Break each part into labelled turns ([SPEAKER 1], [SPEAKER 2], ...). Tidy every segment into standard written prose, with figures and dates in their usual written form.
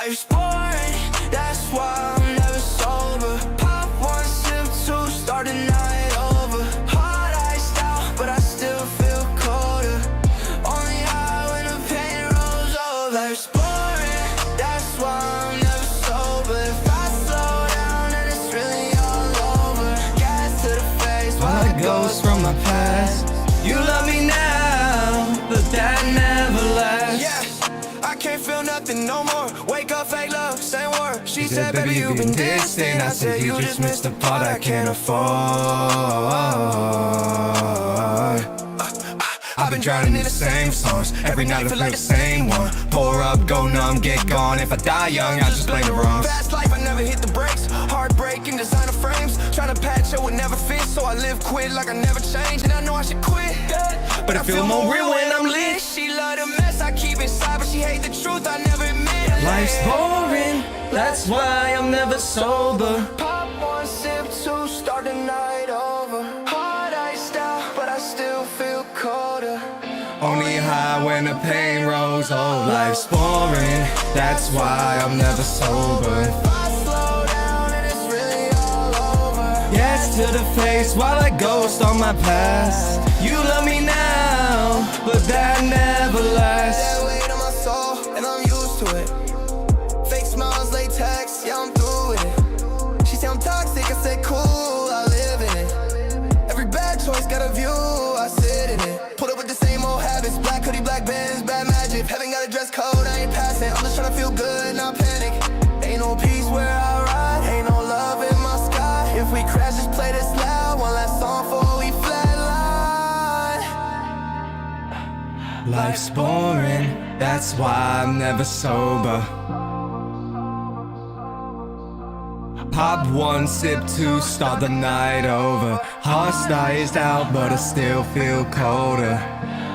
[SPEAKER 1] Life's boring, that's why I'm never sober. Pop one, sip two, start the night over. Heart iced out, but I still feel colder. Only high when the pain rolls over. Life's boring, that's why I'm never sober. If I slow down, then it's really all over. Gas to the face, while it goes from my past. You love me now, but that never lasts. Yeah, I can't feel nothing no more. Wake up, fake love, same word. She said, baby, you've been distant. I said, you just missed the part I can't afford. I've been drowning in the same songs. Every night I feel like the same one. Pour up, go numb, get gone. If I die young, I just blame the wrongs. Fast life, I never hit the brakes. Heartbreaking, designer frames. Trying to patch it would never fit. So I live quit like I never changed. And I know I should quit, but I feel more real when I'm lit. She love the mess I keep inside, but she hate the truth I never admit. Life's boring, that's why I'm never sober. Pop one, sip two, start the night over. Heart iced out, but I still feel colder. Only high when the pain rolls over. Life's boring, that's why I'm never sober. If I slow down, then it's really all over. Yes to the face while I ghost on my past. You love me now, but that never lasts. That weight on my soul, and I'm used to it. Fake smiles, latex, yeah, I'm through with it. She said I'm toxic, I said cool, I live in it. Every bad choice got a view, I sit in it. Put up with the same old habits, black hoodie, black Benz, bad magic. Haven't got a dress code, I ain't passing. I'm just trying to feel good, not panic. Ain't no peace where I ride, ain't no love in my sky. If we crash, just play this loud, one last song before we flatline. Life's boring, that's why I'm never sober. Pop one, sip two, start the night over. Heart's iced out, but I still feel colder.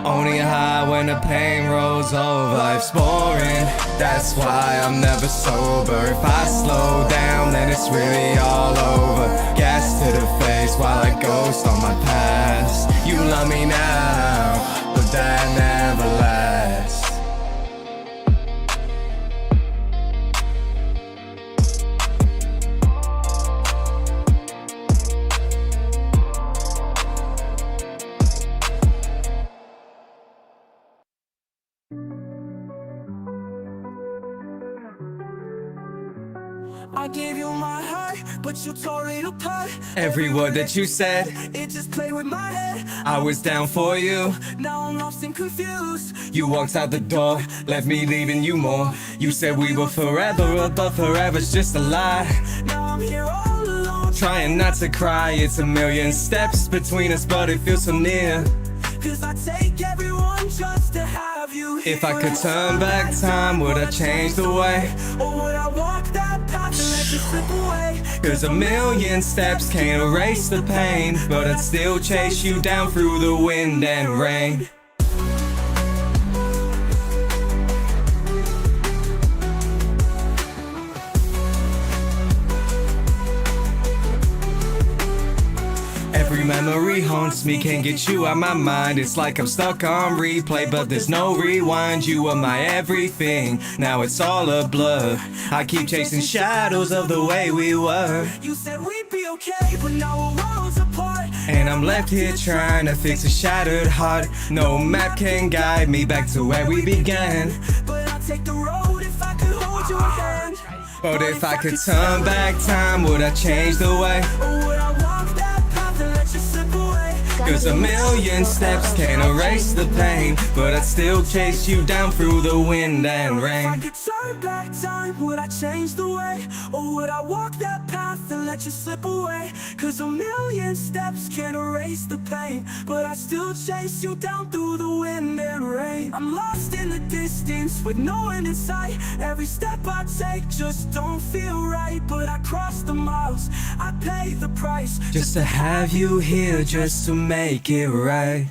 [SPEAKER 1] Only high when the pain rolls over. Life's boring, that's why I'm never sober. If I slow down, then it's really all over. Gas to the face while I ghost on my past. You love me now, but that never lasts. I gave you my heart, but you tore it apart. Every word that you said, it just played with my head. I was down for you, now I'm lost and confused. You walked out the door, left me leaving you more. You said we were forever, but forever's just a lie. Now I'm here all alone, trying not to cry. It's a million steps between us, but it feels so near. Cause I take everyone just to have you here. If I could turn back time, would I change the way? Or would I walk that path and let you slip away? Cause a million steps can't erase the pain, but I'd still chase you down through the wind and rain. Every memory haunts me, can't get you out my mind. It's like I'm stuck on replay, but there's no rewind. You were my everything, now it's all a blur. I keep chasing shadows of the way we were. You said we'd be okay, but now we're worlds apart. And I'm left here trying to fix a shattered heart. No map can guide me back to where we began. But I'll take the road if I could hold your hand. But if I could turn back time, would I change the way? Or would I walk that path and let you slip away? Cause a million steps can't erase the pain, but I'd still chase you down through the wind and rain. If I could turn back time, would I change the way? Or would I walk that path and let you slip away? Cause a million steps can't erase the pain, but I still chase you down through the wind and rain. I'm lost in the distance with no end in sight. Every step I take just don't feel right, but I cross the miles, I pay the price just to have you here, just to make it right.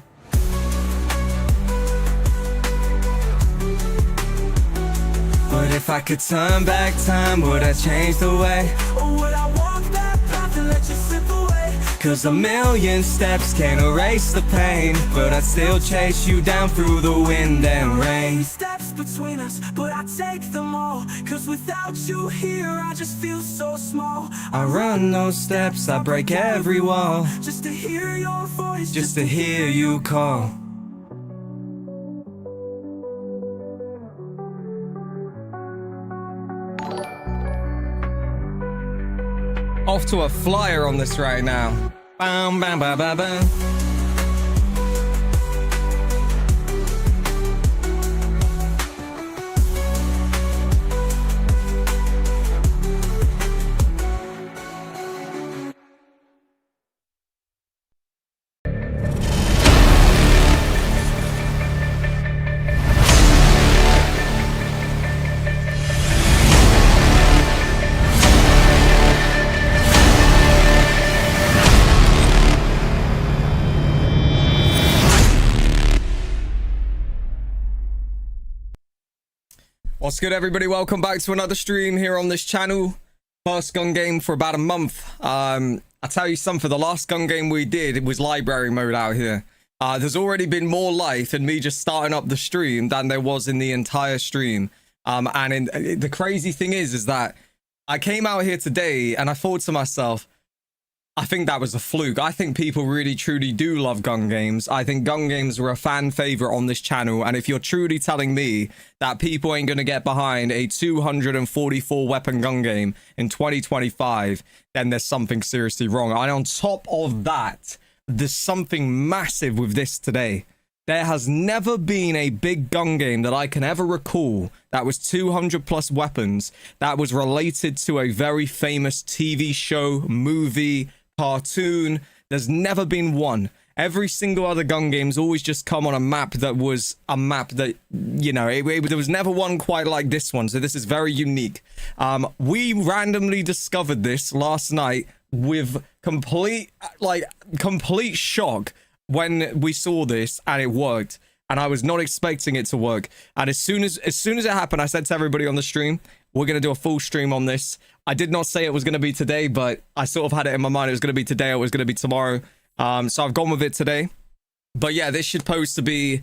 [SPEAKER 1] But if I could turn back time, would I change the way? Or would I walk that path and let you slip away? 'Cause a million steps can't erase the pain, but I'd still chase you down through the wind and rain.
[SPEAKER 2] Steps between us, but I take them all. 'Cause without you here, I just feel so small.
[SPEAKER 1] I run those steps, I break every wall,
[SPEAKER 2] Just to hear your voice,
[SPEAKER 1] just to hear you call. Off to a flyer on this right now. Bam, bam, bam, bam, bam. What's good, everybody? Welcome back to another stream here on this channel. First gun game for about a month. I tell you something, the last gun game we did, it was library mode out here. There's already been more life in me just starting up the stream than there was in the entire stream. The crazy thing is that I came out here today and I thought to myself, I think that was a fluke. I think people really truly do love gun games. I think gun games were a fan favorite on this channel. And if you're truly telling me that people ain't going to get behind a 244 weapon gun game in 2025, then there's something seriously wrong. And on top of that, there's something massive with this today. There has never been a big gun game that I can ever recall that was 200 plus weapons that was related to a very famous TV show, movie, cartoon. There's never been one. Every single other gun game's always just come on a map that was a map that, you know, there was never one quite like this one. So this is very unique. We randomly discovered this last night with complete shock when we saw this, and it worked. And I was not expecting it to work. And as soon as it happened, I said to everybody on the stream, we're going to do a full stream on this. I did not say it was going to be today, but I sort of had it in my mind. It was going to be today. It was going to be tomorrow. So I've gone with it today. But yeah, this should pose to be,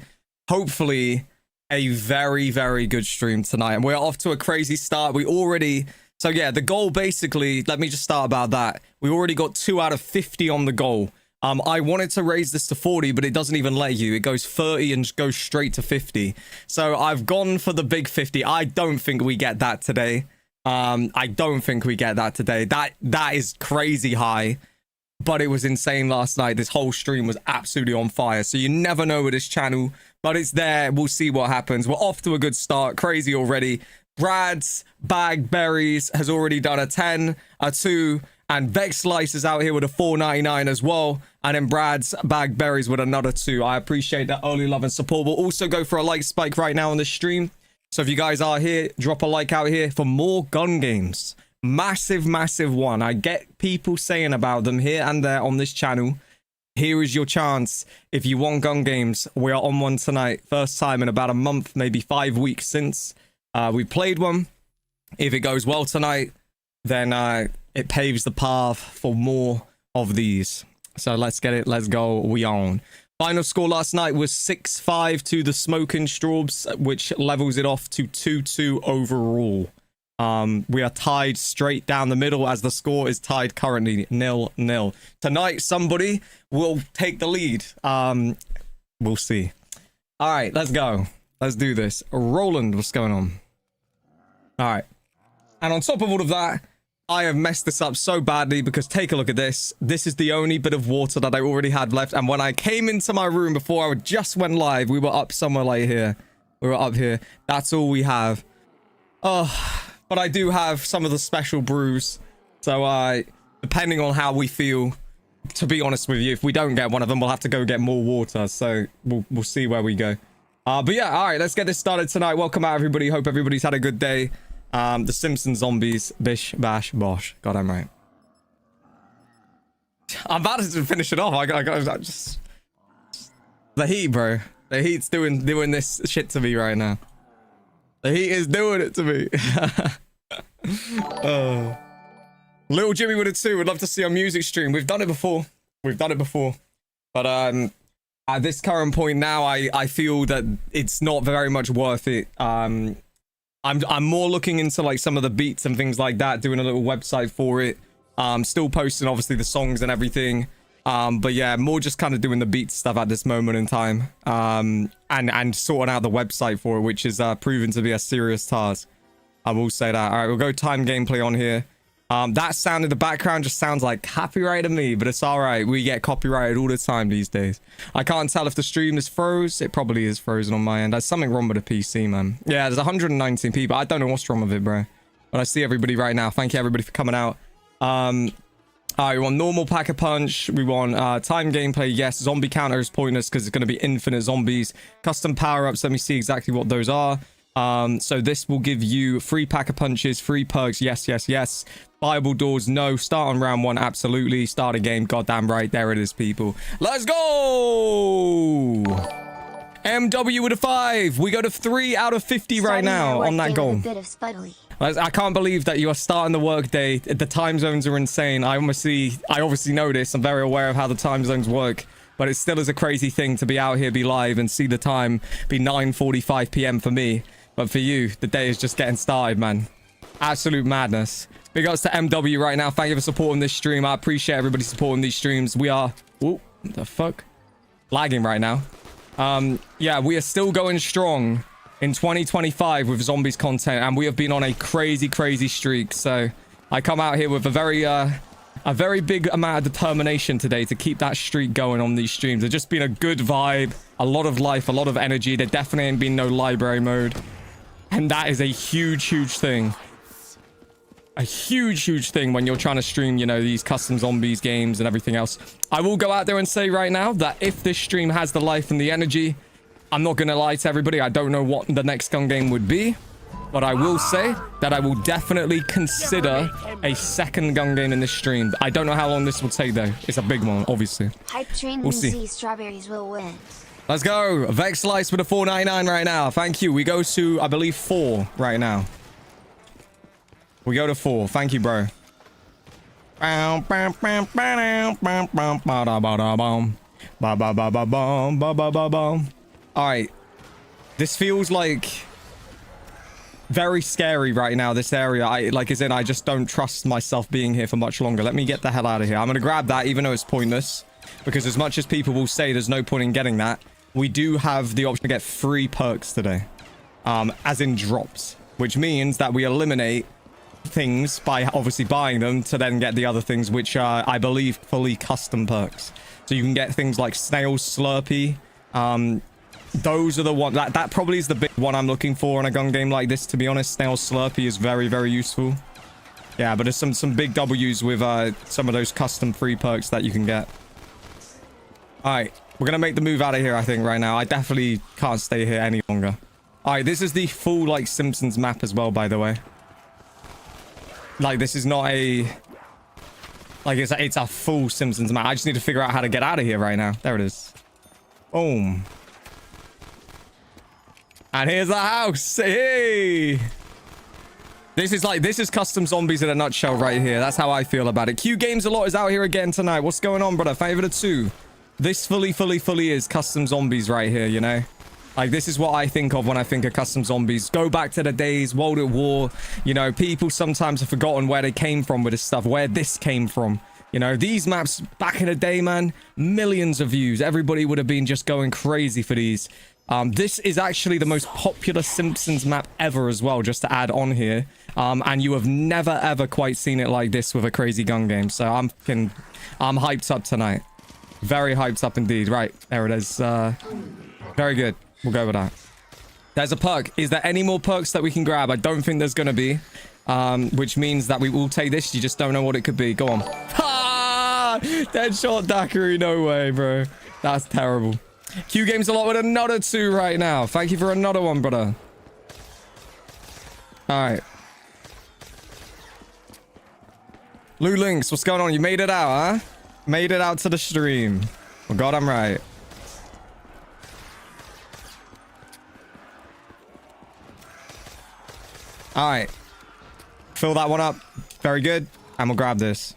[SPEAKER 1] hopefully, a very, very good stream tonight. And we're off to a crazy start. So yeah, the goal basically, let me just start about that. We already got 2 out of 50 on the goal. I wanted to raise this to 40, but it doesn't even let you. It goes 30 and goes straight to 50. So I've gone for the big 50. I don't think we get that today. I don't think we get that today. That is crazy high, but it was insane last night. This whole stream was absolutely on fire. So you never know with this channel, but it's there. We'll see what happens. We're off to a good start. Crazy already. Brad's Bag Berries has already done a 10, a 2, and Vex Slice is out here with a 4.99 as well. And then Brad's Bag Berries with another 2. I appreciate that early love and support. We'll also go for a like spike right now on the stream. So if you guys are here, drop a like out here for more gun games. Massive, massive one. I get people saying about them here and there on this channel. Here is your chance. If you want gun games, we are on one tonight. First time in about a month, maybe 5 weeks since we played one. If it goes well tonight, then it paves the path for more of these. So let's get it. Let's go. We on. Final score last night was 6-5 to the Smokin Strawbs, which levels it off to 2-2 overall. We are tied straight down the middle as the score is tied currently 0-0. Tonight, somebody will take the lead. We'll see. All right, let's go. Let's do this. Roland, what's going on? All right. And on top of all of that, I have messed this up so badly because take a look at this. This is the only bit of water that I already had left. And when I came into my room before I just went live, we were up somewhere like here. We were up here. That's all we have. Oh, but I do have some of the special brews. So depending on how we feel, to be honest with you, if we don't get one of them, we'll have to go get more water. So we'll see where we go. But yeah, all right, let's get this started tonight. Welcome out, everybody. Hope everybody's had a good day. The Simpsons zombies, bish, bash, bosh. God, I'm right. I'm about to finish it off. I just the heat, bro. The heat's doing this shit to me right now. The heat is doing it to me. Little Jimmy with a 2. Would love to see our music stream. We've done it before.
[SPEAKER 3] We've done it before. But at this current point now, I feel that it's not very much worth it. I'm more looking into like some of the beats and things like that, doing a little website for it. Still posting obviously the songs and everything. But yeah, more just kind of doing the beat stuff at this moment in time. And sorting out the website for it, which is proven to be a serious task. I will say that. All right, we'll go time gameplay on here. That sound in the background just sounds like copyright to me, but it's all right. We get copyrighted all the time these days. I can't tell if the stream is froze. It probably is frozen on my end. There's something wrong with the PC, man. Yeah, there's 119 people. I don't know what's wrong with it, bro. But I see everybody right now. Thank you, everybody, for coming out. All right, we want normal Pack-a-Punch. We want time gameplay. Yes, zombie counter is pointless because it's going to be infinite zombies. Custom power-ups. Let me see exactly what those are. So this will give you free Pack-a-Punches, free perks. Yes, yes, yes. Bible doors, no. Start on round 1, absolutely. Start a game, goddamn right. There it is, people. Let's go! MW with a 5. We go to 3 out of 50 right now on that goal. I can't believe that you are starting the workday. The time zones are insane. I obviously know this. I'm very aware of how the time zones work. But it still is a crazy thing to be out here, be live, and see the time be 9:45 p.m. for me. But for you, the day is just getting started, man. Absolute madness. Big ups to MW right now. Thank you for supporting this stream. I appreciate everybody supporting these streams. We are... Whoa, what the fuck? Lagging right now. Yeah, we are still going strong in 2025 with zombies content. And we have been on a crazy, crazy streak. So I come out here with a very big amount of determination today to keep that streak going on these streams. There's just been a good vibe, a lot of life, a lot of energy. There definitely ain't been no library mode. And that is a huge, huge thing. A huge, huge thing when you're trying to stream, you know, these custom zombies games and everything else. I will go out there and say right now that if this stream has the life and the energy, I'm not going to lie to everybody. I don't know what the next gun game would be. But I will say that I will definitely consider a second gun game in this stream. I don't know how long this will take, though. It's a big one, obviously. We'll see.
[SPEAKER 4] Strawberries will win.
[SPEAKER 3] Let's go. Vex Slice with a 4.99 right now. Thank you. We go to, I believe, 4 right now. We go to 4. Thank you, bro. All right. This feels like... very scary right now, this area. I just don't trust myself being here for much longer. Let me get the hell out of here. I'm gonna grab that, even though it's pointless, because as much as people will say there's no point in getting that, we do have the option to get free perks today, as in drops, which means that we eliminate things by obviously buying them to then get the other things, which are, I believe, fully custom perks. So you can get things like Snail Slurpee. Those are the one that probably is the big one I'm looking for in a gun game like this, to be honest. Snail Slurpee is very, very useful. Yeah, but there's some big W's with some of those custom free perks that you can get. All right, we're gonna make the move out of here, I think, right now. I definitely can't stay here any longer. All right, this is the full like Simpsons map as well, by the way. Like, this is not a like it's a full Simpsons map. I just need to figure out how to get out of here right now. There it is. Boom. And here's the house. Hey, this is custom zombies in a nutshell right here. That's how I feel about it. Q Games a lot is out here again tonight. What's going on, brother? Favor the 2. This fully is custom zombies right here, you know? Like, this is what I think of when I think of custom zombies. Go back to the days, World at War. You know, people sometimes have forgotten where they came from with this stuff, where this came from. You know, these maps back in the day, man, millions of views. Everybody would have been just going crazy for these. This is actually the most popular Simpsons map ever as well, just to add on here. And you have never, ever quite seen it like this with a crazy gun game. So I'm hyped up tonight. Very hyped up indeed. Right, there it is. Very good. We'll go with that. There's a perk. Is there any more perks that we can grab? I don't think there's going to be. Which means that we will take this. You just don't know what it could be. Go on. Ha! Deadshot daiquiri. No way, bro. That's terrible. Q Games a lot with another 2 right now. Thank you for another one, brother. All right. Lou Links, what's going on? You made it out, huh? Made it out to the stream. Oh, God, I'm right. All right. Fill that one up. Very good. And we'll grab this.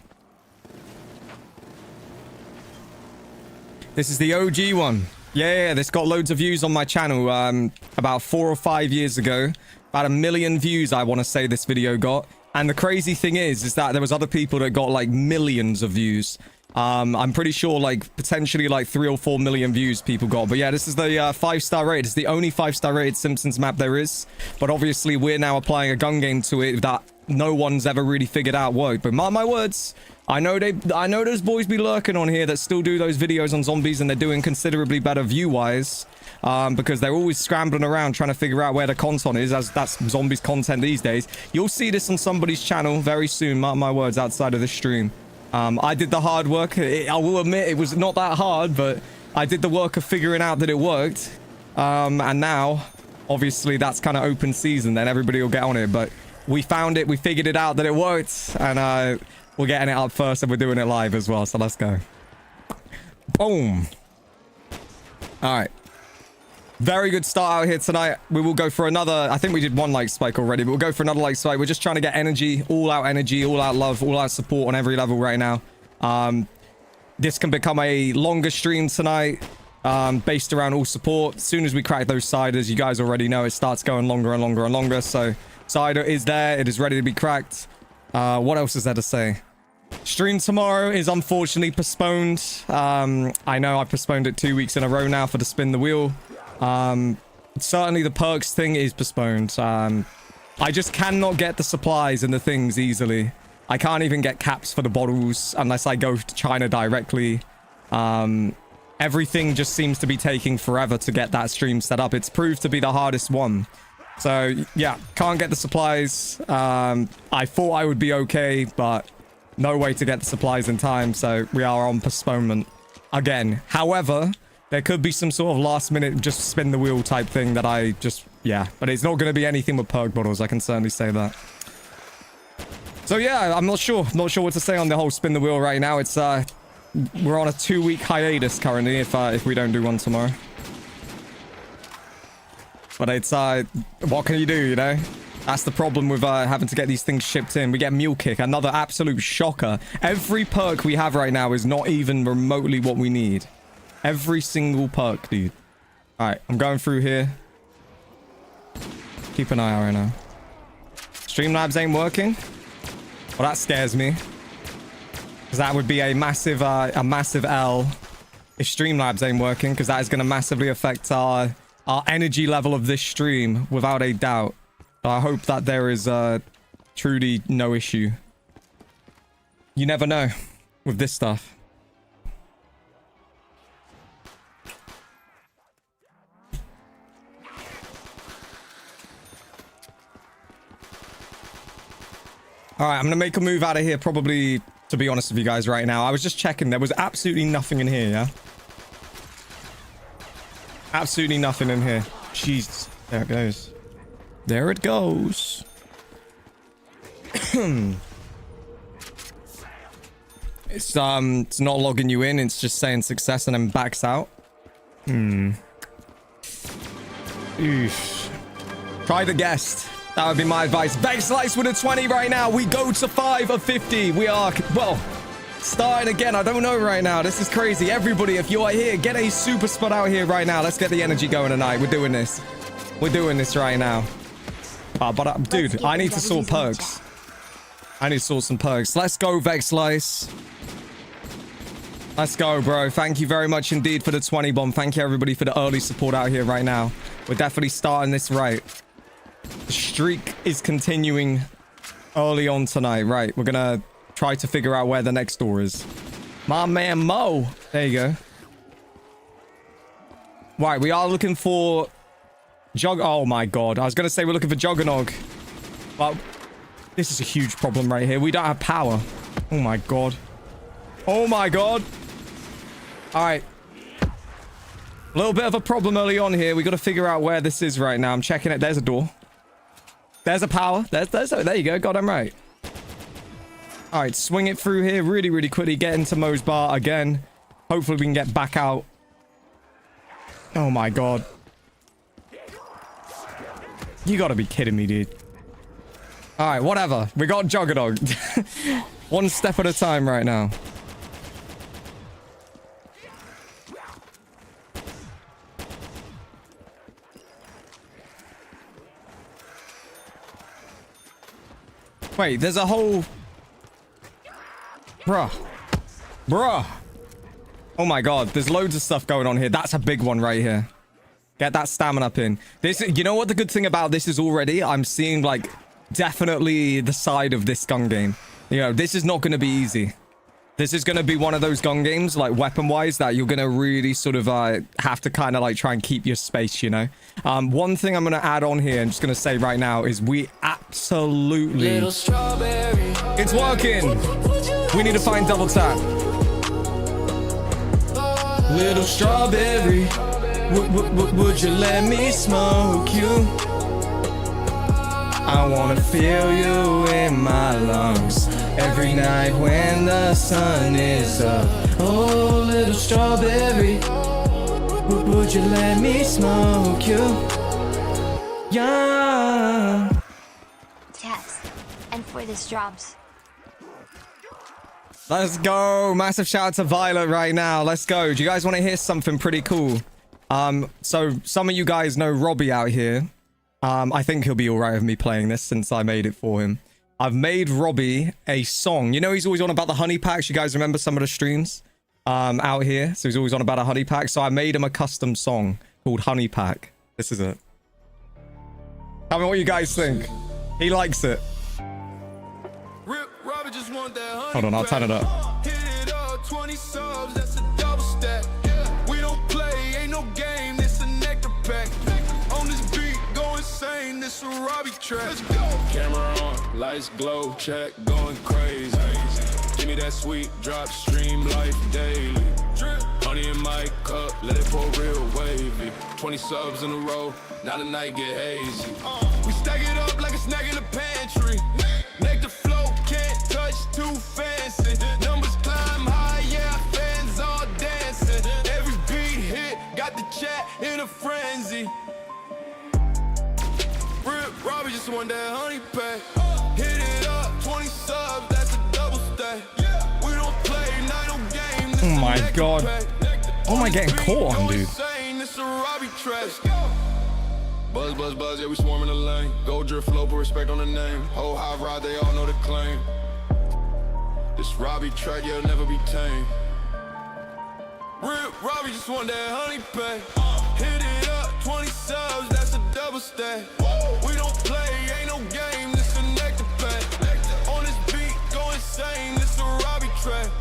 [SPEAKER 3] This is the OG one. Yeah, this got loads of views on my channel about 4 or 5 years ago. About 1 million views, I want to say this video got. And the crazy thing is that there was other people that got like millions of views. I'm pretty sure like potentially like 3 or 4 million views people got. But yeah, this is the 5-star rated. It's the only 5-star rated Simpsons map there is. But obviously we're now applying a gun game to it that no one's ever really figured out worked. But mark my words, I know those boys be lurking on here that still do those videos on zombies, and they're doing considerably better view-wise. Because they're always scrambling around trying to figure out where the content is, as that's zombies content these days. You'll see this on somebody's channel very soon, mark my words, outside of the stream. I did the hard work. I will admit it was not that hard, but I did the work of figuring out that it worked. And now, obviously, that's kind of open season. Then everybody will get on it. But we found it. We figured it out that it worked. And we're getting it up first, and we're doing it live as well. So let's go. Boom. All right. Very good start out here tonight. We will go for another. I think we did one like spike already, but we'll go for another like spike. We're just trying to get energy, all out love, all out support on every level right now. This can become a longer stream tonight, based around all support. As soon as we crack those CIDERS, you guys already know it starts going longer and longer and longer. So CIDER is there. It is ready to be cracked. What else is there to say? Stream tomorrow is unfortunately postponed. I know I postponed it 2 weeks in a row now for the spin the wheel. Certainly the perks thing is postponed. I just cannot get the supplies and the things easily. I can't even get caps for the bottles unless I go to China directly. Everything just seems to be taking forever to get that stream set up. It's proved to be the hardest one. So yeah, can't get the supplies. I thought I would be okay, but no way to get the supplies in time. So we are on postponement again. However, there could be some sort of last minute just spin the wheel type thing that I just, yeah. But it's not going to be anything with perk bottles, I can certainly say that. So yeah, I'm not sure. Not sure what to say on the whole spin the wheel right now. It's, we're on a 2-week hiatus currently if we don't do one tomorrow. But it's, what can you do, you know? That's the problem with having to get these things shipped in. We get Mule Kick, another absolute shocker. Every perk we have right now is not even remotely what we need. Every single perk, dude. Alright, I'm going through here. Keep an eye out right now. Streamlabs ain't working. Well, that scares me. Because that would be a massive L if Streamlabs ain't working. Because that is going to massively affect our energy level of this stream, without a doubt. I hope that there is truly no issue. You never know with this stuff. Alright, I'm gonna make a move out of here, probably, to be honest with you guys right now. I was just checking. There was absolutely nothing in here, yeah? Absolutely nothing in here. Jesus. There it goes. There it goes. It's not logging you in. It's just saying success and then backs out. Oof. Try the guest. That would be my advice. Vex Slice with a 20 right now. We go to 5 of 50. We are, well, starting again. I don't know right now. This is crazy. Everybody, if you are here, get a super spot out here right now. Let's get the energy going tonight. We're doing this. We're doing this right now. But dude, I need to sort perks. I need to sort some perks. Let's go, Vex Slice. Let's go, bro. Thank you very much indeed for the 20 bomb. Thank you, everybody, for the early support out here right now. We're definitely starting this right. The streak is continuing early on tonight. Right, we're gonna try to figure out where the next door is. My man Mo. There you go. Right, we are looking for oh my god. I was gonna say we're looking for Juggernog. Well, this is a huge problem right here. We don't have power. Oh my god. Oh my god. Alright. A little bit of a problem early on here. We got to figure out where this is right now. I'm checking it. There's a door. There's a power. There you go. God, I'm right. All right, swing it through here really, really quickly. Get into Mo's bar again. Hopefully we can get back out. Oh my god. You gotta be kidding me, dude. All right, whatever. We got Juggernog. One step at a time right now. Wait, there's a whole... Bruh. Bruh. Oh my god, there's loads of stuff going on here. That's a big one right here. Get that stamina pin. This, you know what the good thing about this is already? I'm seeing, like, definitely the side of this gun game. You know, this is not going to be easy. This is going to be one of those gun games, like, weapon-wise, that you're going to really sort of have to kind of, like, try and keep your space, you know? One thing I'm going to add on here, I'm just going to say right now, is we absolutely... It's working! We need to find double tap. Little strawberry, would you let me smoke you? I wanna feel you in my lungs every night when the sun is up. Oh, little strawberry, would you let me smoke you? Yeah.
[SPEAKER 4] Test. And for the Strawbs.
[SPEAKER 3] Let's go. Massive shout out to Violet right now. Let's go. Do you guys want to hear something pretty cool? So some of you guys know Robbie out here. I think he'll be all right with me playing this since I made it for him. I've made Robbie a song. You know, he's always on about the honey packs. You guys remember some of the streams out here? So he's always on about a honey pack. So I made him a custom song called Honey Pack. This is it. Tell me what you guys think. He likes it. Hold on, I'll turn it up.
[SPEAKER 1] Hit it up, 20 subs, that's a double stack. We don't play, ain't no game, this a nectar pack. On this beat, go insane, this a Robbie track. Let's go. Camera on, lights glow, check, going crazy. Give me that sweet drop, stream life daily. Honey in my cup, let it pour real wavy. 20 subs in a row, now the night get hazy. We stack it up like a snack in the pantry. Nectar flow, can't touch, too fancy. Numbers climb high, yeah, fans all dancing. Every beat hit, got the chat in a frenzy. Rip, Robbie just won that honey pack. Hit it up, 20 subs, that's a double stack. We don't play, night on game.
[SPEAKER 3] Oh my god. What am I getting caught on, dude?
[SPEAKER 1] This a Robbie track. Buzz, buzz, buzz, yeah, we swarming the lane. Gold drip flow, put respect on the name. Whole high ride, they all know the claim. This Robbie track, yeah, it'll never be tame. Rip, Robbie just won that honey pack. Hit it up, 20 subs, that's a double stack. We don't play, ain't no game, this a nectar pack. On this beat, go insane, this a Robbie track.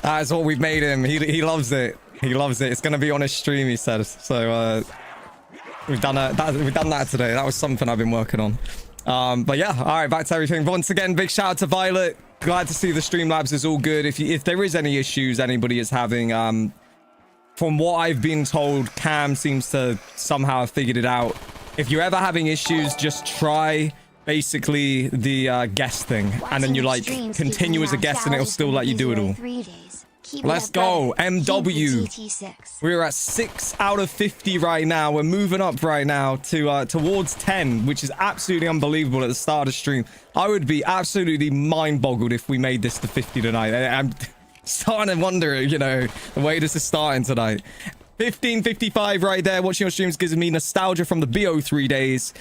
[SPEAKER 3] That's what we've made him. He loves it. He loves it. It's gonna be on his stream, he said. So we've done that today. That was something I've been working on. But yeah, all right, back to everything. Once again, big shout out to Violet. Glad to see the Streamlabs is all good. If there is any issues anybody is having, from what I've been told, Cam seems to somehow have figured it out. If you're ever having issues, just try basically the guest thing, and then you like continue as a guest and it'll still let you do it all. Let's go. MW, we're at 6 out of 50 right now. We're moving up right now to towards 10, which is absolutely unbelievable at the start of the stream. I would be absolutely mind boggled if we made this to 50 tonight. I'm starting to wonder, you know, the way this is starting tonight. 1555 right there. Watching your streams gives me nostalgia from the Bo3 days.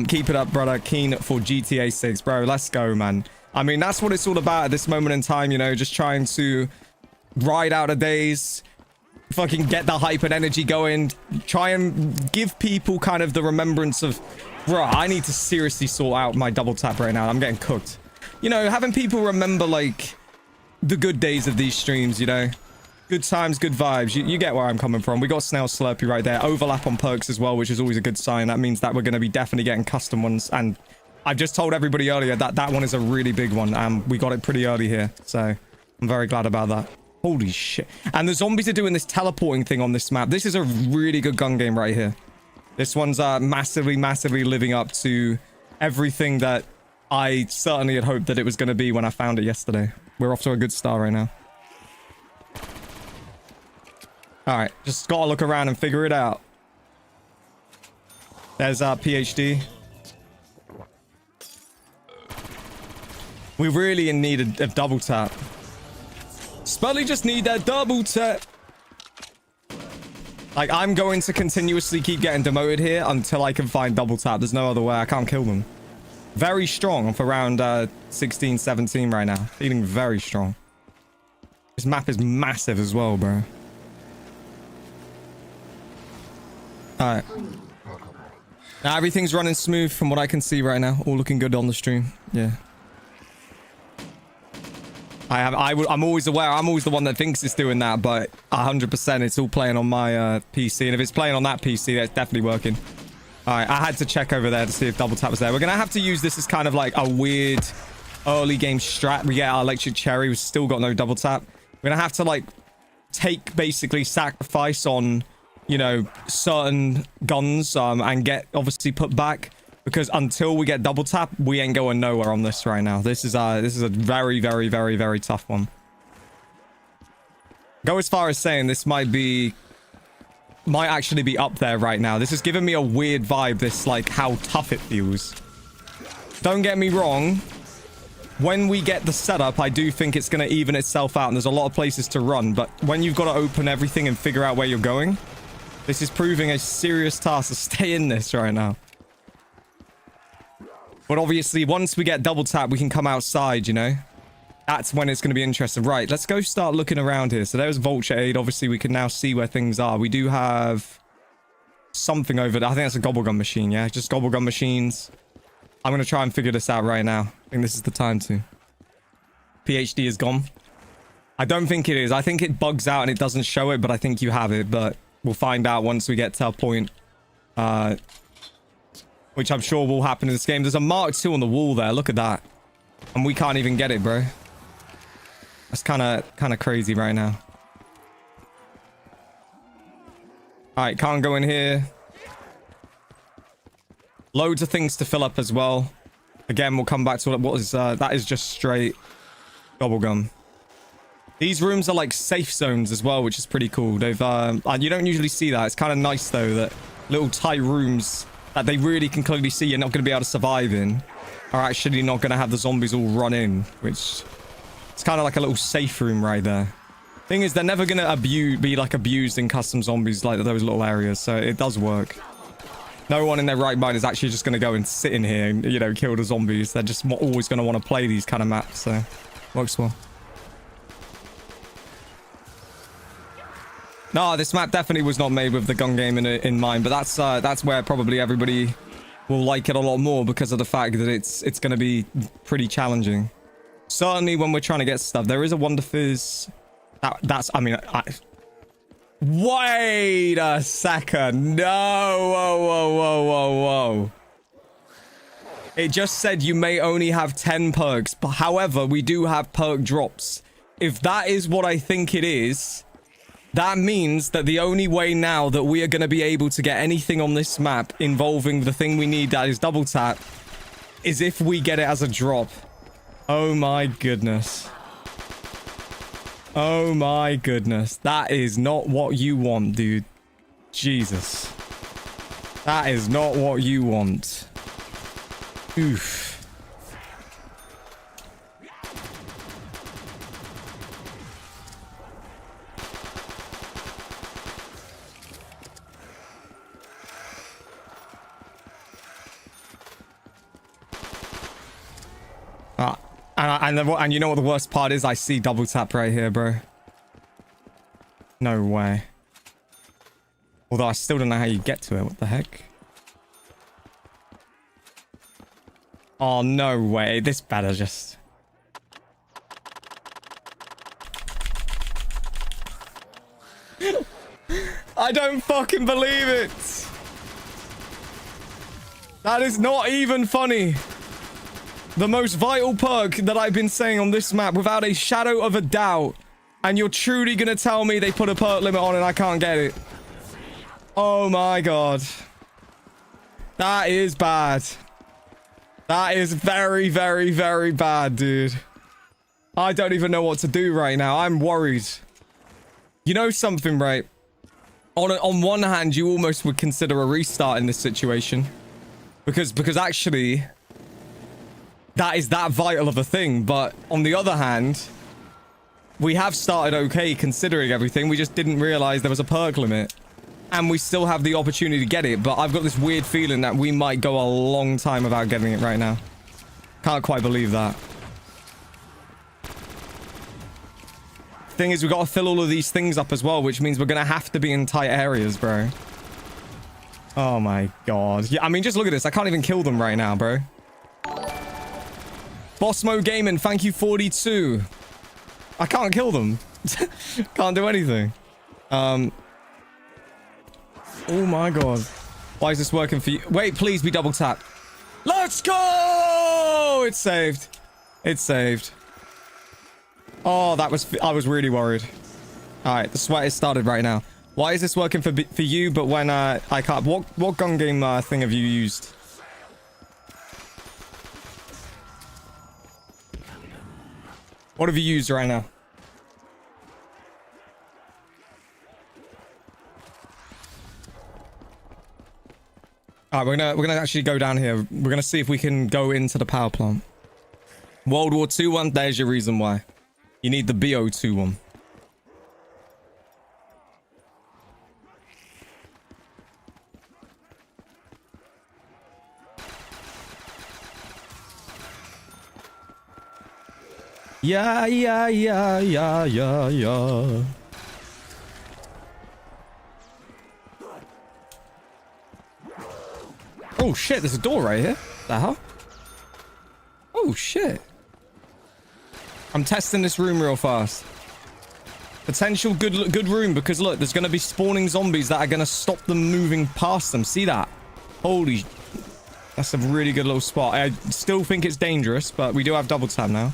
[SPEAKER 3] Keep it up, brother. Keen for GTA 6, bro. Let's go, man. I mean, that's what it's all about at this moment in time, you know, just trying to ride out the days, fucking get the hype and energy going, try and give people kind of the remembrance of, bro, I need to seriously sort out my double tap right now. I'm getting cooked. You know, having people remember, like, the good days of these streams, you know. Good times, good vibes. You get where I'm coming from. We got Snail Slurpee right there. Overlap on perks as well, which is always a good sign. That means that we're going to be definitely getting custom ones. And I've just told everybody earlier that that one is a really big one. We got it pretty early here. So I'm very glad about that. Holy shit. And the zombies are doing this teleporting thing on this map. This is a really good gun game right here. This one's massively, massively living up to everything that I certainly had hoped that it was going to be when I found it yesterday. We're off to a good start right now. All right, just gotta look around and figure it out. There's PhD. We really in need of double tap. Spuddy just need that double tap. Like, I'm going to continuously keep getting demoted here until I can find double tap. There's no other way. I can't kill them. Very strong. I'm for round 16, 17 right now. Feeling very strong. This map is massive as well, bro. Alright. Now, everything's running smooth from what I can see right now. All looking good on the stream. Yeah. I'm always aware. I'm always the one that thinks it's doing that, but 100% it's all playing on my PC. And if it's playing on that PC, that's definitely working. All right, I had to check over there to see if double tap was there. We're going to have to use this as kind of like a weird early game strat. We get our electric cherry. We've still got no double tap. We're going to have to like take basically sacrifice on, you know, certain guns and get obviously put back. Because until we get double tap, we ain't going nowhere on this right now. This is a very, very, very, very tough one. Go as far as saying this might actually be up there right now. This is giving me a weird vibe, this like how tough it feels. Don't get me wrong. When we get the setup, I do think it's going to even itself out and there's a lot of places to run. But when you've got to open everything and figure out where you're going, this is proving a serious task to stay in this right now. But obviously, once we get double tap, we can come outside, you know? That's when it's going to be interesting. Right, let's go start looking around here. So there's Vulture Aid. Obviously, we can now see where things are. We do have something over there. I think that's a gobblegum machine, yeah? Just gobblegum machines. I'm going to try and figure this out right now. I think this is the time to. PhD is gone. I don't think it is. I think it bugs out and it doesn't show it, but I think you have it. But we'll find out once we get to a point. Which I'm sure will happen in this game. There's a Mark II on the wall there. Look at that. And we can't even get it, bro. That's kind of crazy right now. Alright, can't go in here. Loads of things to fill up as well. Again, we'll come back to what is... that is just straight gobblegum. These rooms are like safe zones as well, which is pretty cool. They've... you don't usually see that. It's kind of nice, though, that little tight rooms... that they really can clearly see you're not going to be able to survive in, are actually not going to have the zombies all run in, which it's kind of like a little safe room right there. Thing is, they're never going to be like abused in custom zombies like those little areas, so it does work. No one in their right mind is actually just going to go and sit in here and, you know, kill the zombies. They're just always going to want to play these kind of maps, so works well. No, this map definitely was not made with the gun game in mind, but that's where probably everybody will like it a lot more because of the fact that it's going to be pretty challenging. Certainly when we're trying to get stuff. There is a Wonder Fizz. I mean, wait a second. No, whoa. It just said you may only have 10 perks, but however, we do have perk drops. If that is what I think it is... that means that the only way now that we are going to be able to get anything on this map involving the thing we need, that is double tap, is if we get it as a drop. Oh my goodness. Oh my goodness. That is not what you want, dude. Jesus. That is not what you want. Oof. And you know what the worst part is? I see double tap right here, bro. No way. Although I still don't know how you get to it. What the heck? Oh, no way. This better just... I don't fucking believe it. That is not even funny. The most vital perk that I've been saying on this map without a shadow of a doubt. And you're truly gonna tell me they put a perk limit on and I can't get it. Oh my god. That is bad. That is very, very, very bad, dude. I don't even know what to do right now. I'm worried. You know something, right? On one hand, you almost would consider a restart in this situation. Because actually... that is that vital of a thing, but on the other hand, we have started okay considering everything. We just didn't realize there was a perk limit. And we still have the opportunity to get it, but I've got this weird feeling that we might go a long time without getting it right now. Can't quite believe that. Thing is, we've got to fill all of these things up as well, which means we're going to have to be in tight areas, bro. Oh my god. Yeah, I mean, just look at this. I can't even kill them right now, bro. Bossmo Gaming, thank you 42. I can't kill them. Can't do anything. Oh my god. Why is this working for you? Wait, please be double tapped. Let's go! It's saved. It's saved. Oh, that was... I was really worried. Alright, the sweat is started right now. Why is this working for you, but when I can't... What gun game thing have you used? What have you used right now? Alright, we're gonna actually go down here. We're gonna see if we can go into the power plant. World War II one, there's your reason why. You need the BO2 one. Yeah. Oh shit, there's a door right here. The hell? Oh shit. I'm testing this room real fast. Potential good room, because look, there's going to be spawning zombies that are going to stop them moving past them. See that? Holy... That's a really good little spot. I still think it's dangerous, but we do have double tap now.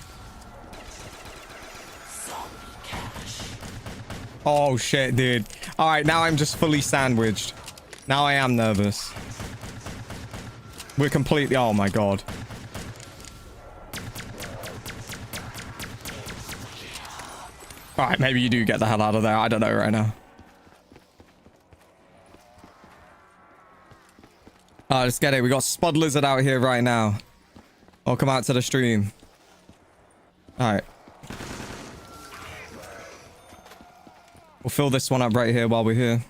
[SPEAKER 3] Oh shit, dude. Alright, now I'm just fully sandwiched. Now I am nervous. We're completely... Oh my god. Alright, maybe you do get the hell out of there. I don't know right now. Oh, let's get it. We got Spud Lizard out here right now. Welcome out to the stream. Alright. We'll fill this one up right here while we're here.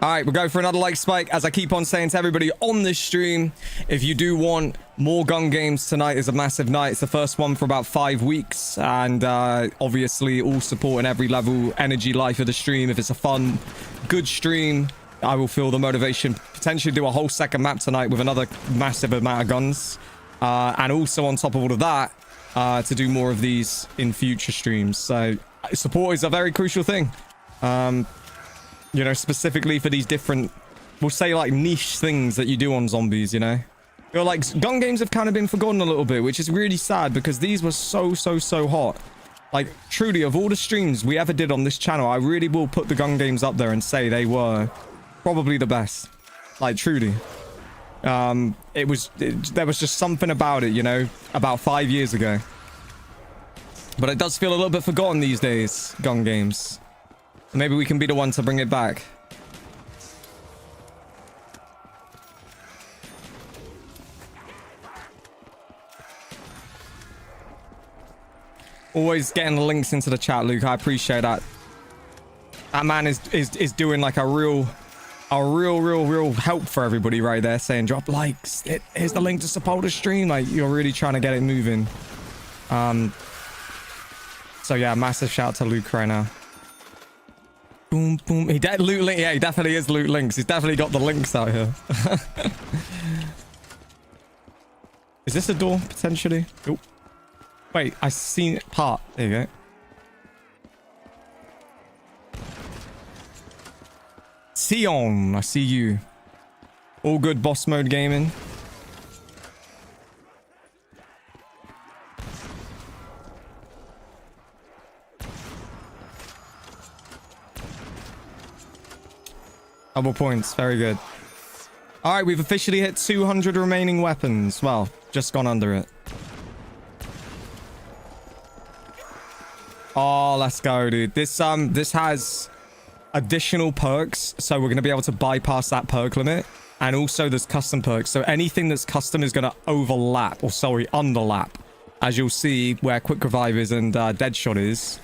[SPEAKER 3] Alright, we'll go for another like spike. As I keep on saying to everybody on this stream, if you do want more gun games, tonight is a massive night. It's the first one for about 5 weeks. And obviously all support in every level, energy, life of the stream. If it's a fun, good stream, I will feel the motivation. Potentially do a whole second map tonight with another massive amount of guns. And also on top of all of that, to do more of these in future streams. So support is a very crucial thing. You know, specifically for these different, we'll say like niche things that you do on zombies, you know? You know, like gun games have kind of been forgotten a little bit, which is really sad because these were so hot. Like truly, of all the streams we ever did on this channel, I really will put the gun games up there and say they were probably the best. Like truly. There was just something about it, you know, about 5 years ago. But it does feel a little bit forgotten these days, gun games. Maybe we can be the one to bring it back. Always getting the links into the chat, Luke. I appreciate that. That man is doing like a real help for everybody right there, saying drop likes. Here's the link to support the stream. Like you're really trying to get it moving. So yeah, massive shout out to Luke right now. Boom, boom. He definitely is Loot Links. He's definitely got the links out here. Is this a door, potentially? Oh. Wait, I seen it part. There you go. Sion, I see you. All good, boss mode gaming. Double points. Very good. All right, we've officially hit 200 remaining weapons. Well, just gone under it. Oh, let's go, dude. This has additional perks, so we're going to be able to bypass that perk limit. And also there's custom perks. So anything that's custom is going to overlap, or sorry, underlap as you'll see where quick revive is and deadshot is.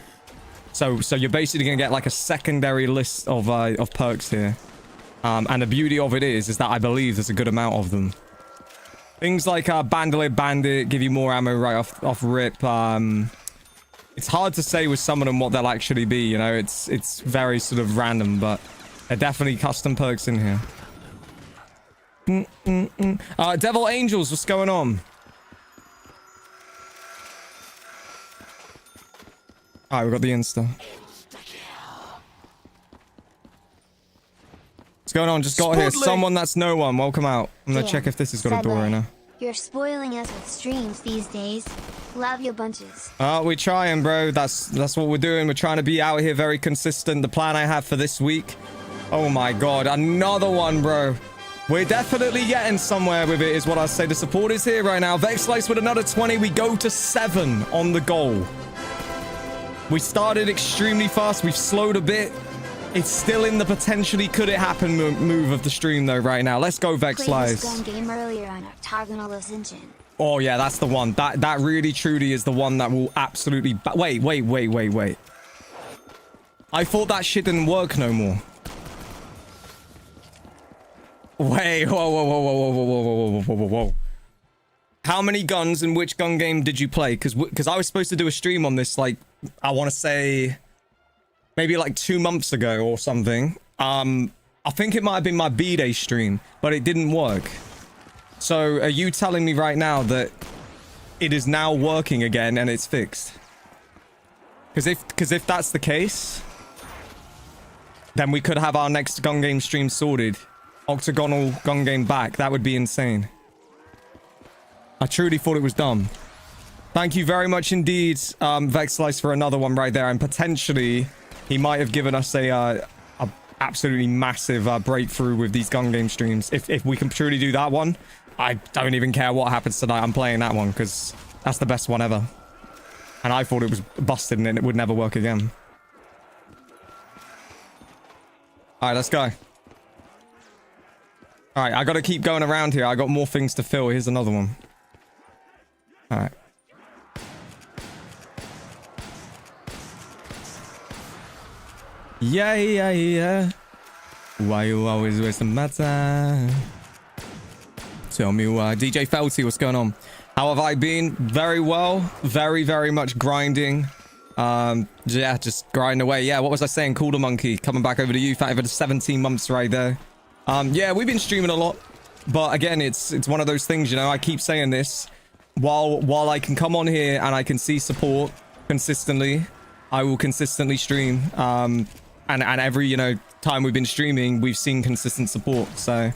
[SPEAKER 3] So you're basically gonna get like a secondary list of perks here. And the beauty of it is that I believe there's a good amount of them. Things like Bandolier Bandit give you more ammo right off rip. It's hard to say with some of them what they'll actually be, you know, it's very sort of random, but they're definitely custom perks in here. Devil Angels, what's going on? Alright, we got the Insta. What's going on? Just got here. Someone that's no one. Welcome out. I'm gonna check if this has got a door right now.
[SPEAKER 4] You're spoiling us with streams these days. Love you bunches.
[SPEAKER 3] We're trying, bro. That's what we're doing. We're trying to be out here very consistent. The plan I have for this week. Oh my god, another one, bro. We're definitely getting somewhere with it, is what I say. The support is here right now. Vex Slice with another 20. We go to 7 on the goal. We started extremely fast. We've slowed a bit. It's still in the potentially could it happen move of the stream though right now. Let's go, Vex Slice.
[SPEAKER 4] Played this gun game earlier on Octagonal Ascension.
[SPEAKER 3] Oh yeah, that's the one. That really truly is the one that will absolutely wait. I thought that shit didn't work no more. Wait, whoa. How many guns in which gun game did you play? Because I was supposed to do a stream on this, like, I want to say maybe like 2 months ago or something. I think it might have been my B-Day stream, but it didn't work. So are you telling me right now that it is now working again and it's fixed? Because if that's the case, then we could have our next gun game stream sorted. Octagonal gun game back. That would be insane. I truly thought it was dumb. Thank you very much indeed, Vex Slice, for another one right there. And potentially, he might have given us a absolutely massive breakthrough with these gun game streams. If we can truly do that one, I don't even care what happens tonight. I'm playing that one because that's the best one ever. And I thought it was busted and it would never work again. All right, let's go. All right, I got to keep going around here. I got more things to fill. Here's another one. All right. Yeah. Why you always wasting my time? Tell me why. DJ Felty, what's going on? How have I been? Very well. Very much grinding. Yeah, just grinding away. Yeah, what was I saying? Cooler Monkey, coming back over to you. Thank you for the 17 months right there. Yeah, we've been streaming a lot. But again, it's one of those things, you know, I keep saying this. While I can come on here and I can see support consistently, I will consistently stream. And every, you know, time we've been streaming, we've seen consistent support. So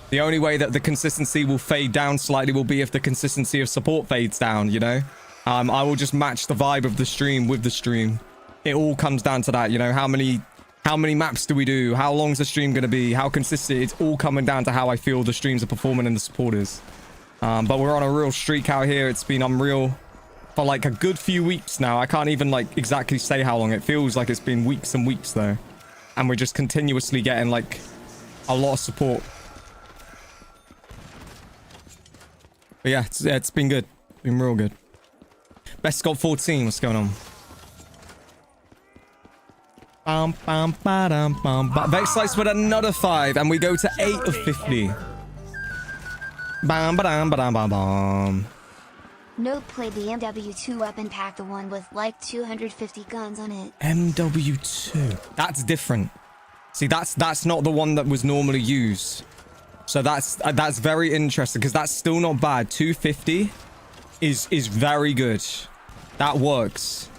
[SPEAKER 3] the only way that the consistency will fade down slightly will be if the consistency of support fades down, you know. I will just match the vibe of the stream with the stream. It all comes down to that, you know. How many maps do we do? How long's the stream going to be? How consistent? It's all coming down to how I feel the streams are performing and the support is. But we're on a real streak out here. It's been unreal for like a good few weeks now. I can't even like exactly say how long. It feels like it's been weeks and weeks though. And we're just continuously getting like a lot of support. But yeah, it's been good. Been real good. Best Scott 14, what's going on? Vex Slice with another 5, and we go to 8 of 50.
[SPEAKER 4] NUKE played the MW2 weapon pack, the one with like 250 guns on it.
[SPEAKER 3] MW2. That's different. See, that's not the one that was normally used. So that's very interesting because that's still not bad. 250 is very good. That works.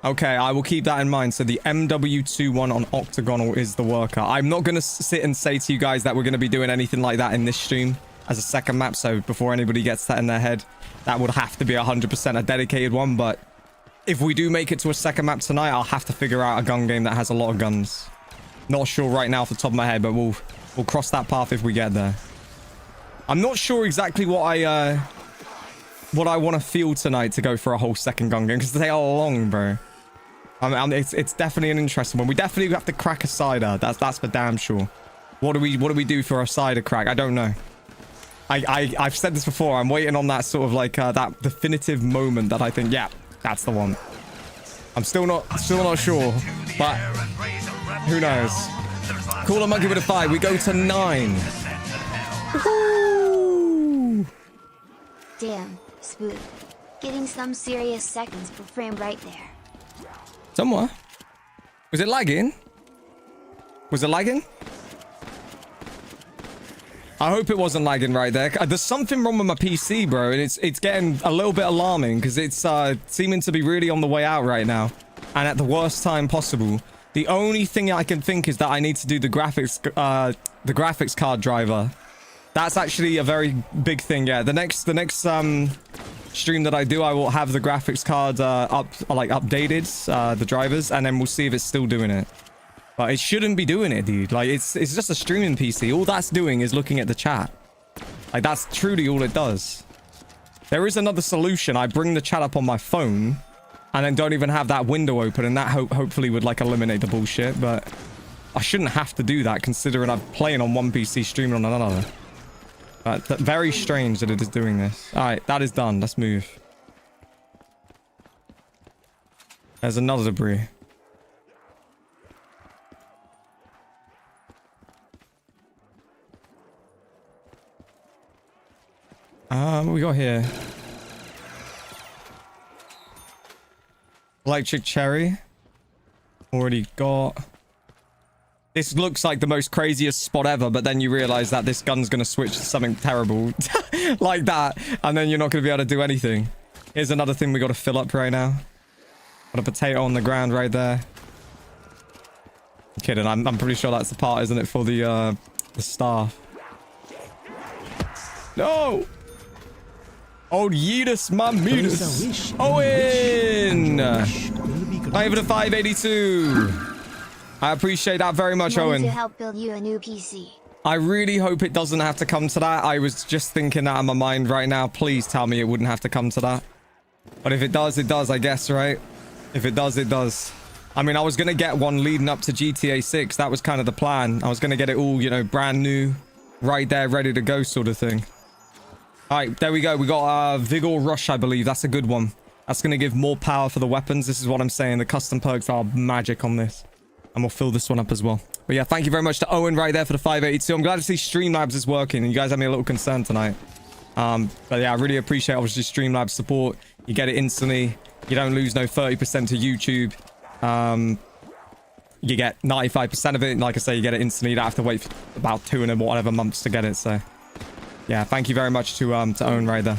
[SPEAKER 3] Okay, I will keep that in mind. So the MW2 one on Octagonal is the worker. I'm not going to sit and say to you guys that we're going to be doing anything like that in this stream as a second map. So before anybody gets that in their head, that would have to be 100% a dedicated one. But if we do make it to a second map tonight, I'll have to figure out a gun game that has a lot of guns. Not sure right now off the top of my head, but we'll cross that path if we get there. I'm not sure exactly what I want to feel tonight to go for a whole second gun game because they are long, bro. I mean, it's definitely an interesting one. We definitely have to crack a cider. That's for damn sure. What do we do for a cider crack? I don't know. I've said this before. I'm waiting on that sort of like that definitive moment that I think, yeah, that's the one. I'm still not sure, but who knows? Call a monkey with a 5. We go to 9. Woo!
[SPEAKER 4] Damn, Spud. Getting some serious seconds per frame right there.
[SPEAKER 3] Somewhere. Was it lagging? Was it lagging? I hope it wasn't lagging right there. There's something wrong with my PC, bro, and it's getting a little bit alarming because it's seeming to be really on the way out right now, and at the worst time possible. The only thing I can think is that I need to do the graphics card driver. That's actually a very big thing. Yeah, the next stream that I do, I will have the graphics card updated, the drivers, and then we'll see if it's still doing it. But it shouldn't be doing it, dude. Like, it's just a streaming PC. All that's doing is looking at the chat. Like, that's truly all it does. There is another solution. I bring the chat up on my phone and then don't even have that window open, and that hopefully would like eliminate the bullshit. But I shouldn't have to do that considering I'm playing on one PC, streaming on another. But very strange that it is doing this. All right, that is done. Let's move. There's another debris. What we got here? Electric cherry. Already got. This looks like the most craziest spot ever, but then you realize that this gun's gonna switch to something terrible like that, and then you're not gonna be able to do anything. Here's another thing we gotta fill up right now. Got a potato on the ground right there. I'm kidding. I'm pretty sure that's the part, isn't it, for the staff? No. Old Yeetus, my mutus. Owen! Over to 582. I appreciate that very much, Owen.
[SPEAKER 4] To help build you a new PC.
[SPEAKER 3] I really hope it doesn't have to come to that. I was just thinking that in my mind right now. Please tell me it wouldn't have to come to that. But if it does, it does, I guess, right? If it does, it does. I mean, I was going to get one leading up to GTA 6. That was kind of the plan. I was going to get it all, you know, brand new, right there, ready to go sort of thing. All right, there we go. We got Vigor Rush, I believe. That's a good one. That's going to give more power for the weapons. This is what I'm saying. The custom perks are magic on this. And we'll fill this one up as well. But yeah, thank you very much to Owen right there for the 582. I'm glad to see Streamlabs is working. And you guys had me a little concerned tonight. But yeah, I really appreciate, obviously, Streamlabs support. You get it instantly. You don't lose no 30% to YouTube. You get 95% of it. And like I say, you get it instantly. You don't have to wait for about 2 and whatever months to get it. So yeah, thank you very much to Owen right there.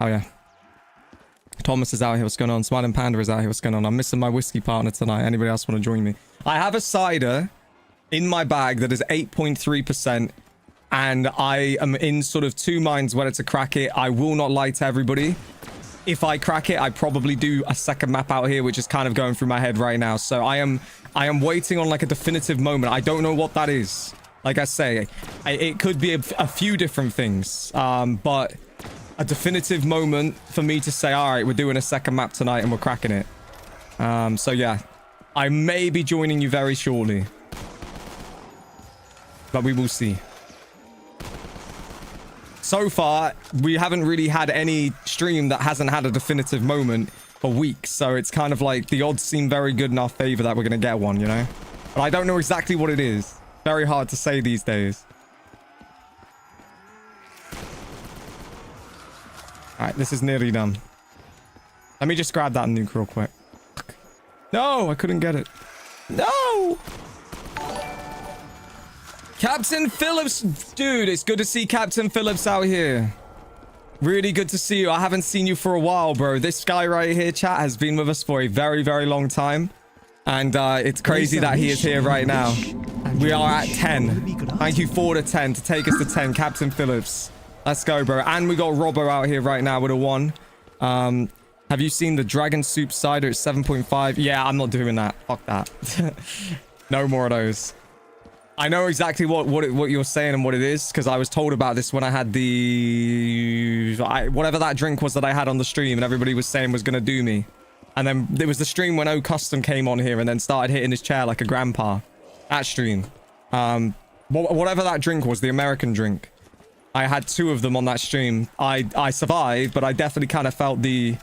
[SPEAKER 3] Oh yeah. Thomas is out here. What's going on? Smiling Panda is out here. What's going on? I'm missing my whiskey partner tonight. Anybody else want to join me? I have a cider in my bag that is 8.3%. And I am in sort of two minds whether to crack it. I will not lie to everybody. If I crack it, I probably do a second map out here, which is kind of going through my head right now. So I am waiting on like a definitive moment. I don't know what that is. Like I say, it could be a few different things. But a definitive moment for me to say, all right, we're doing a second map tonight and we're cracking it. So yeah, I may be joining you very shortly. But we will see. So far, we haven't really had any stream that hasn't had a definitive moment for weeks. So it's kind of like the odds seem very good in our favor that we're going to get one, you know? But I don't know exactly what it is. Very hard to say these days. All right, this is nearly done. Let me just grab that nuke real quick. No, I couldn't get it. No! Captain Phillips, dude, it's good to see Captain Phillips out here. Really good to see you. I haven't seen you for a while, bro. This guy right here, chat, has been with us for a very, very long time. And it's crazy that he is here right now. We are at 10. Thank you for the 10 to take us to 10, Captain Phillips. Let's go, bro. And we got Robbo out here right now with a 1. Have you seen the Dragon Soup cider? It's 7.5. Yeah, I'm not doing that. Fuck that. No more of those. I know exactly what you're saying and what it is, because I was told about this when I had the... whatever that drink was that I had on the stream, and everybody was saying was going to do me. And then there was the stream when O Custom came on here and then started hitting his chair like a grandpa. That stream. Whatever that drink was, the American drink. I had 2 of them on that stream. I survived, but I definitely kind of felt the,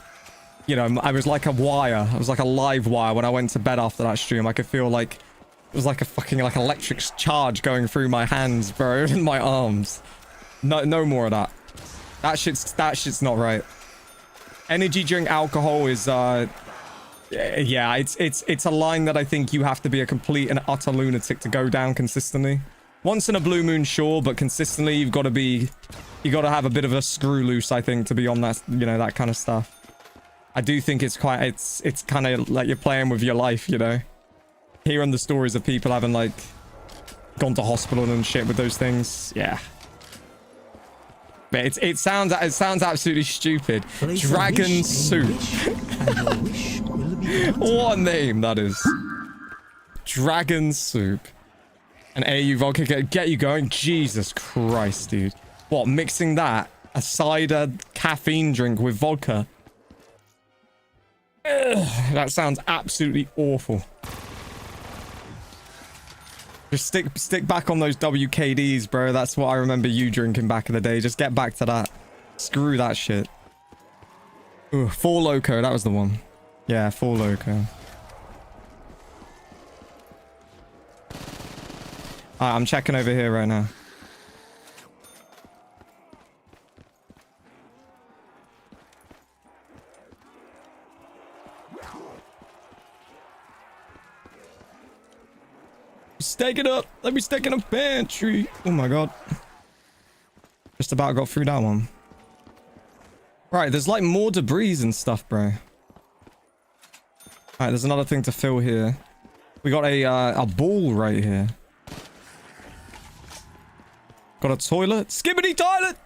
[SPEAKER 3] you know, I was like a wire. I was like a live wire when I went to bed after that stream. I could feel like it was like a fucking like electric charge going through my hands, bro, and my arms. No more of that. That shit's not right. Energy drink alcohol is yeah, it's a line that I think you have to be a complete and utter lunatic to go down consistently. Once in a blue moon, sure, but consistently you got to have a bit of a screw loose, I think, to be on that, you know, that kind of stuff. I do think it's kind of like you're playing with your life, you know. Hearing the stories of people having like gone to hospital and shit with those things, yeah. But it sounds absolutely stupid. Dragon soup. What a name that is. Dragon soup. An AU vodka get you going. Jesus Christ, dude. What, mixing that? A cider caffeine drink with vodka? Ugh, that sounds absolutely awful. Just stick back on those WKDs, bro. That's what I remember you drinking back in the day. Just get back to that. Screw that shit. Ooh, 4 Loco. That was the one. Yeah, 4 Loco. I'm checking over here right now. Stake it up. Let me stake in a pantry. Oh my god. Just about got through that one. Right, there's like more debris and stuff, bro. Alright, there's another thing to fill here. We got a ball right here. Got a toilet. Skibidi toilet!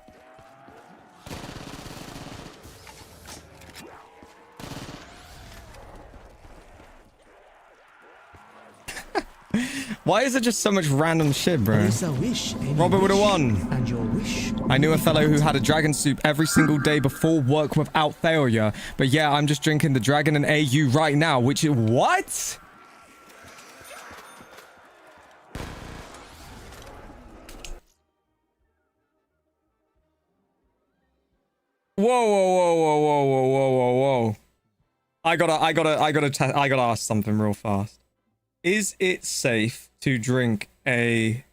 [SPEAKER 3] Why is it just so much random shit, bro? Robert would have won. I knew a fellow who had a dragon soup every single day before work without failure. But yeah, I'm just drinking the dragon and AU right now, which is... What? Whoa. I gotta ask something real fast. Is it safe to drink a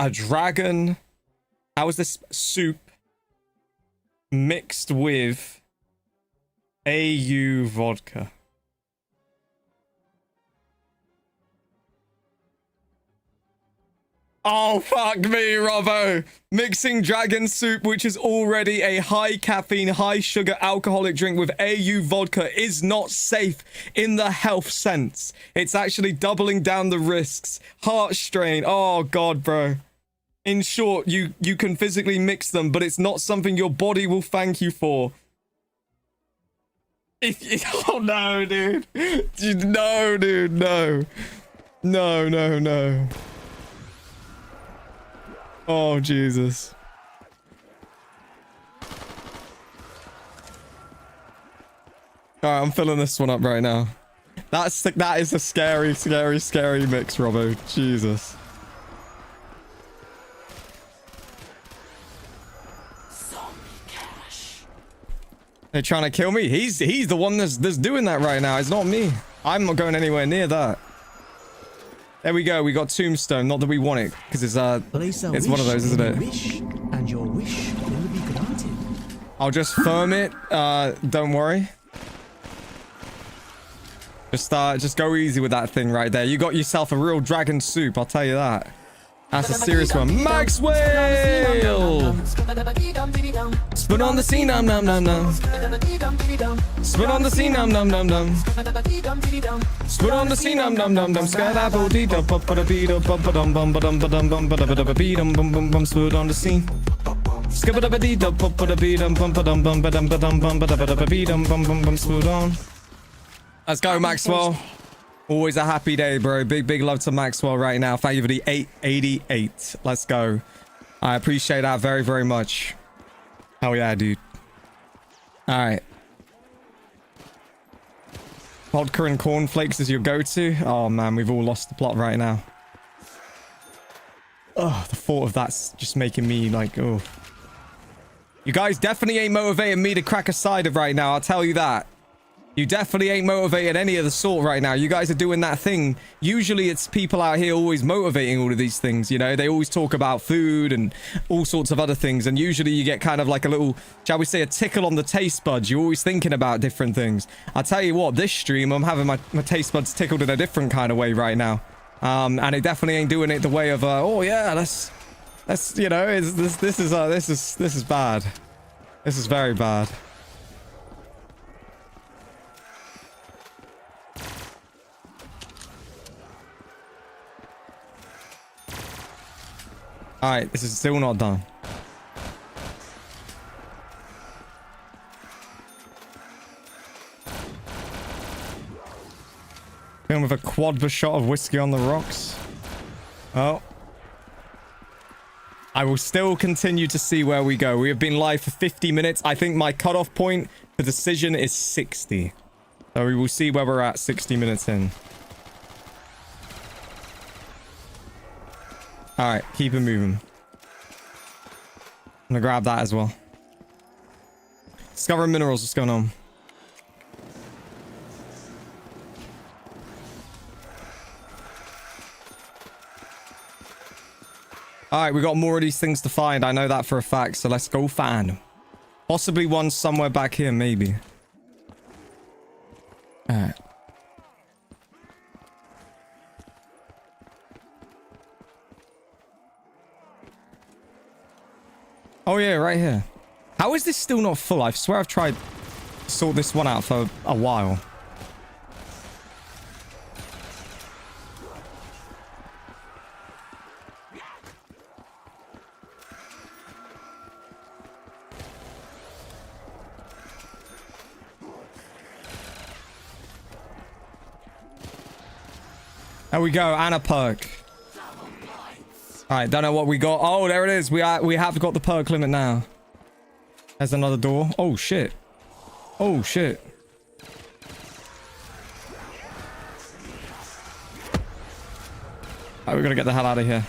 [SPEAKER 3] dragon? How is this soup mixed with AU vodka? Oh, fuck me, Robbo. Mixing dragon soup, which is already a high caffeine, high sugar alcoholic drink with AU vodka is not safe in the health sense. It's actually doubling down the risks. Heart strain. Oh, God, bro. In short, you can physically mix them, but it's not something your body will thank you for. Oh, no, dude. No, dude, no. No. Oh, Jesus. Alright, I'm filling this one up right now. That is a scary mix, Robbo. Jesus. They're trying to kill me? He's the one that's doing that right now. It's not me. I'm not going anywhere near that. There we go. We got Tombstone. Not that we want it, because it's one of those, isn't it?
[SPEAKER 2] And your wish will be granted.
[SPEAKER 3] I'll just firm it. Don't worry. Just go easy with that thing right there. You got yourself a real dragon soup. I'll tell you that. That's a serious one. Maxwell! Spud on the scene, num num num num. Spud on the scene, num num num num. Spud on the scene, num num num num. Ska-ba-da-ba-da-dee bum bum bum bum bum bum bum bum. Spud on the scene. Ska-ba-da-ba-dee bum bum bum bum bum bum bum. Spud on. Let's go, Maxwell. Always a happy day, bro. Big love to Maxwell right now. Thank you for the 888. Let's go. I appreciate that very, very much. Hell yeah, dude. All right. Vodka and cornflakes is your go-to? Oh, man. We've all lost the plot right now. Oh, the thought of that's just making me like, oh. You guys definitely ain't motivating me to crack a cider right now, I'll tell you that. You definitely ain't motivated any of the sort right now. You guys are doing that thing. Usually it's people out here always motivating all of these things, you know? They always talk about food and all sorts of other things. And usually you get kind of like a little, shall we say, a tickle on the taste buds. You're always thinking about different things. I'll tell you what, this stream, I'm having my taste buds tickled in a different kind of way right now. And it definitely ain't doing it the way of, oh yeah, let's, you know, this is bad. This is very bad. Alright, this is still not done. Going with a quad shot of whiskey on the rocks. Oh. I will still continue to see where we go. We have been live for 50 minutes. I think my cutoff point for decision is 60. So we will see where we're at 60 minutes in. Alright, keep it moving. I'm gonna grab that as well. Discovering minerals, what's going on? Alright, we got more of these things to find. I know that for a fact, so let's go find them. Possibly one somewhere back here, maybe. Alright. Oh yeah, right here. How is this still not full? I swear I've tried to sort this one out for a while. There we go, and a perk. Alright, don't know what we got. Oh, there it is. We have got the perk limit now. There's another door. Oh, shit. Oh, shit. Alright, we're gonna get the hell out of here.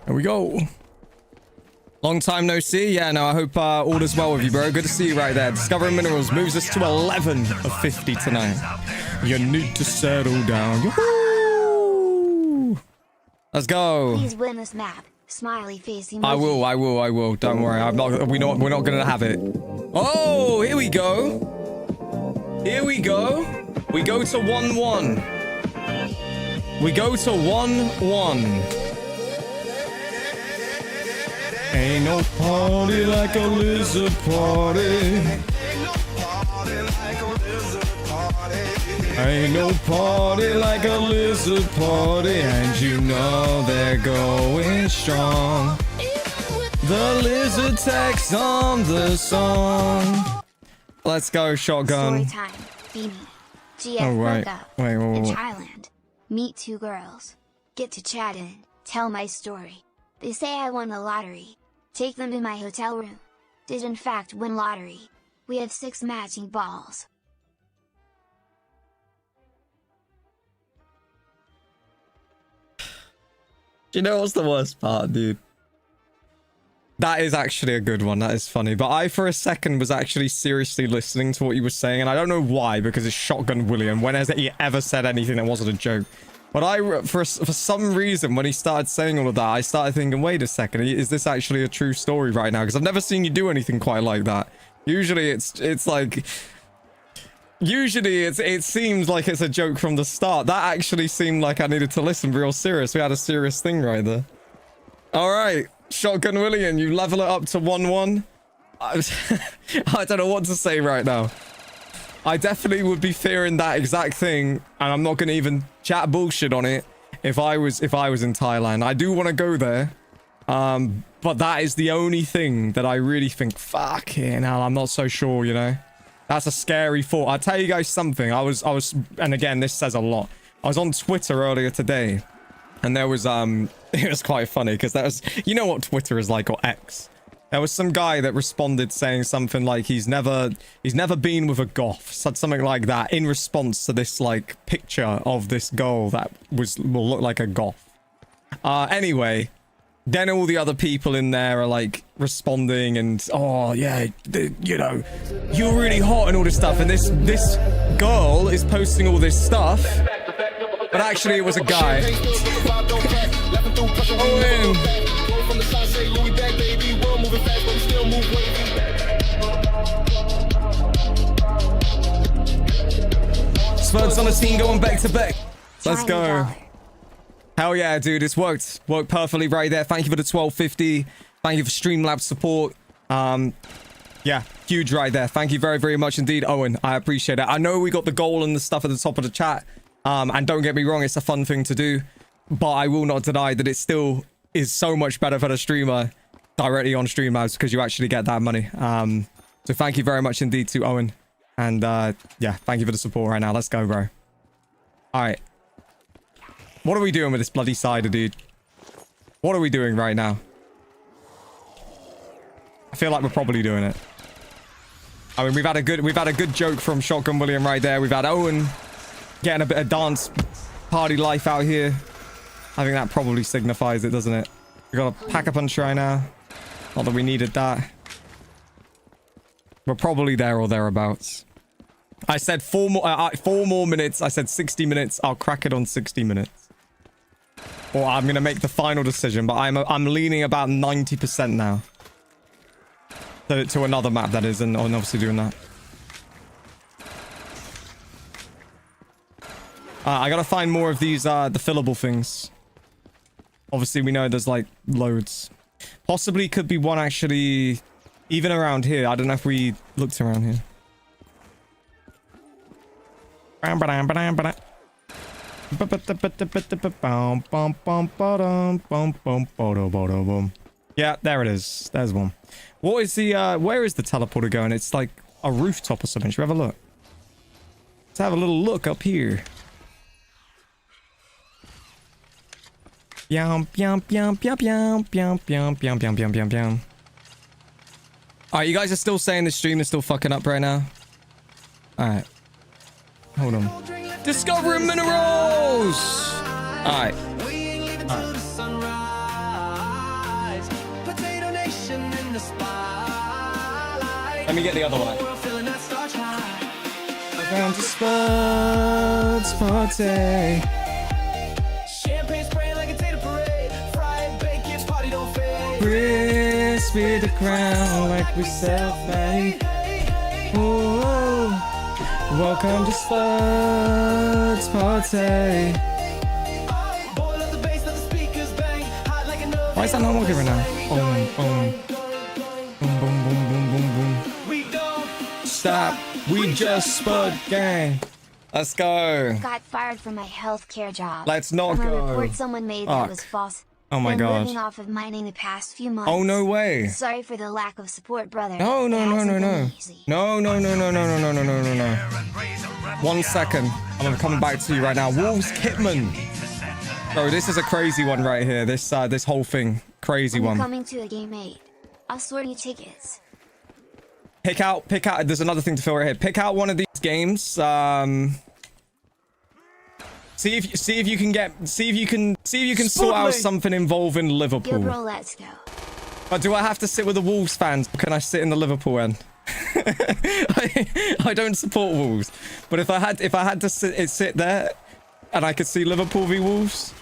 [SPEAKER 3] There we go. Long time no see. Yeah, no, I hope all is well with you, bro. Good to see you right there. Discovering minerals moves us to 11 of 50 tonight. You need to settle down. Yoo-hoo! Let's go.
[SPEAKER 4] Please win this map. Smiley face emoji.
[SPEAKER 3] I will. Don't worry. We're not gonna have it. Oh, here we go. Here we go. We go to 1-1. We go to 1-1. Ain't no party like a lizard party. Ain't no party like a lizard party. And you know they're going strong. The lizard text on the song. Let's go, shotgun.
[SPEAKER 4] Story time. Beanie. GF
[SPEAKER 3] Oh, right.
[SPEAKER 4] broke up.
[SPEAKER 3] Wait.
[SPEAKER 4] In Thailand. Meet two girls. Get to chatting. Tell my story. They say I won the lottery. Take them to my hotel room. Did in fact win lottery. We have 6 matching balls.
[SPEAKER 3] Do you know what's the worst part, dude? That is actually a good one. That is funny. But I, for a second, was actually seriously listening to what he was saying. And I don't know why, because it's Shotgun William. When has he ever said anything that wasn't a joke? But for some reason, when he started saying all of that, I started thinking, wait a second, is this actually a true story right now? Because I've never seen you do anything quite like that. Usually it's like... Usually it seems like it's a joke from the start. That actually seemed like I needed to listen real serious. We had a serious thing right there. All right, Shotgun William, you level it up to 1-1. I don't know what to say right now. I definitely would be fearing that exact thing, and I'm not going to even chat bullshit on it if I was in Thailand. I do want to go there, but that is the only thing that I really think, fucking hell, I'm not so sure, you know? That's a scary thought. I'll tell you guys something. I was, and again, this says a lot. I was on Twitter earlier today, and there was, it was quite funny, because that was, you know what Twitter is like, or X. There was some guy that responded saying something like he's never been with a goth, said something like that in response to this like picture of this girl that will look like a goth. Anyway, then all the other people in there are like responding and, oh yeah, you know, you're really hot and all this stuff, and this girl is posting all this stuff, but actually it was a guy. Spuds on the scene going back to back. Let's go. Hell yeah, dude, it's worked perfectly right there. Thank you for the 1250. Thank you for Streamlabs support. Yeah, huge right there. Thank you very, very much indeed, Owen. I appreciate it. I know we got the goal and the stuff at the top of the chat. And don't get me wrong, it's a fun thing to do, but I will not deny that it still is so much better for the streamer directly on Streamlabs because you actually get that money. So thank you very much indeed to Owen. And yeah, thank you for the support right now. Let's go, bro. All right. What are we doing with this bloody cider, dude? What are we doing right now? I feel like we're probably doing it. I mean, we've had a good joke from Shotgun William right there. We've had Owen getting a bit of dance party life out here. I think that probably signifies it, doesn't it? We got a pack-a-punch right now. Not that we needed that. We're probably there or thereabouts. I said 4 more minutes. I said 60 minutes. I'll crack it on 60 minutes. Or I'm going to make the final decision, but I'm leaning about 90% now. To another map, that is, and obviously doing that. I gotta find more of these, the fillable things. Obviously, we know there's, like, loads. Possibly could be one, actually, even around here. I don't know if we looked around here. Yeah, there it is. There's one. What is the, where is the teleporter going? It's like a rooftop or something. Should we have a look? Let's have a little look up here. Yum, yum, yum, yum, yum, yum, yum, yum, yum, yum, yum, yum. Alright, you guys are still saying the stream is still fucking up right now? Alright. Hold on. Discovering minerals! Alright. Let me get the other one. Welcome to Spud's party. Champagne spraying like a tater parade. Fried bacon, party don't fade. Crispy the crown like we self-made. Ooh, welcome to Spud's party. Why is that not working right now? Boom, boom. Boom, boom, boom, boom, boom, boom. We don't stop. We just Spud gang. Let's go.
[SPEAKER 4] Got fired from my healthcare job.
[SPEAKER 3] Let's not
[SPEAKER 4] from
[SPEAKER 3] go.
[SPEAKER 4] A report someone made that was false.
[SPEAKER 3] Oh my
[SPEAKER 4] Been
[SPEAKER 3] god.
[SPEAKER 4] living off of mining the past few months.
[SPEAKER 3] Oh no way.
[SPEAKER 4] Sorry for the lack of support, brother.
[SPEAKER 3] No, no, no, no, no. No, no, no, no, no, no, no, no, no, no, no. 1 second. I'm coming back to you right now. Wolves Kitman. Bro, this is a crazy one right here. This this whole thing. Crazy one.
[SPEAKER 4] Coming to a game 8. I'll sort you tickets.
[SPEAKER 3] Pick out, there's another thing to fill right here. Pick out one of these games. See if you can sort out something involving Liverpool.
[SPEAKER 4] Yo, bro, let's go.
[SPEAKER 3] But do I have to sit with the Wolves fans? Or can I sit in the Liverpool end? I don't support Wolves, but if I had to sit there and I could see Liverpool v Wolves,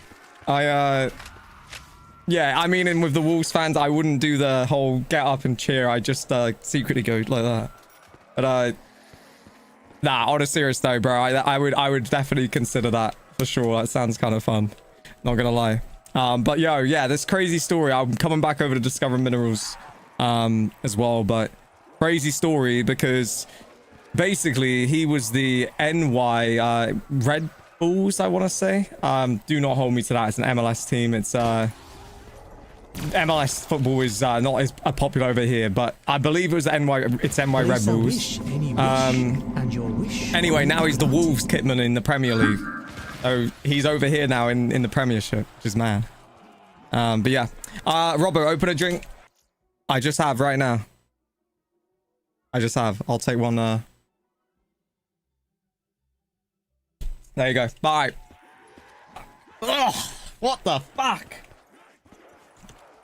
[SPEAKER 3] yeah, I mean, and with the Wolves fans, I wouldn't do the whole get up and cheer. I just secretly go like that. But nah, on a serious note, bro, I would definitely consider that for sure. That sounds kind of fun. Not gonna lie. But yo, yeah, this crazy story. I'm coming back over to Discover Minerals as well, but crazy story because basically he was the NY Red Bulls, I want to say. Do not hold me to that. It's an MLS team. It's MLS football is not as popular over here, but I believe it was NY Red Bulls. Anyway, now he's the Wolves kitman in the Premier League. So he's over here now in the Premiership, which is mad. But yeah. Robbo, open a drink. I just have right now. I just have. I'll take one. There you go. Bye. Ugh, what the fuck?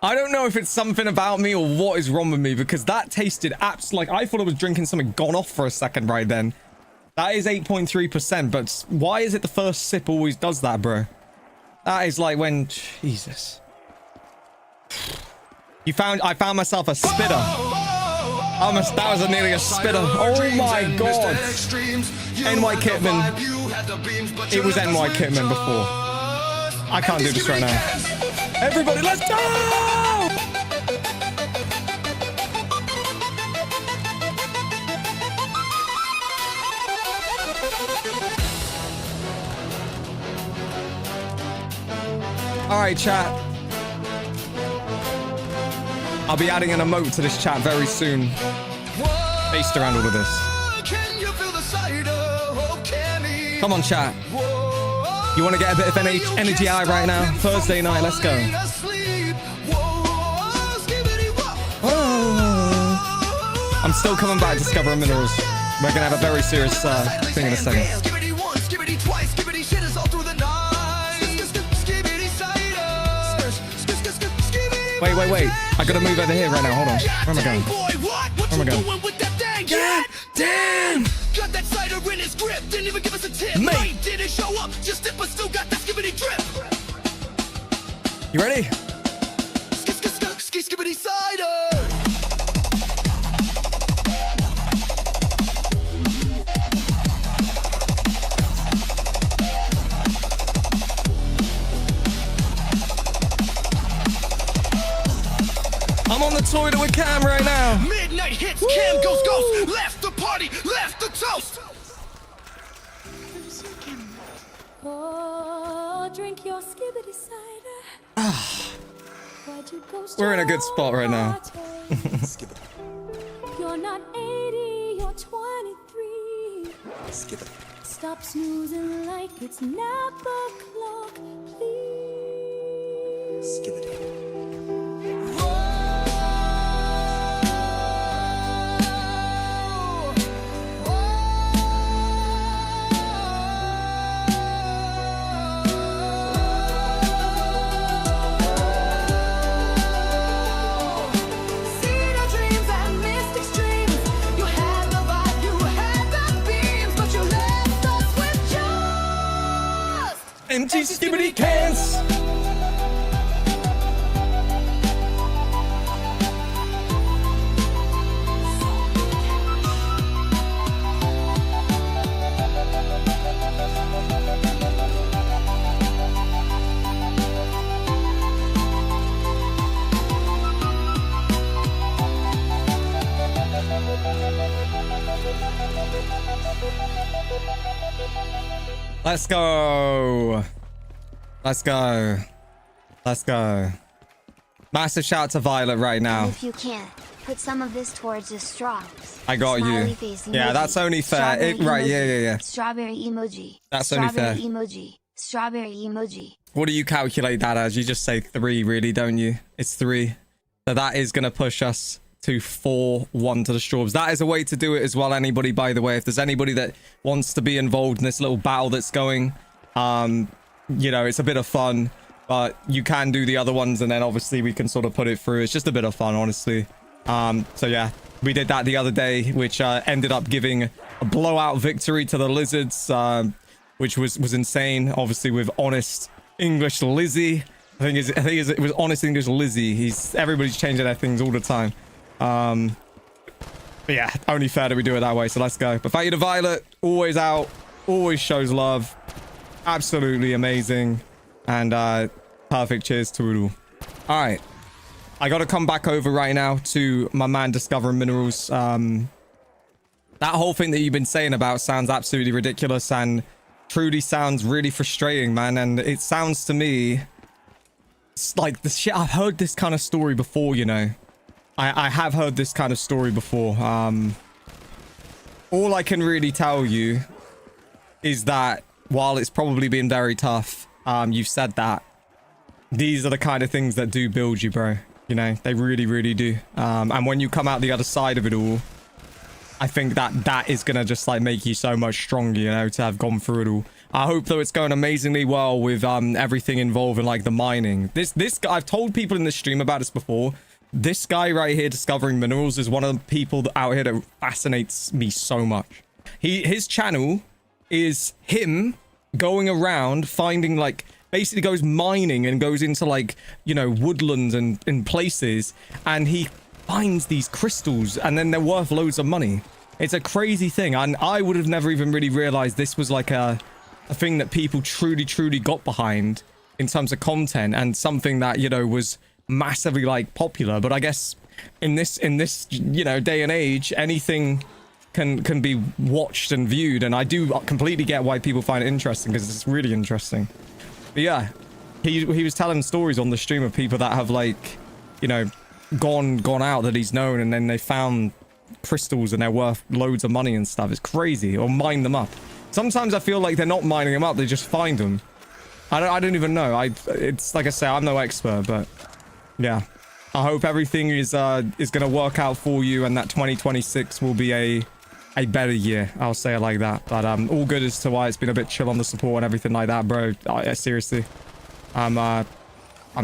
[SPEAKER 3] I don't know if it's something about me or what is wrong with me, because that tasted like I thought I was drinking something gone off for a second right then. That is 8.3%, but why is it the first sip always does that, bro? That is like when... Jesus. I found myself a spitter. That was nearly a spitter. Oh my god. NY Kitman. It was NY Kitman before. I can't do this right now. Everybody, let's go! All right, chat. I'll be adding an emote to this chat very soon, based around all of this. Come on, chat. You want to get a bit of energy out right now? Thursday night, let's go. Oh. I'm still coming back to Discovering Minerals. We're going to have a very serious thing in a second. Wait. I gotta move over here right now. Hold on. Where am I going? Where am I going? God damn! Got that cider in his grip. Didn't even give us a tip. Mate didn't show up. Just dip, but still got that skibidi drip. You ready? Skibidi cider. I'm on the toilet with Cam right now. Midnight hits, woo! Cam goes ghost. Left the party, left the toast.
[SPEAKER 2] Oh, drink your skibidi cider.
[SPEAKER 3] We're in a good spot right now.
[SPEAKER 2] You're not 80, you're 23.
[SPEAKER 1] Skibidi.
[SPEAKER 2] Stop snoozing like it's nap o'clock, please.
[SPEAKER 1] Skibidi.
[SPEAKER 3] Empty skibidi cans. Let's go. Let's go. Let's go. Massive shout out to Violet right now.
[SPEAKER 4] And if you can, put some of this towards the Strawbs.
[SPEAKER 3] I got
[SPEAKER 4] Smiley
[SPEAKER 3] you.
[SPEAKER 4] face
[SPEAKER 3] Yeah,
[SPEAKER 4] emoji.
[SPEAKER 3] that's only fair. Right, yeah.
[SPEAKER 4] Strawberry emoji.
[SPEAKER 3] That's only fair.
[SPEAKER 4] Emoji. Strawberry emoji.
[SPEAKER 3] What do you calculate that as? You just say 3, really, don't you? It's 3. So that is going to push us to 4-1 to the Strawbs. That is a way to do it as well, anybody, by the way. If there's anybody that wants to be involved in this little battle that's going, you know, it's a bit of fun, but you can do the other ones, and then obviously we can sort of put it through. It's just a bit of fun, honestly. So yeah, we did that the other day, which ended up giving a blowout victory to the Lizards, which was insane. Obviously with Honest English Lizzie. I think it was Honest English Lizzie. Everybody's changing their things all the time. But yeah, only fair that we do it that way, so let's go. But thank you to Violet, always out, always shows love, absolutely amazing, and perfect. Cheers to it all. All right, I gotta come back over right now to my man Discovering Minerals. That whole thing that you've been saying about sounds absolutely ridiculous and truly sounds really frustrating, man. And it sounds to me, it's like the shit. I've heard this kind of story before, you know. I have heard this kind of story before. All I can really tell you is that while it's probably been very tough, you've said that these are the kind of things that do build you, bro. You know, they really, really do. And when you come out the other side of it all, I think that is gonna just like make you so much stronger, you know, to have gone through it all. I hope though it's going amazingly well with everything involved in like the mining. This guy, I've told people in this stream about this before. This guy right here discovering minerals is one of the people out here that fascinates me so much. His channel is him going around finding like, basically goes mining and goes into like, you know, woodlands and in places, and he finds these crystals and then they're worth loads of money. It's a crazy thing, and I would have never even really realized this was like a thing that people truly got behind in terms of content, and something that, you know, was massively like popular. But I guess in this you know, day and age, anything can be watched and viewed, and I do completely get why people find it interesting, because it's really interesting. But yeah, he was telling stories on the stream of people that have like, you know, gone out that he's known, and then they found crystals and they're worth loads of money and stuff. It's crazy. Or mine them up. Sometimes I feel like they're not mining them up, they just find them. I don't even know. It's like I say, I'm no expert, but yeah. I hope everything is gonna work out for you, and that 2026 will be a better year. I'll say it like that. But all good as to why it's been a bit chill on the support and everything like that, bro. Seriously, I'm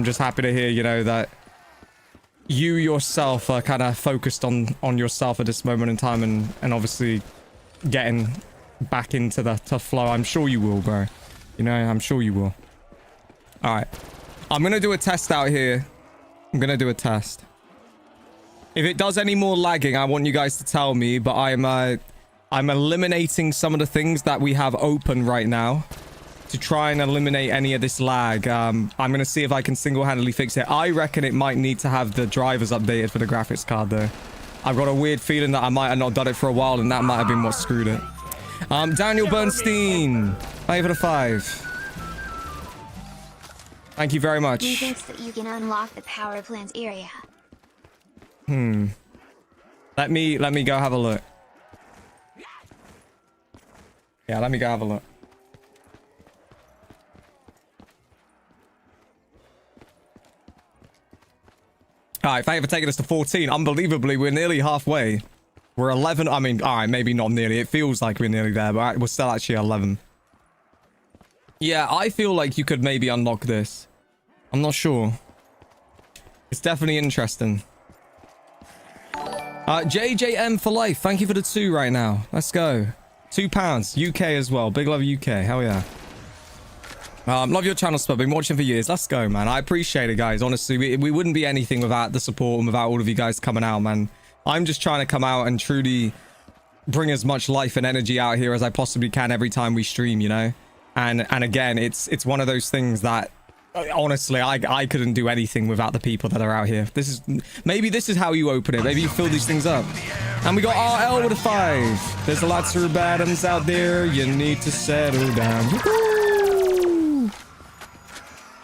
[SPEAKER 3] just happy to hear, you know, that you yourself are kind of focused on yourself at this moment in time, and obviously getting back into the flow. I'm sure you will, bro. You know, I'm sure you will. All right, I'm gonna do a test out here. I'm gonna do a test. If it does any more lagging, I want you guys to tell me, but I'm eliminating some of the things that we have open right now to try and eliminate any of this lag. I'm going to see if I can single-handedly fix it. I reckon it might need to have the drivers updated for the graphics card, though. I've got a weird feeling that I might have not done it for a while, and that might have been what screwed it. Daniel Bernstein, 5 out of 5. Thank you very much.
[SPEAKER 4] He thinks that you can unlock the power plant area.
[SPEAKER 3] Let me go have a look. Yeah, let me go have a look. Alright, thank you for taking us to 14. Unbelievably, we're nearly halfway. We're 11. I mean, alright, maybe not nearly. It feels like we're nearly there, but we're still actually 11. Yeah, I feel like you could maybe unlock this. I'm not sure. It's definitely interesting. JJM for life. Thank you for the 2 right now. Let's go. £2. UK as well. Big love UK. Hell yeah. Love your channel, Spud. Been watching for years. Let's go, man. I appreciate it, guys. Honestly, we wouldn't be anything without the support and without all of you guys coming out, man. I'm just trying to come out and truly bring as much life and energy out here as I possibly can every time we stream, you know? And again, it's one of those things that honestly, I couldn't do anything without the people that are out here. Maybe this is how you open it. Maybe you fill these things up. And we got RL with a 5. There's lots of Adams out there. You need to settle down.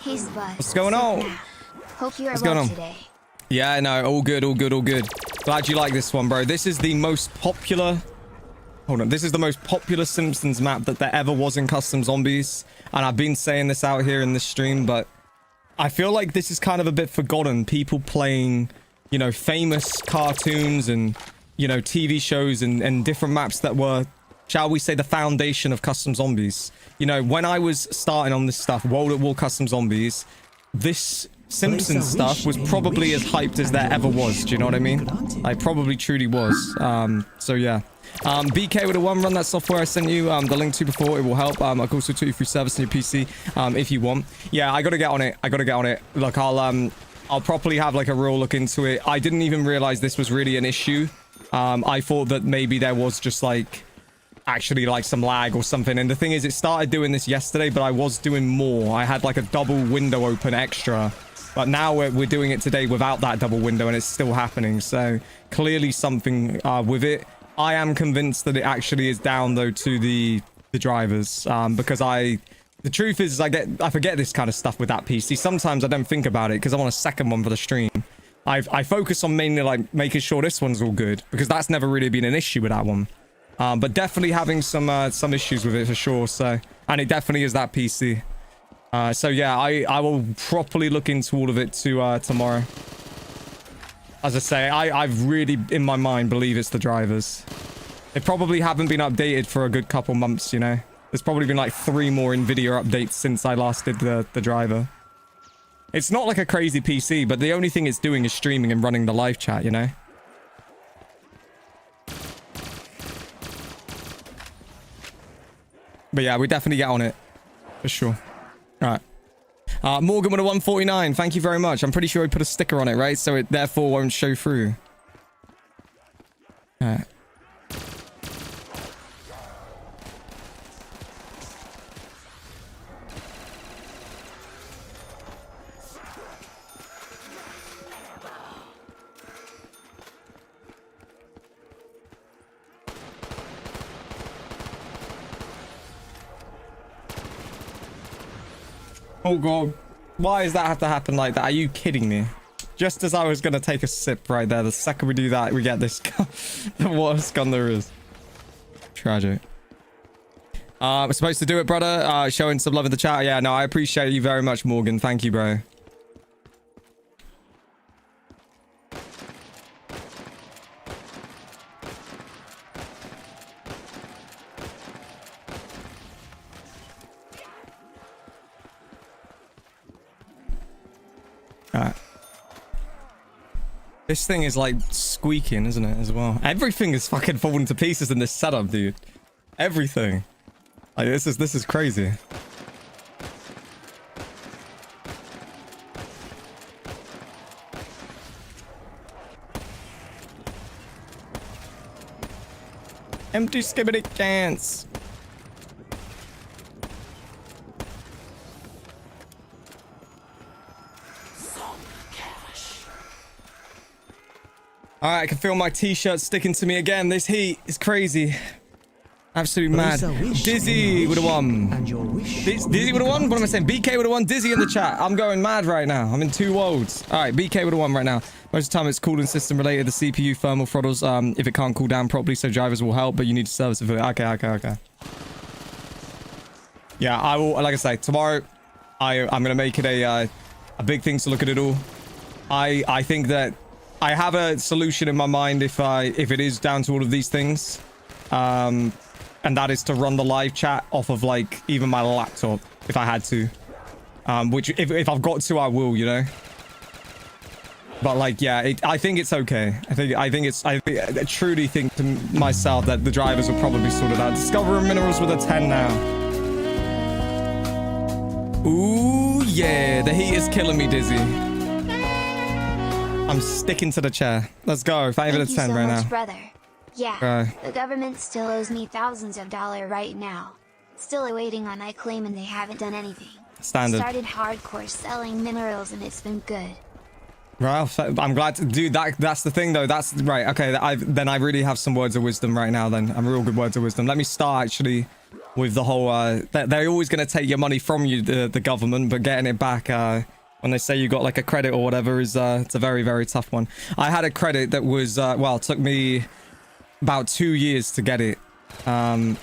[SPEAKER 4] Hey, Spud.
[SPEAKER 3] What's going on?
[SPEAKER 4] Hope you are
[SPEAKER 3] What's going
[SPEAKER 4] well
[SPEAKER 3] on
[SPEAKER 4] today.
[SPEAKER 3] Yeah, no, all good, all good, all good. Glad you like this one, bro. This is the most popular... Hold on. This is the most popular Simpsons map that there ever was in Custom Zombies. And I've been saying this out here in this stream, but I feel like this is kind of a bit forgotten. People playing, you know, famous cartoons and, you know, TV shows and different maps that were, shall we say, the foundation of Custom Zombies. You know, when I was starting on this stuff, World at War Custom Zombies, this Simpsons stuff was probably as hyped as there ever was. Do you know what I mean? Like, probably truly was. So yeah. BK with a 1, run that software I sent you the link to before. It will help. I can also tweet you free service on your PC if you want. Yeah, I gotta get on it. I gotta get on it. Look, I'll properly have like a real look into it. I didn't even realize this was really an issue. I thought that maybe there was just like actually like some lag or something, and the thing is, it started doing this yesterday, but I was doing more. I had like a double window open extra, but now we're doing it today without that double window, and it's still happening. So clearly something with it. I am convinced that it actually is down though to the drivers, because the truth is I forget this kind of stuff with that PC. Sometimes I don't think about it because I'm on a second one for the stream. I focus on mainly like making sure this one's all good, because that's never really been an issue with that one. But definitely having some issues with it for sure. So, and it definitely is that PC. So yeah, I will properly look into all of it tomorrow. As I say, I've really, in my mind, believe it's the drivers. They probably haven't been updated for a good couple months, you know? There's probably been like 3 more NVIDIA updates since I last did the driver. It's not like a crazy PC, but the only thing it's doing is streaming and running the live chat, you know? But yeah, we definitely get on it. For sure. Alright. Morgan with a 149. Thank you very much. I'm pretty sure he put a sticker on it, right? So it therefore won't show through. Alright. Oh god, why does that have to happen like that? Are you kidding me? Just as I was gonna take a sip right there, the second we do that, we get this gun. The worst gun there is. Tragic. We're supposed to do it, brother. Showing some love in the chat. Yeah, no, I appreciate you very much, Morgan. Thank you, bro. Alright. This thing is like squeaking, isn't it, as well? Everything is fucking falling to pieces in this setup, dude. Everything. Like, this is crazy. Empty skibidi cans. Alright, I can feel my t-shirt sticking to me again. This heat is crazy. Absolutely mad. Dizzy with a 1. Dizzy with a 1? What am I saying? BK with a 1. Dizzy in the chat. I'm going mad right now. I'm in 2 worlds. Alright, BK with a 1 right now. Most of the time it's cooling system related. The CPU thermal throttles if it can't cool down properly, so drivers will help, but you need to service it for it. Okay. Yeah, I will, like I say, tomorrow I'm going to make it a big thing to look at it all. I think that I have a solution in my mind if it is down to all of these things. And that is to run the live chat off of like even my laptop if I had to. Which if I've got to, I will, you know. But like, yeah, I think it's okay. I truly think to myself that the drivers will probably sort it out. Discovering minerals with a 10 now. Ooh, yeah, the heat is killing me, Dizzy. I'm sticking to the chair. Let's go. 5 out of 10 right now.
[SPEAKER 4] Brother. Yeah, the government still owes me thousands of dollars right now. Still awaiting on my claim and they haven't done anything.
[SPEAKER 3] Standard.
[SPEAKER 4] Started hardcore selling minerals and it's been good.
[SPEAKER 3] Ralph, I'm glad to, dude, that's the thing though. That's right. Okay, then I really have some words of wisdom right now then. I'm real good words of wisdom. Let me start actually with the whole, they're always going to take your money from you, the government, but getting it back, when they say you got like a credit or whatever is, it's a very, very tough one. I had a credit that was, well, it took me about 2 years to get it. And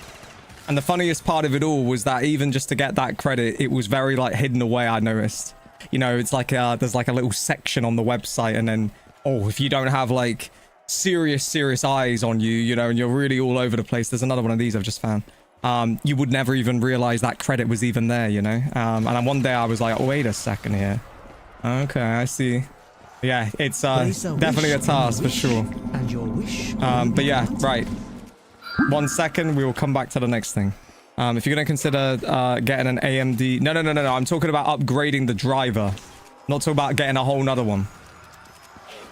[SPEAKER 3] the funniest part of it all was that even just to get that credit, it was very like hidden away, I noticed. You know, it's like, there's like a little section on the website and then, oh, if you don't have like serious eyes on you, you know, and you're really all over the place, there's another one of these I've just found. You would never even realize that credit was even there, you know? And then one day I was like, oh, wait a second here. Okay, I see. Yeah, it's definitely a task for sure. But yeah, right. 1 second, we will come back to the next thing. If you're going to consider getting an AMD... No. I'm talking about upgrading the driver. Not talking about getting a whole nother one.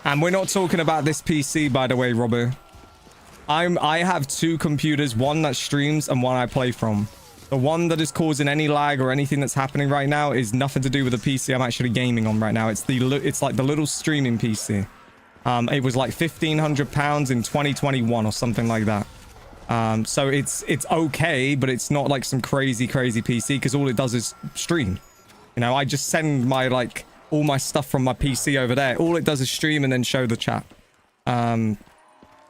[SPEAKER 3] And we're not talking about this PC, by the way, Robbo. I have 2 computers, one that streams and one I play from. The one that is causing any lag or anything that's happening right now is nothing to do with the PC I'm actually gaming on right now. It's like the little streaming PC. It was like £1,500 in 2021 or something like that. So it's okay, but it's not like some crazy PC because all it does is stream. You know, I just send my like all my stuff from my PC over there. All it does is stream and then show the chat.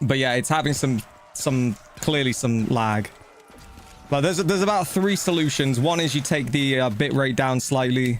[SPEAKER 3] But yeah, it's having clearly some lag. But there's about 3 solutions. One is you take the bitrate down slightly.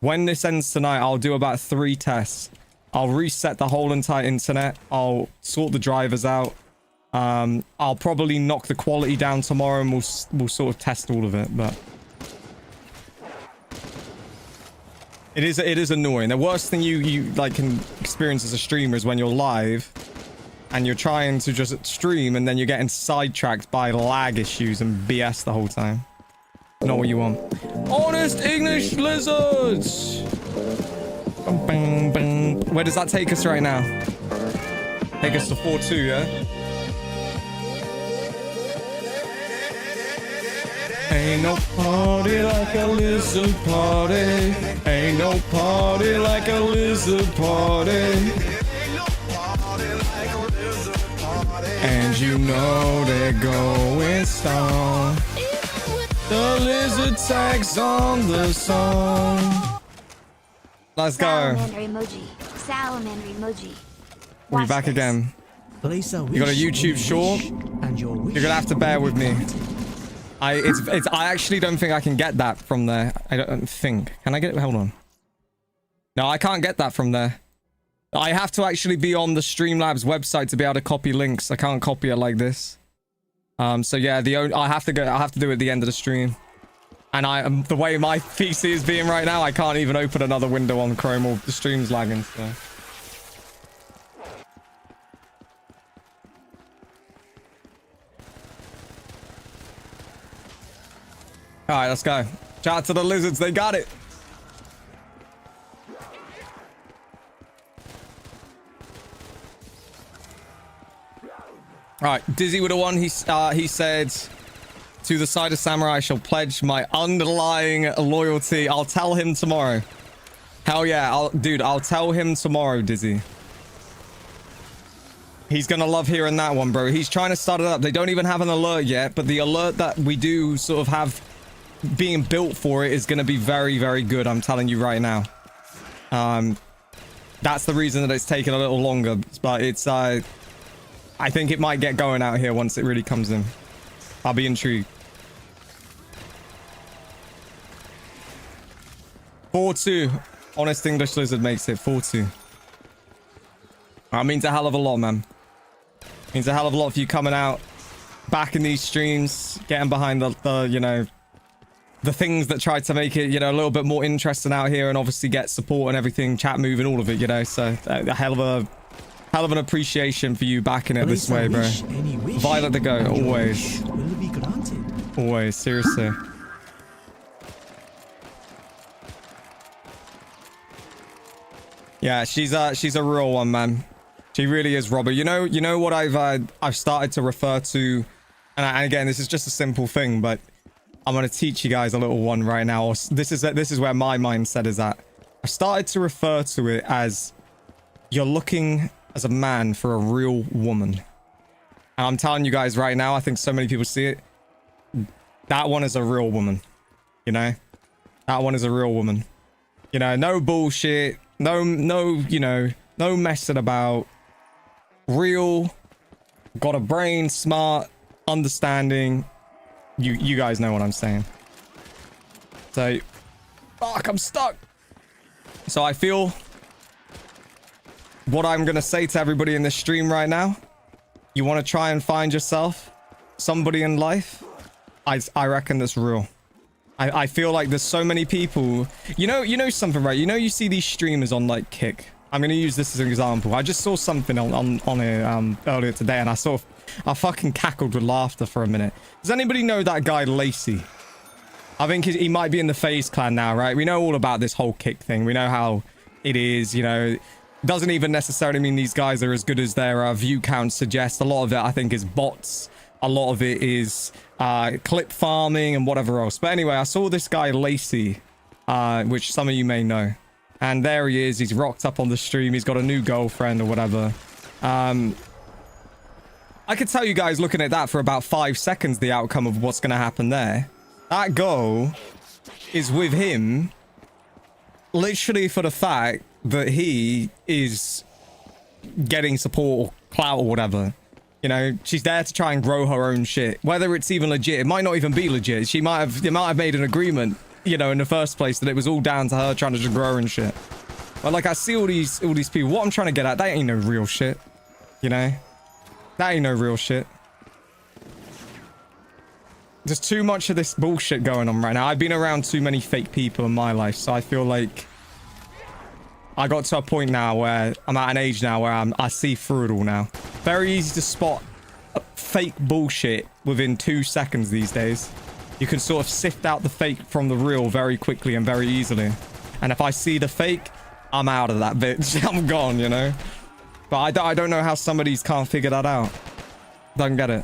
[SPEAKER 3] When this ends tonight, I'll do about 3 tests. I'll reset the whole entire internet. I'll sort the drivers out. I'll probably knock the quality down tomorrow, and we'll sort of test all of it. But it is annoying. The worst thing you like can experience as a streamer is when you're live and you're trying to just stream, and then you're getting sidetracked by lag issues and BS the whole time. Not what you want. Honest English lizards. Bang, bang. Where does that take us right now? Take us to 4-2, yeah? Ain't no party like a lizard party. Ain't no party like a lizard party. And you know they're going strong. The lizard tags on the song. Let's go.
[SPEAKER 4] Salamander emoji. Salamander emoji.
[SPEAKER 3] We're back again. You got a YouTube short? You're gonna have to bear with me. I actually don't think I can get that from there. I don't think. Can I get it? Hold on. No, I can't get that from there. I have to actually be on the Streamlabs website to be able to copy links. I can't copy it like this. So yeah, I have to do it at the end of the stream. And the way my PC is being right now, I can't even open another window on Chrome, or the stream's lagging, so. Alright, let's go. Shout out to the lizards, they got it. Alright, Dizzy would have won. He said, to the Cider Samurai, I shall pledge my underlying loyalty. I'll tell him tomorrow. Hell yeah, dude, I'll tell him tomorrow, Dizzy. He's gonna love hearing that one, bro. He's trying to start it up. They don't even have an alert yet, but the alert that we do sort of have being built for it is gonna be very, very good. I'm telling you right now. That's the reason that it's taken a little longer, but it's, I think it might get going out here once it really comes in. I'll be intrigued. 4-2. Honest English Lizard makes it 4-2. That means a hell of a lot, man. Means a hell of a lot for you coming out, back in these streams, getting behind the you know, the things that try to make it, you know, a little bit more interesting out here, and obviously get support and everything, chat moving, all of it, you know. So a hell of an appreciation for you backing it this way, bro. Violet the Goat, always. Always, seriously. Yeah, she's a real one, man. She really is, Robert. You know what I've started to refer to, and again, this is just a simple thing, but I'm gonna teach you guys a little one right now. This is where my mindset is at. I started to refer to it as, you're looking as a man for a real woman. And I'm telling you guys right now, I think so many people see it. That one is a real woman. You know? That one is a real woman. You know, no bullshit. No, you know, no messing about. Real. Got a brain, smart, understanding. You guys know what I'm saying. So, fuck, I'm stuck. So I feel what I'm gonna say to everybody in this stream right now, you want to try and find yourself somebody in life, I reckon that's real. I feel like there's so many people, you know something, right? You know, you see these streamers on like Kick. I'm gonna use this as an example. I just saw something on it earlier today, and I fucking cackled with laughter for a minute. Does anybody know that guy Lacey? I think he might be in the FaZe clan now, right? We know all about this whole Kick thing. We know how it is, you know. Doesn't even necessarily mean these guys are as good as their view count suggests. A lot of it, I think, is bots. A lot of it is clip farming and whatever else. But anyway, I saw this guy Lacey, which some of you may know. And there he is. He's rocked up on the stream. He's got a new girlfriend or whatever. I could tell you guys looking at that for about 5 seconds the outcome of what's going to happen there. That girl is with him literally for the fact that he is getting support or clout or whatever. You know, she's there to try and grow her own shit. Whether it's even legit, it might not even be legit. They might have made an agreement you know, in the first place, that it was all down to her trying to just grow and shit. But like, I see all these people. What I'm trying to get at, that ain't no real shit. You know? That ain't no real shit. There's too much of this bullshit going on right now. I've been around too many fake people in my life, so I feel like I got to a point now where I'm at an age now where I see through it all now. Very easy to spot fake bullshit within 2 seconds these days. You can sort of sift out the fake from the real very quickly and very easily. And if I see the fake, I'm out of that bitch. I'm gone, you know? But I don't know how some of these can't figure that out. Don't get it.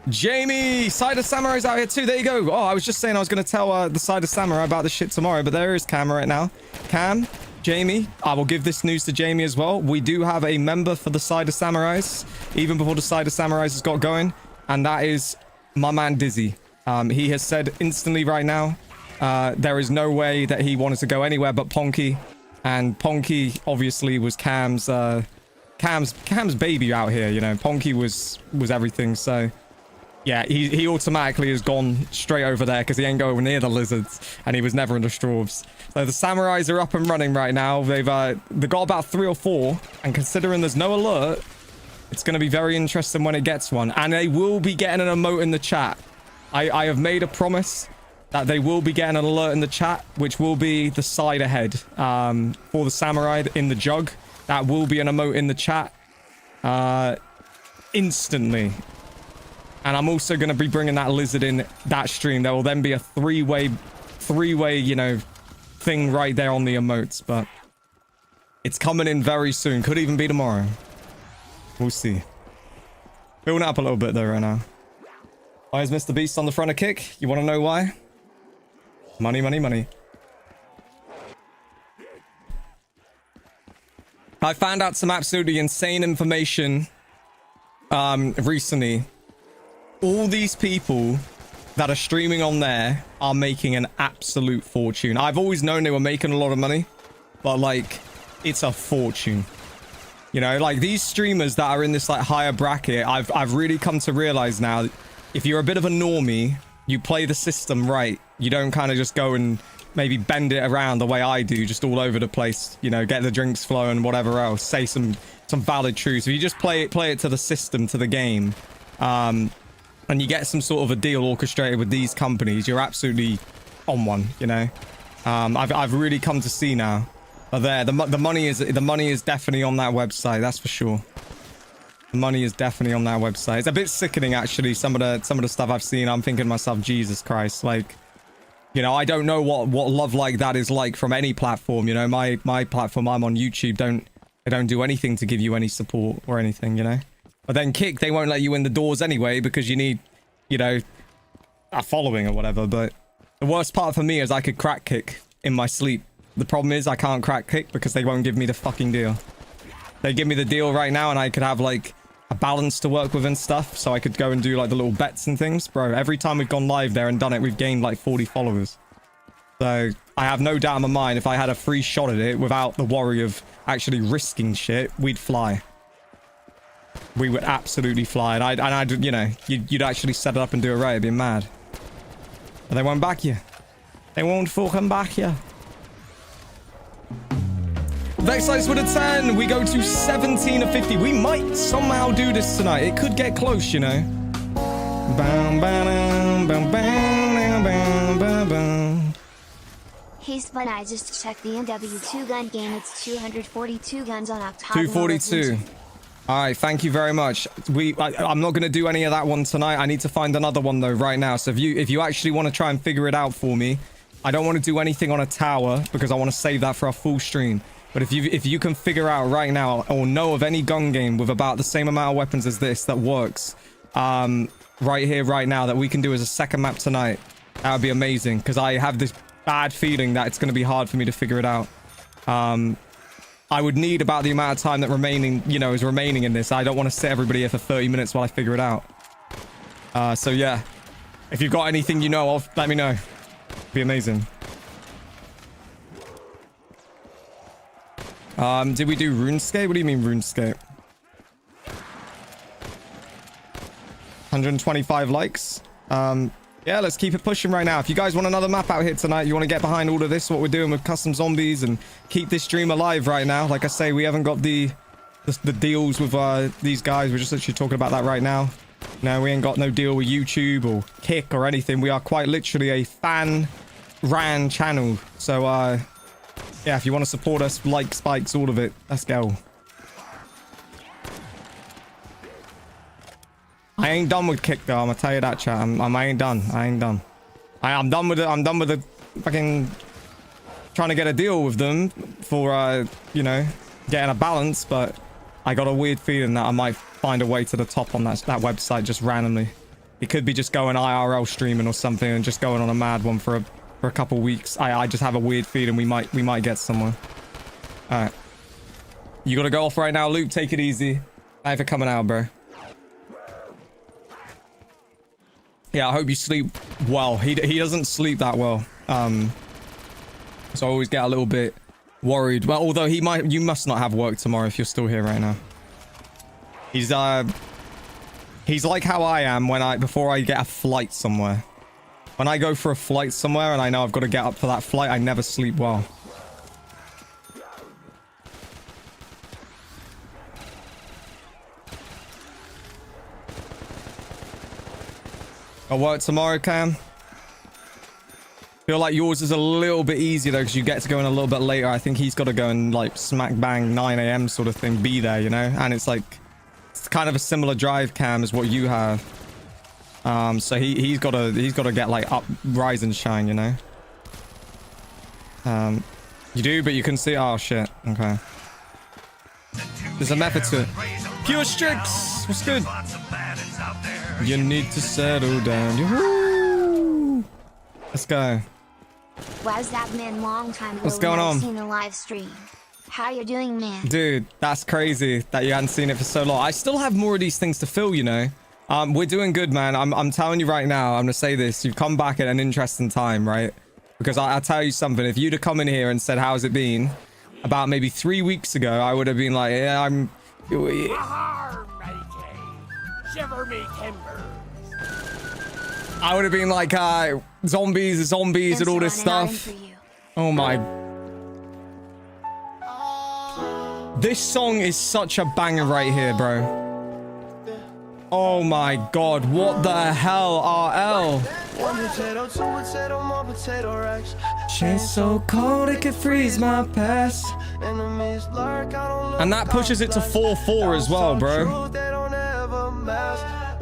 [SPEAKER 3] Jamie! Cider Samurai's out here too. There you go. Oh, I was just saying I was going to tell the Cider Samurai about this shit tomorrow, but there is Cam right now. Cam, Jamie, I will give this news to Jamie as well. We do have a member for the Cider Samurais, even before the Cider Samurais has got going, and that is my man Dizzy. He has said instantly right now, there is no way that he wanted to go anywhere but Ponky, and Ponky obviously was Cam's baby out here, you know. Ponky was everything, so yeah, he automatically has gone straight over there because he ain't going near the lizards, and he was never in the Strawbs. So the Samurais are up and running right now. They've got about 3 or 4, and considering there's no alert, it's going to be very interesting when it gets one. And they will be getting an emote in the chat. I have made a promise that they will be getting an alert in the chat, which will be the side ahead for the Samurai in the jug. That will be an emote in the chat instantly. And I'm also going to be bringing that lizard in that stream. There will then be a three-way, you know, thing right there on the emotes. But it's coming in very soon. Could even be tomorrow. We'll see. Building up a little bit though right now. Why is Mr. Beast on the front of kick? You want to know why? Money, money, money. I found out some absolutely insane information recently. All these people that are streaming on there are making an absolute fortune. I've always known they were making a lot of money, but like, it's a fortune. You know, like these streamers that are in this like higher bracket, I've really come to realize now, if you're a bit of a normie, you play the system right. You don't kind of just go and maybe bend it around the way I do, just all over the place, you know, get the drinks flowing, whatever else, say some valid truths. If you just play it to the system, to the game, and you get some sort of a deal orchestrated with these companies, you're absolutely on one, you know. I've really come to see now. But there, the money is definitely on that website, that's for sure. The money is definitely on that website. It's a bit sickening actually, some of the stuff I've seen. I'm thinking to myself, Jesus Christ, like, you know, I don't know what love like that is like from any platform, you know. My platform, I'm on YouTube, they don't do anything to give you any support or anything, you know. But then Kick, they won't let you in the doors anyway because you need, you know, a following or whatever. But the worst part for me is I could crack Kick in my sleep. The problem is I can't crack Kick because they won't give me the fucking deal. They give me the deal right now and I could have like a balance to work with and stuff, so I could go and do like the little bets and things. Bro, every time we've gone live there and done it, we've gained like 40 followers. So I have no doubt in my mind, if I had a free shot at it without the worry of actually risking shit, we'd fly. We would absolutely fly. And I'd you know, you'd actually set it up and do it right. It'd be mad. But they won't back you. They won't fucking back you. Vexites with a 10. We go to 17 of 50. We might somehow do this tonight. It could get close, you know.
[SPEAKER 4] Hey Spud, I just checked the NW2 gun game. It's 242 guns on October.
[SPEAKER 3] 242. All right, thank you very much. I'm not going to do any of that one tonight. I need to find another one though right now. So if you actually want to try and figure it out for me, I don't want to do anything on a tower because I want to save that for a full stream. But if you can figure out right now or know of any gun game with about the same amount of weapons as this that works, right here, right now, that we can do as a second map tonight, that would be amazing. Because I have this bad feeling that it's going to be hard for me to figure it out. I would need about the amount of time that is remaining in this. I don't want to sit everybody here for 30 minutes while I figure it out. So yeah, if you've got anything you know of, let me know. It'd be amazing. Did we do RuneScape? What do you mean RuneScape? 125 likes. yeah, let's keep it pushing right now. If you guys want another map out here tonight, you want to get behind all of this, what we're doing with custom zombies, and keep this stream alive right now. Like I say, we haven't got the deals with these guys. We're just literally talking about that right now. No, we ain't got no deal with YouTube or Kick or anything. We are quite literally a fan-ran channel. So, yeah, if you want to support us, like, spikes, all of it, let's go. I ain't done with Kick though. I'm gonna tell you that, chat. I ain't done. I ain't done. I'm done with it. I'm done with the fucking trying to get a deal with them for you know, getting a balance. But I got a weird feeling that I might find a way to the top on that website just randomly. It could be just going IRL streaming or something and just going on a mad one for a couple weeks. I just have a weird feeling we might get somewhere. All right, you gotta go off right now, Luke. Take it easy. Thanks for coming out, bro. Yeah, I hope you sleep well. He doesn't sleep that well. So I always get a little bit worried. Well, although you must not have work tomorrow if you're still here right now. He's like how I am before I get a flight somewhere. When I go for a flight somewhere and I know I've got to get up for that flight, I never sleep well. Got work tomorrow, Cam? Feel like yours is a little bit easier though, because you get to go in a little bit later. I think he's got to go and like smack bang 9 AM sort of thing, be there, you know? And it's like, it's kind of a similar drive, Cam, as what you have. So he's got to get like up, rise and shine, you know? You do, but you can see, oh shit, okay. There's a method to it. Pure Strix, what's good? You need to settle down. Woo! Let's go.
[SPEAKER 4] Wow's that man long time ago.
[SPEAKER 3] What's going on?
[SPEAKER 4] Seen the live stream. How you doing, man?
[SPEAKER 3] Dude, that's crazy that you hadn't seen it for so long. I still have more of these things to fill, you know. We're doing good, man. I'm telling you right now, I'm gonna say this. You've come back at an interesting time, right? Because I'll tell you something. If you'd have come in here and said, how's it been? About maybe 3 weeks ago, I would have been like, yeah, I'm...
[SPEAKER 5] Shiver me timbers.
[SPEAKER 3] I would have been like, zombies and all this stuff. Oh my. This song is such a banger right here, bro. Oh my god, what the hell, RL?
[SPEAKER 2] One potato, two potato, more potato racks.
[SPEAKER 3] Chain so cold it could freeze my past.
[SPEAKER 2] Enemies lurk, I don't look.
[SPEAKER 3] And that pushes it to 4-4 as well, bro.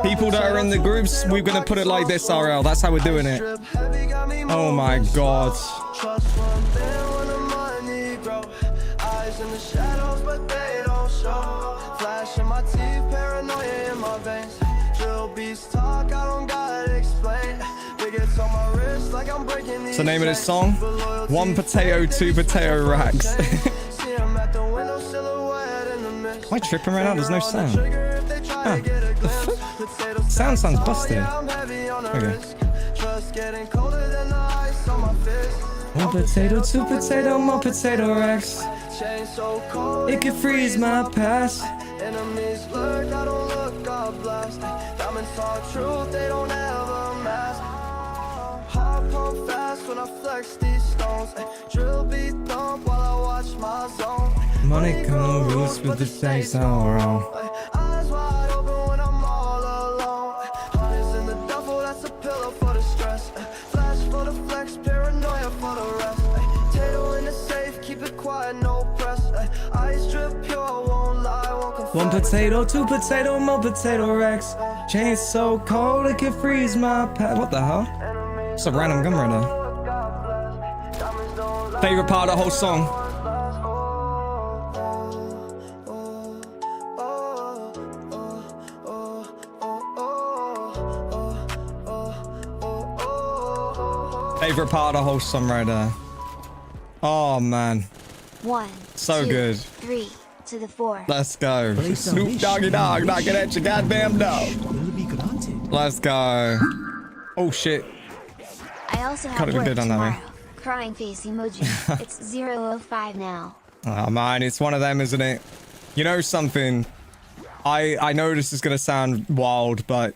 [SPEAKER 3] People that are in the groups, we're gonna put it like this, RL. That's how we're doing it. Oh my god.
[SPEAKER 2] Trust one thing when the money grow. Eyes in the shadows, but they don't show. Flash in my teeth, paranoia in my veins. Drill beats talk, I don't gotta explain. Bigots on my wrist like I'm breaking these.
[SPEAKER 3] What's the name of this song? One potato, two potato racks. Am I tripping right now? There's no sound. Ah, the fuck? Sounds busted. Okay. One potato, two potato, more potato racks. It can freeze my past.
[SPEAKER 2] Enemies lurk, I don't look, God bless. Diamonds talk truth, they don't ever mask. Heart pump fast when I flex these stones. Drill beat thump while I watch my zone.
[SPEAKER 3] Money come roots with the face all wrong.
[SPEAKER 2] Eyes wide open when I'm all alone. Honey's in the duffel, that's a pillow for the stress. Flash for the flex, paranoia for the rest. Tato in the safe, keep it quiet, no press. Ice drip pure, won't lie, won't confess.
[SPEAKER 3] One potato, two potato, more potato racks. Chain so cold it can freeze my past. What the hell? It's a random gun right now. Favorite part of the whole song. Favorite part of the whole song right there. Oh man.
[SPEAKER 4] 1,
[SPEAKER 3] so
[SPEAKER 4] 2,
[SPEAKER 3] good.
[SPEAKER 4] 3 to the 4.
[SPEAKER 3] Let's go. Snoop Doggy Dogg knocking at your goddamn door. Let's go. Oh shit.
[SPEAKER 4] I also have
[SPEAKER 3] Can't even
[SPEAKER 4] work
[SPEAKER 3] bid on that,
[SPEAKER 4] tomorrow.
[SPEAKER 3] man.
[SPEAKER 4] Crying face emoji. It's 0:05 now.
[SPEAKER 3] Oh man, it's one of them, isn't it? You know something? I know this is gonna sound wild, but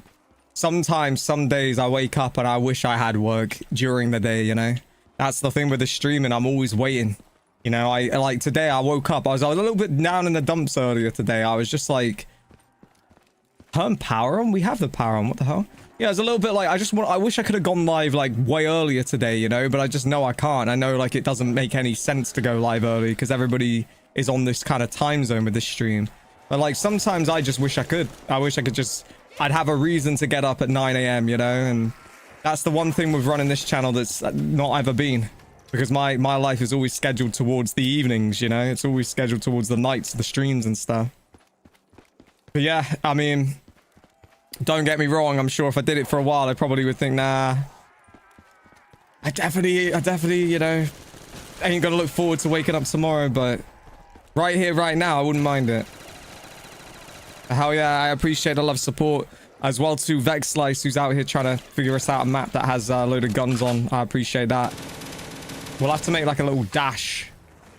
[SPEAKER 3] sometimes, some days I wake up and I wish I had work during the day, you know? That's the thing with the streaming. I'm always waiting. You know, I like today I woke up. I was a little bit down in the dumps earlier today. I was just like, turn power on? We have the power on. What the hell? Yeah, it's a little bit like, I wish I could have gone live like way earlier today, you know, but I just know I can't. I know like it doesn't make any sense to go live early because everybody is on this kind of time zone with this stream. But like sometimes I just wish I could. I wish I could just, I'd have a reason to get up at 9 a.m, you know, and that's the one thing with running this channel that's not ever been. Because my life is always scheduled towards the evenings, you know? It's always scheduled towards the nights, the streams and stuff. But yeah, I mean, don't get me wrong. I'm sure if I did it for a while, I probably would think, nah. I definitely, you know, ain't gonna look forward to waking up tomorrow, but right here, right now, I wouldn't mind it. Hell yeah, I appreciate the love support. As well to Vex Slice, who's out here trying to figure us out a map that has a load of guns on. I appreciate that. We'll have to make like a little dash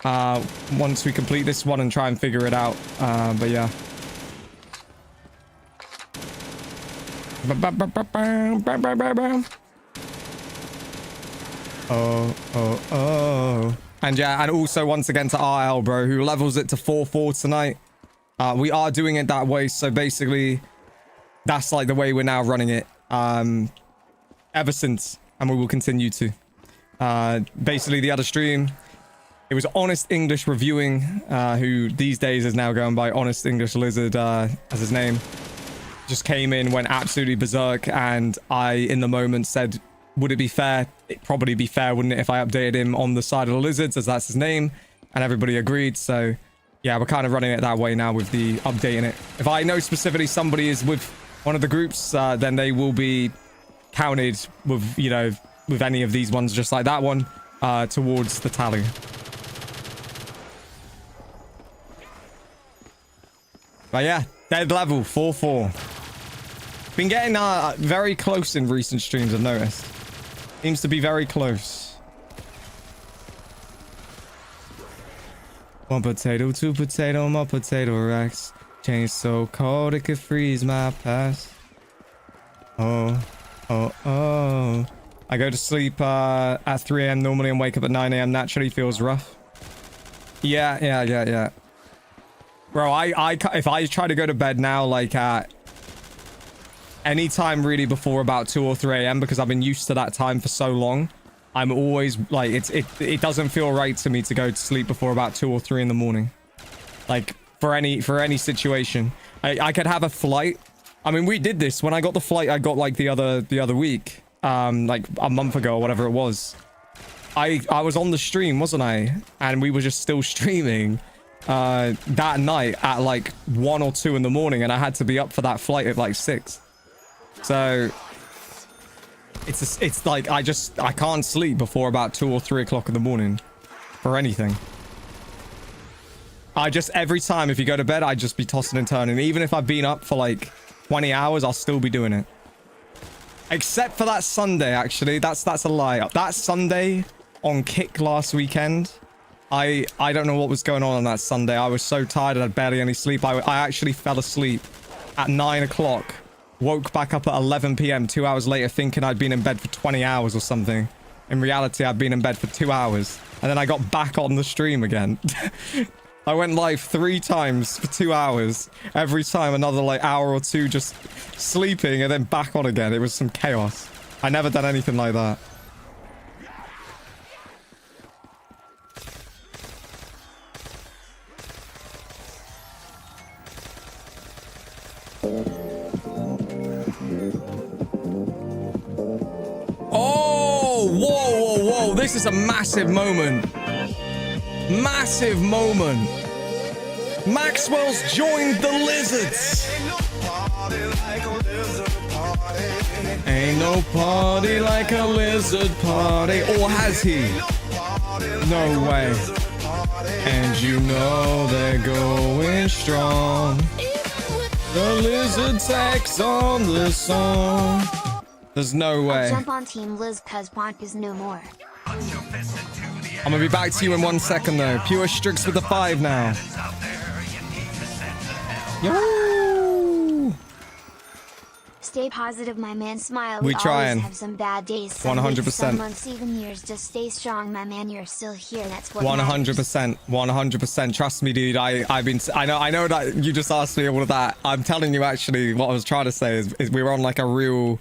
[SPEAKER 3] once we complete this one and try and figure it out. But yeah. Oh. And yeah, and also once again to RL, bro, who levels it to 4-4 tonight. We are doing it that way, so basically that's like the way we're now running it ever since, and we will continue to. Basically the other stream, it was Honest English Reviewing, who these days is now going by Honest English Lizard as his name. Just came in, went absolutely berserk, and I in the moment said, would it be fair? It'd probably be fair, wouldn't it, if I updated him on the side of the lizards, as that's his name, and everybody agreed. So yeah, we're kind of running it that way now with the updating it. If I know specifically somebody is with one of the groups, then they will be counted with, you know, with any of these ones, just like that one, towards the tally. But yeah, dead level, 4-4. Been getting very close in recent streams, I've noticed. Seems to be very close. One potato, two potato, my potato racks. Change so cold it could freeze my past. Oh. I go to sleep at 3 a.m. normally and wake up at 9 a.m. naturally. Feels rough. Yeah. Bro, if I try to go to bed now, like at any time really before about 2 or 3 a.m. because I've been used to that time for so long, I'm always like, it doesn't feel right to me to go to sleep before about 2 or 3 in the morning. Like for any situation. I could have a flight. I mean, we did this when I got the flight I got like the other week. Like a month ago or whatever it was. I was on the stream, wasn't I? And we were just still streaming that night at like 1 or 2 in the morning, and I had to be up for that flight at like 6. So it's like I can't sleep before about 2 or 3 o'clock in the morning for anything. Every time if you go to bed, I'd just be tossing and turning. Even if I've been up for like 20 hours, I'll still be doing it. Except for that Sunday, actually. That's a lie. That Sunday on Kick last weekend, I don't know what was going on that Sunday. I was so tired and I had barely any sleep. I actually fell asleep at 9 o'clock. Woke back up at 11 p.m. 2 hours later thinking I'd been in bed for 20 hours or something. In reality, I'd been in bed for 2 hours. And then I got back on the stream again. I went live 3 times for 2 hours. Every time another like hour or 2 just sleeping and then back on again. It was some chaos. I never done anything like that. Oh, whoa. This is a massive moment. Massive moment. Maxwell's joined the Lizards. Ain't no party like a lizard party. Or has he? No way. And you know they're going strong. The lizard takes on the song. There's no way.
[SPEAKER 4] I'll jump on Team Liz cause Bonk is no more.
[SPEAKER 3] I'm gonna be back to you in 1 second though. Pure Strix with the 5 now.
[SPEAKER 4] Stay Stay positive, my man. Smile.
[SPEAKER 3] We
[SPEAKER 4] always
[SPEAKER 3] trying.
[SPEAKER 4] have some bad days. Some
[SPEAKER 3] 100%.
[SPEAKER 4] weeks, some months, even years. Just stay strong, my man. You're still here. That's what
[SPEAKER 3] 100%, 100%. Trust me, dude. I know that you just asked me all of that. I'm telling you, actually, what I was trying to say is we were on like a real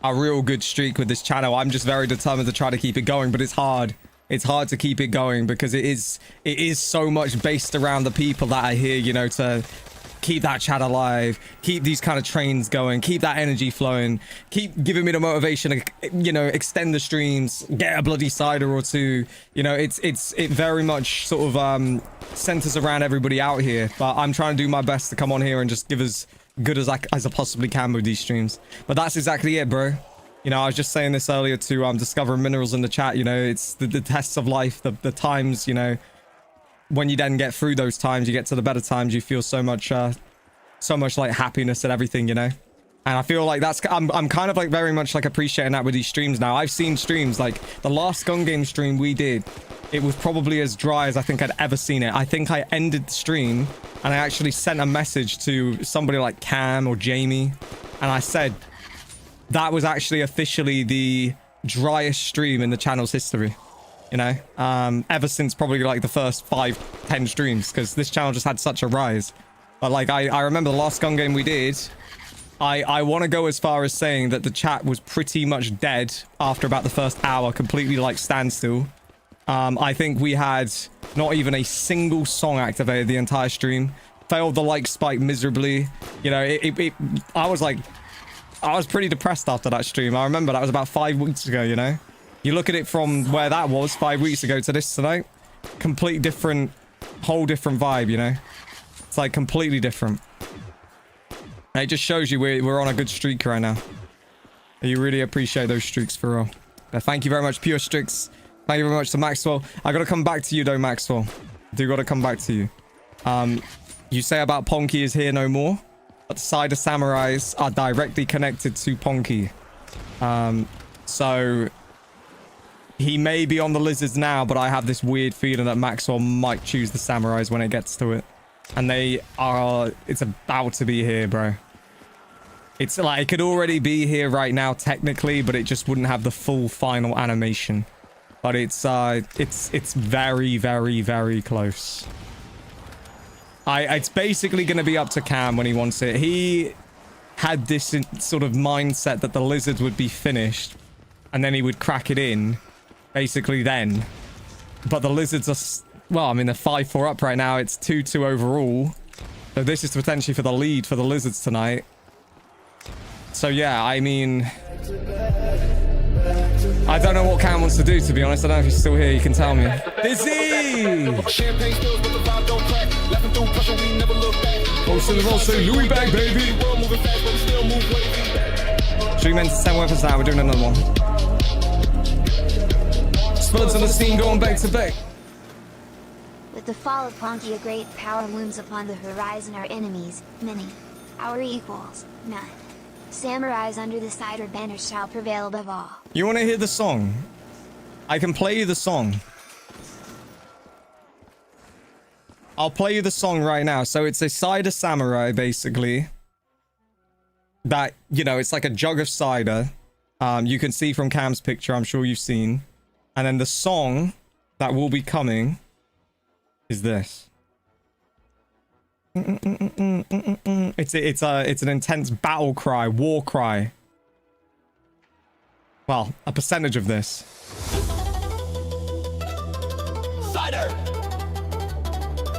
[SPEAKER 3] good streak with this channel. I'm just very determined to try to keep it going, but it's hard. It's hard to keep it going because it is so much based around the people that are here, you know, to keep that chat alive, keep these kind of trains going, keep that energy flowing, keep giving me the motivation to, you know, extend the streams, get a bloody cider or two. You know, it very much sort of centers around everybody out here, but I'm trying to do my best to come on here and just give as good as I possibly can with these streams. But that's exactly it, bro. You know, I was just saying this earlier to Discover Minerals in the chat. You know, it's the tests of life, the times, you know, when you then get through those times, you get to the better times, you feel so much like happiness and everything, you know. And I feel like I'm kind of like very much like appreciating that with these streams now. I've seen streams like the last gun game stream we did. It was probably as dry as I think I'd ever seen it. I think I ended the stream and I actually sent a message to somebody like Cam or Jamie, and I said that was actually officially the driest stream in the channel's history. You know, ever since probably like the first 5-10 streams, because this channel just had such a rise. But like I remember the last gun game we did, I want to go as far as saying that the chat was pretty much dead after about the first hour, completely like standstill. I think we had not even a single song activated the entire stream. Failed the like spike miserably. You know, I was pretty depressed after that stream. I remember that was about 5 weeks ago, you know. You look at it from where that was 5 weeks ago to this tonight, complete different, whole different vibe, you know. It's like completely different. And it just shows you we're on a good streak right now. You really appreciate those streaks for real. Thank you very much, Pure Strix. Thank you very much to Maxwell. I gotta come back to you though, Maxwell. Do gotta come back to you. You say about Ponky is here no more, but the Cider Samurais are directly connected to Ponky. So he may be on the Lizards now, but I have this weird feeling that Maxwell might choose the Samurais when it gets to it. And it's about to be here, bro. It's like, it could already be here right now, technically, but it just wouldn't have the full final animation. But it's very, very, very close. It's basically going to be up to Cam when he wants it. He had this sort of mindset that the Lizards would be finished, and then he would crack it in, basically then. But the Lizards are... Well, I mean, they're 5-4 up right now. It's 2-2 overall. So this is potentially for the lead for the Lizards tonight. So yeah, I mean... I don't know what Cam wants to do, to be honest. I don't know if he's still here. You can tell me. Busy! Also, Louis bag, baby! Stream ends 10 weapons now. We're doing another one. Spuds on the scene going back to back.
[SPEAKER 4] With the fall of Ponky, a great power looms upon the horizon. Our enemies, many. Our equals, none. Samurais under the cider banner shall prevail above all.
[SPEAKER 3] You want to hear the song? I can play you the song. I'll play you the song right now. So it's a cider samurai, basically. That, you know, it's like a jug of cider. You can see from Cam's picture, I'm sure you've seen. And then the song that will be coming is this. It's an intense battle cry, war cry. Well, a percentage of this.
[SPEAKER 5] Cider.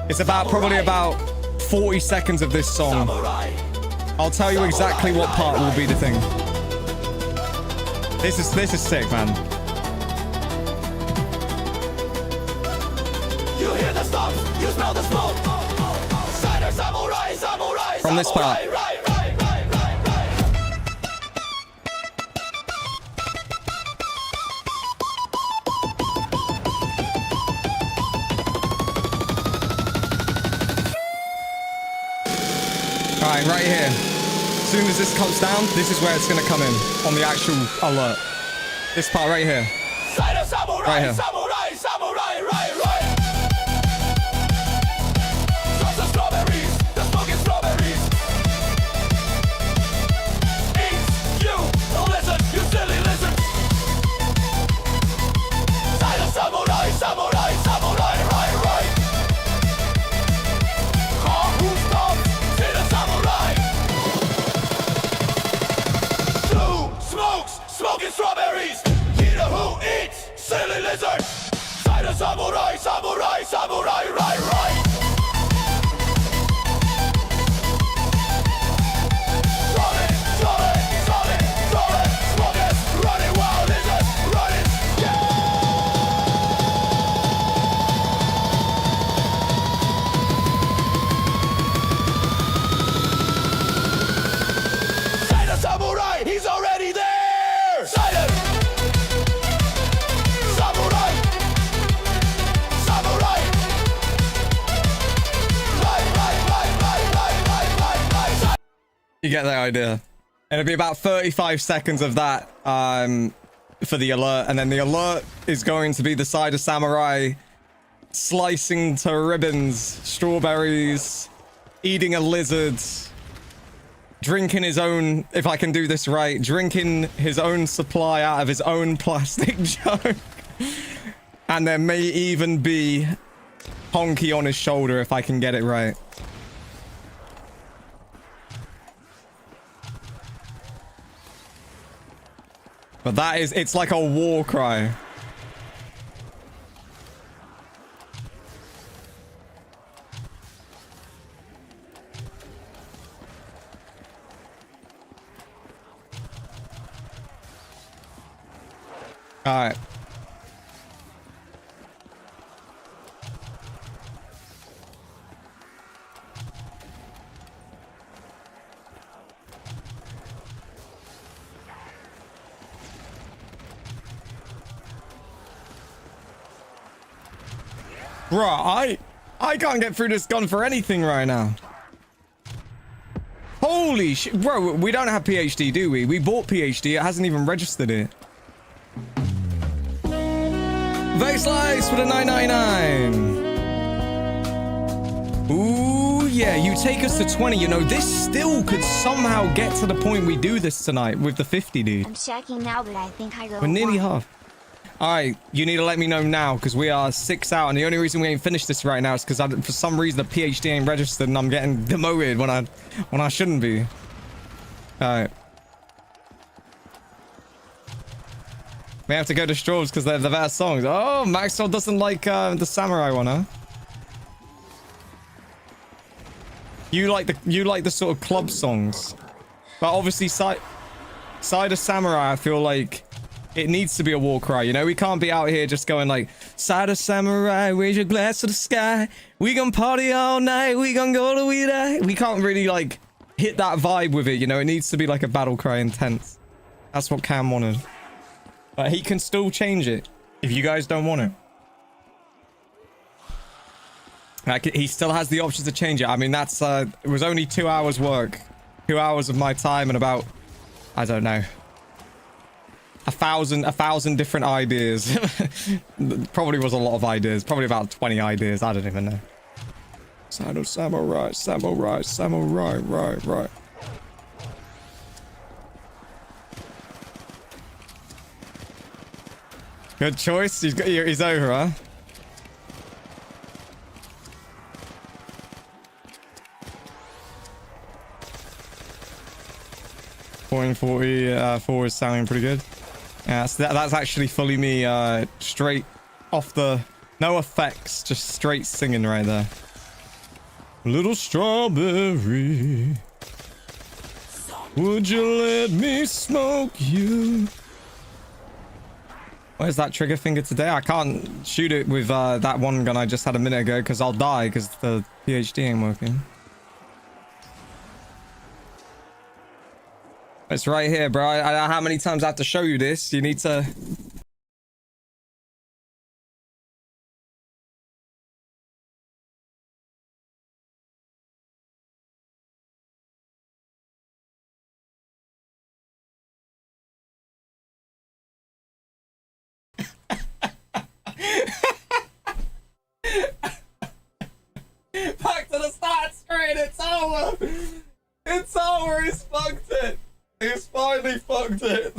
[SPEAKER 3] It's about probably about 40 seconds of this song. I'll tell you exactly what part will be the thing. This is sick, man.
[SPEAKER 5] You hear the stops, you smell the smoke. Cider samurai, samurai,
[SPEAKER 3] From this part. Alright, right here. As soon as this comes down, this is where it's gonna come in on the actual alert. This part right here.
[SPEAKER 5] Cider samurai,
[SPEAKER 3] Right here.
[SPEAKER 5] samurai, samurai, right. Drops of strawberries, the smoking strawberries. Eat Samurai, samurai, samurai, right, right. Running, running, running, running, smoking, running wild, is it? Running, Say the samurai, he's already there. Silent. Samurai. Samurai. Right.
[SPEAKER 3] You get the idea. It'll be about 35 seconds of that for the alert, and then the alert is going to be the Cider Samurai slicing to ribbons strawberries, eating a lizard, drinking his own, if I can do this right, drinking his own supply out of his own plastic jug. And there may even be Honky on his shoulder if I can get it right. But that is, it's like a war cry. All right. Bruh, I can't get through this gun for anything right now. Holy shit. Bro, we don't have PhD, do we? We bought PhD. It hasn't even registered it. Vex Slice with a 999. Ooh, yeah. You take us to 20. You know, this still could somehow get to the point we do this tonight with the 50, dude.
[SPEAKER 4] I'm checking now, but I think I go.
[SPEAKER 3] We're nearly
[SPEAKER 4] one.
[SPEAKER 3] half. Alright, you need to let me know now, because we are 6 out, and the only reason we ain't finished this right now is because for some reason the PhD ain't registered, and I'm getting demoted when I shouldn't be. Alright. We have to go to Strawbs because they're the better songs. Oh, Maxwell doesn't like the samurai one, huh? You like the sort of club songs. But obviously Cider Samurai, I feel like it needs to be a war cry, you know? We can't be out here just going like, Cider Samurai, raise your glass to the sky. We gonna party all night, we gonna go till we die. We can't really like hit that vibe with it, you know? It needs to be like a battle cry intense. That's what Cam wanted. But he can still change it if you guys don't want it. Like, he still has the option to change it. I mean, that's it was only 2 hours work. 2 hours of my time and about, I don't know, a thousand different ideas. Probably was a lot of ideas. Probably about 20 ideas. I don't even know. Samurai, samurai, samurai, right. Good choice. He's over, huh? Point 44 is sounding pretty good. Yeah, so that's actually fully me straight off the... No effects, just straight singing right there. Little strawberry, would you let me smoke you? Where's that trigger finger today? I can't shoot it with that one gun I just had a minute ago because I'll die because the PhD ain't working. It's right here, bro. I don't know how many times I have to show you this. You need to... Back to the start screen. It's over. It's over. He's fucked it. He's finally fucked it.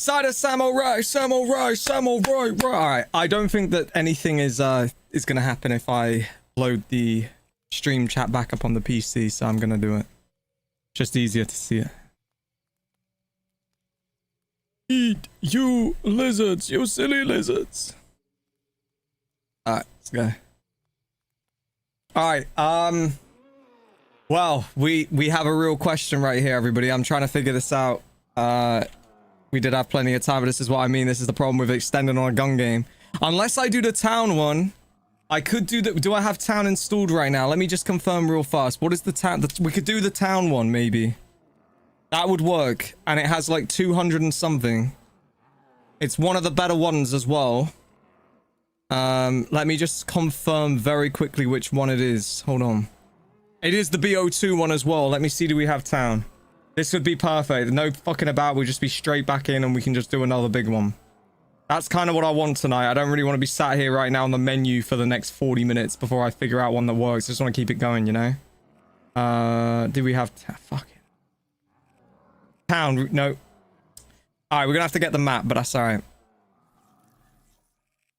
[SPEAKER 3] Cider samurai, samurai, samurai. Right. All right. I don't think that anything is gonna happen if I load the stream chat back up on the PC, so I'm gonna do it. Just easier to see it. Eat, you lizards, you silly lizards. All right, let's go. All right. Well, we have a real question right here, everybody. I'm trying to figure this out. We did have plenty of time, but this is what I mean. This is the problem with extending on a gun game. Unless I do the town one, I could do the... Do I have town installed right now? Let me just confirm real fast. What is the town? We could do the town one, maybe. That would work. And it has like 200 and something. It's one of the better ones as well. Let me just confirm very quickly which one it is. Hold on. It is the BO2 one as well. Let me see, do we have town? This would be perfect. No fucking about. We'll just be straight back in and we can just do another big one. That's kind of what I want tonight. I don't really want to be sat here right now on the menu for the next 40 minutes before I figure out one that works. I just want to keep it going, you know? Do we have... Fuck it. Town. No. Alright, we're gonna have to get the map, but that's alright.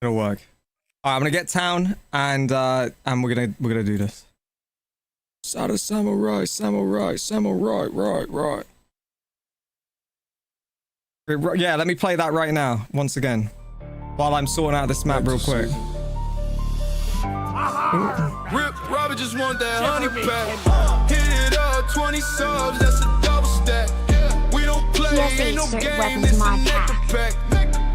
[SPEAKER 3] It'll work. Alright, I'm gonna get town and we're gonna do this. Sada samurai, samurai, samurai, right. Yeah, let me play that right now, once again. While I'm sorting out this map real quick.
[SPEAKER 2] Rip, Robert just want that honey pack. Hit it up, 20 subs, that's a double stack. We don't play, ain't no game, this a nectar pack.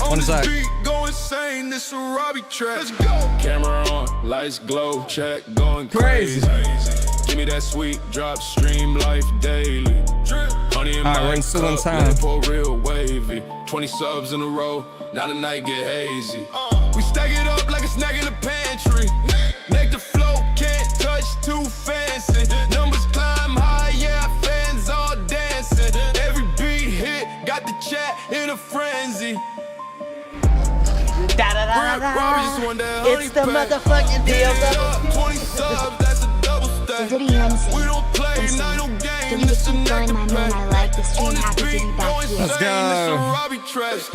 [SPEAKER 2] On this beat, go insane, this a Robbie track. Let's go. Camera on, lights glow, check, going crazy. Give me that sweet drop, stream life daily. Honey in my cup, let it pour real wavy. 20 subs in a row, now the night get hazy. We stack it up like a snack in the pantry. Make the flow, can't touch, too fancy. Numbers climb high, yeah, fans all dancing. Every beat hit, got the chat in a frenzy.
[SPEAKER 6] It's the motherfucking deal.
[SPEAKER 2] 20 subs, that's a double stack. We don't play, not no game. This a nectar pack.
[SPEAKER 4] I like the stream. Happy to be back here.
[SPEAKER 3] Let's go.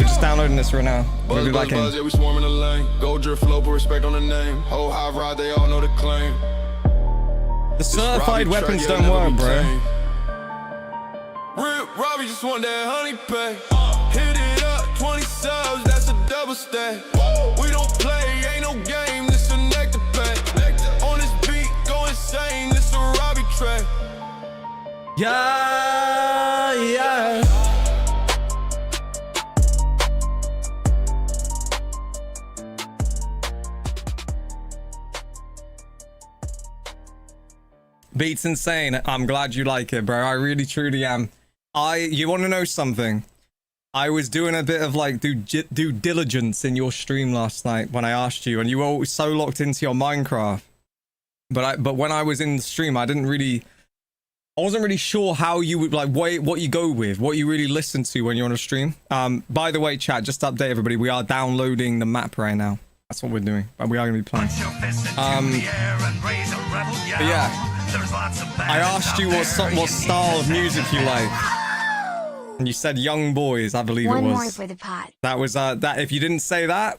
[SPEAKER 3] Just downloading this right now. We'll be back in.
[SPEAKER 2] Yeah, we swarm in the lane. Gold drip flow, put respect on the name. Whole high ride, they all know the claim.
[SPEAKER 3] The certified weapons don't work, bro.
[SPEAKER 2] Rip, Robbie just want that honey pack. Hit it up, 20 subs, that's a double stack. We don't play, ain't no game, this a nectar pack. On this beat, go insane, this a Robbie track.
[SPEAKER 3] Yeah. Beats insane. I'm glad you like it, bro. I really truly am. You want to know something? I was doing a bit of like due diligence in your stream last night when I asked you, and you were always so locked into your Minecraft. But when I was in the stream, I wasn't really sure how you would like what you go with, what you really listen to when you're on a stream. By the way, chat, just to update everybody, we are downloading the map right now. That's what we're doing, but we are going to be playing. But yeah, I asked you what style of music you like, and you said Young Boys, I believe it was.
[SPEAKER 4] One more for the pot.
[SPEAKER 3] That was that. If you didn't say that,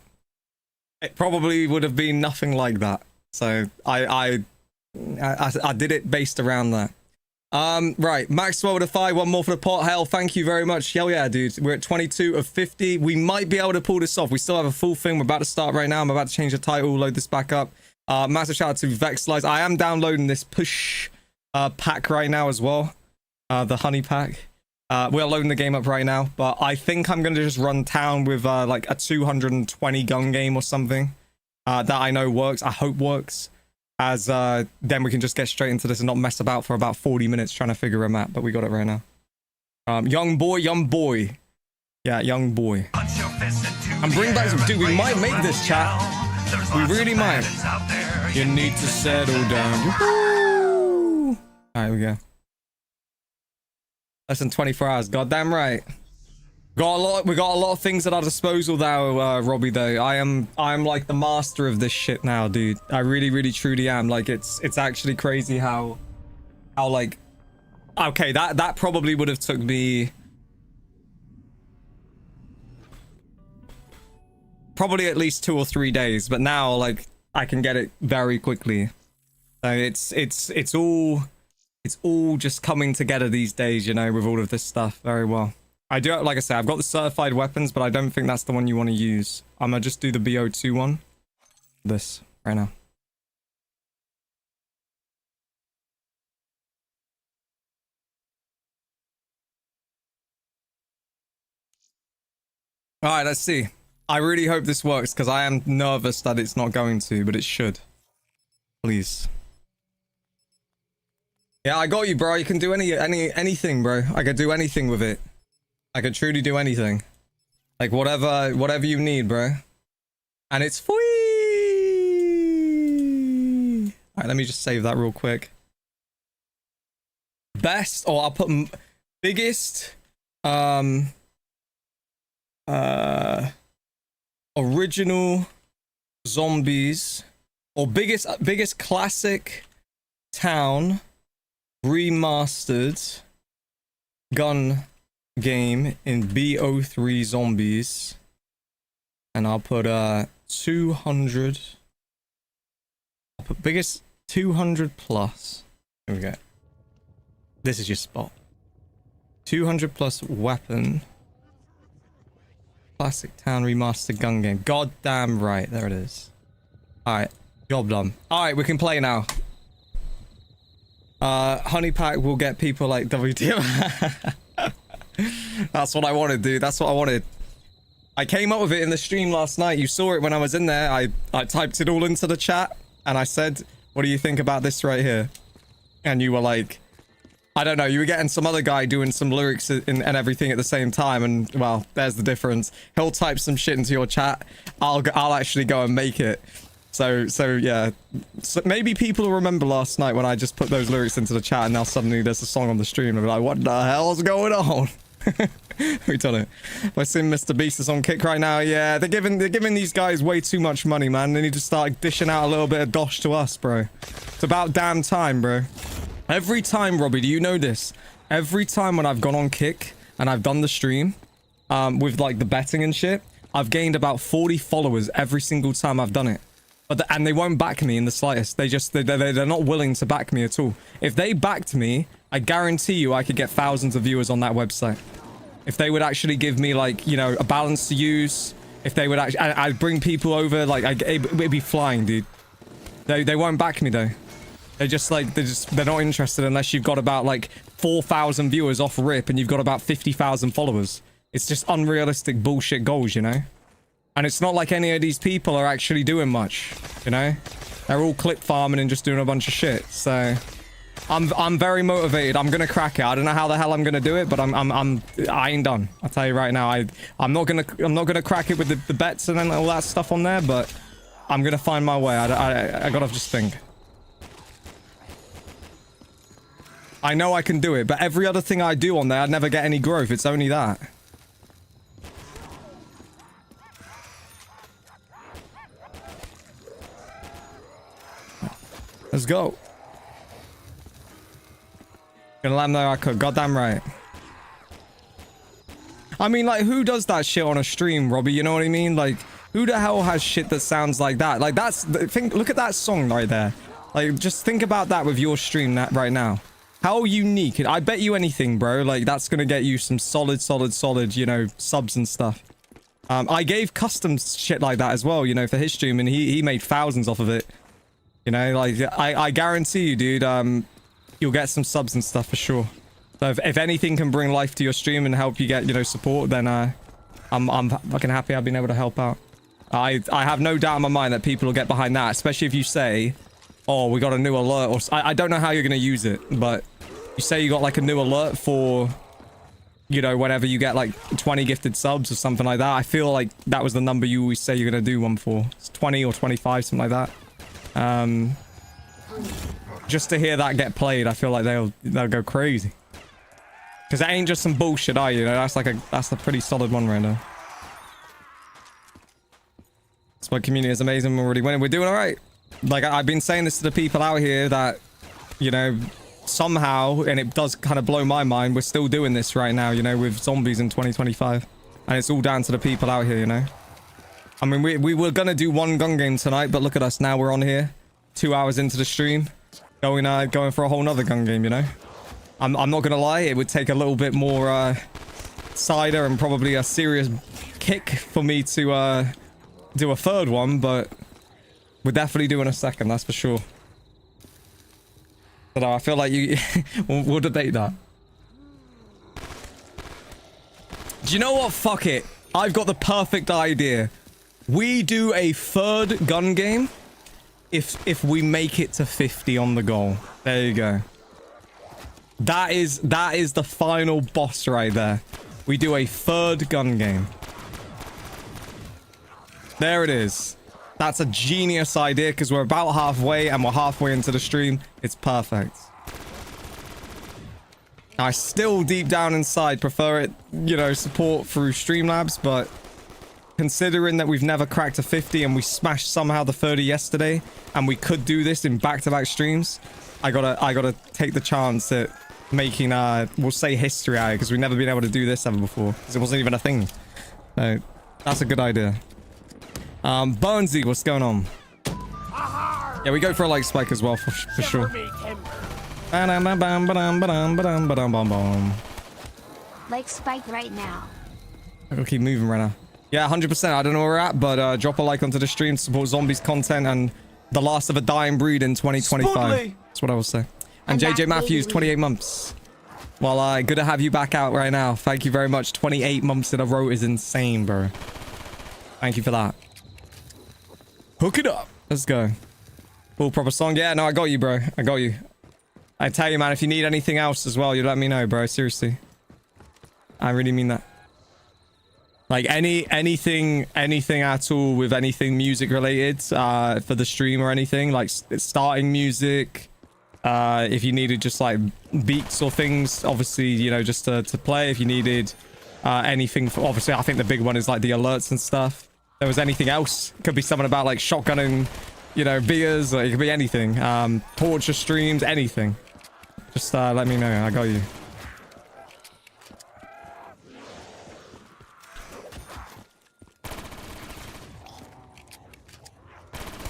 [SPEAKER 3] it probably would have been nothing like that. So I did it based around that. Right, Maxwell with a 5, one more for the pot. Hell, thank you very much. Hell yeah, dude. We're at 22 of 50. We might be able to pull this off. We still have a full thing. We're about to start right now. I'm about to change the title, load this back up. Massive shout out to Vexlize. I am downloading this push pack right now as well. The honey pack. We're loading the game up right now, but I think I'm going to just run town with like a 220 gun game or something that I know works. I hope works. As then we can just get straight into this and not mess about for about 40 minutes trying to figure a map, but we got it right now. Young boy. Yeah, young boy. And bring back some... Dude, we might make this, chat. We really might. You need to settle down. Alright, we go. Less than 24 hours. Goddamn right. We got a lot of things at our disposal now, Robbie, though. I'm like the master of this shit now, dude. I really truly am. Like, it's actually crazy how like... Okay, that probably would have took me probably at least 2 or 3 days, but now like I can get it very quickly. So it's all just coming together these days, you know, with all of this stuff very well. I do, like I said, I've got the certified weapons, but I don't think that's the one you want to use. I'm gonna just do the Bo3 one. This right now. All right, let's see. I really hope this works because I am nervous that it's not going to, but it should. Please. Yeah, I got you, bro. You can do anything, bro. I could do anything with it. I could truly do anything. Like whatever you need, bro. And it's free. All right, let me just save that real quick. Best, or I'll put biggest, original zombies, or biggest classic town remastered gun game in Bo3 zombies, and I'll put 200. I'll put biggest 200 plus. Here we go. This is your spot. 200 plus weapon. Classic town remastered gun game. Goddamn right, there it is. Alright, job done. Alright, we can play now. Honey Pack will get people like WTF. That's what I wanted, dude. That's what I wanted. I came up with it in the stream last night. You saw it when I was in there. I typed it all into the chat and I said, what do you think about this right here? And you were like, I don't know, you were getting some other guy doing some lyrics and everything at the same time, and well, there's the difference. He'll type some shit into your chat. I'll actually go and make it. So yeah. So maybe people will remember last night when I just put those lyrics into the chat, and now suddenly there's a song on the stream. And be like, what the hell's going on? Who done it? I see Mr. Beast is on kick right now. Yeah, they're giving these guys way too much money, man. They need to start dishing out a little bit of dosh to us, bro. It's about damn time, bro. Every time, Robbie, do you know this? Every time when I've gone on Kick and I've done the stream with like the betting and shit, I've gained about 40 followers every single time I've done it. And they won't back me in the slightest. They're not willing to back me at all. If they backed me, I guarantee you I could get thousands of viewers on that website. If they would actually give me like, you know, a balance to use, if they would actually, I'd bring people over, like it'd be flying, dude. They won't back me though. They're not interested unless you've got about like 4,000 viewers off rip and you've got about 50,000 followers. It's just unrealistic bullshit goals, you know? And it's not like any of these people are actually doing much, you know? They're all clip farming and just doing a bunch of shit. So I'm very motivated. I'm gonna crack it. I don't know how the hell I'm gonna do it, but I ain't done. I'll tell you right now. I'm not gonna crack it with the bets and then all that stuff on there, but I'm gonna find my way. I gotta just think. I know I can do it, but every other thing I do on there, I'd never get any growth. It's only that. Let's go. Gonna land there, I could. Goddamn right. I mean, like, who does that shit on a stream, Robbie? You know what I mean? Like, who the hell has shit that sounds like that? Like, look at that song right there. Like, just think about that with your stream right now. How unique. I bet you anything, bro. Like, that's gonna get you some solid, you know, subs and stuff. I gave custom shit like that as well, you know, for his stream, and he made thousands off of it. You know, like, I guarantee you, dude, you'll get some subs and stuff for sure. So if anything can bring life to your stream and help you get, you know, support, then I'm fucking happy I've been able to help out. I have no doubt in my mind that people will get behind that, especially if you say, oh, we got a new alert, or I don't know how you're gonna use it, but you say you got like a new alert for, you know, whenever you get like 20 gifted subs or something like that. I feel like that was the number you always say you're gonna do one for. It's 20 or 25, something like that. Just to hear that get played, I feel like they'll go crazy. Because that ain't just some bullshit, are you? That's a pretty solid one right now. Spud community is amazing. We're already winning. We're doing all right. Like, I've been saying this to the people out here that, you know, somehow, and it does kind of blow my mind, we're still doing this right now, you know, with zombies in 2025. And it's all down to the people out here, you know. I mean, we were gonna do one gun game tonight, but look at us now. We're on here, 2 hours into the stream, going for a whole nother gun game. You know, I'm not gonna lie. It would take a little bit more cider and probably a serious kick for me to do a third one, but we're definitely doing a second. That's for sure. But I feel like you we'll debate that. Do you know what? Fuck it. I've got the perfect idea. We do a third gun game if we make it to 50 on the goal. There you go. That is the final boss right there. We do a third gun game. There it is. That's a genius idea because we're about halfway and we're halfway into the stream. It's perfect. I still deep down inside prefer it, you know, support through Streamlabs, but considering that we've never cracked a 50 and we smashed somehow the 30 yesterday and we could do this in back-to-back streams, I gotta take the chance at making we'll say history out because we've never been able to do this ever before because it wasn't even a thing. So that's a good idea. Bonesy, what's going on? Yeah, we go for a like spike as well for sure.
[SPEAKER 4] Like spike right now.
[SPEAKER 3] I'll keep moving right now. Yeah, 100%. I don't know where we're at, but drop a like onto the stream, support zombies content and the last of a dying breed in 2025. That's what I will say. And JJ Matthews, 28 months. Well, good to have you back out right now. Thank you very much. 28 months in a row is insane, bro. Thank you for that. Hook it up. Let's go. Full proper song. Yeah, no, I got you, bro. I got you. I tell you, man, if you need anything else as well, you let me know, bro. Seriously. I really mean that. Like anything at all with anything music related for the stream or anything, like starting music, if you needed just like beats or things, obviously, you know, just to play. If you needed anything for, obviously, I think the big one is like the alerts and stuff. If there was anything else, could be something about like shotgunning, you know, beers, or it could be anything. Torture streams, anything. Just let me know. I got you.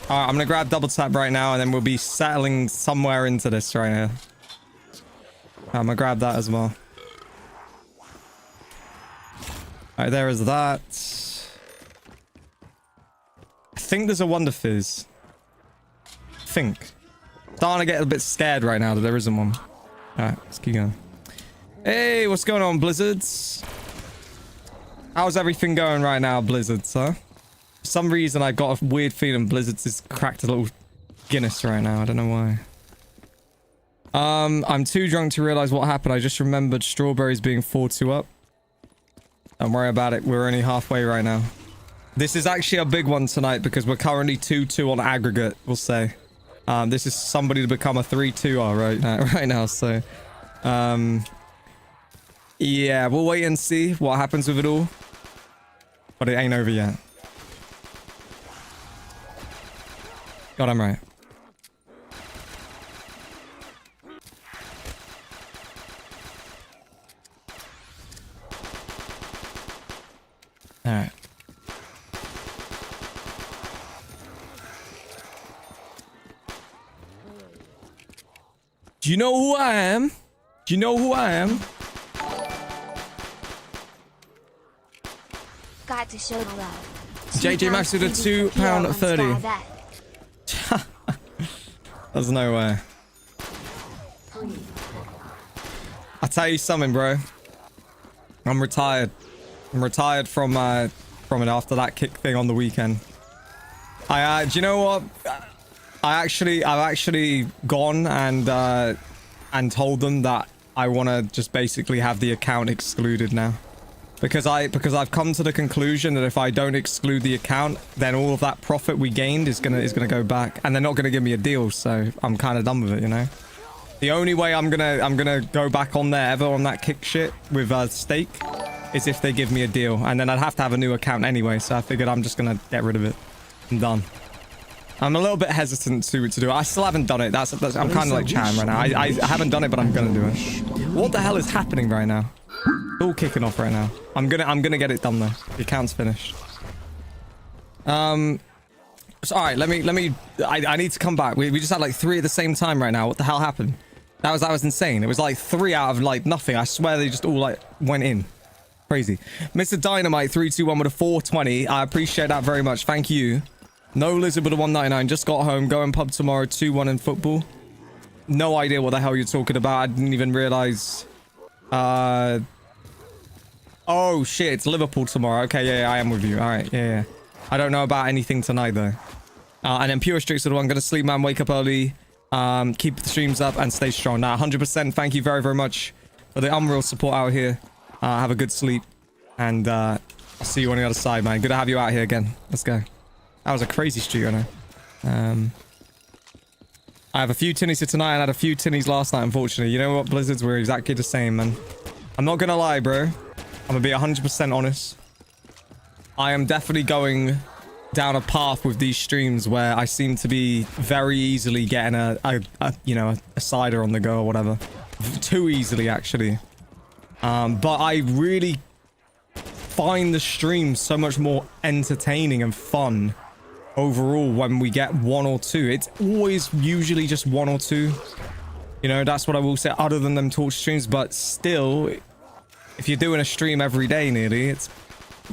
[SPEAKER 3] Alright, I'm gonna grab double tap right now and then we'll be settling somewhere into this right here. I'm gonna grab that as well. Alright, there is that. I think there's a Wonder Fizz. I think. Starting to get a bit scared right now that there isn't one. Alright, let's keep going. Hey, what's going on, Blizzards? How's everything going right now, Blizzards, huh? For some reason, I got a weird feeling Blizzards has cracked a little Guinness right now. I don't know why. I'm too drunk to realize what happened. I just remembered Strawberries being 4-2 up. Don't worry about it. We're only halfway right now. This is actually a big one tonight because we're currently 2-2 on aggregate, we'll say. This is somebody to become a 3-2 right now. So, yeah, we'll wait and see what happens with it all. But it ain't over yet. God, I'm right. Alright. Do you know who I am? Do you know who I am?
[SPEAKER 4] Got to show the love.
[SPEAKER 3] JJ Max with a £2.30. There's no way. I'll tell you something, bro. I'm retired. I'm retired from it after that kick thing on the weekend. Do you know what? I've actually gone and told them that I want to just basically have the account excluded now. Because I've come to the conclusion that if I don't exclude the account, then all of that profit we gained is gonna go back, and they're not gonna give me a deal. So I'm kind of done with it, you know. The only way I'm gonna go back on there ever on that kick shit with stake is if they give me a deal, and then I'd have to have a new account anyway. So I figured I'm just gonna get rid of it. I'm done. I'm a little bit hesitant to do it. I still haven't done it. I'm kind of like Chan right now. I haven't done it, but I'm gonna do it. What the hell is happening right now? All kicking off right now. I'm gonna get it done though. The account's finished. So, all right, let me. I need to come back. We just had like 3 at the same time right now. What the hell happened? That was insane. It was like 3 out of like nothing. I swear they just all like went in. Crazy. Mr. Dynamite 321 with a 420. I appreciate that very much. Thank you. No Lizard with a 199. Just got home. Going pub tomorrow. 2-1 in football. No idea what the hell you're talking about. I didn't even realize. Oh shit, it's Liverpool tomorrow. Okay, yeah, I am with you. All right, yeah. I don't know about anything tonight though. And then Pure Streaks are the one. Gonna sleep, man. Wake up early. Keep the streams up and stay strong. Now, 100%. Thank you very, very much for the unreal support out here. Have a good sleep, and I'll see you on the other side, man. Good to have you out here again. Let's go. That was a crazy streak, I know. I have a few tinnies for tonight and I had a few tinnies last night, unfortunately. You know what, Blizzards? We're exactly the same, man. I'm not gonna lie, bro. I'm gonna be 100% honest. I am definitely going down a path with these streams where I seem to be very easily getting a cider on the go or whatever. Too easily, actually. But I really find the streams so much more entertaining and fun overall when we get 1 or 2. It's always usually just 1 or 2. You know, that's what I will say, other than them torch streams. But still, if you're doing a stream every day nearly, it's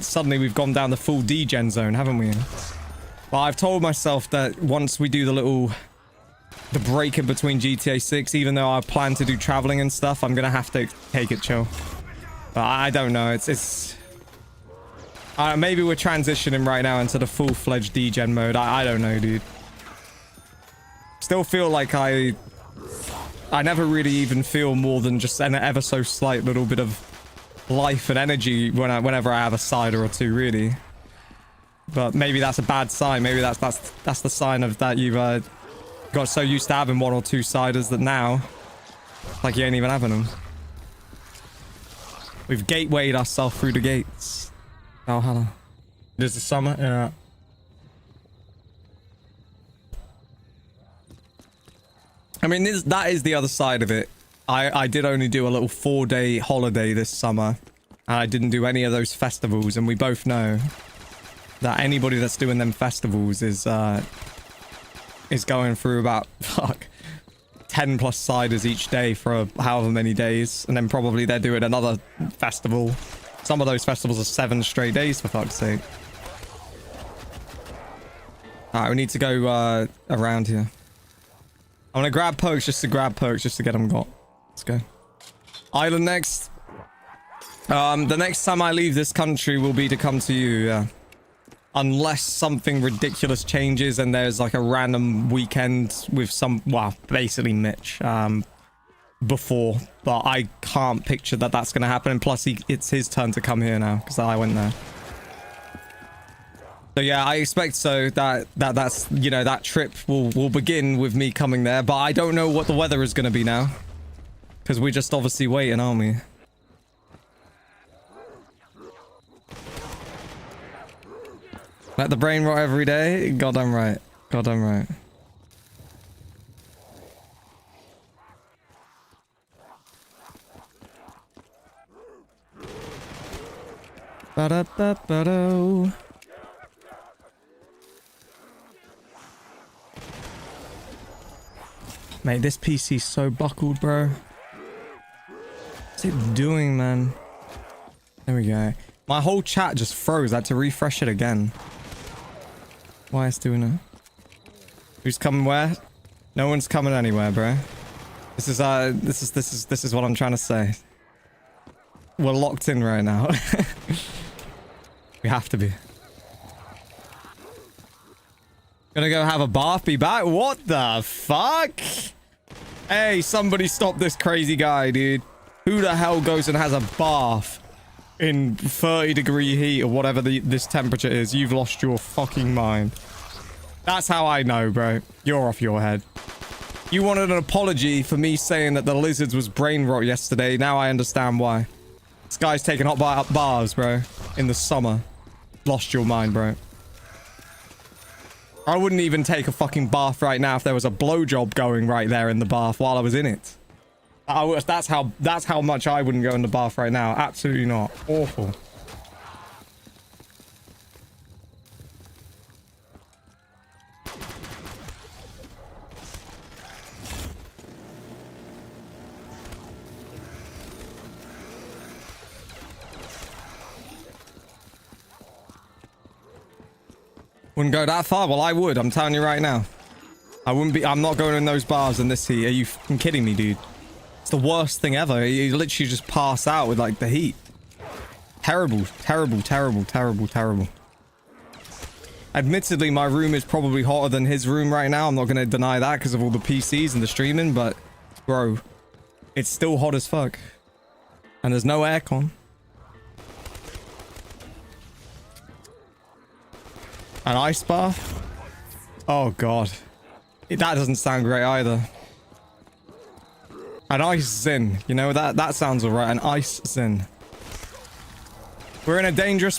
[SPEAKER 3] suddenly we've gone down the full degen zone, haven't we? But I've told myself that once we do the break in between GTA 6, even though I plan to do traveling and stuff, I'm gonna have to take it chill. But I don't know, it's maybe we're transitioning right now into the full-fledged degen mode. I don't know, dude. Still feel like I never really even feel more than just an ever so slight little bit of life and energy whenever I have a cider or 2, really. But maybe that's a bad sign. Maybe that's the sign of that you've got so used to having 1 or 2 ciders that now, like, you ain't even having them. We've gatewayed ourselves through the gates. Oh, hello. It is the summer? Yeah. I mean, that is the other side of it. I did only do a little 4-day holiday this summer. And I didn't do any of those festivals. And we both know that anybody that's doing them festivals is going through about, 10 plus ciders each day for however many days. And then probably they're doing another festival. Some of those festivals are 7 straight days, for fuck's sake. Alright, we need to go around here. I'm gonna grab perks just to grab perks, just to get them got. Let's go. Island next. The next time I leave this country will be to come to you, yeah. Unless something ridiculous changes and there's like a random weekend with some, well, basically Mitch, before. But I can't picture that that's going to happen. And plus, it's his turn to come here now, because I went there. So yeah, I expect so that's, you know, that trip will begin with me coming there. But I don't know what the weather is going to be now. Because we're just obviously waiting, aren't we? Let the brain rot every day? Goddamn right. Goddamn right. Ba-da-ba-ba-do. Mate, this PC's so buckled, bro. What's it doing, man? There we go. My whole chat just froze. I had to refresh it again. Why is doing it? Who's coming where? No one's coming anywhere, bro. This is what I'm trying to say. We're locked in right now. We have to be. Gonna go have a bath, be back? What the fuck? Hey, somebody stop this crazy guy, dude. Who the hell goes and has a bath in 30-degree heat or whatever this temperature is? You've lost your fucking mind. That's how I know, bro. You're off your head. You wanted an apology for me saying that the lizards was brain rot yesterday. Now I understand why. This guy's taking hot baths, bro. In the summer. Lost your mind, bro. I wouldn't even take a fucking bath right now if there was a blowjob going right there in the bath while I was in it. That's how much I wouldn't go in the bath right now. Absolutely not. Awful. Wouldn't go that far? Well, I would. I'm telling you right now. I wouldn't be. I'm not going in those bars in this heat. Are you fucking kidding me, dude? It's the worst thing ever. You literally just pass out with like the heat. Terrible, terrible, terrible, terrible, terrible. Admittedly, my room is probably hotter than his room right now. I'm not going to deny that because of all the PCs and the streaming, but bro, it's still hot as fuck. And there's no aircon. An ice bath? Oh god. That doesn't sound great either. An ice zin. You know, that sounds alright. An ice zin. We're in a dangerous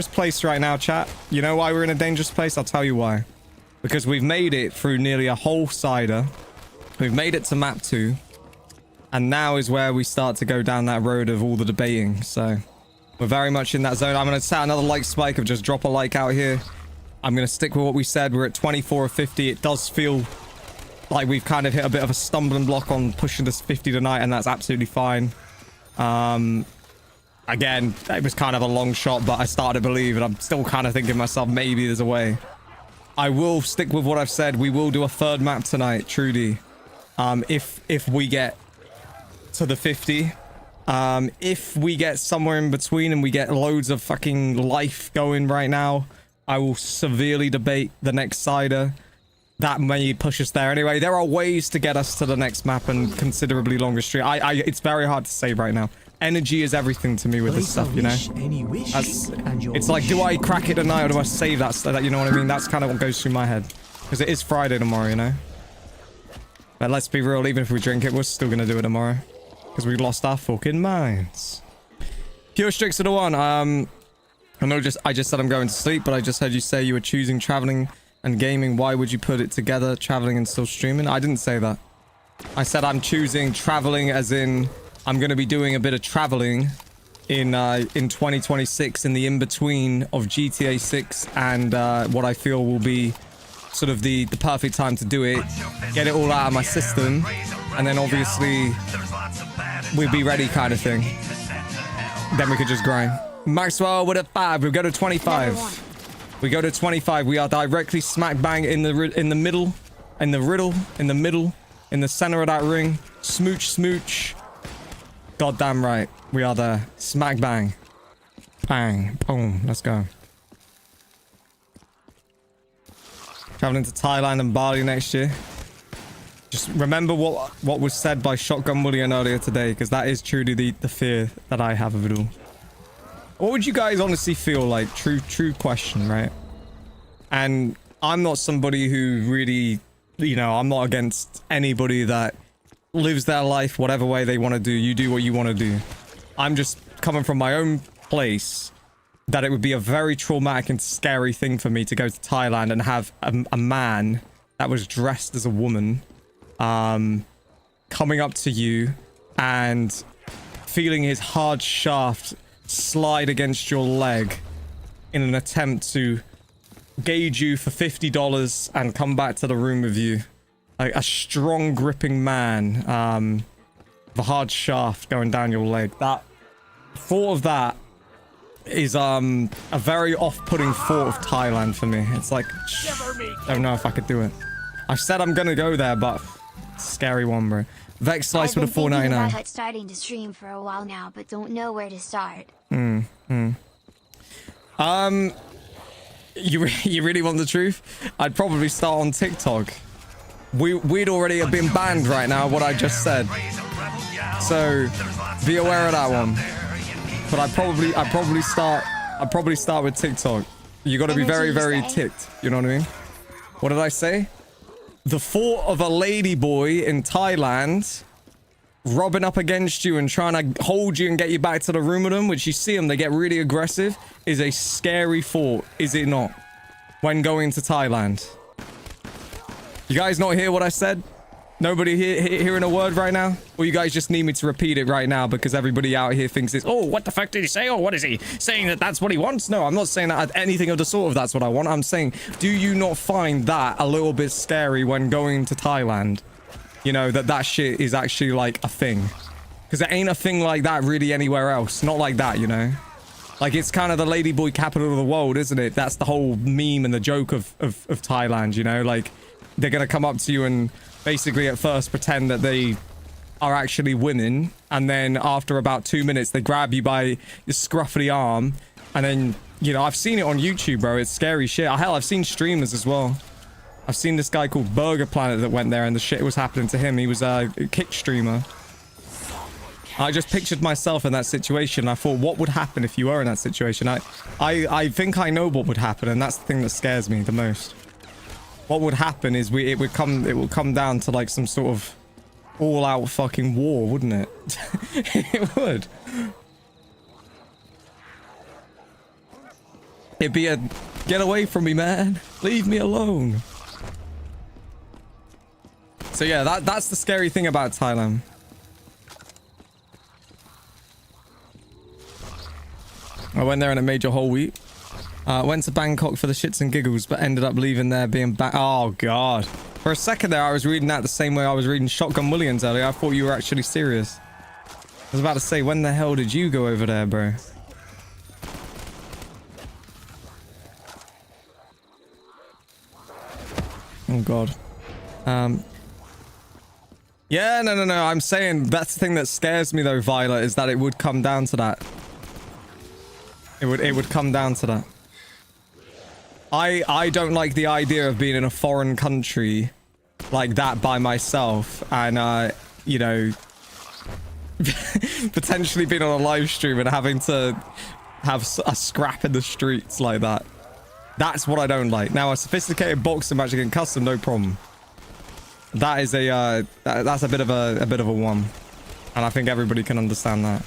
[SPEAKER 3] place right now, chat. You know why we're in a dangerous place? I'll tell you why. Because we've made it through nearly a whole cider. We've made it to map 2. And now is where we start to go down that road of all the debating. So we're very much in that zone. I'm going to set another like spike of just drop a like out here. I'm going to stick with what we said. We're at 24 of 50. It does feel like we've kind of hit a bit of a stumbling block on pushing this 50 tonight, and that's absolutely fine. Again, it was kind of a long shot, but I started to believe, and I'm still kind of thinking to myself, maybe there's a way. I will stick with what I've said. We will do a third map tonight, truly. If we get to the 50. If we get somewhere in between and we get loads of fucking life going right now, I will severely debate the next cider. That may push us there. Anyway, there are ways to get us to the next map and considerably longer stream. It's very hard to say right now. Energy is everything to me with this stuff, you know? It's like, do I crack it tonight or do I save that stuff? You know what I mean? That's kind of what goes through my head. Because it is Friday tomorrow, you know? But let's be real, even if we drink it, we're still going to do it tomorrow. Because we lost our fucking minds. Pure Strix to the one. I know I just said I'm going to sleep, but I just heard you say you were choosing traveling and gaming. Why would you put it together, traveling and still streaming? I didn't say that. I said I'm choosing traveling as in I'm going to be doing a bit of traveling in 2026 in the in-between of GTA 6 and what I feel will be sort of the perfect time to do it. Get it all out of my system. And then obviously we'd be ready kind of thing. Then we could just grind. Maxwell with a 5. We go to 25. We go to 25. We are directly smack bang in the middle, in the center of that ring. Smooch, smooch. Goddamn right. We are there. Smack bang. Bang. Boom. Let's go. Traveling to Thailand and Bali next year. Just remember what was said by Shotgun William earlier today, because that is truly the fear that I have of it all. What would you guys honestly feel like? True question, right? And I'm not somebody who really, you know, I'm not against anybody that lives their life whatever way they want to do. You do what you want to do. I'm just coming from my own place that it would be a very traumatic and scary thing for me to go to Thailand and have a man that was dressed as a woman coming up to you and feeling his hard shaft slide against your leg in an attempt to gauge you for $50 and come back to the room with you. Like a strong gripping man, the hard shaft going down your leg. That thought of that is a very off-putting thought of Thailand for me. It's like, I don't know if I could do it. I said I'm gonna go there, but scary one, bro. Vex Slice with a $4.99.
[SPEAKER 4] I've been thinking about starting to stream for a while now, but don't know where to start.
[SPEAKER 3] You really want the truth? I'd probably start on TikTok. We'd already have been banned right now, what I just said. So be aware of that one. But I'd probably start with TikTok. You gotta be very, very ticked. You know what I mean? What did I say? The thought of a lady boy in Thailand rubbing up against you and trying to hold you and get you back to the room with them, which you see them, they get really aggressive, is a scary thought, is it not? When going to Thailand. You guys not hear what I said? Nobody hearing a word right now? Or you guys just need me to repeat it right now because everybody out here thinks it's, oh, what the fuck did he say? Oh, what is he saying that that's what he wants? No, I'm not saying that anything of the sort of that's what I want. I'm saying, do you not find that a little bit scary when going to Thailand? You know, that shit is actually like a thing. Because there ain't a thing like that really anywhere else. Not like that, you know? Like, it's kind of the ladyboy capital of the world, isn't it? That's the whole meme and the joke of Thailand, you know? Like, they're gonna come up to you and basically at first pretend that they are actually women, and then after about 2 minutes, they grab you by your scruffy arm, and then, you know, I've seen it on YouTube, bro. It's scary shit. Hell, I've seen streamers as well. I've seen this guy called Burger Planet that went there, and the shit was happening to him. He was a kick streamer. I just pictured myself in that situation. I thought, what would happen if you were in that situation? I think I know what would happen, and that's the thing that scares me the most. What would happen is it would come down to like some sort of all-out fucking war, wouldn't it? It would. It'd be a get away from me, man. Leave me alone. So yeah, that's the scary thing about Thailand. I went there in a major whole week. Went to Bangkok for the shits and giggles, but ended up leaving there being back. Oh, God. For a second there, I was reading that the same way I was reading Shotgun Williams earlier. I thought you were actually serious. I was about to say, when the hell did you go over there, bro? Oh, God. Yeah, no. I'm saying that's the thing that scares me, though, Violet, is that it would come down to that. It would come down to that. I don't like the idea of being in a foreign country like that by myself and, you know, potentially being on a live stream and having to have a scrap in the streets like that. That's what I don't like. Now, a sophisticated boxing match against custom, no problem. That is that's a bit of a one. And I think everybody can understand that.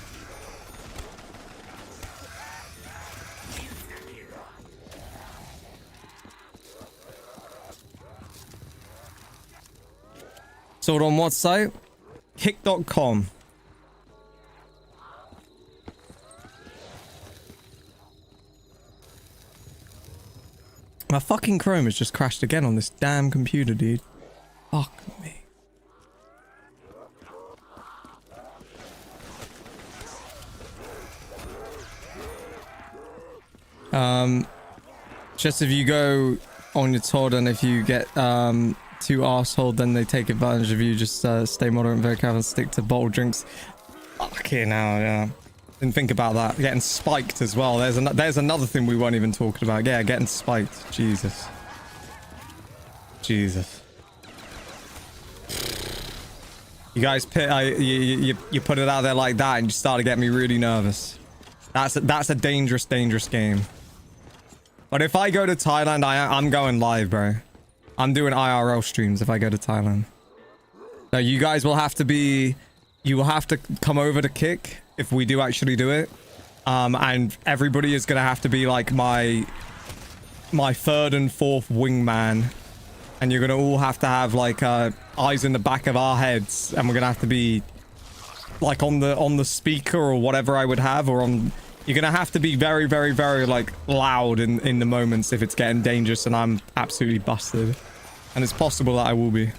[SPEAKER 3] Sold on what site? Kick.com. My fucking Chrome has just crashed again on this damn computer, dude. Fuck me. Just if you go on your tour and if you get too arsehole, then they take advantage of you. Just stay moderate and very careful and stick to bottled drinks. Okay, now, yeah. Didn't think about that. Getting spiked as well. There's another thing we weren't even talking about. Yeah, getting spiked. Jesus. Jesus. You guys, you put it out there like that and you started getting me really nervous. That's a dangerous, dangerous game. But if I go to Thailand, I'm going live, bro. I'm doing IRL streams if I go to Thailand. Now, you guys will have to be... You will have to come over to Kick if we do actually do it. And everybody is going to have to be like my third and fourth wingman. And you're going to all have to have like eyes in the back of our heads. And we're going to have to be like on the speaker or whatever I would have. Or on... You're going to have to be very, very, very like loud in the moments if it's getting dangerous and I'm absolutely busted. And it's possible that I will be.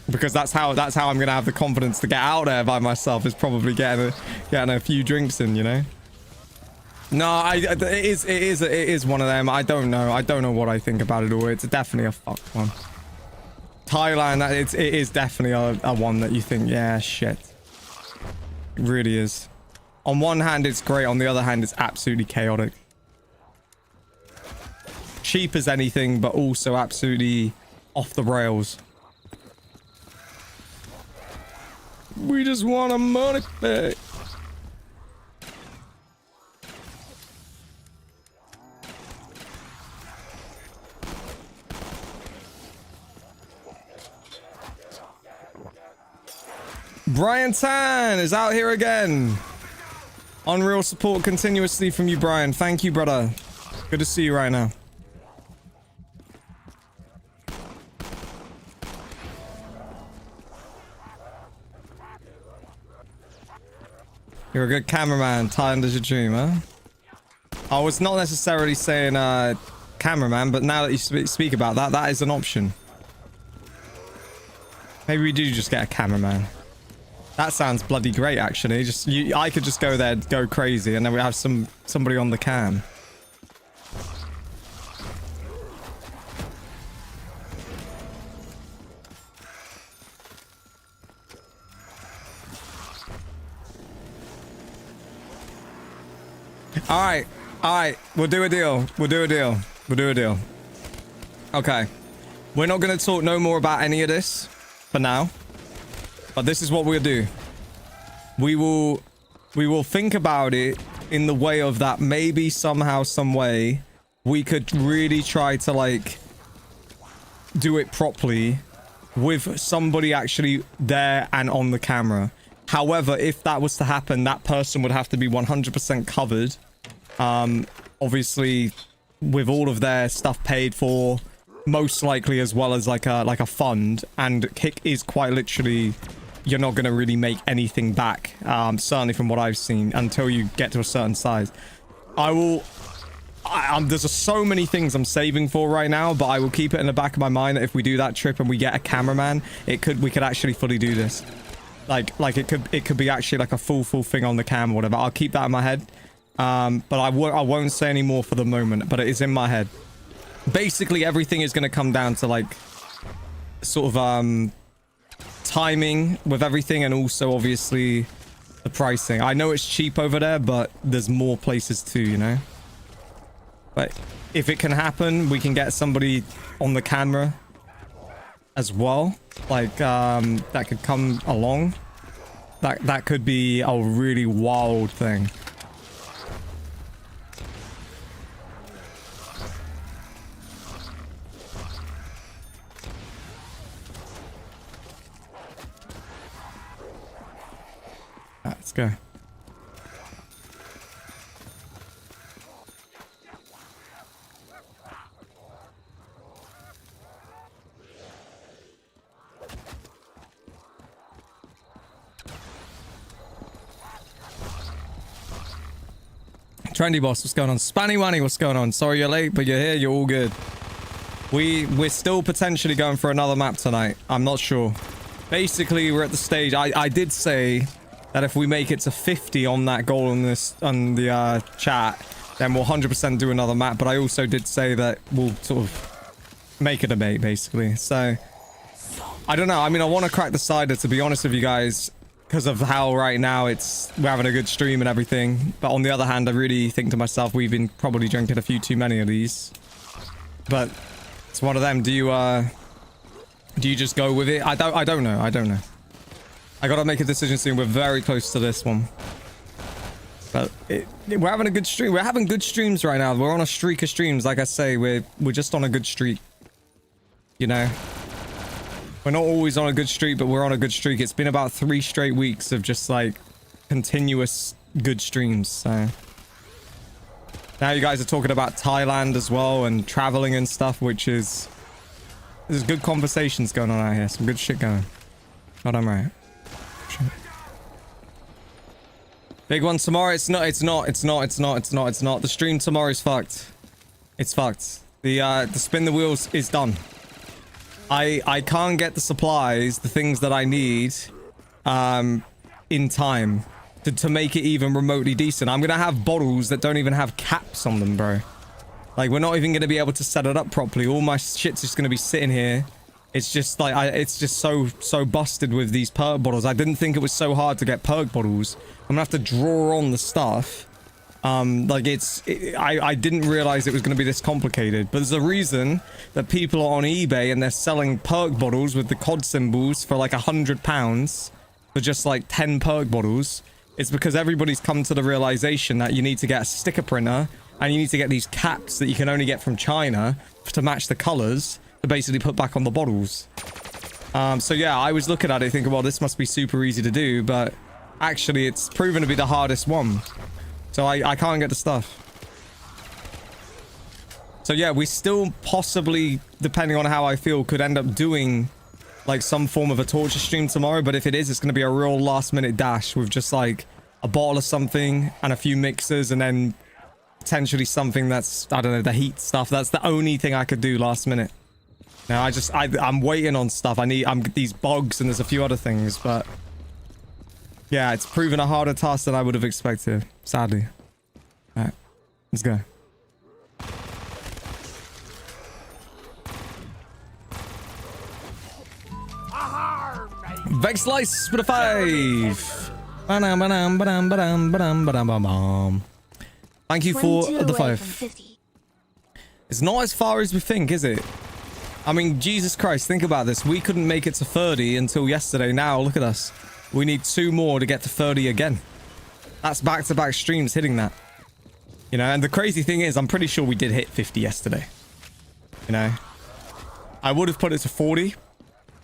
[SPEAKER 3] Because that's how I'm going to have the confidence to get out there by myself, is probably getting a few drinks in, you know? No, it is one of them. I don't know what I think about it all. It's definitely a fuck one. Thailand, it is definitely a one that you think, yeah, shit. It really is. On one hand, it's great. On the other hand, it's absolutely chaotic. Cheap as anything, but also absolutely off the rails. We just want a money back. Brian Tan is out here again. Unreal support continuously from you, Brian. Thank you, brother. Good to see you right now. You're a good cameraman. Thailand is your dream, huh? I was not necessarily saying cameraman, but now that you speak about that, that is an option. Maybe we do just get a cameraman. That sounds bloody great, actually. Just I could just go there, go crazy, and then we have somebody on the cam. All right. We'll do a deal. Okay. We're not going to talk no more about any of this for now. But this is what we'll do. We will think about it in the way of that maybe somehow, some way, we could really try to, like, do it properly with somebody actually there and on the camera. However, if that was to happen, that person would have to be 100% covered. Obviously, with all of their stuff paid for, most likely, as well as like a fund. And Kick is quite literally, you're not going to really make anything back, certainly from what I've seen, until you get to a certain size. There's so many things I'm saving for right now, but I will keep it in the back of my mind that if we do that trip and we get a cameraman, we could actually fully do this. Like it could be actually like a full thing on the cam or whatever. I'll keep that in my head. But I won't say any more for the moment, but it is in my head. Basically, everything is going to come down to, like, sort of, timing with everything, and also, obviously, the pricing. I know it's cheap over there, but there's more places too, you know? But if it can happen, we can get somebody on the camera as well. Like, that could come along. That could be a really wild thing. Let's go. Trendy Boss, what's going on? Spanny Wanny, what's going on? Sorry you're late, but you're here, you're all good. We're still potentially going for another map tonight. I'm not sure. Basically, we're at the stage. I did say that if we make it to 50 on that goal on the chat, then we'll 100% do another map. But I also did say that we'll sort of make it a debate, basically. So, I don't know. I mean, I want to crack the cider, to be honest with you guys, because of how right now we're having a good stream and everything. But on the other hand, I really think to myself, we've been probably drinking a few too many of these. But it's one of them. Do you just go with it? I don't know. I gotta make a decision soon. We're very close to this one. But we're having a good stream. We're having good streams right now. We're on a streak of streams. Like I say, we're just on a good streak. You know? We're not always on a good streak, but we're on a good streak. It's been about 3 straight weeks of just, like, continuous good streams, so... Now you guys are talking about Thailand as well, and traveling and stuff, which is... There's good conversations going on out here. Some good shit going. God, I'm right. Shit. Big one tomorrow. It's not. The stream tomorrow is fucked. It's fucked. The spin the wheels is done. I can't get the supplies, the things that I need, in time to make it even remotely decent. I'm gonna have bottles that don't even have caps on them, bro. Like, we're not even gonna be able to set it up properly. All my shit's just gonna be sitting here. It's just like, it's just so busted with these perk bottles. I didn't think it was so hard to get perk bottles. I'm gonna have to draw on the stuff. Like, I didn't realize it was gonna be this complicated. But there's a reason that people are on eBay and they're selling perk bottles with the COD symbols for like £100 for just like 10 perk bottles. It's because everybody's come to the realization that you need to get a sticker printer and you need to get these caps that you can only get from China to match the colors to basically put back on the bottles. So yeah, I was looking at it thinking, well, this must be super easy to do, but actually it's proven to be the hardest one. So I can't get the stuff. So yeah, we still possibly, depending on how I feel, could end up doing like some form of a torture stream tomorrow. But if it is, it's going to be a real last minute dash with just like a bottle of something and a few mixers and then potentially something that's, I don't know, the heat stuff. That's the only thing I could do last minute. Now I'm waiting on stuff. I'm these bogs and there's a few other things, but Yeah, it's proven a harder task than I would have expected, sadly. All right, let's go. Vex Slice with a 5. Thank you for
[SPEAKER 4] 22
[SPEAKER 3] the
[SPEAKER 4] away
[SPEAKER 3] 5.
[SPEAKER 4] from 50.
[SPEAKER 3] It's not as far as we think, is it? I mean, Jesus Christ, think about this. We couldn't make it to 30 until yesterday. Now, look at us. We need 2 more to get to 30 again. That's back-to-back streams hitting that. You know, and the crazy thing is, I'm pretty sure we did hit 50 yesterday. You know? I would have put it to 40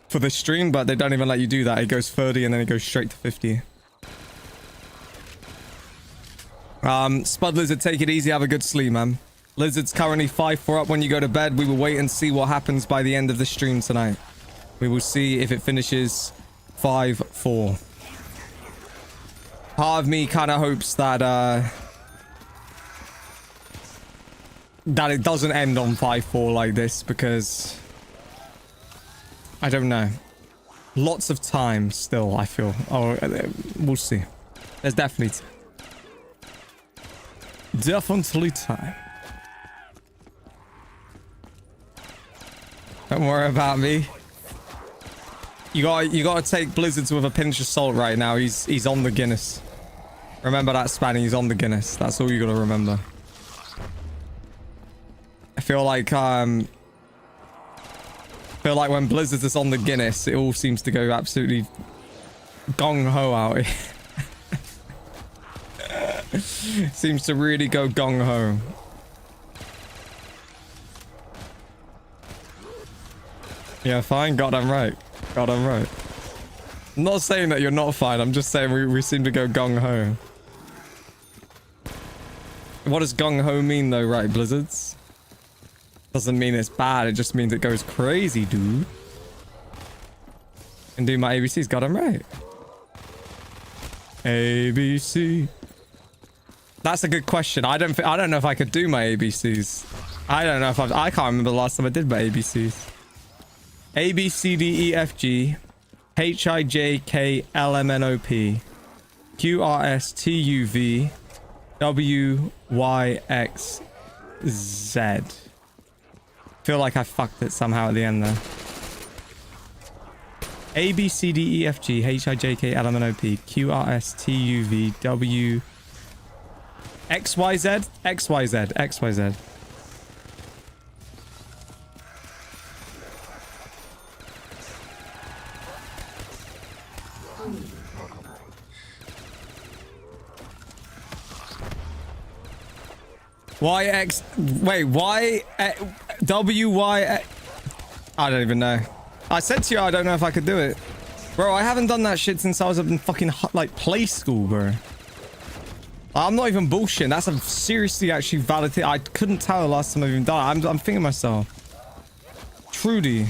[SPEAKER 3] for the stream, but they don't even let you do that. It goes 30 and then it goes straight to 50. Spud Lizard, take it easy. Have a good sleep, man. Lizard's currently 5-4 up when you go to bed. We will wait and see what happens by the end of the stream tonight. We will see if it finishes 5-4. Part of me kind of hopes that that it doesn't end on 5-4 like this, because I don't know. Lots of time still, I feel. Oh, we'll see. There's definitely time. Don't worry about me. You gotta take Blizzards with a pinch of salt right now. He's on the Guinness. Remember that, Spanny. He's on the Guinness. That's all you gotta remember. I feel like when Blizzards is on the Guinness, it all seems to go absolutely gung-ho out here. Seems to really go gung-ho. Yeah, fine. Goddamn right. Goddamn right. I'm not saying that you're not fine. I'm just saying we seem to go gung-ho. What does gung-ho mean though, right, Blizzards? Doesn't mean it's bad. It just means it goes crazy, dude. And do my ABCs. Goddamn right. ABC. That's a good question. I don't know if I could do my ABCs. I don't know if I can't remember the last time I did my ABCs. A, B, C, D, E, F, G, H, I, J, K, L, M, N, O, P, Q, R, S, T, U, V, W, Y, X, Z. Feel like I fucked it somehow at the end there. A, B, C, D, E, F, G, H, I, J, K, L, M, N, O, P, Q, R, S, T, U, V, W, X, Y, Z, X, Y, Z, X, Y, Z. Y, X, wait, Y, W, Y, I don't even know. I said to you, I don't know if I could do it. Bro, I haven't done that shit since I was in fucking, like, play school, bro. I'm not even bullshitting. That's a seriously actually valid thing. I couldn't tell the last time I've even done it. I'm thinking myself. Trudy.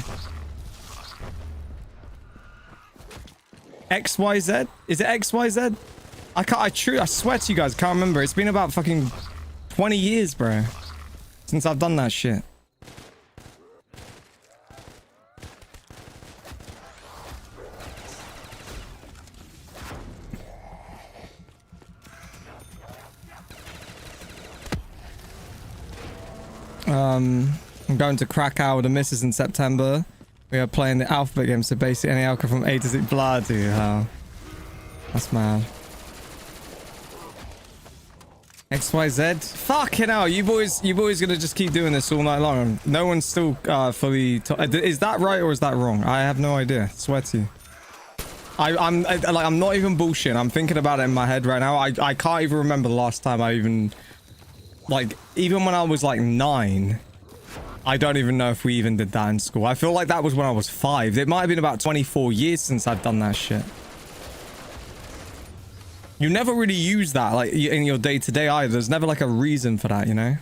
[SPEAKER 3] XYZ? Is it XYZ? I swear to you guys, I can't remember. It's been about fucking 20 years, bro. Since I've done that shit. I'm going to Krakow with the missus in September. We are playing the alphabet game, so basically any alpha from A to Z. Bloody hell. That's mad. XYZ? Fucking hell, you boys gonna just keep doing this all night long. No one's still fully... Is that right or is that wrong? I have no idea. Swear to you. I'm not even bullshitting. I'm thinking about it in my head right now. I can't even remember the last time I even... Like, even when I was like 9, I don't even know if we even did that in school. I feel like that was when I was 5. It might have been about 24 years since I've done that shit. You never really use that, like, in your day-to-day either. There's never, like, a reason for that, you know?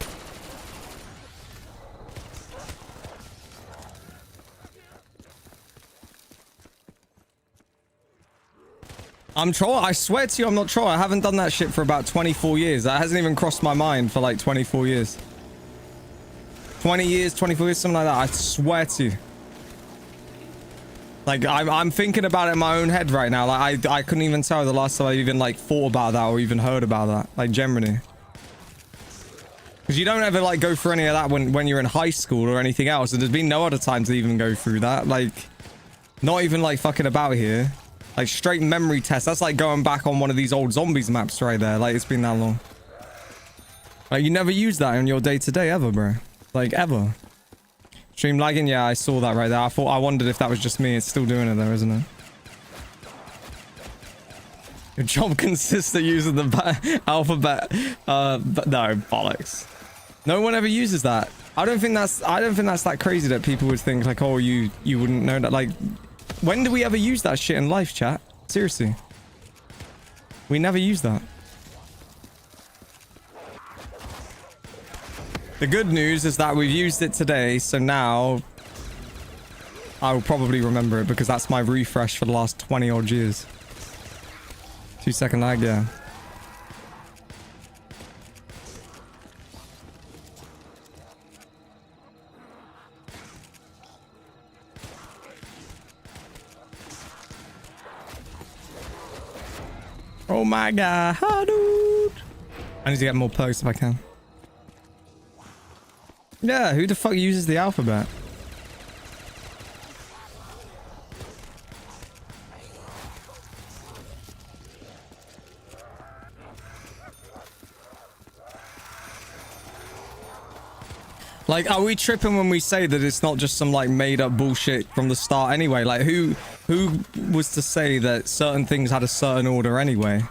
[SPEAKER 3] I'm trolling. I swear to you, I'm not trolling. I haven't done that shit for about 24 years. That hasn't even crossed my mind for, like, 24 years. 20 years, 24 years, something like that. I swear to you. Like, I'm thinking about it in my own head right now. Like, I couldn't even tell the last time I even, like, thought about that or even heard about that. Like, generally. Because you don't ever, like, go through any of that when you're in high school or anything else. And there's been no other time to even go through that. Like, not even, like, fucking about here. Like, straight memory test. That's like going back on one of these old zombies maps right there. Like, it's been that long. Like, you never use that in your day-to-day ever, bro. Like, ever. Stream lagging? Yeah, I saw that right there. I wondered if that was just me. It's still doing it though, isn't it? Your job consists of using the alphabet. But no, bollocks. No one ever uses that. I don't think that's that crazy that people would think like, oh, you wouldn't know that. Like, when do we ever use that shit in life, chat? Seriously. We never use that. The good news is that we've used it today, so now I will probably remember it because that's my refresh for the last 20 odd years. 2-second lag, yeah. Oh my god, dude. I need to get more perks if I can. Yeah, who the fuck uses the alphabet? Like, are we tripping when we say that it's not just some, like, made-up bullshit from the start anyway? Like, who was to say that certain things had a certain order anyway?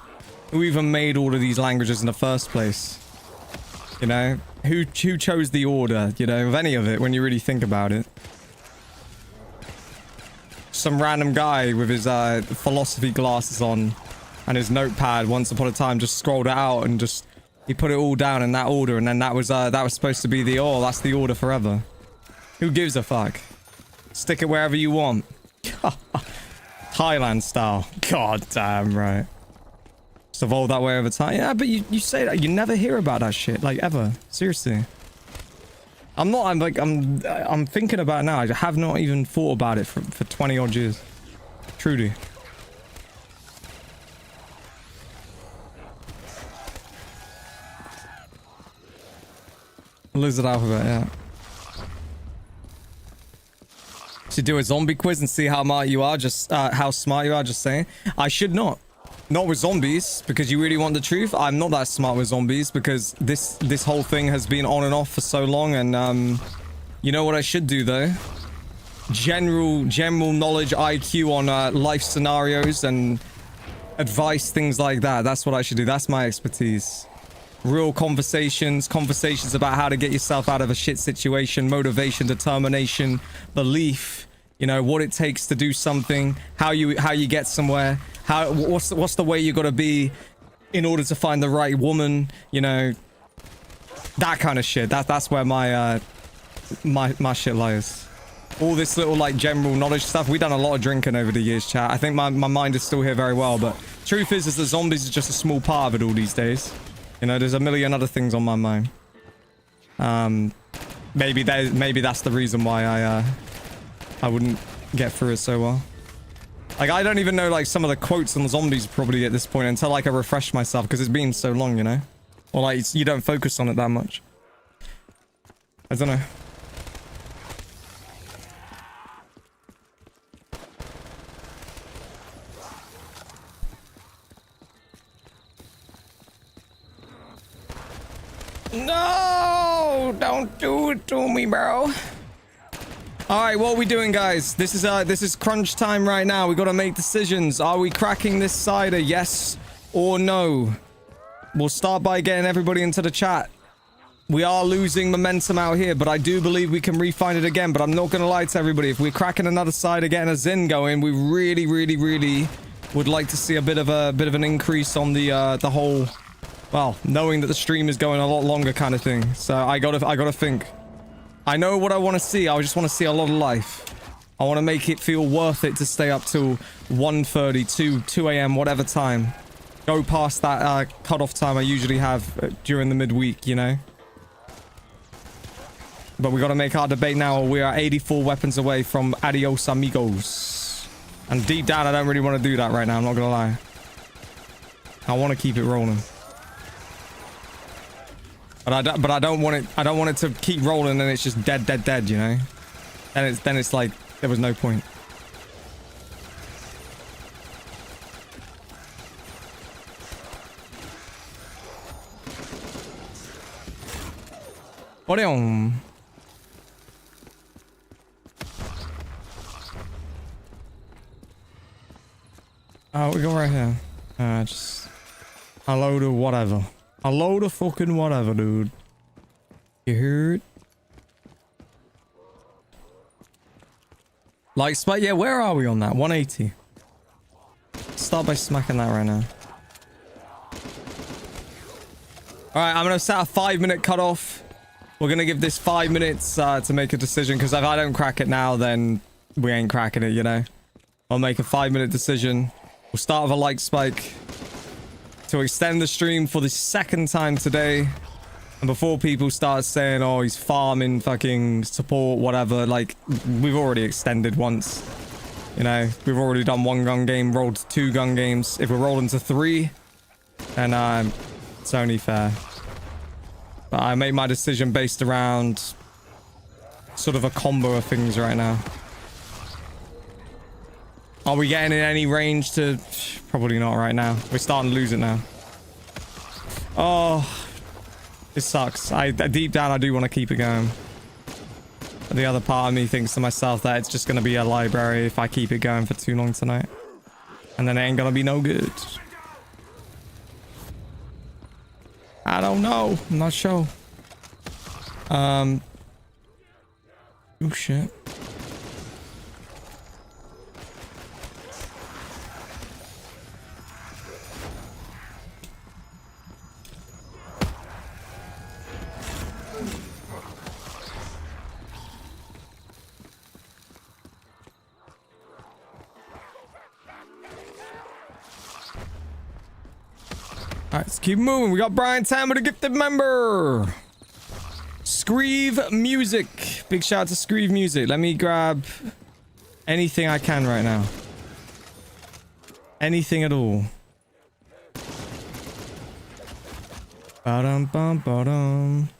[SPEAKER 3] Who even made all of these languages in the first place? You know? Who chose the order, you know, of any of it when you really think about it? Some random guy with his philosophy glasses on and his notepad once upon a time just scrolled it out and just he put it all down in that order, and then that was supposed to be the that's the order forever. Who gives a fuck? Stick it wherever you want. Thailand style. God damn right. It's evolved that way over time. Yeah, but you say that you never hear about that shit, like, ever. Seriously. I'm thinking about it now. I have not even thought about it for 20 odd years. Truly. Lizard alphabet, yeah. Should do a zombie quiz and see how smart you are, just saying. I should not. Not with zombies, because you really want the truth. I'm not that smart with zombies, because this whole thing has been on and off for so long, and you know what I should do though? General knowledge IQ on life scenarios and advice, things like that. That's what I should do. That's my expertise. Real conversations about how to get yourself out of a shit situation, motivation, determination, belief, you know, what it takes to do something, how you get somewhere, what's the way you got to be in order to find the right woman, you know, that kind of shit. That's where my shit lies. All this little, like, general knowledge stuff. We've done a lot of drinking over the years, chat. I think my mind is still here very well, but truth is the zombies are just a small part of it all these days. You know, there's a million other things on my mind. Maybe that's the reason why I wouldn't get through it so well. Like, I don't even know, like, some of the quotes on the zombies probably at this point until, like, I refresh myself, because it's been so long, you know? Or, like, you don't focus on it that much. I don't know. No! Don't do it to me, bro. Alright, what are we doing, guys? This is crunch time right now. We gotta make decisions. Are we cracking this cider? Yes or no? We'll start by getting everybody into the chat. We are losing momentum out here, but I do believe we can refine it again. But I'm not gonna lie to everybody. If we're cracking another cider, getting a Zin going, we really would like to see a bit of an increase on the whole, well, knowing that the stream is going a lot longer kind of thing. So I gotta think. I know what I want to see. I just want to see a lot of life. I want to make it feel worth it to stay up till 1:30, 2 a.m, whatever time. Go past that cutoff time I usually have during the midweek, you know? But we got to make our debate now, or we are 84 weapons away from adios amigos. And deep down, I don't really want to do that right now. I'm not gonna lie. I want to keep it rolling. But I don't want it. I don't want it to keep rolling and it's just dead, you know? Then it's like there was no point. What on? Oh, we go right here. Just a load of whatever. A load of fucking whatever, dude. You heard? Like, Spud, yeah, where are we on that? 180. Start by smacking that right now. Alright, I'm gonna set a 5-minute cutoff. We're gonna give this 5 minutes to make a decision, because if I don't crack it now, then we ain't cracking it, you know? I'll make a 5-minute decision. We'll start with a like spike to extend the stream for the second time today. And before people start saying, oh, he's farming fucking support, whatever, like, we've already extended once. You know, we've already done 1 gun game, rolled 2 gun games. If we're rolling to 3, then it's only fair. But I made my decision based around sort of a combo of things right now. Are we getting in any range to... Probably not right now. We're starting to lose it now. Oh, it sucks. Deep down, I do want to keep it going. But the other part of me thinks to myself that it's just going to be a library if I keep it going for too long tonight. And then it ain't going to be no good. I don't know. I'm not sure. Oh, shit. Alright, let's keep moving. We got Brian Tam with a gifted member. Screeve Music. Big shout out to Screeve Music. Let me grab anything I can right now. Anything at all. Ba-dum bum ba-dum.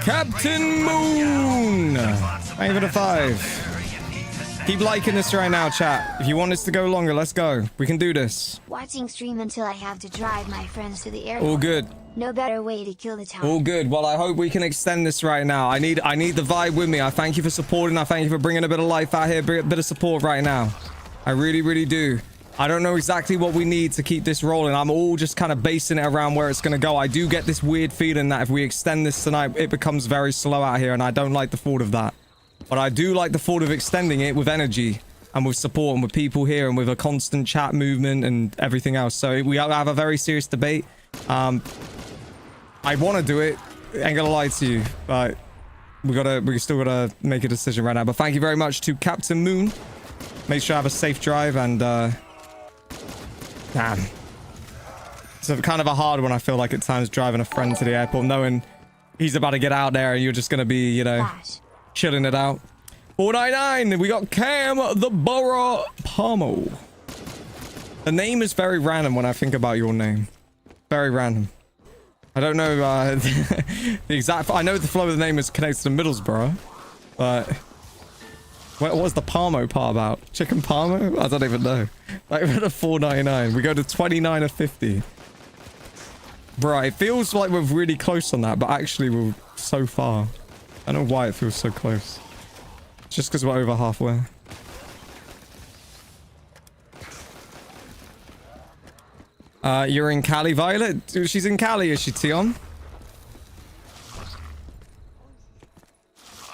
[SPEAKER 3] Captain Moon! Thank you for the 5. Keep liking this right now, chat. If you want this to go longer, let's go. We can do this.
[SPEAKER 4] Watching stream until I have to drive my friends to the airport.
[SPEAKER 3] All good.
[SPEAKER 4] No better way to kill the time.
[SPEAKER 3] All good. Well, I hope we can extend this right now. I need the vibe with me. I thank you for supporting. I thank you for bringing a bit of life out here, a bit of support right now. I really, really do. I don't know exactly what we need to keep this rolling. I'm all just kind of basing it around where it's going to go. I do get this weird feeling that if we extend this tonight, it becomes very slow out here, and I don't like the thought of that. But I do like the thought of extending it with energy and with support and with people here and with a constant chat movement and everything else. So we have a very serious debate. I want to do it. Ain't gonna lie to you, but we still gotta make a decision right now. But thank you very much to Captain Moon. Make sure I have a safe drive and damn. It's kind of a hard one, I feel like, at times, driving a friend to the airport, knowing he's about to get out there and you're just going to be, you know, chilling it out. 499, we got Cam the Borough Palmo. The name is very random when I think about your name. Very random. I don't know the exact... I know the flow of the name is connected to Middlesbrough, but... What was the Palmo part about? Chicken Palmo? I don't even know. Like, we're at 499. We go to 29 of 50. Bro, it feels like we're really close on that, but actually we're so far. I don't know why it feels so close. It's just because we're over halfway. You're in Cali, Violet? Dude, she's in Cali, is she, Tion?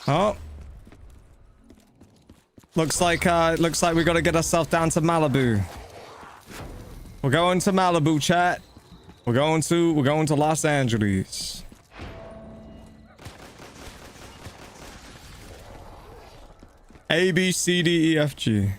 [SPEAKER 3] Oh. Looks like we gotta get ourselves down to Malibu. We're going to Malibu, chat. We're going to Los Angeles. A, B, C, D, E, F, G.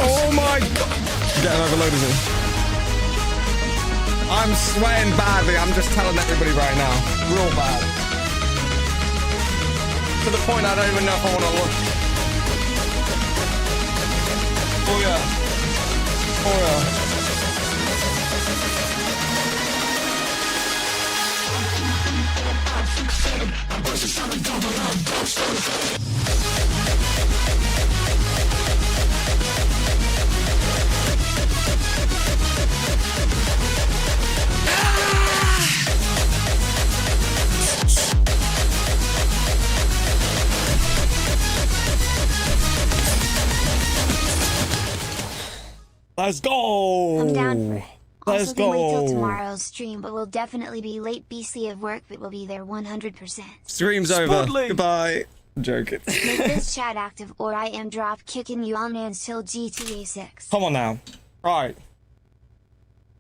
[SPEAKER 3] Oh my god! Getting overloaded here. I'm sweating badly. I'm just telling everybody right now. Real bad. To the point I don't even know if I want to look. Oh yeah. Oh yeah. Let's go.
[SPEAKER 4] I'm down for it.
[SPEAKER 3] Let's
[SPEAKER 4] Also, can wait till
[SPEAKER 3] go.
[SPEAKER 4] tomorrow's stream, but we'll definitely be late. BC of work, but we'll be there 100%.
[SPEAKER 3] Stream's over. Goodbye. I'm joking.
[SPEAKER 4] Make this chat active, or I am drop kicking you on until GTA 6.
[SPEAKER 3] Come on now. Right.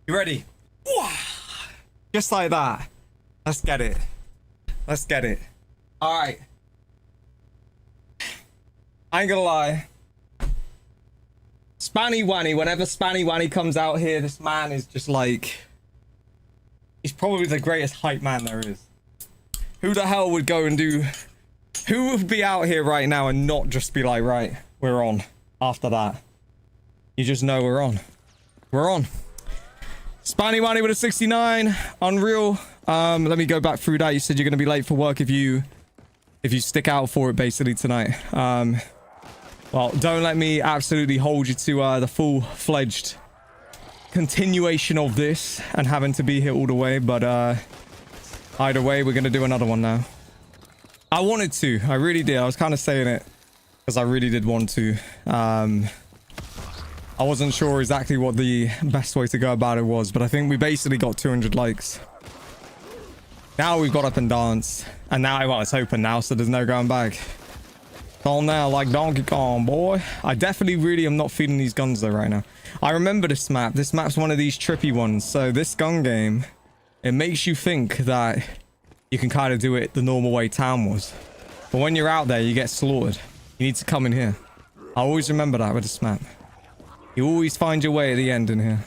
[SPEAKER 3] You ready? Just like that. Let's get it. Let's get it. All right. I ain't gonna lie. Spanny Wanny, whenever Spanny Wanny comes out here, this man is just like... He's probably the greatest hype man there is. Who the hell would go and do... Who would be out here right now and not just be like, right, we're on after that? You just know we're on. We're on. Spanny Wanny with a 69. Unreal. Let me go back through that. You said you're going to be late for work if you stick out for it basically tonight. Well, don't let me absolutely hold you to the full-fledged continuation of this and having to be here all the way, but either way, we're going to do another one now. I wanted to. I really did. I was kind of saying it because I really did want to. I wasn't sure exactly what the best way to go about it was, but I think we basically got 200 likes. Now we've got up and danced, and now, well, it's open now, so there's no going back. On now like Donkey Kong, boy. I definitely really am not feeling these guns though right now. I remember this map. This map's one of these trippy ones. So this gun game, it makes you think that you can kind of do it the normal way town was. But when you're out there, you get slaughtered. You need to come in here. I always remember that with this map. You always find your way at the end in here.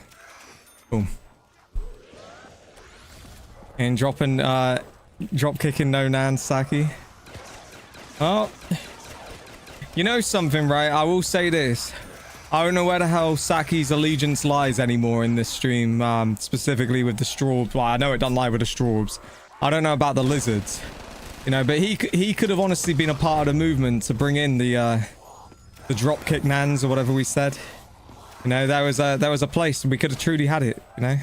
[SPEAKER 3] Boom. And dropping, drop kicking no nan Saki. Oh. You know something, right? I will say this. I don't know where the hell Saki's allegiance lies anymore in this stream, specifically with the Strawbs. Well, I know it doesn't lie with the Strawbs. I don't know about the lizards. You know, but he could have honestly been a part of the movement to bring in the dropkick nans or whatever we said. You know, there was a place we could have truly had it, you know?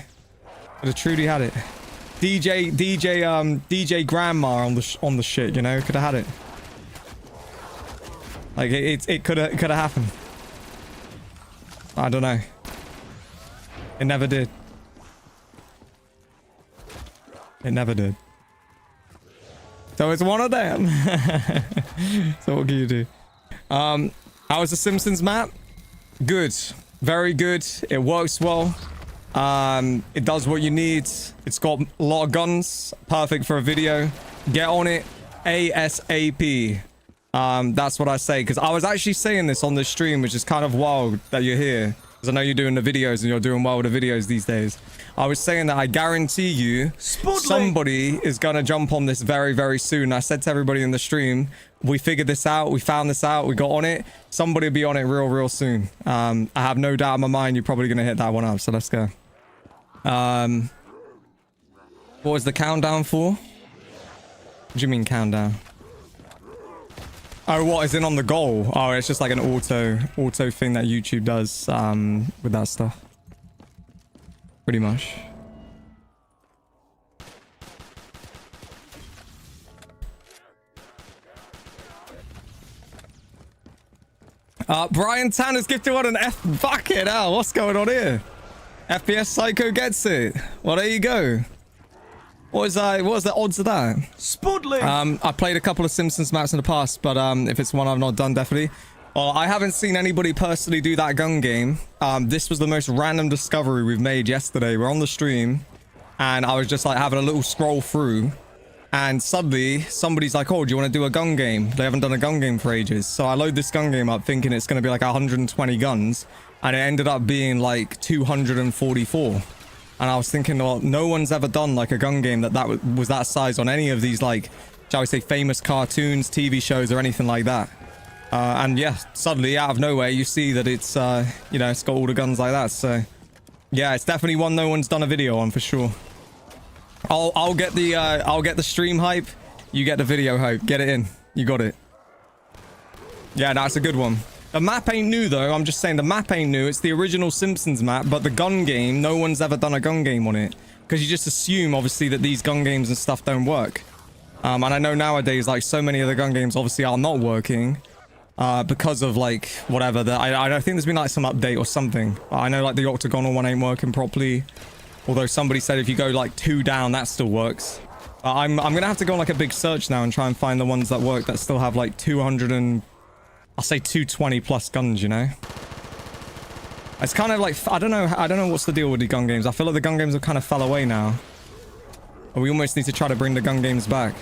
[SPEAKER 3] Could have truly had it. DJ Grandma on the shit, you know? Could have had it. Like it could have happened. I don't know. It never did. It never did. So it's one of them. So what can you do? How was the Simpsons map? Good. Very good. It works well. It does what you need. It's got a lot of guns. Perfect for a video. Get on it ASAP. That's what I say, because I was actually saying this on this stream, which is kind of wild that you're here, because I know you're doing the videos and you're doing well with the videos these days. I was saying that I guarantee you somebody is gonna jump on this very, very soon. I said to everybody in the stream, we figured this out, we found this out, we got on it. Somebody will be on it real soon. I have no doubt in my mind you're probably gonna hit that one up, so let's go. What was the countdown for? What do you mean countdown? Oh, what is it on the goal? Oh, it's just like an auto thing that YouTube does with that stuff. Pretty much. Brian Tanner's gifted one an F. Fuck it out. What's going on here? FPS Psycho gets it. Well, there you go. What was the odds of that?
[SPEAKER 5] Spudly.
[SPEAKER 3] I played a couple of Simpsons maps in the past, but if it's one I've not done, definitely. Well, I haven't seen anybody personally do that gun game. This was the most random discovery we've made yesterday. We're on the stream, and I was just like having a little scroll through, and suddenly somebody's like, "Oh, do you want to do a gun game?" They haven't done a gun game for ages, so I load this gun game up thinking it's going to be like 120 guns, and it ended up being like 244. And I was thinking, well, no one's ever done like a gun game that was that size on any of these, like, shall we say, famous cartoons, TV shows, or anything like that. And yeah, suddenly out of nowhere, you see that it's, you know, it's got all the guns like that. So yeah, it's definitely one no one's done a video on for sure. I'll get the stream hype. You get the video hype. Get it in. You got it. Yeah, that's a good one. The map ain't new though. I'm just saying the map ain't new. It's the original Simpsons map, but the gun game, no one's ever done a gun game on it. Because you just assume, obviously, that these gun games and stuff don't work. And I know nowadays, like, so many of the gun games obviously are not working. Because of, like, whatever. I don't think there's been, like, some update or something. I know, like, the octagonal one ain't working properly. Although somebody said if you go, like, 2 down, that still works. I'm gonna have to go on, like, a big search now and try and find the ones that work that still have, like, 200 and... I'll say 220 plus guns, you know? It's kind of like... I don't know what's the deal with the gun games. I feel like the gun games have kind of fell away now. And we almost need to try to bring the gun games back.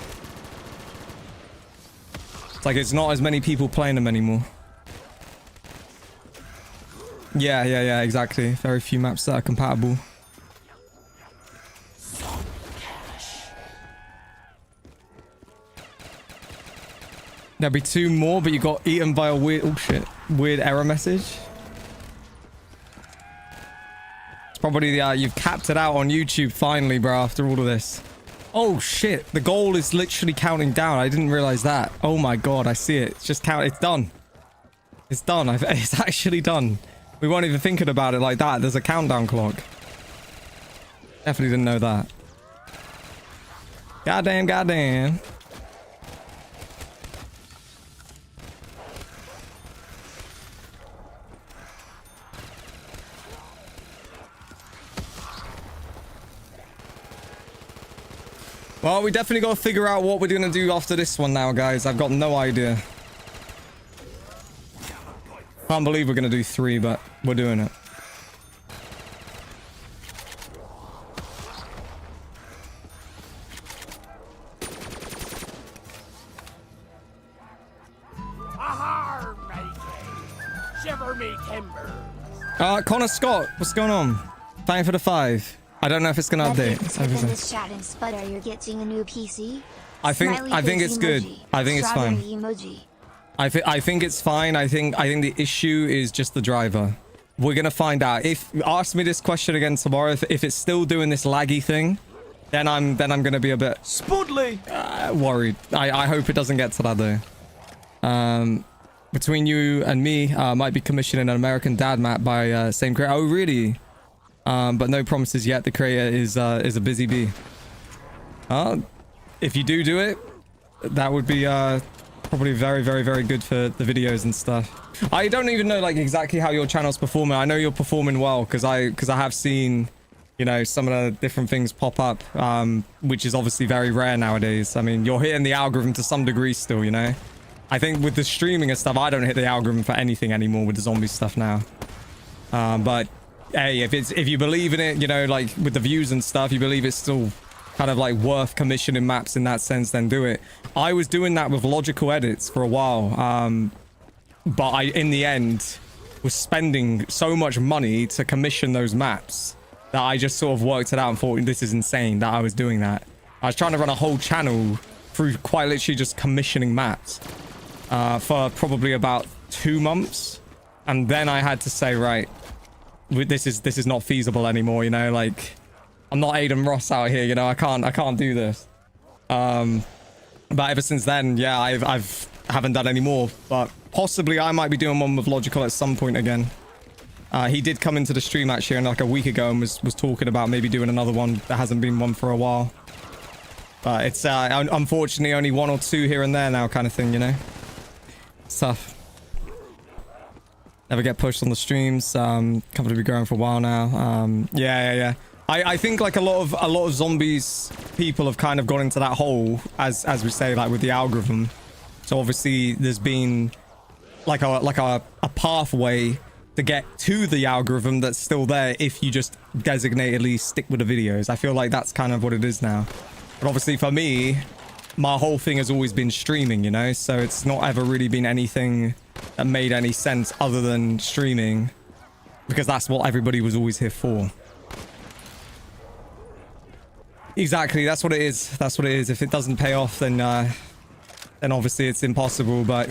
[SPEAKER 3] It's like it's not as many people playing them anymore. Yeah, exactly. Very few maps that are compatible. There'll be 2 more, but you got eaten by a weird... Oh, shit. Weird error message. It's probably the... you've capped it out on YouTube finally, bro, after all of this. Oh, shit. The goal is literally counting down. I didn't realize that. Oh, my God. I see it. It's just count... It's done. It's done. It's actually done. We weren't even thinking about it like that. There's a countdown clock. Definitely didn't know that. Goddamn, goddamn. Well, we definitely got to figure out what we're going to do after this one now, guys. I've got no idea. Can't believe we're going to do 3, but we're doing it.
[SPEAKER 5] Shiver me timbers.
[SPEAKER 3] Connor Scott, what's going on? Thank you for the 5. I don't know if it's gonna update.
[SPEAKER 4] This chat and Spud, are you getting a new PC?
[SPEAKER 3] I think it's good. I think it's fine.
[SPEAKER 4] Emoji.
[SPEAKER 3] I think it's fine. I think the issue is just the driver. We're gonna find out. If ask me this question again tomorrow, if it's still doing this laggy thing, then I'm gonna be a bit
[SPEAKER 5] Spudly
[SPEAKER 3] worried. I hope it doesn't get to that though. Between you and me, might be commissioning an American Dad map by same creator. Oh really? But no promises yet. The creator is a busy bee. If you do it, that would be probably very, very, very good for the videos and stuff. I don't even know like exactly how your channel's performing. I know you're performing well because I have seen, you know, some of the different things pop up, which is obviously very rare nowadays. I mean, you're hitting the algorithm to some degree still, you know. I think with the streaming and stuff, I don't hit the algorithm for anything anymore with the zombie stuff now. But hey, if you believe in it, you know, like with the views and stuff, you believe it's still kind of like worth commissioning maps in that sense, then do it. I was doing that with logical edits for a while, but I in the end was spending so much money to commission those maps that I just sort of worked it out and thought this is insane that I was doing that. I was trying to run a whole channel through quite literally just commissioning maps for probably about 2 months, and then I had to say, right, this is not feasible anymore, you know, like I'm not Aiden Ross out here, you know, I can't do this. But ever since then, yeah, I haven't done any more, but possibly I might be doing one with Logical at some point again. He did come into the stream actually like a week ago and was talking about maybe doing another one. There hasn't been one for a while, but it's unfortunately only 1 or 2 here and there now kind of thing, you know. It's tough. Never get pushed on the streams. Company be growing for a while now. Yeah. I think like a lot of zombies people have kind of gone into that hole, as we say, like with the algorithm. So obviously there's been like a pathway to get to the algorithm that's still there if you just designatedly stick with the videos. I feel like that's kind of what it is now. But obviously for me, my whole thing has always been streaming, you know, so it's not ever really been anything that made any sense other than streaming, because that's what everybody was always here for. Exactly, that's what it is. That's what it is. If it doesn't pay off, then obviously it's impossible. But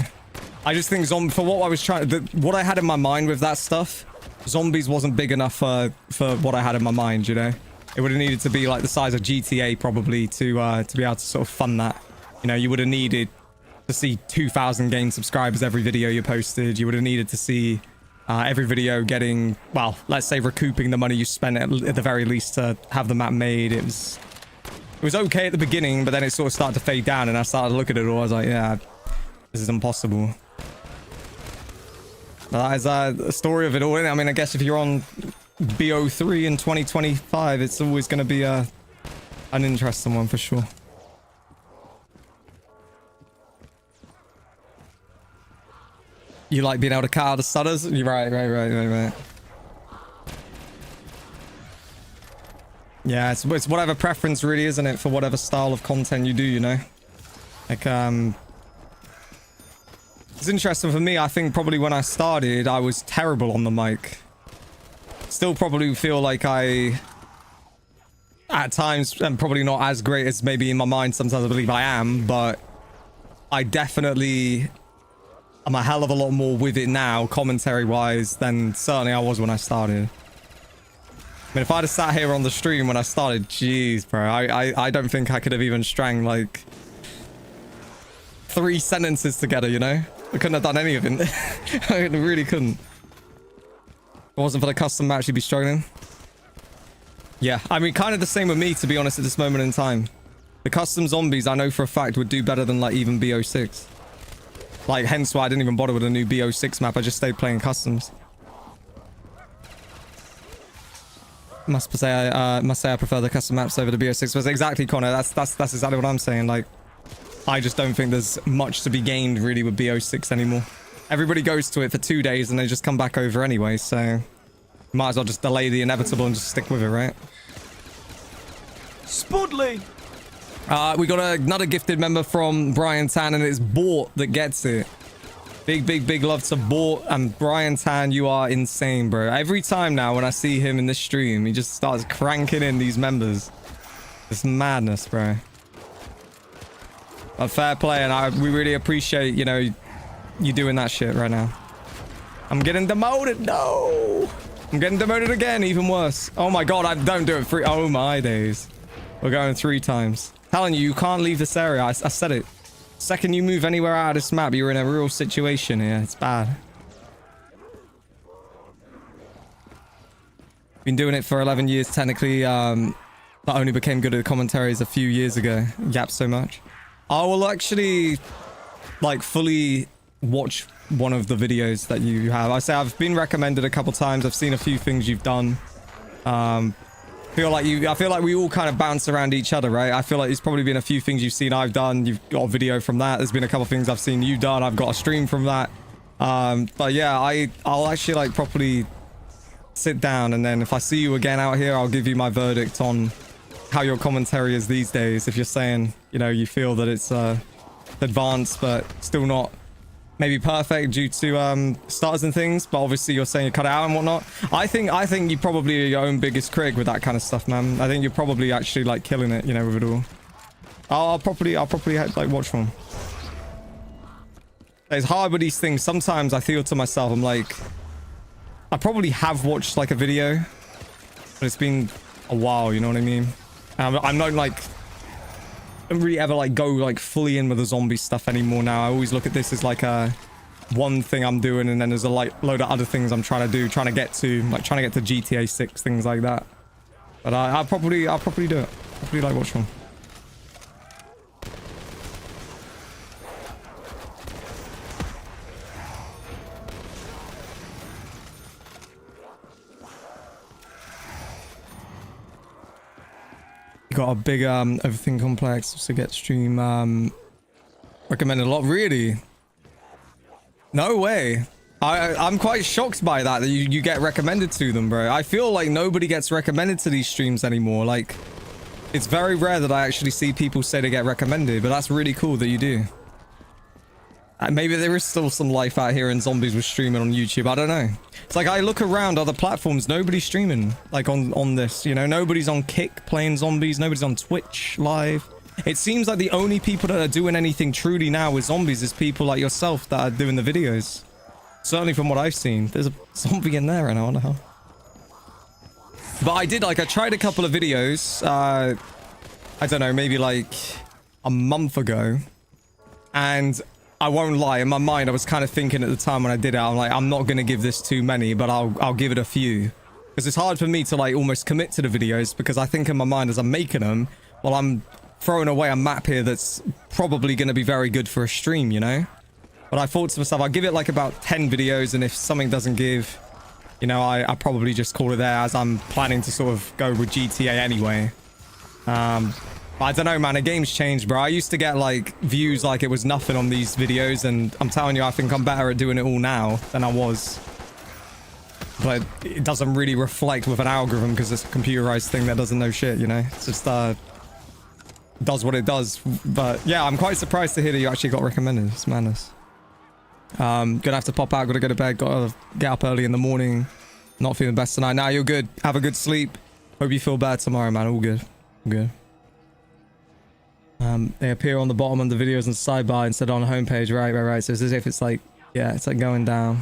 [SPEAKER 3] I just think for what I was what I had in my mind with that stuff, zombies wasn't big enough for what I had in my mind, you know. It would have needed to be like the size of GTA probably to be able to sort of fund that. You know, you would have needed to see 2,000 game subscribers every video you posted. You would have needed to see every video getting, well, let's say recouping the money you spent at the very least to have the map made. It was okay at the beginning, but then it sort of started to fade down, and I started to look at it all. I was like, yeah, this is impossible. But that is the story of it all. I mean, I guess if you're on Bo3 in 2025, it's always going to be an interesting one for sure. You like being able to cut out the stutters? Right. Yeah, it's whatever preference really, isn't it, for whatever style of content you do, you know? Like, it's interesting for me. I think probably when I started, I was terrible on the mic. Still probably feel like I, at times, am probably not as great as maybe in my mind sometimes I believe I am, but I definitely am a hell of a lot more with it now, commentary-wise, than certainly I was when I started. I mean, if I'd have sat here on the stream when I started, jeez, bro, I don't think I could have even strung, like, 3 sentences together, you know? I couldn't have done any of it. I really couldn't. If it wasn't for the custom match, you'd be struggling. Yeah, I mean, kind of the same with me, to be honest, at this moment in time. The custom zombies, I know for a fact, would do better than, like, even Bo6. Like, hence why I didn't even bother with a new Bo6 map. I just stayed playing customs. Must say I prefer the custom maps over the Bo6. But exactly, Connor. That's exactly what I'm saying. Like, I just don't think there's much to be gained really with Bo6 anymore. Everybody goes to it for 2 days and they just come back over anyway. So, might as well just delay the inevitable and just stick with it, right?
[SPEAKER 5] Spudley!
[SPEAKER 3] We got another gifted member from Brian Tan, and it's Bort that gets it. Big love to Bort, and Brian Tan, you are insane, bro. Every time now when I see him in this stream, he just starts cranking in these members. It's madness, bro. But fair play, and we really appreciate, you know, you doing that shit right now. I'm getting demoted. No! I'm getting demoted again, even worse. Oh my god, I don't do it 3. Oh my days. We're going 3 times. Telling you, you can't leave this area. I said it. Second you move anywhere out of this map, you're in a real situation here. It's bad. Been doing it for 11 years technically, but only became good at commentaries a few years ago. Yap so much. I will actually, like, fully watch one of the videos that you have. I say I've been recommended a couple times. I've seen a few things you've done. I feel like we all kind of bounce around each other, right? I feel like there's probably been a few things you've seen I've done. You've got a video from that. There's been a couple things I've seen you done. I've got a stream from that. But yeah, I'll actually like properly sit down, and then if I see you again out here, I'll give you my verdict on how your commentary is these days. If you're saying, you know, you feel that it's advanced but still not maybe perfect due to starters and things, but obviously you're saying you cut it out and whatnot. I think you probably are your own biggest critic with that kind of stuff, man. I think you're probably actually like killing it, you know, with it all. I'll probably like watch one. It's hard with these things. Sometimes I feel to myself, I'm like, I probably have watched like a video, but it's been a while, you know what I mean? I'm not like, I don't really ever like go like fully in with the zombie stuff anymore now. I always look at this as like a one thing I'm doing, and then there's a like load of other things I'm trying to do, trying to get to GTA 6, things like that. But I'll probably do it. Probably like watch one. got a big everything complex to get stream recommended a lot. Really? No way. I'm quite shocked by that you get recommended to them, bro. I feel like nobody gets recommended to these streams anymore. Like, it's very rare that I actually see people say they get recommended, but that's really cool that you do. Maybe there is still some life out here in zombies with streaming on YouTube. I don't know. It's like I look around other platforms, nobody's streaming like on this, you know, nobody's on Kick playing zombies, nobody's on Twitch live. It seems like the only people that are doing anything truly now with zombies is people like yourself that are doing the videos. Certainly from what I've seen. There's a zombie in there and I don't know. But I tried a couple of videos, I don't know, maybe like a month ago, and I won't lie, in my mind I was kind of thinking at the time when I did it, I'm like, I'm not going to give this too many, but I'll give it a few. Because it's hard for me to like almost commit to the videos, because I think in my mind as I'm making them, well, I'm throwing away a map here that's probably going to be very good for a stream, you know? But I thought to myself, I'll give it like about 10 videos, and if something doesn't give, you know, I probably just call it there, as I'm planning to sort of go with GTA anyway. I don't know, man, the game's changed, bro. I used to get like views like it was nothing on these videos, and I'm telling you, I think I'm better at doing it all now than I was. But it doesn't really reflect with an algorithm, because it's a computerized thing that doesn't know shit, you know? It's just does what it does. But yeah, I'm quite surprised to hear that you actually got recommended. It's madness. Gonna have to pop out, gotta go to bed, gotta get up early in the morning. Not feeling best tonight. Nah, you're good. Have a good sleep. Hope you feel bad tomorrow, man. All good. All good. They appear on the bottom of the videos and sidebar instead of on the homepage. Right. So it's as if it's like, yeah, it's like going down.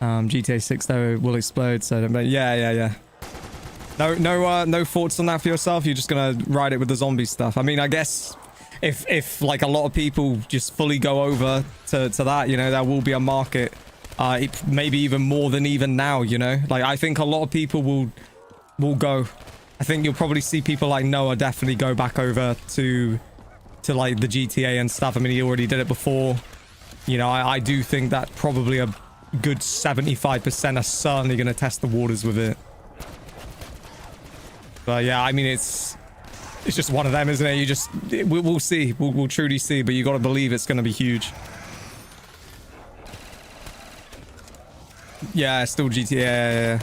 [SPEAKER 3] GTA 6 though will explode. So, but yeah. No thoughts on that for yourself. You're just gonna ride it with the zombie stuff. I mean, I guess if like a lot of people just fully go over to that, you know, there will be a market. Maybe even more than even now, you know. Like I think a lot of people will go. I think you'll probably see people like Noah definitely go back over to like the GTA and stuff. I mean, he already did it before. You know, I do think that probably a good 75% are certainly going to test the waters with it. But yeah, I mean, it's just one of them, isn't it? We'll see. We'll truly see, but you got to believe it's going to be huge. Yeah, still GTA. Yeah.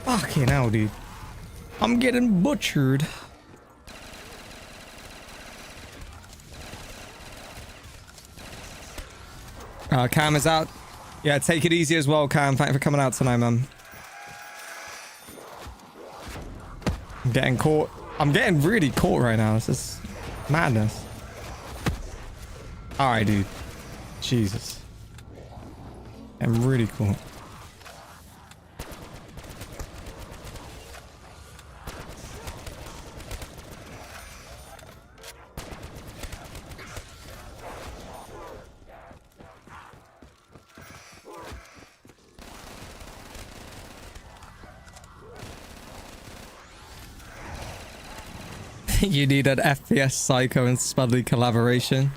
[SPEAKER 3] Fucking hell, dude. I'm getting butchered. Cam is out. Yeah, take it easy as well, Cam. Thanks for coming out tonight, man. I'm getting caught. I'm getting really caught right now. This is madness. Alright, dude. Jesus. I'm really cool. You need an FPS Psycho and Spudly collaboration.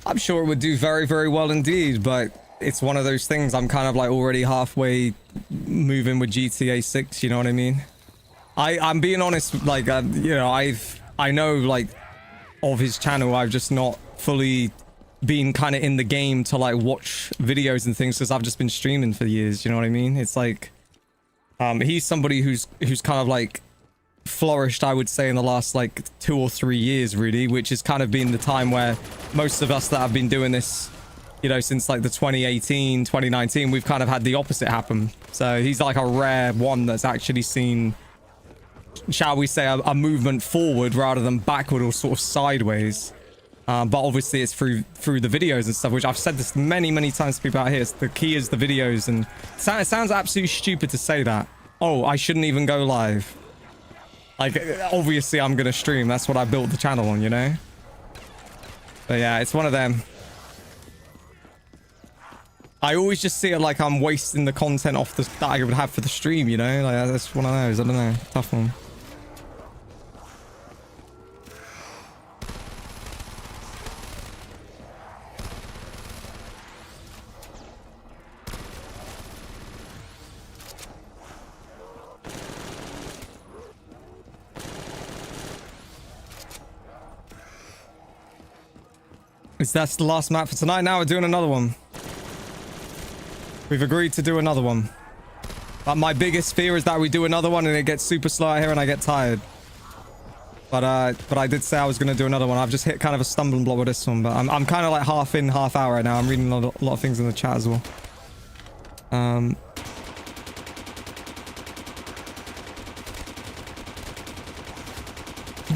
[SPEAKER 3] I'm sure it would do very, very well indeed, but it's one of those things. I'm kind of like already halfway moving with GTA 6, you know what I mean? I'm being honest, like, you know, I know, like, of his channel, I've just not fully been kind of in the game to, like, watch videos and things, because I've just been streaming for years, you know what I mean? It's like, he's somebody who's kind of, like, flourished, I would say, in the last like 2 or 3 years, really, which has kind of been the time where most of us that have been doing this, you know, since like the 2018 2019, we've kind of had the opposite happen. So he's like a rare one that's actually seen, shall we say, a movement forward rather than backward or sort of sideways. But obviously it's through the videos and stuff, which I've said this many times to people out here. The key is the videos, and it sounds absolutely stupid to say that. Oh, I shouldn't even go live. Like, obviously I'm gonna stream. That's what I built the channel on, you know? But yeah, it's one of them. I always just see it like I'm wasting the content off that I would have for the stream, you know? Like, that's one of those. I don't know. Tough one. That's the last map for tonight. Now we're doing another one. We've agreed to do another one. But my biggest fear is that we do another one and it gets super slow out here and I get tired. But I did say I was going to do another one. I've just hit kind of a stumbling block with this one. But I'm kind of like half in, half out right now. I'm reading a lot of things in the chat as well. Oh,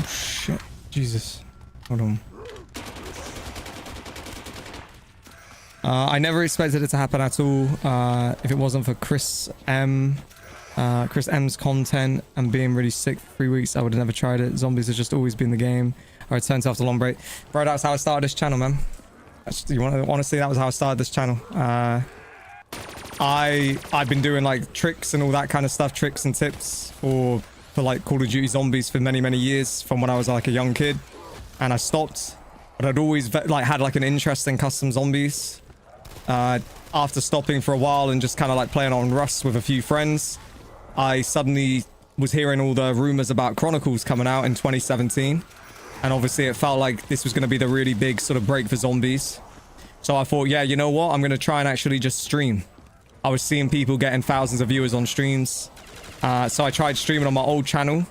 [SPEAKER 3] shit. Jesus. Hold on. I never expected it to happen at all. If it wasn't for Chris M's content and being really sick for 3 weeks, I would have never tried it. Zombies have just always been the game. I returned after a long break. Bro, that's how I started this channel, man. Honestly, that was how I started this channel. I've been doing like tricks and all that kind of stuff, tricks and tips for like Call of Duty Zombies for many years from when I was like a young kid, and I stopped. But I'd always like had like an interest in custom zombies. After stopping for a while and just kind of like playing on Rust with a few friends, I suddenly was hearing all the rumors about Chronicles coming out in 2017. And obviously it felt like this was going to be the really big sort of break for zombies. So I thought, yeah, you know what? I'm going to try and actually just stream. I was seeing people getting thousands of viewers on streams. So I tried streaming on my old channel.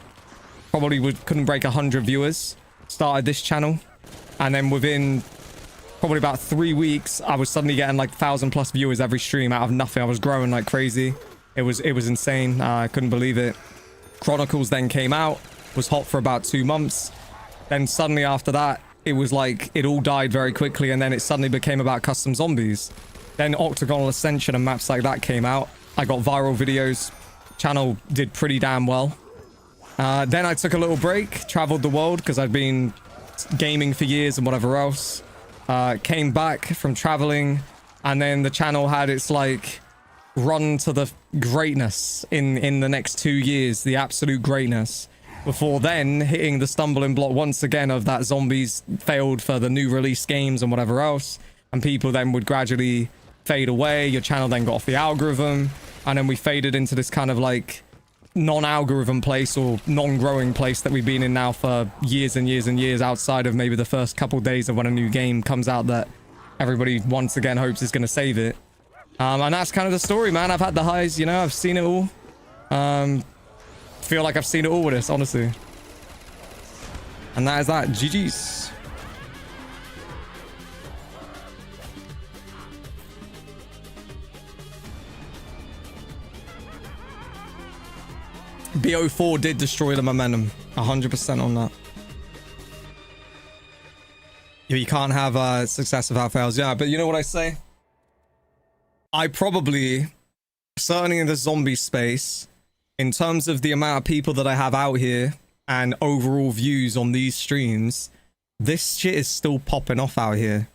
[SPEAKER 3] Probably couldn't break 100 viewers. Started this channel. And then within probably about 3 weeks, I was suddenly getting like 1,000+ viewers every stream out of nothing. I was growing like crazy. It was insane. I couldn't believe it. Chronicles then came out, was hot for about 2 months. Then suddenly after that, it was like it all died very quickly, and then it suddenly became about custom zombies. Then Octagonal Ascension and maps like that came out. I got viral videos. Channel did pretty damn well. Then I took a little break, traveled the world because I'd been gaming for years and whatever else. Came back from traveling, and then the channel had its like run to the greatness in the next 2 years, the absolute greatness, before then hitting the stumbling block once again of that zombies failed for the new release games and whatever else, and people then would gradually fade away. Your channel then got off the algorithm, and then we faded into this kind of like non-algorithm place or non-growing place that we've been in now for years and years and years, outside of maybe the first couple days of when a new game comes out that everybody once again hopes is going to save it. And that's kind of the story, man. I've had the highs, you know, I've seen it all. Feel like I've seen it all with this, honestly. And that is that. GG's. BO4 did destroy the momentum. 100% on that. You can't have success without fails. Yeah, but you know what I say? I probably, certainly in the zombie space, in terms of the amount of people that I have out here and overall views on these streams, this shit is still popping off out here.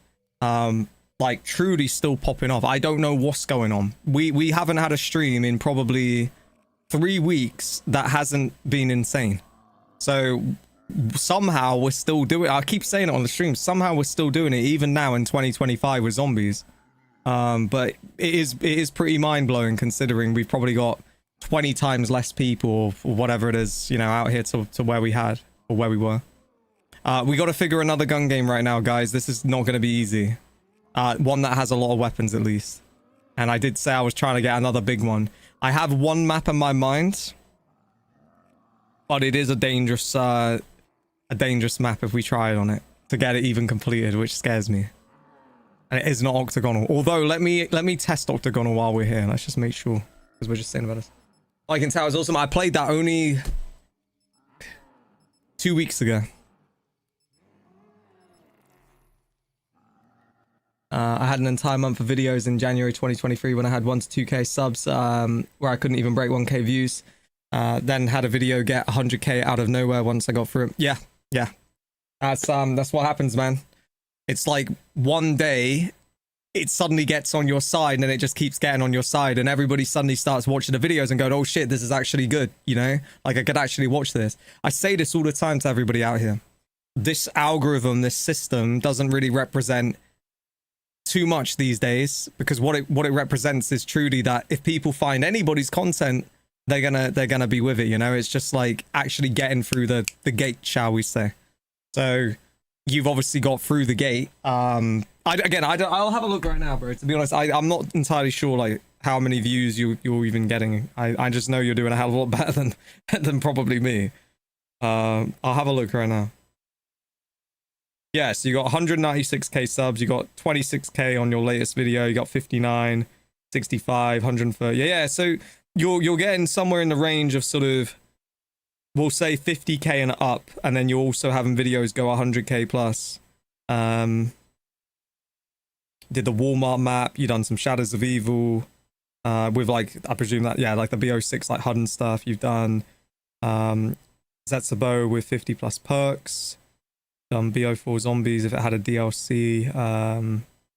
[SPEAKER 3] Like truly still popping off. I don't know what's going on. We haven't had a stream in probably 3 weeks that hasn't been insane. So somehow we're still doing, I keep saying it on the stream, somehow we're still doing it even now in 2025 with zombies. But it is pretty mind-blowing considering we've probably got 20 times less people or whatever it is, you know, out here to where we had or where we were. We got to figure another gun game right now, guys. This is not going to be easy. One that has a lot of weapons at least. And I did say I was trying to get another big one. I have one map in my mind, but it is a dangerous map if we try it on it to get it even completed, which scares me. And it is not octagonal. Although let me test octagonal while we're here. Let's just make sure, because we're just saying about this. I can tell it's awesome. I played that only 2 weeks ago. I had an entire month of videos in January 2023 when I had 1 to 2k subs, where I couldn't even break 1k views. Then had a video get 100k out of nowhere once I got through it. Yeah. That's what happens, man. It's like one day it suddenly gets on your side and it just keeps getting on your side, and everybody suddenly starts watching the videos and going, oh shit, this is actually good, you know? Like I could actually watch this. I say this all the time to everybody out here. This algorithm, this system doesn't really represent too much these days, because what it represents is truly that if people find anybody's content, they're gonna be with it, you know? It's just like actually getting through the gate, shall we say. So you've obviously got through the gate. I'll have a look right now, bro. To be honest, I'm not entirely sure like how many views you're even getting. I just know you're doing a hell of a lot better than probably me. I'll have a look right now. Yeah, so you got 196k subs, you got 26k on your latest video, you got 59, 65, 130. Yeah, so you're getting somewhere in the range of sort of, we'll say 50k and up, and then you're also having videos go 100k plus. Did the Walmart map, you done some Shadows of Evil, with like, I presume that, yeah, like the BO6 like HUD and stuff you've done. Zetsubo with 50 plus perks. BO4 zombies if it had a DLC.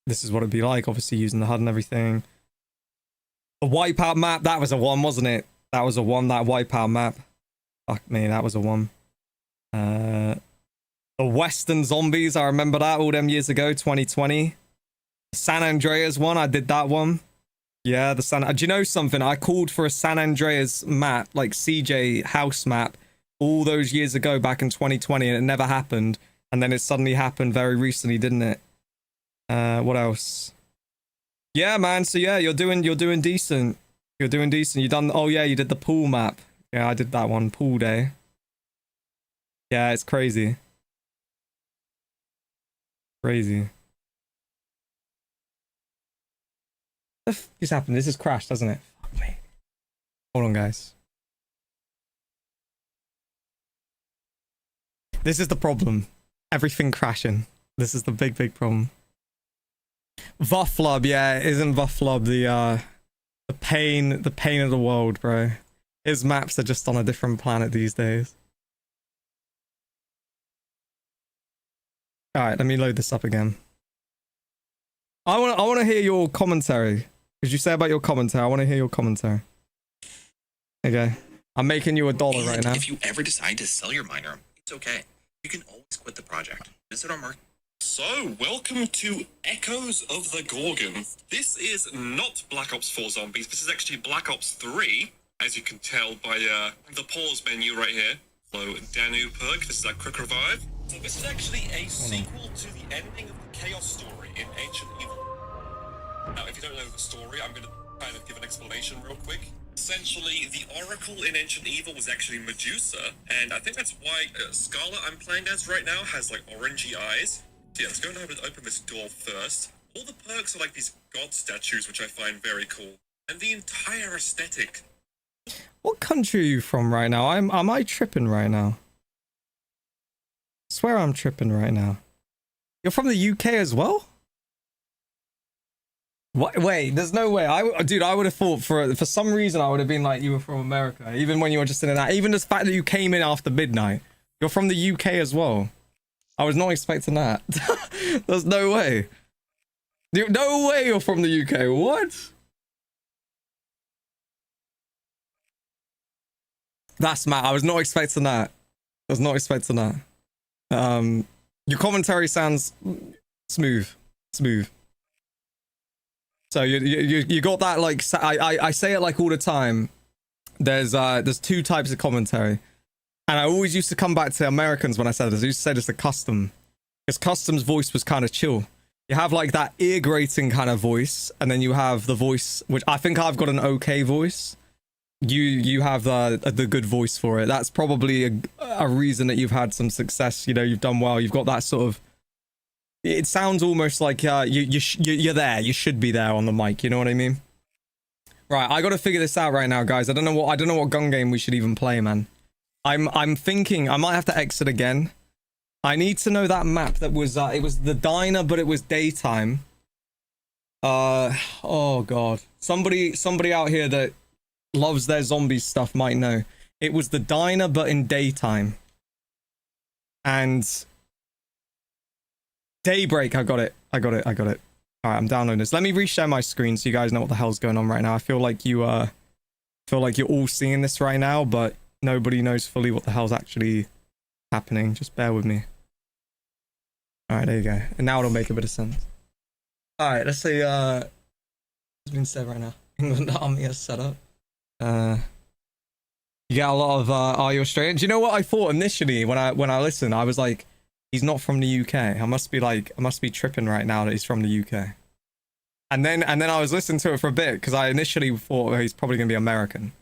[SPEAKER 3] This is what it'd be like, obviously using the HUD and everything. The Wipeout map, that was a one, wasn't it? That was a one, that Wipeout map. Fuck me, that was a one. The Western zombies, I remember that all them years ago, 2020. San Andreas one, I did that one. Yeah, the San... Do you know something? I called for a San Andreas map, like CJ house map, all those years ago back in 2020, and it never happened. And then it suddenly happened very recently, didn't it? What else? Yeah, man. So yeah, you're doing decent. You're doing decent. You done? Oh yeah, you did the pool map. Yeah, I did that one. Pool day. Yeah, it's crazy. Crazy. What the f is happening? This has crashed, doesn't it? Fuck me. Hold on, guys. This is the problem. Everything crashing. This is the big problem. Vufflub, yeah, isn't Vufflub the pain of the world, bro? His maps are just on a different planet these days. Alright, let me load this up again. I wanna hear your commentary. Did you say about your commentary? I wanna hear your commentary. Okay. I'm making you $1 right now.
[SPEAKER 7] If you ever decide to sell your miner, it's okay. You can always quit the project. Visit our market.
[SPEAKER 8] So, welcome to Echoes of the Gorgon. This is not Black Ops 4 Zombies. This is actually Black Ops 3, as you can tell by the pause menu right here. Hello, Danu Perk. This is our quick revive. So this is actually a sequel to the ending of the Chaos story in Ancient Evil. Now, if you don't know the story, I'm going to kind of give an explanation real quick. Essentially, the Oracle in Ancient Evil was actually Medusa, and I think that's why Scala I'm playing as right now has like orangey eyes. So yeah, let's go and open this door first. All the perks are like these god statues, which I find very cool. And the entire aesthetic.
[SPEAKER 3] What country are you from right now? Am I tripping right now? I swear I'm tripping right now. You're from the UK as well? What? Wait, there's no way. Dude, I would have thought for some reason I would have been like you were from America, even when you were just in that. Even the fact that you came in after midnight. You're from the UK as well. I was not expecting that. There's no way. No way you're from the UK. What? That's mad. I was not expecting that. I was not expecting that. Your commentary sounds smooth. So you got that, like, I say it like all the time. There's two types of commentary. And I always used to come back to Americans when I said this. I used to say this to Custom. Because Custom's voice was kind of chill. You have like that ear grating kind of voice. And then you have the voice, which I think I've got an okay voice. You have the good voice for it. That's probably a reason that you've had some success. You know, you've done well. You've got that sort of... It sounds almost like you're there. You should be there on the mic. You know what I mean? Right, I got to figure this out right now, guys. I don't know what gun game we should even play, man. I'm thinking I might have to exit again. I need to know that map that was it was the diner, but it was daytime. Oh god. Somebody out here that loves their zombie stuff might know. It was the diner, but in daytime. And Daybreak, I got it. Alright, I'm downloading this. Let me reshare my screen so you guys know what the hell's going on right now. I feel like you're all seeing this right now, but nobody knows fully what the hell's actually happening. Just bear with me. Alright, there you go. And now it'll make a bit of sense. Alright, let's see what's been said right now. England army is set up. You get a lot of are you Australian? Do you know what I thought initially when I listened? I was like, He's not from the UK. I must be tripping right now that he's from the UK. And then I was listening to it for a bit because I initially thought, oh, he's probably gonna be American.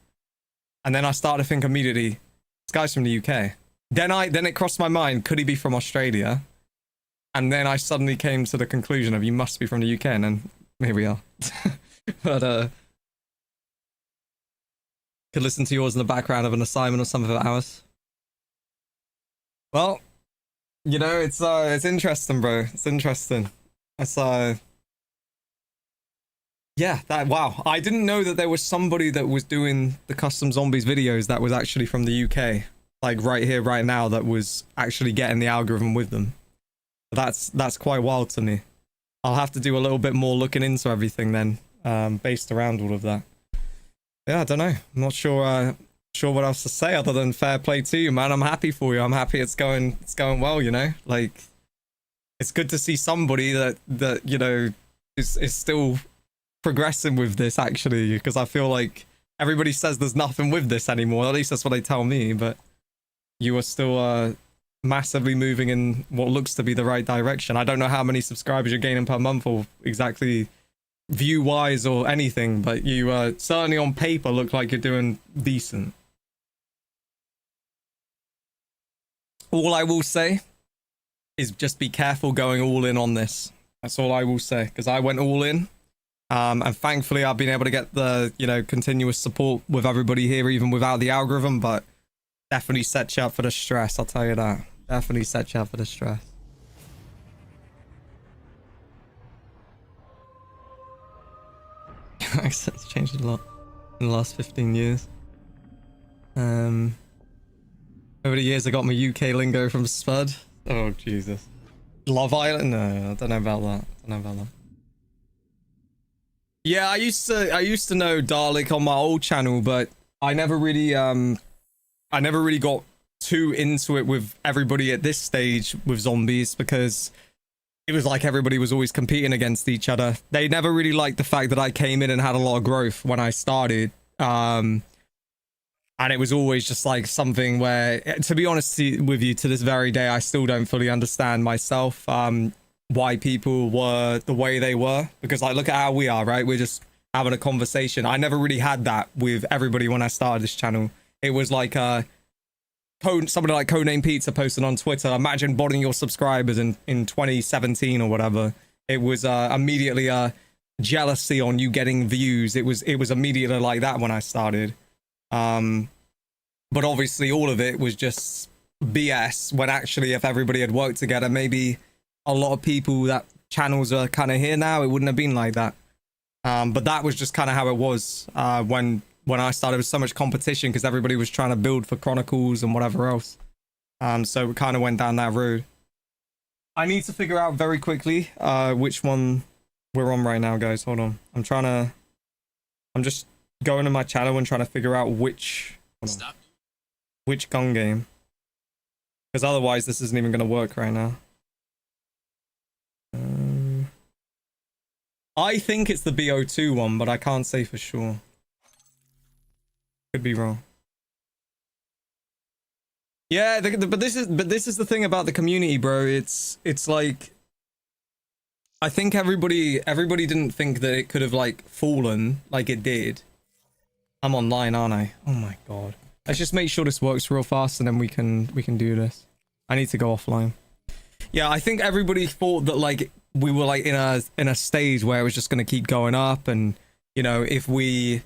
[SPEAKER 3] And then I started to think immediately, this guy's from the UK. Then it crossed my mind, could he be from Australia? And then I suddenly came to the conclusion of, you must be from the UK, and then here we are. But could listen to yours in the background of an assignment or something for hours. Well, you know, it's interesting, bro. It's interesting. It's yeah, wow. I didn't know that there was somebody that was doing the custom zombies videos that was actually from the UK. Like right here, right now, that was actually getting the algorithm with them. That's quite wild to me. I'll have to do a little bit more looking into everything then, based around all of that. Yeah, I don't know. I'm not sure what else to say other than fair play to you, man. I'm happy for you. I'm happy it's going well, you know? Like, it's good to see somebody that you know is still progressing with this, actually, because I feel like everybody says there's nothing with this anymore. At least that's what they tell me, but you are still massively moving in what looks to be the right direction. I don't know how many subscribers you're gaining per month or exactly view wise or anything, but you certainly on paper look like you're doing decent. All I will say is just be careful going all in on this. That's all I will say, because I went all in. And thankfully I've been able to get the, you know, continuous support with everybody here, even without the algorithm, but definitely sets you up for the stress, I'll tell you that. Definitely sets you up for the stress. Accent's changed a lot in the last 15 years. Over the years I got my UK lingo from Spud. Oh Jesus. Love Island? No, I don't know about that. I don't know about that. Yeah, I used to know Dalek on my old channel, but I never really got too into it with everybody at this stage with zombies, because it was like everybody was always competing against each other. They never really liked the fact that I came in and had a lot of growth when I started. And it was always just like something where, to be honest with you, to this very day, I still don't fully understand myself. Why people were the way they were, because like, look at how we are, right? We're just having a conversation. I never really had that with everybody when I started this channel. It was like somebody like Codename Pizza posted on Twitter, imagine botting your subscribers in 2017 or whatever. It was immediately jealousy on you getting views. It was immediately like that when I started. But obviously all of it was just BS, when actually if everybody had worked together, maybe a lot of people that channels are kind of here now, it wouldn't have been like that. But that was just kind of how it was when I started with so much competition, because everybody was trying to build for Chronicles and whatever else. So we kind of went down that road. I need to figure out very quickly which one we're on right now, guys. Hold on. I'm just going to my channel and trying to figure out which gun game. Because otherwise this isn't even going to work right now. I think it's the BO2 one, but I can't say for sure. Could be wrong. Yeah, but this is the thing about the community, bro. It's like, I think everybody didn't think that it could have like fallen like it did. I'm online, aren't I? Oh my god. Let's just make sure this works real fast, and then we can do this. I need to go offline. Yeah, I think everybody thought that like we were like in a stage where it was just going to keep going up, and you know, if we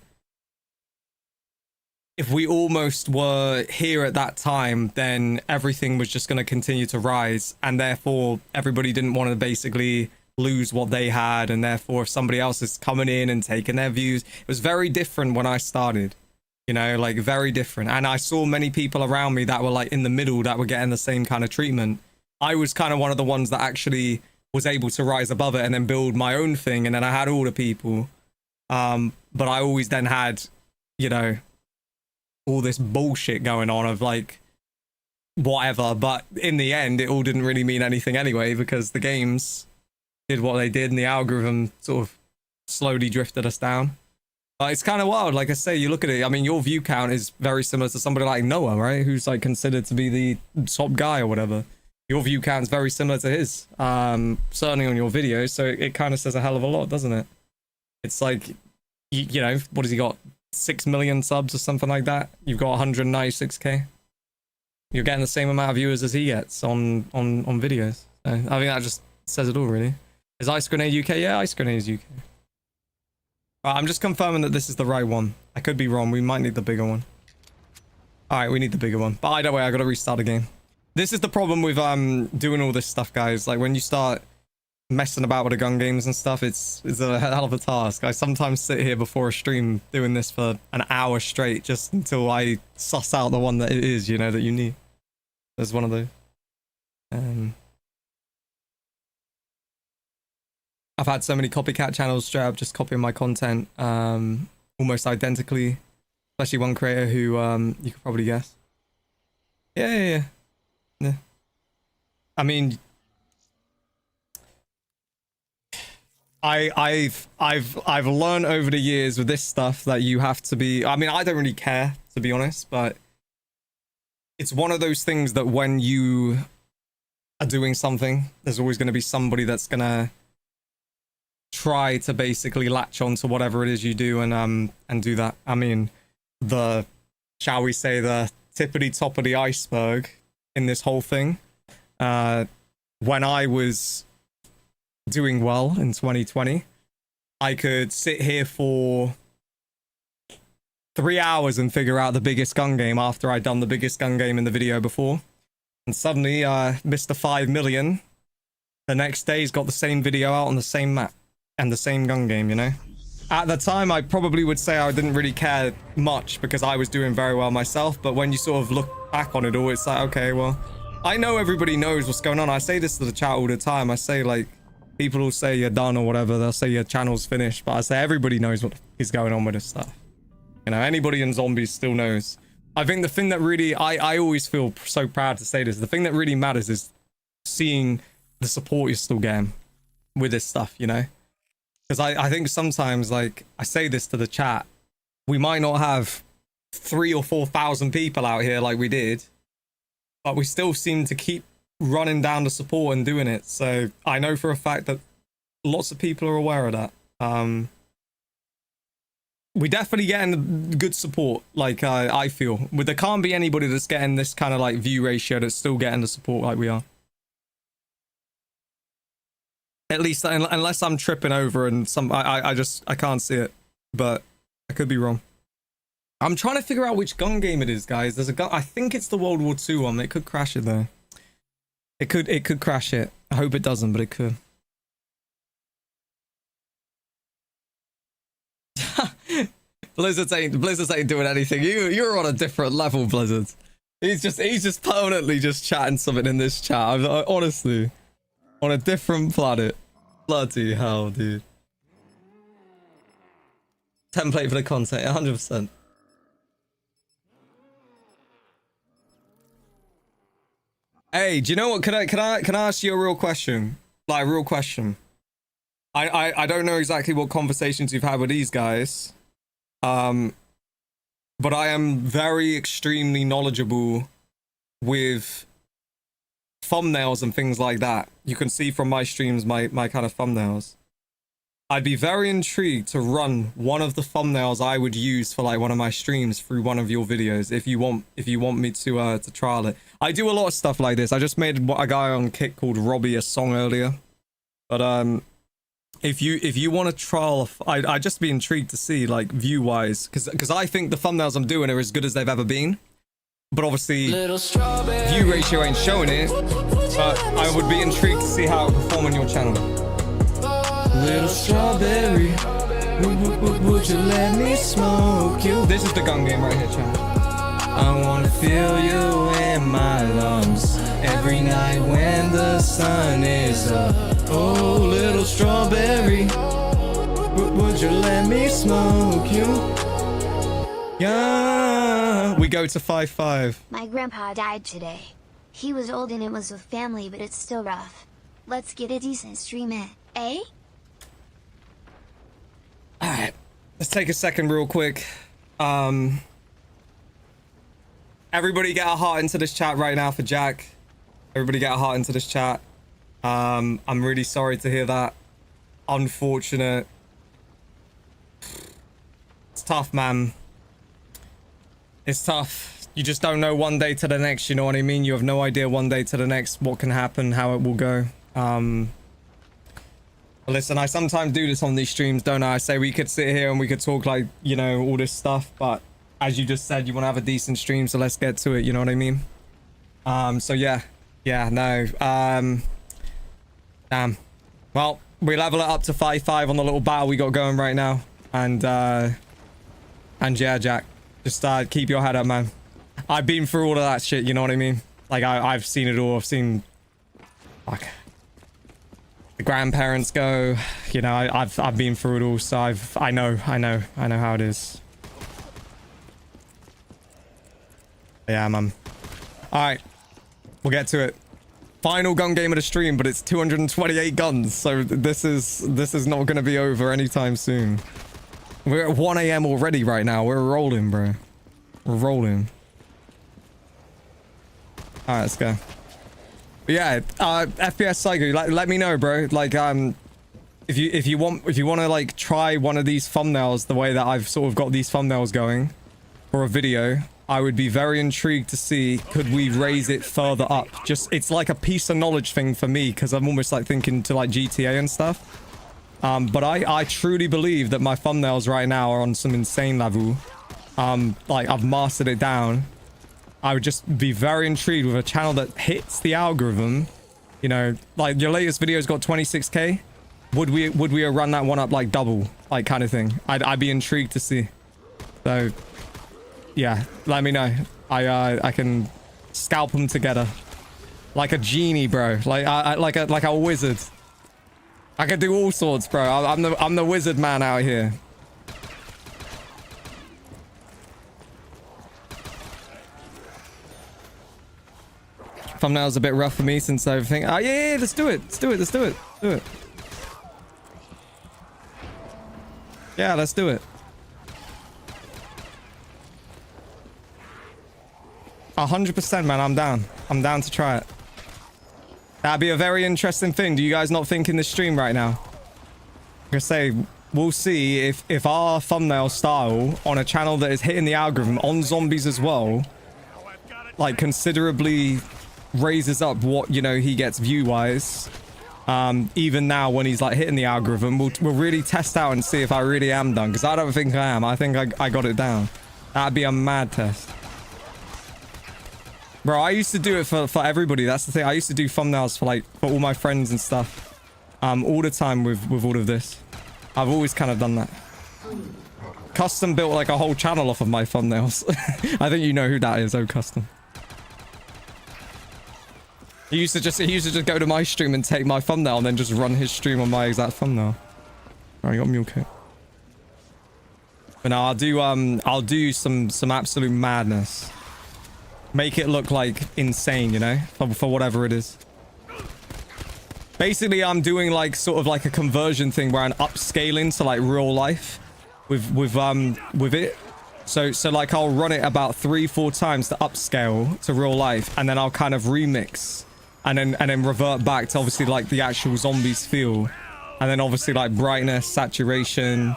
[SPEAKER 3] almost were here at that time, then everything was just going to continue to rise, and therefore everybody didn't want to basically lose what they had, and therefore if somebody else is coming in and taking their views, it was very different when I started, you know, like very different. And I saw many people around me that were like in the middle that were getting the same kind of treatment. I was kind of one of the ones that actually was able to rise above it and then build my own thing, and then I had all the people, but I always then had, you know, all this bullshit going on of like whatever, but in the end it all didn't really mean anything anyway, because the games did what they did and the algorithm sort of slowly drifted us down. But it's kind of wild, like I say, you look at it, I mean, your view count is very similar to somebody like Noah, right, who's like considered to be the top guy or whatever. your view count's very similar to his, certainly on your videos, so it kind of says a hell of a lot, doesn't it? It's like, you know, what has he got? 6 million subs or something like that? You've got 196k. You're getting the same amount of viewers as he gets on videos. So I think that just says it all, really. Is Ice Grenade UK? Yeah, Ice Grenade is UK. Right, I'm just confirming that this is the right one. I could be wrong. We might need the bigger one. Alright, we need the bigger one. But either way, I gotta restart the game. This is the problem with doing all this stuff, guys. Like, when you start messing about with the gun games and stuff, it's a hell of a task. I sometimes sit here before a stream doing this for an hour straight just until I suss out the one that it is, you know, that you need. There's one of those. I've had so many copycat channels straight up just copying my content almost identically, especially one creator who you could probably guess. Yeah. I mean, I've learned over the years with this stuff that you have to be, I mean, I don't really care, to be honest, but it's one of those things that when you are doing something, there's always going to be somebody that's going to try to basically latch on to whatever it is you do and do that. I mean, shall we say, the tippity top of the iceberg in this whole thing, when I was doing well in 2020, I could sit here for 3 hours and figure out the biggest gun game after I'd done the biggest gun game in the video before, and suddenly Mr. 5 million the next day he's got the same video out on the same map and the same gun game, you know. At the time, I probably would say I didn't really care much because I was doing very well myself, but when you sort of look back on it all, it's like, okay, well, I know everybody knows what's going on. I say this to the chat all the time. I say, like, people will say you're done or whatever. They'll say your channel's finished, but I say everybody knows what is going on with this stuff. You know, anybody in zombies still knows. I think the thing that really, I always feel so proud to say this, the thing that really matters is seeing the support you're still getting with this stuff, you know? Because I think sometimes, like, I say this to the chat, we might not have 3,000 or 4,000 people out here like we did, but we still seem to keep running down the support and doing it. So I know for a fact that lots of people are aware of that. We definitely getting good support, like I feel. There can't be anybody that's getting this kind of like view ratio that's still getting the support like we are. At least unless I'm tripping over and I can't see it, but I could be wrong. I'm trying to figure out which gun game it is, guys. There's a gun, I think it's the World War II one. It could crash it though. It could crash it. I hope it doesn't, but it could. Blizzard ain't doing anything. You're on a different level, Blizzard. He's just permanently just chatting something in this chat. Honestly, on a different planet. Bloody hell, dude. Template for the content, 100%. Hey, do you know what? Can I ask you a real question? Like a real question. I don't know exactly what conversations you've had with these guys. But I am very extremely knowledgeable with thumbnails and things like that. You can see from my streams my kind of thumbnails. I'd be very intrigued to run one of the thumbnails I would use for like one of my streams through one of your videos if you want me to trial it. I do a lot of stuff like this. I just made a guy on Kick called Robbie a song earlier. But if you want to trial, I'd just be intrigued to see like view wise, because I think the thumbnails I'm doing are as good as they've ever been. But obviously view ratio ain't showing it. But I would be intrigued to see how it perform on your channel. Little strawberry, would you let me smoke you? This is the gun game right here, chat. I wanna feel you in my lungs every night when the sun is up. Oh, little strawberry, would you let me smoke you? Yeah, we go to 5-5.
[SPEAKER 4] My grandpa died today. He was old and it was with family, but it's still rough. Let's get a decent stream in, eh?
[SPEAKER 3] Alright, let's take a second real quick. Everybody get a heart into this chat right now for Jack. Everybody get a heart into this chat. I'm really sorry to hear that. Unfortunate. It's tough, man. It's tough. You just don't know one day to the next, you know what I mean? You have no idea one day to the next what can happen, how it will go. Listen, I sometimes do this on these streams, don't I? I say we could sit here and we could talk like, you know, all this stuff, but as you just said, you want to have a decent stream, so let's get to it, you know what I mean? So yeah. Yeah, no. Damn. Well, we level it up to 5-5 on the little battle we got going right now. And yeah, Jack. Just keep your head up, man. I've been through all of that shit, you know what I mean? Like, I've seen it all. I've seen... Fuck. The grandparents go. You know, I've been through it all, so I know how it is. Yeah, man. Alright. We'll get to it. Final gun game of the stream, but it's 228 guns, so this is not going to be over anytime soon. We're at 1 AM already right now. We're rolling, bro. We're rolling. Alright, let's go. But yeah, FPS Psycho, let me know, bro. Like, if you want to like try one of these thumbnails the way that I've sort of got these thumbnails going for a video, I would be very intrigued to see, could we raise it further up? Just, it's like a piece of knowledge thing for me, because I'm almost like thinking to like GTA and stuff. But I truly believe that my thumbnails right now are on some insane level. Like, I've mastered it down. I would just be very intrigued with a channel that hits the algorithm. You know, like your latest video's got 26k. Would we run that one up like double, like kind of thing? I'd be intrigued to see. So... yeah, let me know. I can scalp them together like a genie, bro. Like a wizard. I can do all sorts, bro. I'm the wizard man out here. Thumbnail's a bit rough for me since everything. Oh yeah, let's do it. Let's do it. Yeah, let's do it. 100%, man. I'm down to try it. That'd be a very interesting thing. Do you guys not think in the stream right now? I'm gonna say, we'll see if our thumbnail style on a channel that is hitting the algorithm on zombies as well, like considerably raises up what, you know, he gets view-wise. Even now when he's like hitting the algorithm, we'll really test out and see if I really am done. Because I don't think I am. I think I got it down. That'd be a mad test. Bro, I used to do it for everybody. That's the thing. I used to do thumbnails for all my friends and stuff. All the time with all of this. I've always kind of done that. Custom built like a whole channel off of my thumbnails. I think you know who that is. Oh, Custom. He used to just go to my stream and take my thumbnail and then just run his stream on my exact thumbnail. Alright, you got mule kit. But no, I'll do some absolute madness. Make it look like insane, you know, for whatever it is. Basically, I'm doing like sort of like a conversion thing where I'm upscaling to like real life with it. So like I'll run it about 3-4 times to upscale to real life, and then I'll kind of remix and then revert back to obviously like the actual zombies feel, and then obviously like brightness, saturation.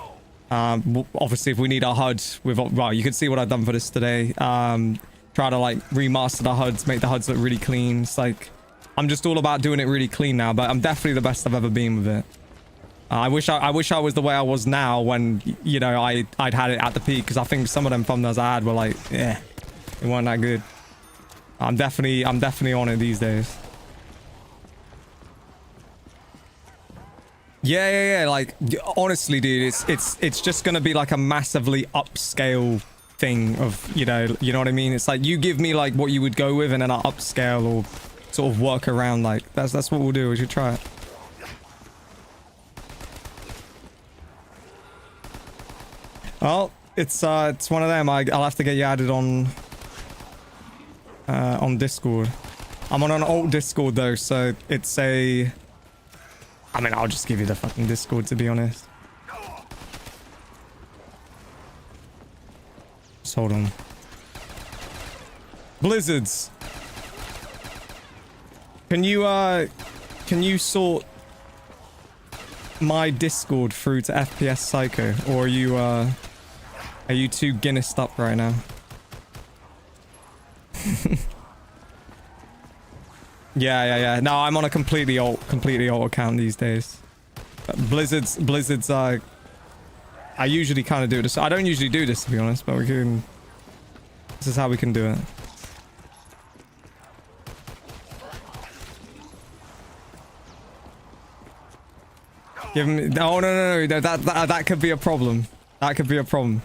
[SPEAKER 3] Obviously if we need a HUD with, well, you can see what I've done for this today. Try to like remaster the HUDs, make the HUDs look really clean. It's like, I'm just all about doing it really clean now, but I'm definitely the best I've ever been with it. I wish I was the way I was now when, you know, I'd had it at the peak, because I think some of them thumbnails I had were like, yeah, they weren't that good. I'm definitely on it these days. Yeah, like honestly, dude, it's just gonna be like a massively upscale thing of, you know what I mean? It's like you give me like what you would go with, and then I'll upscale or sort of work around. Like that's what we'll do. We should try it. Well, it's one of them. I'll have to get you added on Discord. I'm on an old Discord though, so it's a, I mean, I'll just give you the fucking Discord, to be honest. Just hold on. Blizzards. Can you sort my Discord through to FPS Psycho, or are you too Guinnessed up right now? Yeah. No, I'm on a completely alt account these days. Blizzard's I usually kind of do this. I don't usually do this, to be honest, but this is how we can do it. Give him... Oh, no. That could be a problem. That could be a problem.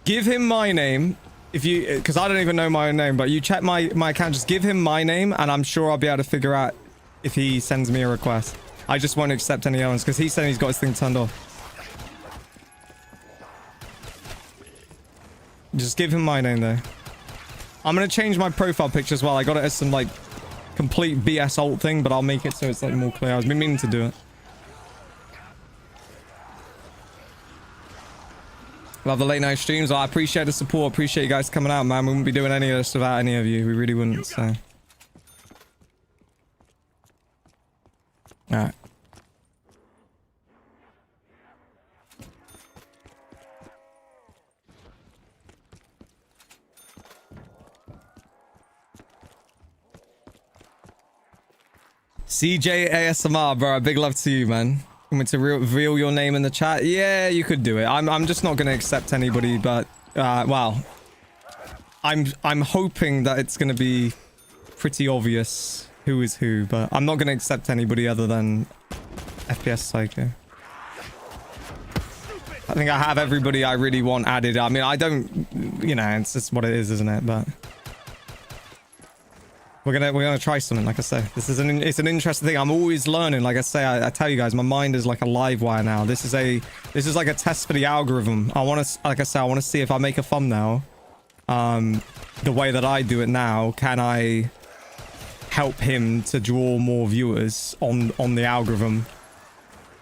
[SPEAKER 3] Give him my name. If you... Because I don't even know my own name, but you check my account. Just give him my name, and I'm sure I'll be able to figure out if he sends me a request. I just won't accept any others, because he said he's got his thing turned off. Just give him my name, though. I'm going to change my profile picture as well. I got it as some, like, complete BS alt thing, but I'll make it so it's, like, more clear. I was meaning to do it. Love the late night streams. I appreciate the support. Appreciate you guys coming out, man. We wouldn't be doing any of this without any of you. We really wouldn't, so. Alright. CJ ASMR, bro. Big love to you, man. Want me to reveal your name in the chat? Yeah, you could do it. I'm just not going to accept anybody, but well, I'm hoping that it's going to be pretty obvious who is who, but I'm not going to accept anybody other than FPS Psycho. I think I have everybody I really want added. I mean, I don't, you know, it's just what it is, isn't it? But we're gonna try something. Like I say, this is it's an interesting thing. I'm always learning. Like I say, I tell you guys, my mind is like a live wire now. This is like a test for the algorithm. I want to, like I say, I want to see if I make a thumbnail, the way that I do it now, can I help him to draw more viewers on the algorithm?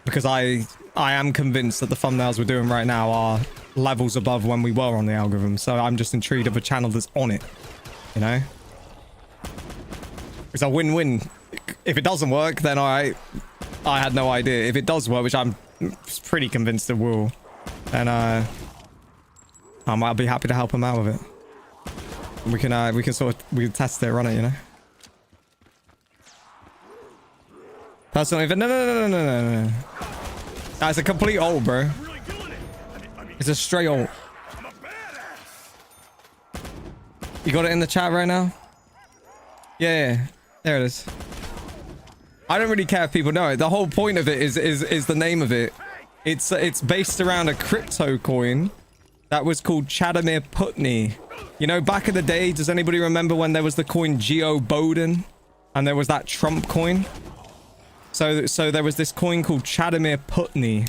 [SPEAKER 3] Because I am convinced that the thumbnails we're doing right now are levels above when we were on the algorithm. So I'm just intrigued of a channel that's on it, you know? It's a win-win. If it doesn't work, then I had no idea. If it does work, which I'm pretty convinced it will, then I'll be happy to help him out with it. We can sort of test it, run it, you know. Personally, no. That's a complete ult, bro. It's a straight ult. You got it in the chat right now? Yeah. There it is. I don't really care if people know it. The whole point of it is the name of it. It's based around a crypto coin that was called Chadamir Putney. You know, back in the day, does anybody remember when there was the coin Geo Bowden and there was that Trump coin? So there was this coin called Chadamir Putney.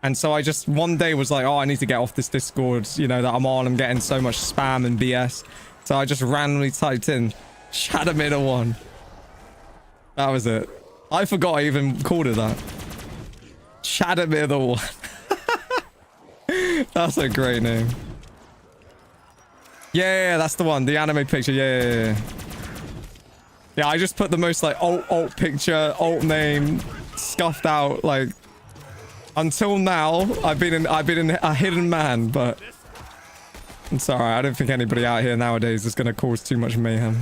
[SPEAKER 3] And so I just one day was like, oh, I need to get off this Discord, you know, that I'm on. I'm getting so much spam and BS. So I just randomly typed in Chadamir 1. That was it. I forgot I even called it that. Chadamir the 1. That's a great name. Yeah, that's the one. The anime picture. Yeah. Yeah, I just put the most like alt picture, alt name, scuffed out. Like until now, I've been a hidden man, but I'm sorry. I don't think anybody out here nowadays is gonna cause too much mayhem.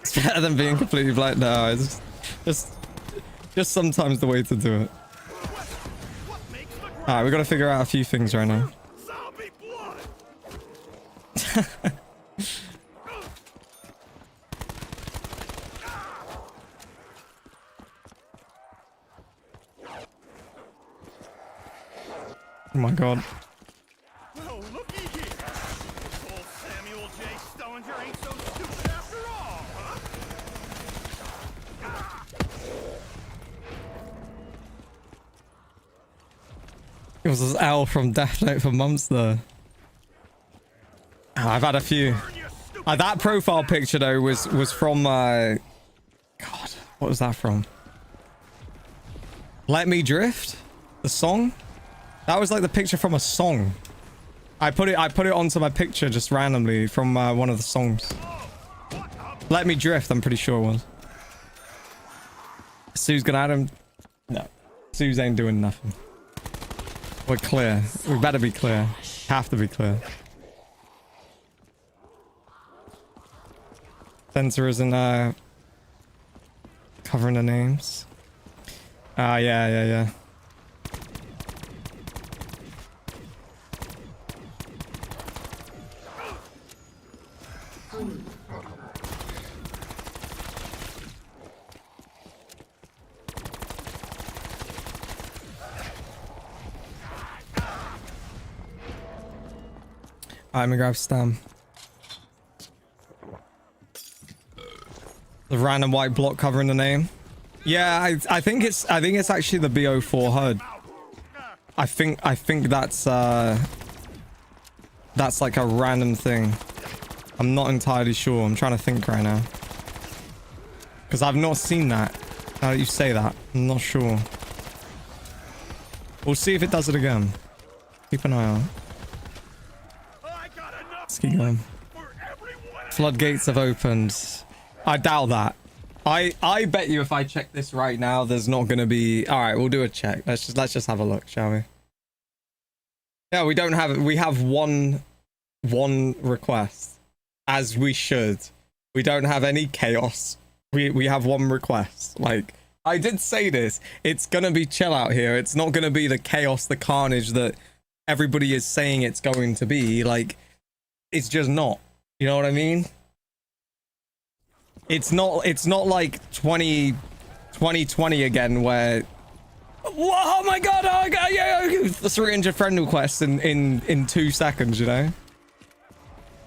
[SPEAKER 3] It's better than being completely blind. No, it's just sometimes the way to do it. Alright, we gotta figure out a few things right now. Oh my god.
[SPEAKER 5] Oh, looky here. Old Samuel J. Stillinger ain't so stupid after all, huh?
[SPEAKER 3] It was this L from Death Note for months there. Oh, I've had a few. That profile picture though was from God, what was that from? Let Me Drift? The song? That was like the picture from a song. I put it onto my picture just randomly from one of the songs. Let Me Drift, I'm pretty sure it was. Sue's gonna add him. No. Sue's ain't doing nothing. We're clear. We better be clear. Have to be clear. Censor isn't covering the names. Yeah. I'm gonna grab Stam. The random white block covering the name. Yeah, I think it's actually the BO4 HUD. I think that's like a random thing. I'm not entirely sure. I'm trying to think right now. Because I've not seen that. Now that you say that, I'm not sure. We'll see if it does it again. Keep an eye out. Let's keep going. Floodgates have opened. I doubt that. I bet you if I check this right now, there's not going to be... Alright, we'll do a check. Let's just have a look, shall we? Yeah, we don't have... We have one request. As we should. We don't have any chaos. We have one request. Like, I did say this. It's going to be chill out here. It's not going to be the chaos, the carnage that everybody is saying it's going to be. Like, it's just not. You know what I mean? It's not like 2020 again where... Oh my god, yeah, 300 friend requests in 2 seconds, you know?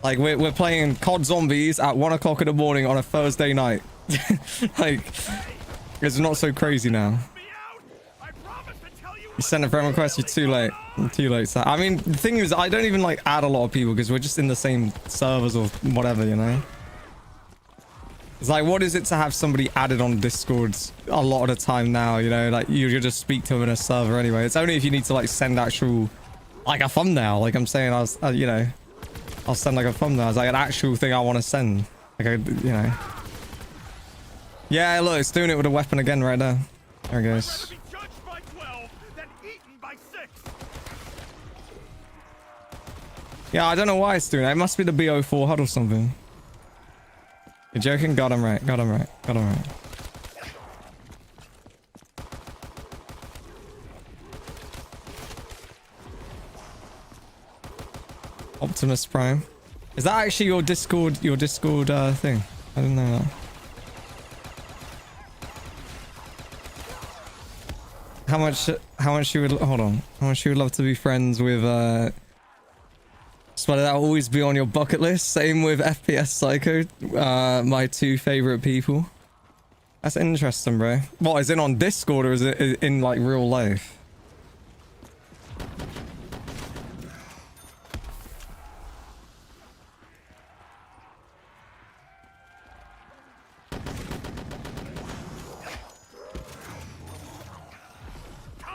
[SPEAKER 3] Like, we're playing COD Zombies at 1 o'clock in the morning on a Thursday night. Like, it's not so crazy now. You sent a friend request, you're too late. I'm too late, so I mean, the thing is, I don't even, like, add a lot of people because we're just in the same servers or whatever, you know? It's like, what is it to have somebody added on Discord a lot of the time now, you know? Like, you just speak to them in a server anyway. It's only if you need to, like, send actual, like, a thumbnail. Like I'm saying, you know, I'll send, like, a thumbnail. It's like an actual thing I want to send. Like, you know. Yeah, look, it's doing it with a weapon again right there. There it goes. Yeah, I don't know why it's doing it. It must be the BO4 HUD or something. You're joking? Got him right. Got him right. Got him right. Optimus Prime. Is that actually your Discord thing? I didn't know that. How much you would, hold on. How much you would love to be friends with, Spud, that'll always be on your bucket list. Same with FPS Psycho, my 2 favorite people. That's interesting, bro. What, is it on Discord or is it in, like, real life?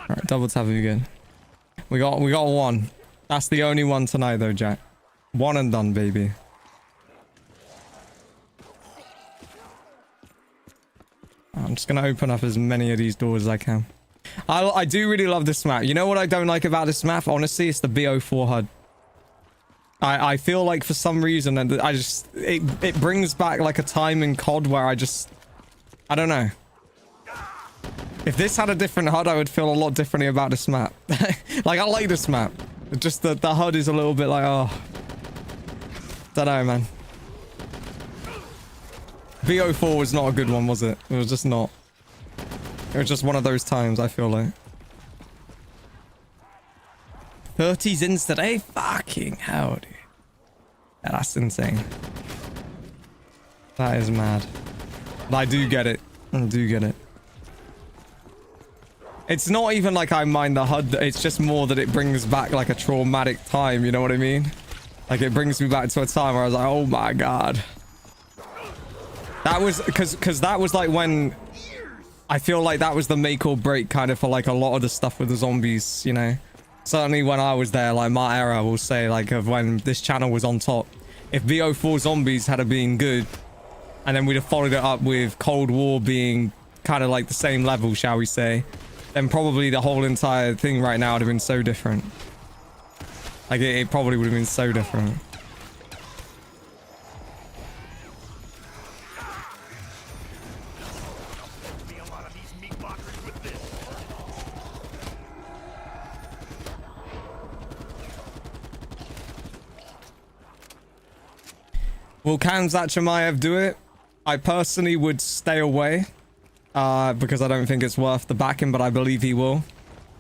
[SPEAKER 3] Alright, double tap again. We got one. That's the only one tonight though, Jack. One and done, baby. I'm just gonna open up as many of these doors as I can. I do really love this map. You know what I don't like about this map? Honestly, it's the BO4 HUD. I feel like for some reason it brings back like a time in COD where I don't know. If this had a different HUD, I would feel a lot differently about this map. Like, I like this map. Just the HUD is a little bit like, oh. Don't know, man. BO4 was not a good one, was it? It was just not. It was just one of those times, I feel like. 30s ins today? Fucking hell, dude. Yeah, that's insane. That is mad. But I do get it. I do get it. It's not even like I mind the HUD. It's just more that it brings back like a traumatic time. You know what I mean? Like it brings me back to a time where I was like, oh my god. That was because that was like when I feel like that was the make or break kind of for like a lot of the stuff with the zombies, you know, certainly when I was there, like my era, will say, like, of when this channel was on top. If VO4 Zombies had been good, and then we'd have followed it up with Cold War being kind of like the same level, shall we say, then probably the whole entire thing right now would have been so different. Like, it probably would have been so different. Will Kamzat Chimaev do it? I personally would stay away because I don't think it's worth the backing, but I believe he will.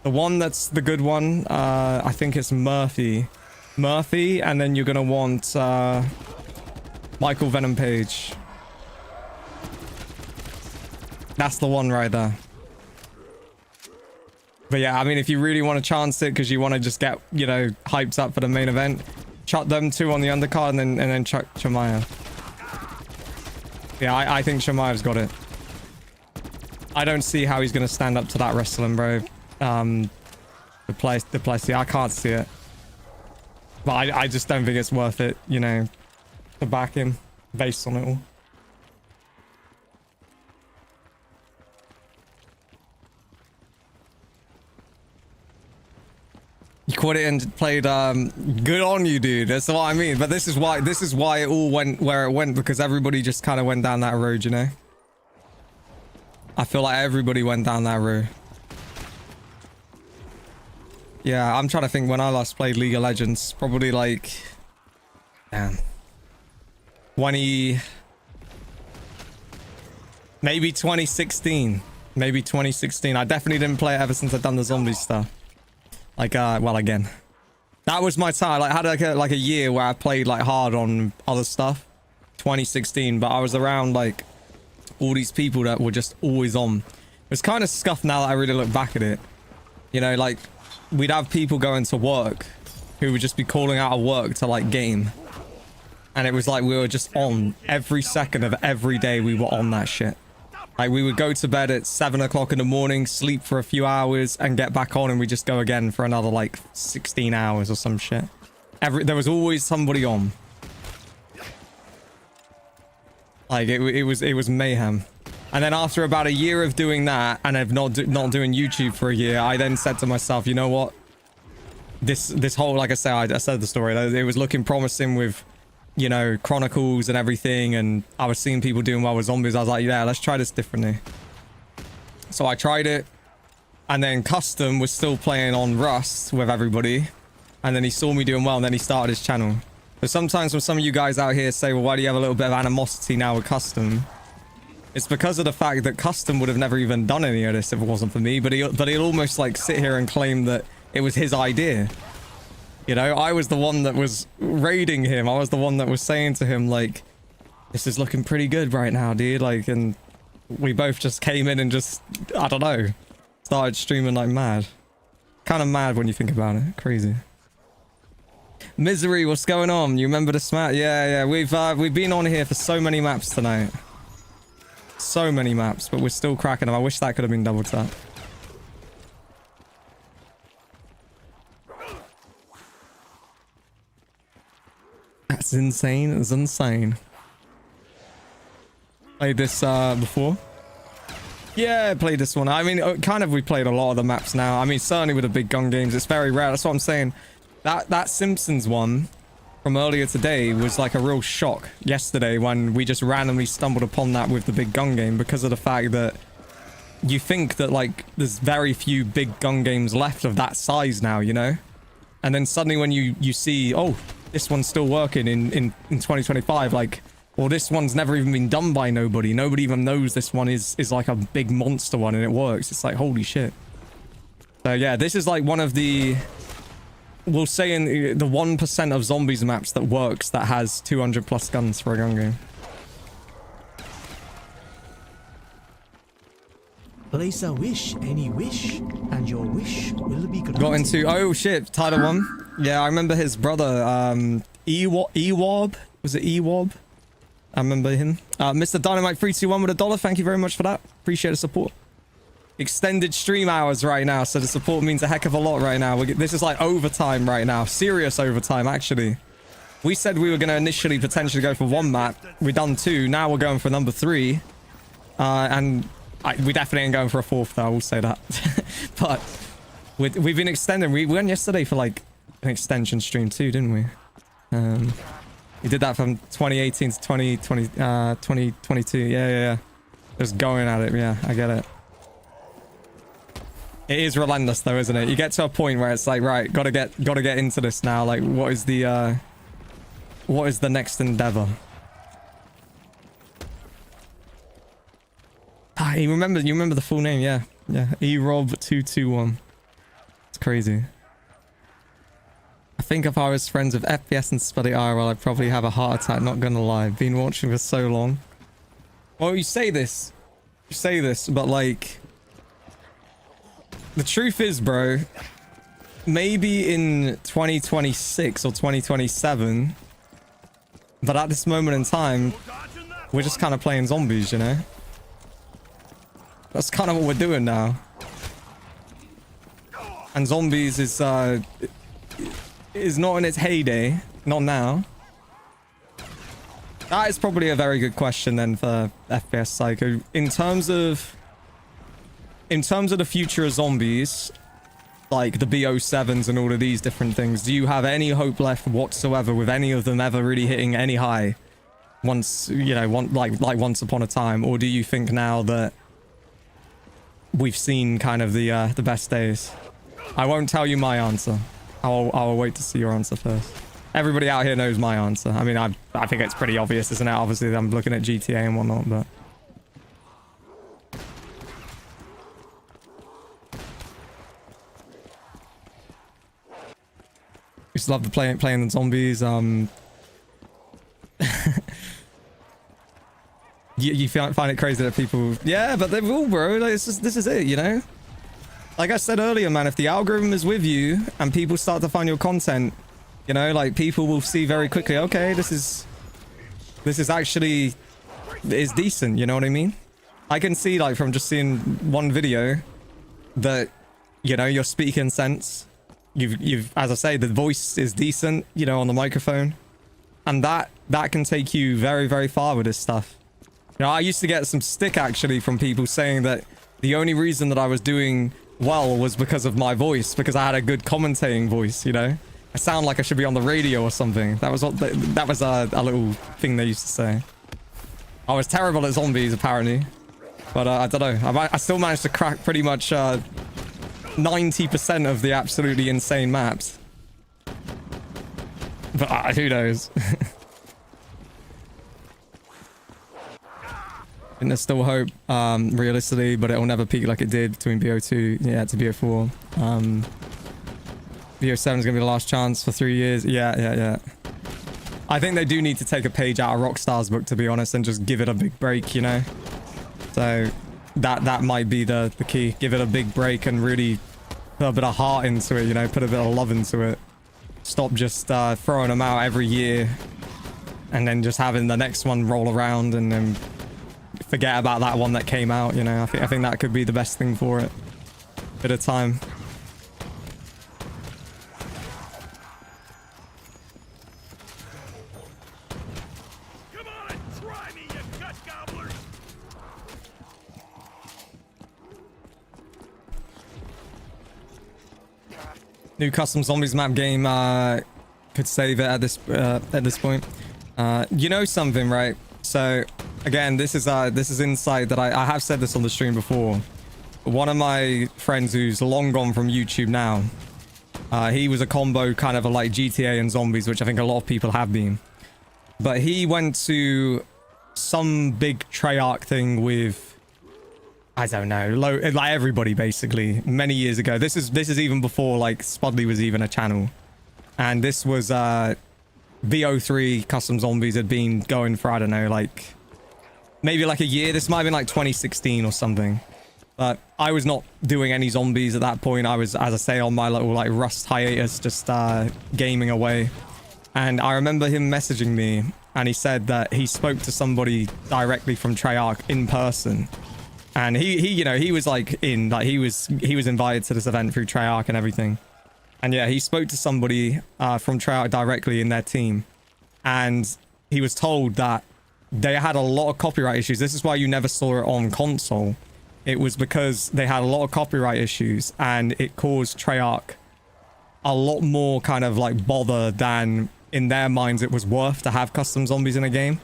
[SPEAKER 3] The one that's the good one, I think it's Murphy. Murphy, and then you're going to want Michael Venom Page. That's the one right there. But yeah, I mean, if you really want to chance it because you want to just get, you know, hyped up for the main event, chuck them two on the undercard and then chuck Chimaev. Yeah, I think Chimaev's got it. I don't see how he's going to stand up to that wrestling, bro. The place, yeah, I can't see it. But I just don't think it's worth it, you know, to back him based on it all. You caught it and played, good on you, dude. That's what I mean. But this is why it all went where it went, because everybody just kind of went down that road, you know? I feel like everybody went down that road. Yeah, I'm trying to think when I last played League of Legends. Probably like, damn, 20, maybe 2016. Maybe 2016. I definitely didn't play it ever since I've done the zombie stuff. Like, well, again, that was my time. Like, I had like a year where I played like hard on other stuff. 2016, but I was around like all these people that were just always on. It's kind of scuffed now that I really look back at it. You know, like, we'd have people going to work who would just be calling out of work to like game. And it was like we were just on every second of every day. We were on that shit. Like, we would go to bed at 7 o'clock in the morning, sleep for a few hours, and get back on, and we just go again for another, like, 16 hours or some shit. There was always somebody on. Like, it was mayhem. And then after about a year of doing that, and of not doing YouTube for a year, I then said to myself, you know what? This whole, like I said, I said the story, it was looking promising with, you know, Chronicles and everything, and I was seeing people doing well with zombies. I was like, yeah, let's try this differently. So I tried it, and then Custom was still playing on Rust with everybody, and then he saw me doing well, and then he started his channel. But sometimes when some of you guys out here say, well, why do you have a little bit of animosity now with Custom? It's because of the fact that Custom would have never even done any of this if it wasn't for me, but he'll almost like sit here and claim that it was his idea. You know, I was the one that was raiding him. I was the one that was saying to him, like, this is looking pretty good right now, dude. Like, and we both just came in and just, I don't know, started streaming like mad. Kind of mad when you think about it. Crazy. Misery, what's going on? You remember the smack? Yeah, we've been on here for so many maps tonight. So many maps, but we're still cracking them. I wish that could have been double tap. That's insane. It's insane. Played this before. Yeah, played this one. I mean, kind of we played a lot of the maps now. I mean, certainly with the big gun games, it's very rare. That's what I'm saying. That Simpsons one from earlier today was like a real shock yesterday when we just randomly stumbled upon that with the big gun game, because of the fact that you think that like there's very few big gun games left of that size now, you know? And then suddenly when you see, oh, this one's still working in 2025, like, well, this one's never even been done by nobody. Nobody even knows this one is like a big monster one and it works. It's like, holy shit. So yeah, this is like one of the, we'll say in the 1% of zombies maps that works, that has 200 plus guns for a gun game.
[SPEAKER 9] Place a wish, any wish, and your wish will be granted.
[SPEAKER 3] Got into, oh shit, Title 1. Yeah, I remember his brother, Ewob. Was it Ewob? I remember him. Mr. Dynamite 321 with $1. Thank you very much for that. Appreciate the support. extended stream hours right now, so the support means a heck of a lot right now. This is like overtime right now, serious overtime actually. We said we were going to initially potentially go for 1 map. We've done 2. Now we're going for number 3. And we definitely ain't going for a 4th though, I will say that. But we've been extending. We went yesterday for like an extension stream too, didn't we? We did that from 2018 to 2022. Yeah. Just going at it. Yeah, I get it. It is relentless though, isn't it? You get to a point where it's like, right, gotta get into this now. Like, what is the next endeavor? You remember the full name? Yeah. erob221. It's crazy. I think if I was friends with FPS and Spuddy IRL, I'd probably have a heart attack, not gonna lie. Been watching for so long. Well, you say this, but like, the truth is, bro, maybe in 2026 or 2027, but at this moment in time, we're just kind of playing zombies, you know? That's kind of what we're doing now. And zombies is not in its heyday. Not now. That is probably a very good question then for FPS Psycho. In terms of the future of zombies, like the BO7s and all of these different things, do you have any hope left whatsoever with any of them ever really hitting any high once, you know, like once upon a time? Or do you think now that we've seen kind of the best days? I won't tell you my answer. I'll wait to see your answer first. Everybody out here knows my answer. I mean, I think it's pretty obvious, isn't it? Obviously, I'm looking at GTA and whatnot, but... Used to love playing the zombies. You find it crazy that people... Yeah, but they're all, bro. Like, this is it, you know? Like I said earlier, man, if the algorithm is with you and people start to find your content, you know, like, people will see very quickly, okay, this is actually is decent, you know what I mean? I can see, like, from just seeing one video that, you know, your speaking sense, you've as I say, the voice is decent, you know, on the microphone, and that can take you very, very far with this stuff. You know, I used to get some stick actually from people saying that the only reason that I was doing well was because of my voice, because I had a good commentating voice, you know? I sound like I should be on the radio or something. That was what that was a little thing they used to say. I was terrible at zombies apparently, but I don't know. I still managed to crack pretty much 90% of the absolutely insane maps. But who knows? And there's still hope, realistically, but it'll never peak like it did between BO2, yeah, to BO4. BO7 is gonna be the last chance for 3 years. Yeah. I think they do need to take a page out of Rockstar's book, to be honest, and just give it a big break, you know? So that might be the key. Give it a big break and really put a bit of heart into it, you know? Put a bit of love into it. Stop just throwing them out every year and then just having the next one roll around and then forget about that one that came out, you know? I think that could be the best thing for it. Bit of time.
[SPEAKER 5] Come on and try me, you gut gobblers!
[SPEAKER 3] New custom zombies map game could save it at this point. You know something, right? So again, this is insight that I have said this on the stream before. One of my friends who's long gone from YouTube now, he was a combo kind of a like GTA and zombies, which I think a lot of people have been. But he went to some big Treyarch thing with, I don't know, like everybody basically, many years ago. This is even before like Spudley was even a channel, and this was BO3 custom zombies had been going for, I don't know, like maybe like a year. This might have been like 2016 or something. But I was not doing any zombies at that point. I was, as I say, on my little like Rust hiatus, just gaming away. And I remember him messaging me, and he said that he spoke to somebody directly from Treyarch in person. and he you know, he was like he was invited to this event through Treyarch and everything. And yeah, he spoke to somebody from Treyarch directly in their team, and he was told that they had a lot of copyright issues. This is why you never saw it on console. It was because they had a lot of copyright issues, and it caused Treyarch a lot more kind of like bother than in their minds it was worth to have custom zombies in a game.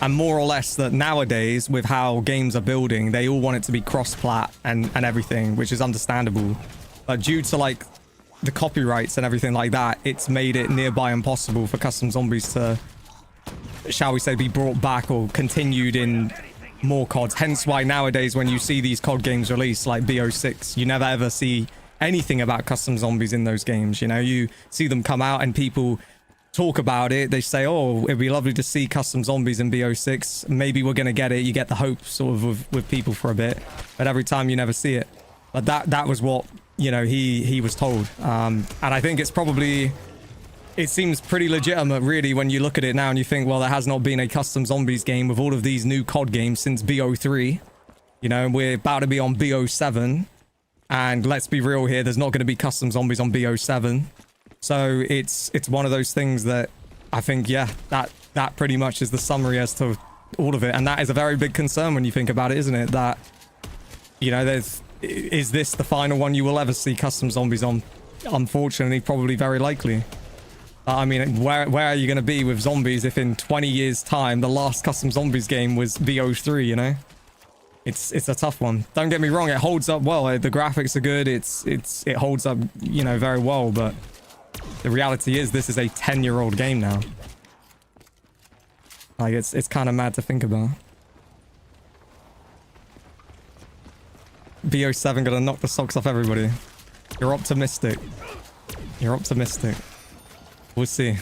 [SPEAKER 3] And more or less that nowadays, with how games are building, they all want it to be cross-plat and everything, which is understandable. But due to like the copyrights and everything like that, it's made it nearby impossible for custom zombies to, shall we say, be brought back or continued in more CODs. Hence why nowadays when you see these COD games released like BO6, you never ever see anything about custom zombies in those games. You know, you see them come out and people talk about it. They say, oh, it'd be lovely to see custom zombies in BO6. Maybe we're going to get it. You get the hope sort of with people for a bit, but every time you never see it. But that was what, you know, he was told. And I think it's probably, it seems pretty legitimate really when you look at it now and you think, well, there has not been a custom zombies game with all of these new COD games since BO3. You know, we're about to be on BO7. And let's be real here, there's not going to be custom zombies on BO7. So it's one of those things that I think, yeah, that pretty much is the summary as to all of it. And that is a very big concern when you think about it, isn't it? That, you know, is this the final one you will ever see custom zombies on? Unfortunately, probably very likely. I mean, where are you going to be with zombies if in 20 years time the last custom zombies game was BO3, you know? It's a tough one. Don't get me wrong, it holds up well. The graphics are good. It holds up, you know, very well, but the reality is this is a 10-year-old game now. Like it's kind of mad to think about. BO7 gonna knock the socks off everybody. You're optimistic. You're optimistic. We'll see.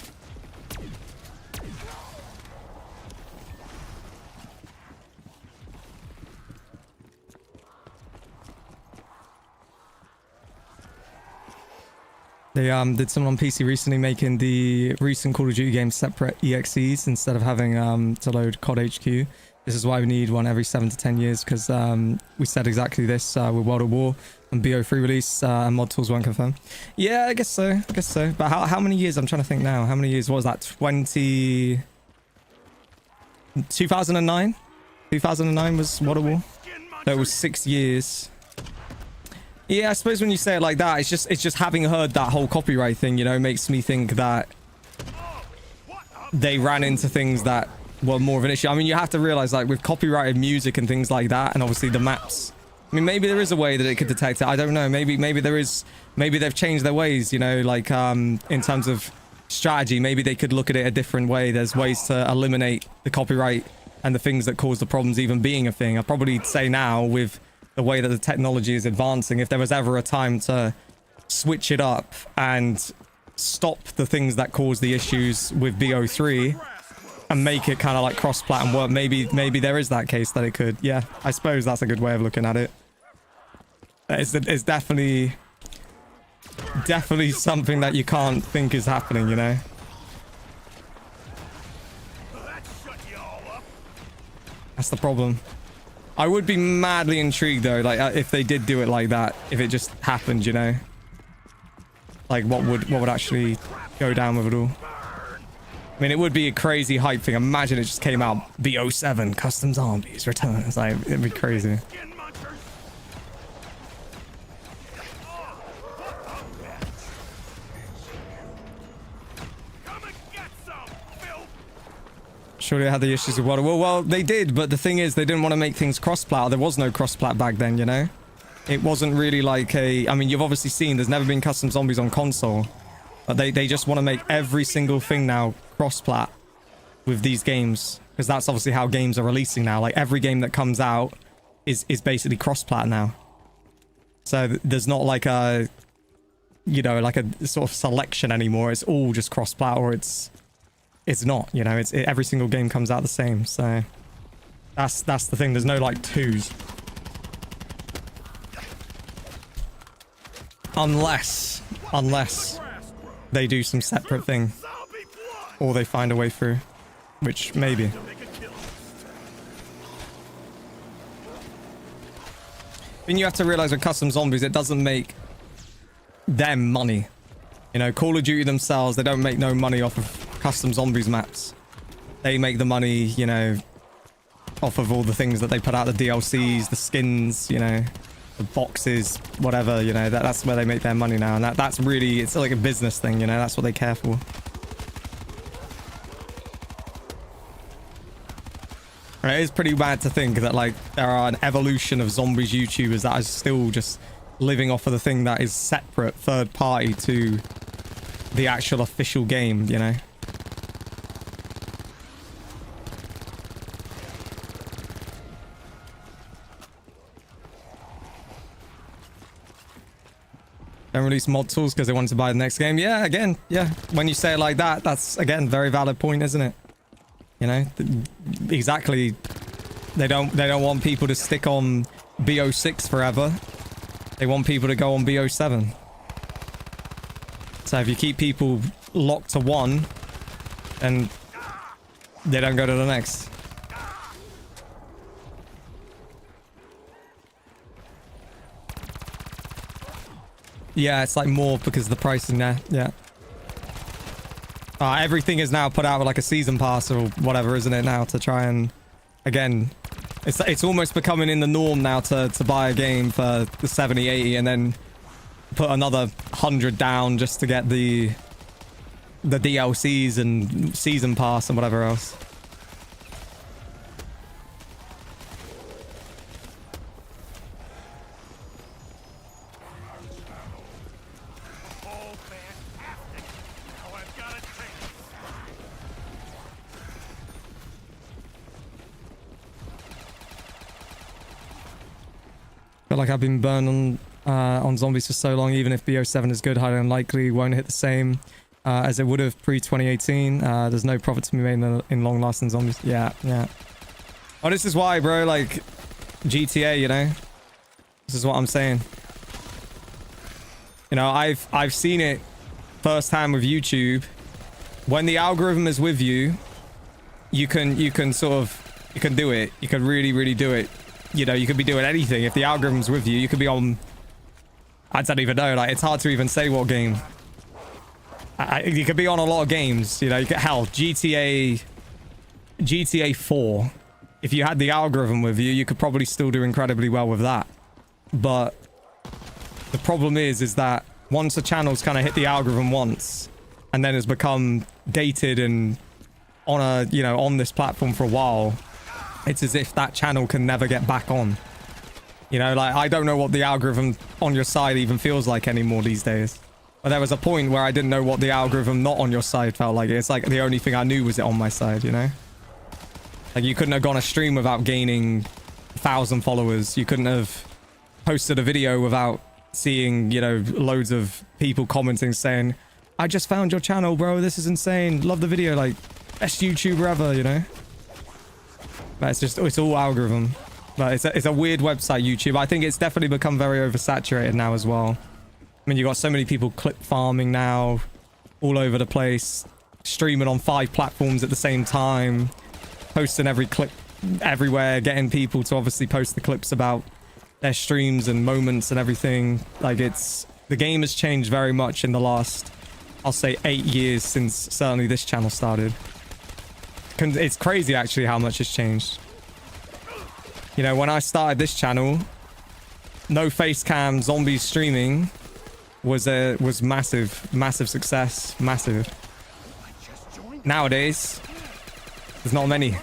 [SPEAKER 3] They did someone on PC recently making the recent Call of Duty games separate EXEs instead of having to load COD HQ. This is why we need one every 7 to 10 years, because we said exactly this with World at War and BO3 release and mod tools weren't confirmed. Yeah, I guess so. I guess so. But how many years? I'm trying to think now. How many years was that? 2009? 2009 was World at War. So it was 6 years. Yeah, I suppose when you say it like that, it's just having heard that whole copyright thing, you know, makes me think that they ran into things that were more of an issue. I mean, you have to realize, like, with copyrighted music and things like that, and obviously the maps, I mean, maybe there is a way that it could detect it. I don't know. Maybe there is. Maybe they've changed their ways, you know, like in terms of strategy. Maybe they could look at it a different way. There's ways to eliminate the copyright and the things that cause the problems even being a thing. I'd probably say now, with the way that the technology is advancing, if there was ever a time to switch it up and stop the things that cause the issues with BO3 and make it kind of like cross-plat and work, maybe there is that case that it could. Yeah, I suppose that's a good way of looking at it. It's definitely something that you can't think is happening, you know? That's the problem. I would be madly intrigued though, like if they did do it like that, if it just happened, you know, like what would actually go down with it all. I mean, it would be a crazy hype thing. Imagine it just came out, BO7 custom zombies return. It's like, it'd be crazy. Surely they had the issues with water. Well, they did, but the thing is, they didn't want to make things cross-plat. There was no cross-plat back then, you know? It wasn't really like a... I mean, you've obviously seen there's never been custom zombies on console. But they just want to make every single thing now cross-plat with these games. Because that's obviously how games are releasing now. Like, every game that comes out is basically cross-plat now. So there's not like a... You know, like a sort of selection anymore. It's all just cross-plat, or it's not, you know, every single game comes out the same. So that's the thing. There's no like twos, unless they do some separate thing, or they find a way through, which maybe. Then you have to realize with custom zombies, it doesn't make them money. You know, Call of Duty themselves, they don't make no money off of custom zombies maps. They make the money, you know, off of all the things that they put out, the DLCs, the skins, you know, the boxes, whatever, you know, that's where they make their money now. And that's really, it's like a business thing, you know, that's what they care for. It is pretty bad to think that, like, there are an evolution of zombies YouTubers that are still just living off of the thing that is separate, third party to the actual official game, you know? Don't release mod tools because they wanted to buy the next game. Yeah, again, yeah. When you say it like that, that's, again, very valid point, isn't it? You know, exactly. They don't want people to stick on BO6 forever. They want people to go on BO7. So if you keep people locked to one, then they don't go to the next. Yeah, it's like more because of the pricing there. Yeah. Everything is now put out with like a season pass or whatever, isn't it, now, to try and, again, it's almost becoming in the norm now to buy a game for the 70, 80 and then put another 100 down just to get the DLCs and season pass and whatever else. Feel like I've been burned on zombies for so long. Even if BO7 is good, highly unlikely won't hit the same as it would have pre-2018. There's no profit to be made in long-lasting zombies. Yeah, yeah. Oh, this is why, bro. Like GTA, you know. This is what I'm saying. You know, I've seen it firsthand with YouTube. When the algorithm is with you, you can do it. You can really do it. You know, you could be doing anything. If the algorithm's with you, you could be on... I don't even know. Like, it's hard to even say what game. You could be on a lot of games. You know, you could... Hell, GTA 4. If you had the algorithm with you, you could probably still do incredibly well with that. But the problem is that once a channel's kind of hit the algorithm once, and then has become dated and on a, you know, on this platform for a while, it's as if that channel can never get back on. You know, like, I don't know what the algorithm on your side even feels like anymore these days. But there was a point where I didn't know what the algorithm not on your side felt like. It's like the only thing I knew was it on my side, you know? Like, you couldn't have gone a stream without gaining 1,000 followers. You couldn't have posted a video without seeing, you know, loads of people commenting saying, I just found your channel, bro. This is insane. Love the video. Like, best YouTuber ever, you know? But it's all algorithm. But it's a weird website, YouTube. I think it's definitely become very oversaturated now as well. I mean, you got so many people clip farming now, all over the place, streaming on 5 platforms at the same time, posting every clip everywhere, getting people to obviously post the clips about their streams and moments and everything. Like, the game has changed very much in the last, I'll say, 8 years since certainly this channel started. It's crazy actually how much has changed. You know, when I started this channel, no face cam zombies streaming was massive success, massive. Nowadays, there's not many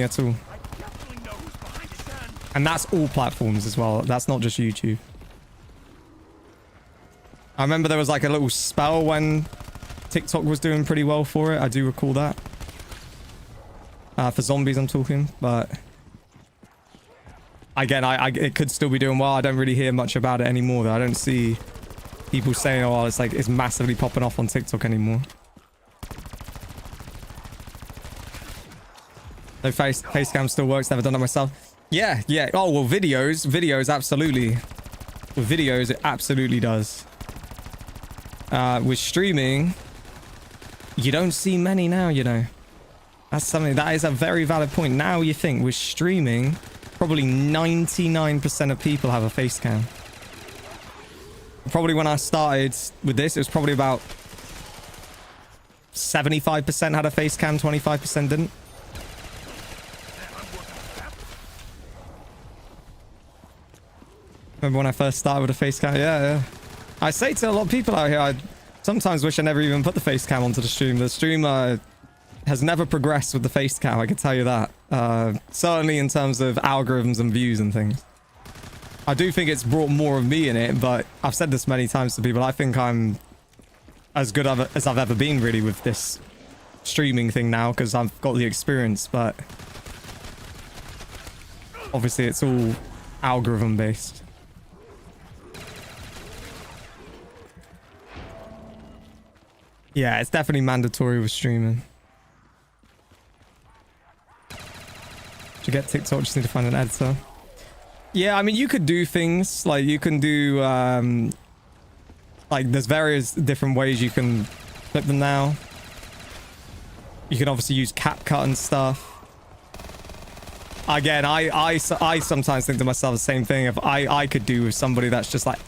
[SPEAKER 3] at all. And that's all platforms as well. That's not just YouTube. I remember there was like a little spell when TikTok was doing pretty well for it. I do recall that. For zombies, I'm talking, but again, it could still be doing well. I don't really hear much about it anymore, though. I don't see people saying, "Oh, it's massively popping off on TikTok anymore." No face cam still works. Never done it myself. Yeah. Oh well, videos, absolutely. With videos, it absolutely does. With streaming, you don't see many now, you know. That's something that is a very valid point. Now you think with streaming, probably 99% of people have a face cam. Probably when I started with this, it was probably about 75% had a face cam, 25% didn't. Remember when I first started with a face cam? Yeah. I say to a lot of people out here, I sometimes wish I never even put the face cam onto the stream. The stream has never progressed with the face cam, I can tell you that. Certainly in terms of algorithms and views and things. I do think it's brought more of me in it, but I've said this many times to people. I think I'm as good as I've ever been really with this streaming thing now because I've got the experience, but obviously it's all algorithm based. Yeah, it's definitely mandatory with streaming. To get TikTok, just need to find an editor. Yeah, I mean, you could do things like you can do like there's various different ways you can clip them now. You can obviously use CapCut and stuff. Again, I sometimes think to myself the same thing. If I could do with somebody that's just like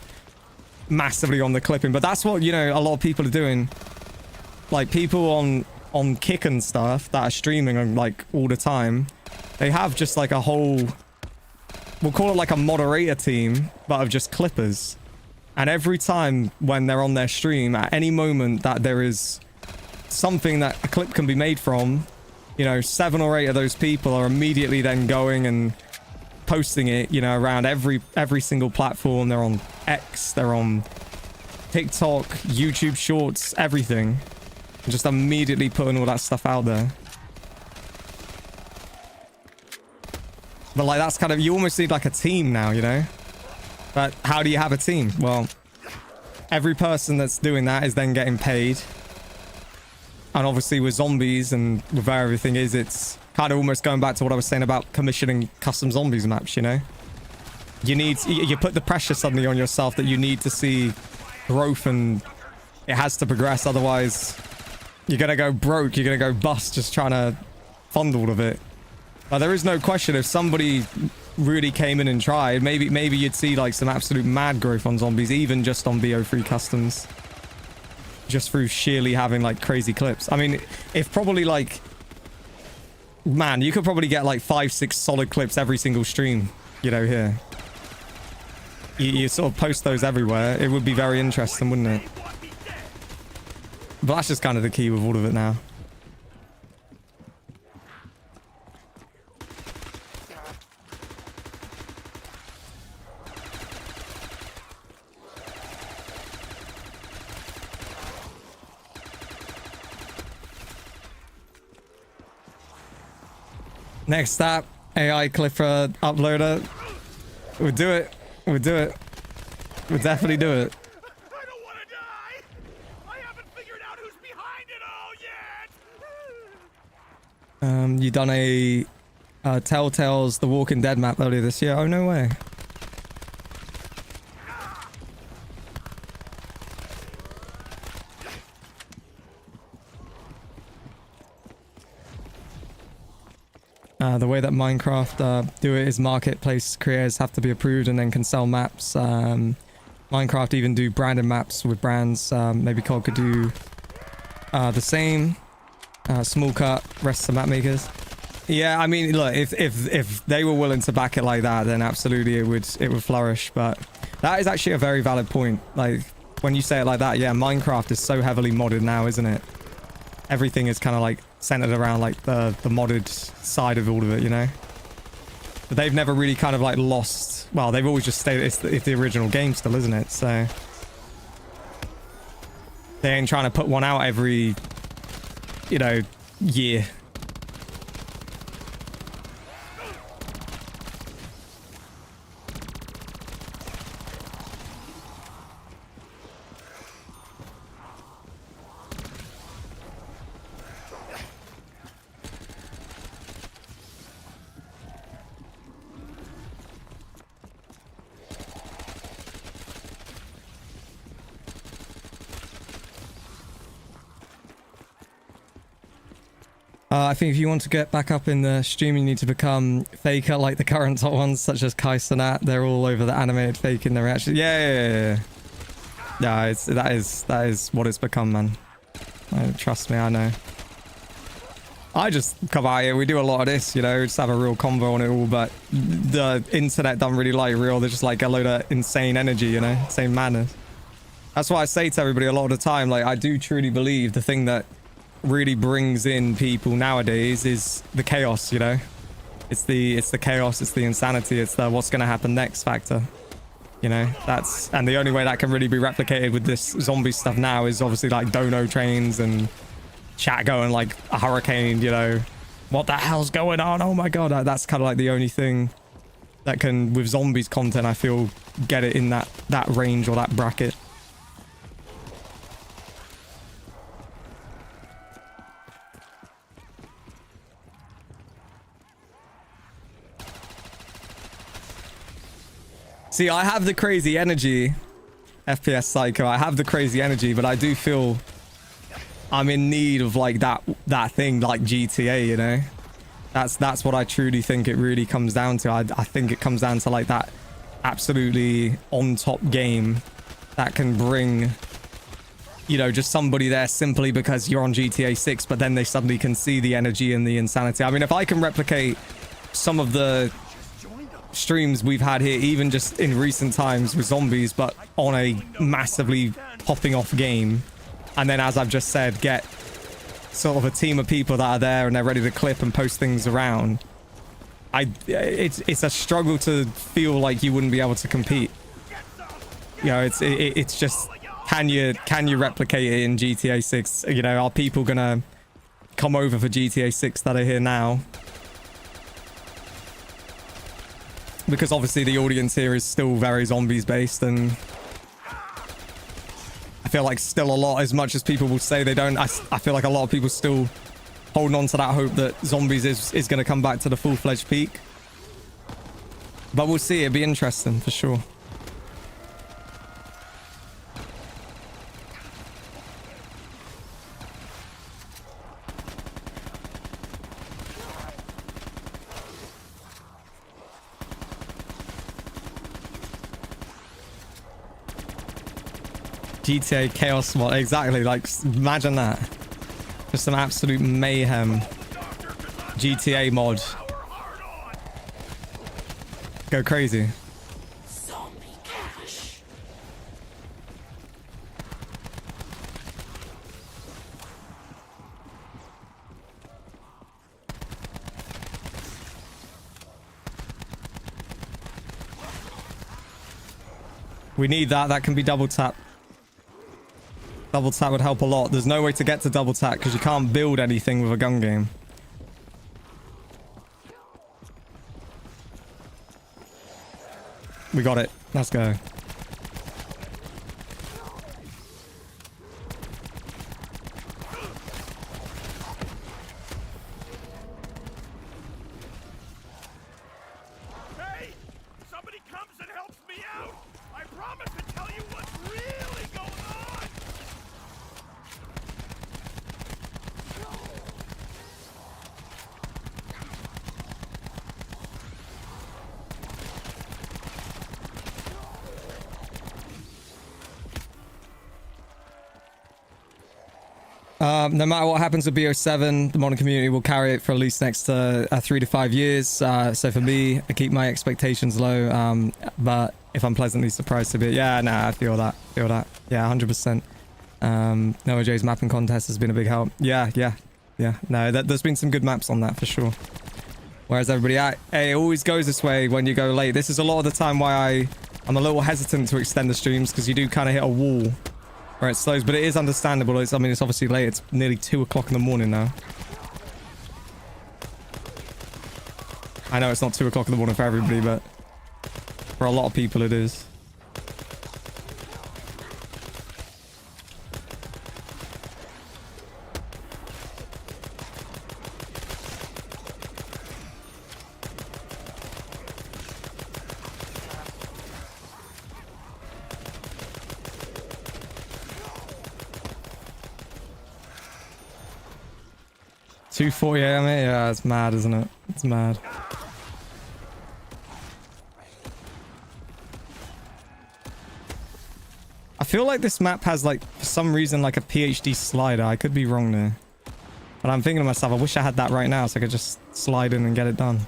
[SPEAKER 3] massively on the clipping, but that's what, you know, a lot of people are doing. Like people on Kick and stuff that are streaming on like all the time, they have just like a whole, we'll call it like a moderator team, but of just clippers. And every time when they're on their stream, at any moment that there is something that a clip can be made from, you know, 7 or 8 of those people are immediately then going and posting it, you know, around every single platform. They're on X, they're on TikTok, YouTube Shorts, everything. Just immediately putting all that stuff out there. But like that's kind of, you almost need like a team now, you know? But how do you have a team? Well, every person that's doing that is then getting paid. And obviously with zombies and with where everything is, it's kind of almost going back to what I was saying about commissioning custom zombies maps, you know? You put the pressure suddenly on yourself that you need to see growth and it has to progress, otherwise you're gonna go broke, you're gonna go bust just trying to fund all of it. But there is no question, if somebody really came in and tried, maybe you'd see like some absolute mad growth on zombies, even just on Bo3 customs. Just through sheerly having like crazy clips. I mean, if probably like, man, you could probably get like 5-6 solid clips every single stream, you know, here. You sort of post those everywhere. It would be very interesting, wouldn't it? But that's just kind of the key with all of it now. Next up, AI Clipper uploader. We'll do it. We'll do it. We'll definitely do it.
[SPEAKER 5] I don't want to die. I haven't figured out who's behind it all yet.
[SPEAKER 3] You done a Telltale's The Walking Dead map earlier this year? Oh, no way. The way that Minecraft do it is marketplace creators have to be approved and then can sell maps. Minecraft even do branded maps with brands. Maybe COD could do the same. Small cut, rest of map makers. Yeah, I mean, look, if they were willing to back it like that, then absolutely it would flourish. But that is actually a very valid point. Like when you say it like that, yeah, Minecraft is so heavily modded now, isn't it? Everything is kind of like centered around like the modded side of all of it, you know? But they've never really kind of like lost, well, they've always just stayed, it's the original game still, isn't it? So they ain't trying to put one out every, you know, year. I think if you want to get back up in the stream, you need to become faker like the current top ones, such as Kai Cenat. They're all over the animated faking their reaction. Yeah. That is what it's become, man. Trust me, I know. I just come out here, we do a lot of this, you know, just have a real convo on it all, but the internet don't really like real. They're just like a load of insane energy, you know, insane madness. That's why I say to everybody a lot of the time, like, I do truly believe the thing that really brings in people nowadays is the chaos, you know. It's the chaos, it's the insanity, it's the what's going to happen next factor. You know, and the only way that can really be replicated with this zombie stuff now is obviously like dono trains and chat going like a hurricane, you know. What the hell's going on? Oh my god, that's kind of like the only thing that can, with zombies content, I feel, get it in that range or that bracket. See, I have the crazy energy, FPS Psycho. I have the crazy energy, but I do feel I'm in need of like that thing like GTA, you know. That's what I truly think it really comes down to. I think it comes down to like that absolutely on top game that can bring, you know, just somebody there simply because you're on GTA 6, but then they suddenly can see the energy and the insanity. I mean, if I can replicate some of the streams we've had here, even just in recent times with zombies, but on a massively popping off game, and then, as I've just said, get sort of a team of people that are there and they're ready to clip and post things around, it's a struggle to feel like you wouldn't be able to compete. You know, it's just, can you replicate it in GTA 6? You know, are people gonna come over for GTA 6 that are here now? Because obviously the audience here is still very zombies based, and I feel like still a lot, as much as people will say they don't, I feel like a lot of people still holding on to that hope that zombies is going to come back to the full-fledged peak. But we'll see. It'd be interesting for sure. GTA Chaos mod, exactly, like imagine that. Just some absolute mayhem. GTA mod. Go crazy. We need that. That can be double tap. Double tap would help a lot. There's no way to get to double tap because you can't build anything with a gun game. We got it. Let's go.
[SPEAKER 5] Hey! Somebody comes and helps me out! I promise to tell you what's really going on!
[SPEAKER 3] No matter what happens with BO7, the modern community will carry it for at least next 3 to 5 years. So for me, I keep my expectations low. But if I'm pleasantly surprised a bit, yeah, nah, I feel that. Yeah, 100%. Noah J's mapping contest has been a big help. Yeah. No, there's been some good maps on that for sure. Whereas everybody, it always goes this way when you go late. This is a lot of the time why I'm a little hesitant to extend the streams, because you do kind of hit a wall where it slows, but it is understandable. I mean, it's obviously late. It's nearly 2 o'clock in the morning now. I know it's not 2 o'clock in the morning for everybody, but for a lot of people it is. 240 AM, yeah, it's mad, isn't it? It's mad. I feel like this map has, like, for some reason, like a PhD slider. I could be wrong there. But I'm thinking to myself, I wish I had that right now so I could just slide in and get it done.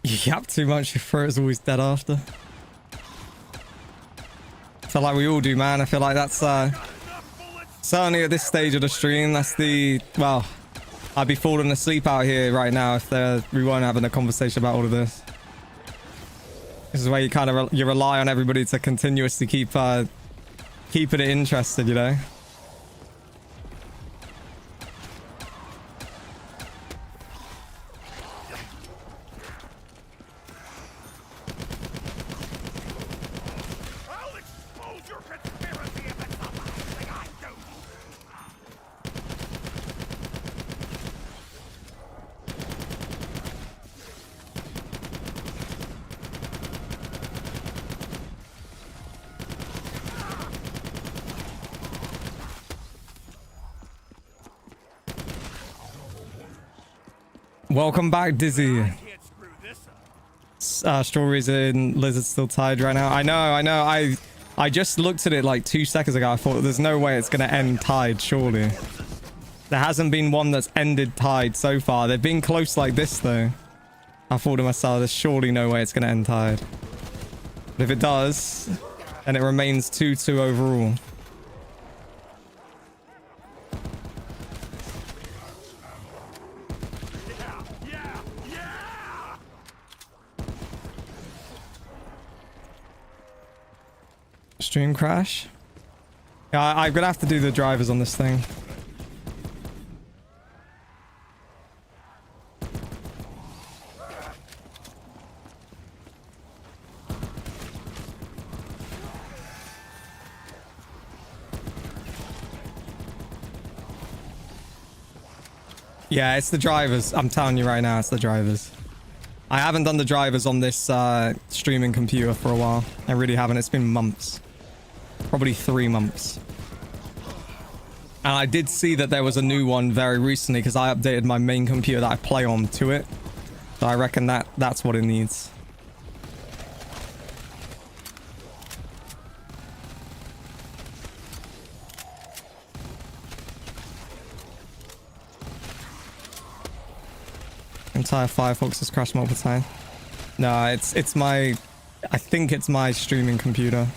[SPEAKER 3] You yap too much, your throat is always dead after. I feel like we all do, man. I feel like that's certainly at this stage of the stream, that's the, well, I'd be falling asleep out here right now if we weren't having a conversation about all of this. This is where you kind of you rely on everybody to continuously keep keeping it interested, you know. Welcome back, Dizzy. Strawberries and lizards still tied right now. I know. I just looked at it like 2 seconds ago. I thought there's no way it's going to end tied, surely. There hasn't been one that's ended tied so far. They've been close like this, though. I thought to myself, there's surely no way it's going to end tied. But if it does, then it remains 2-2 overall. Stream crash? Yeah, I'm gonna have to do the drivers on this thing. Yeah, it's the drivers. I'm telling you right now, it's the drivers. I haven't done the drivers on this streaming computer for a while. I really haven't. It's been months. Probably 3 months. And I did see that there was a new one very recently because I updated my main computer that I play on to it. So I reckon that's what it needs. Entire Firefox has crashed multiple times. No, it's my... I think it's my streaming computer.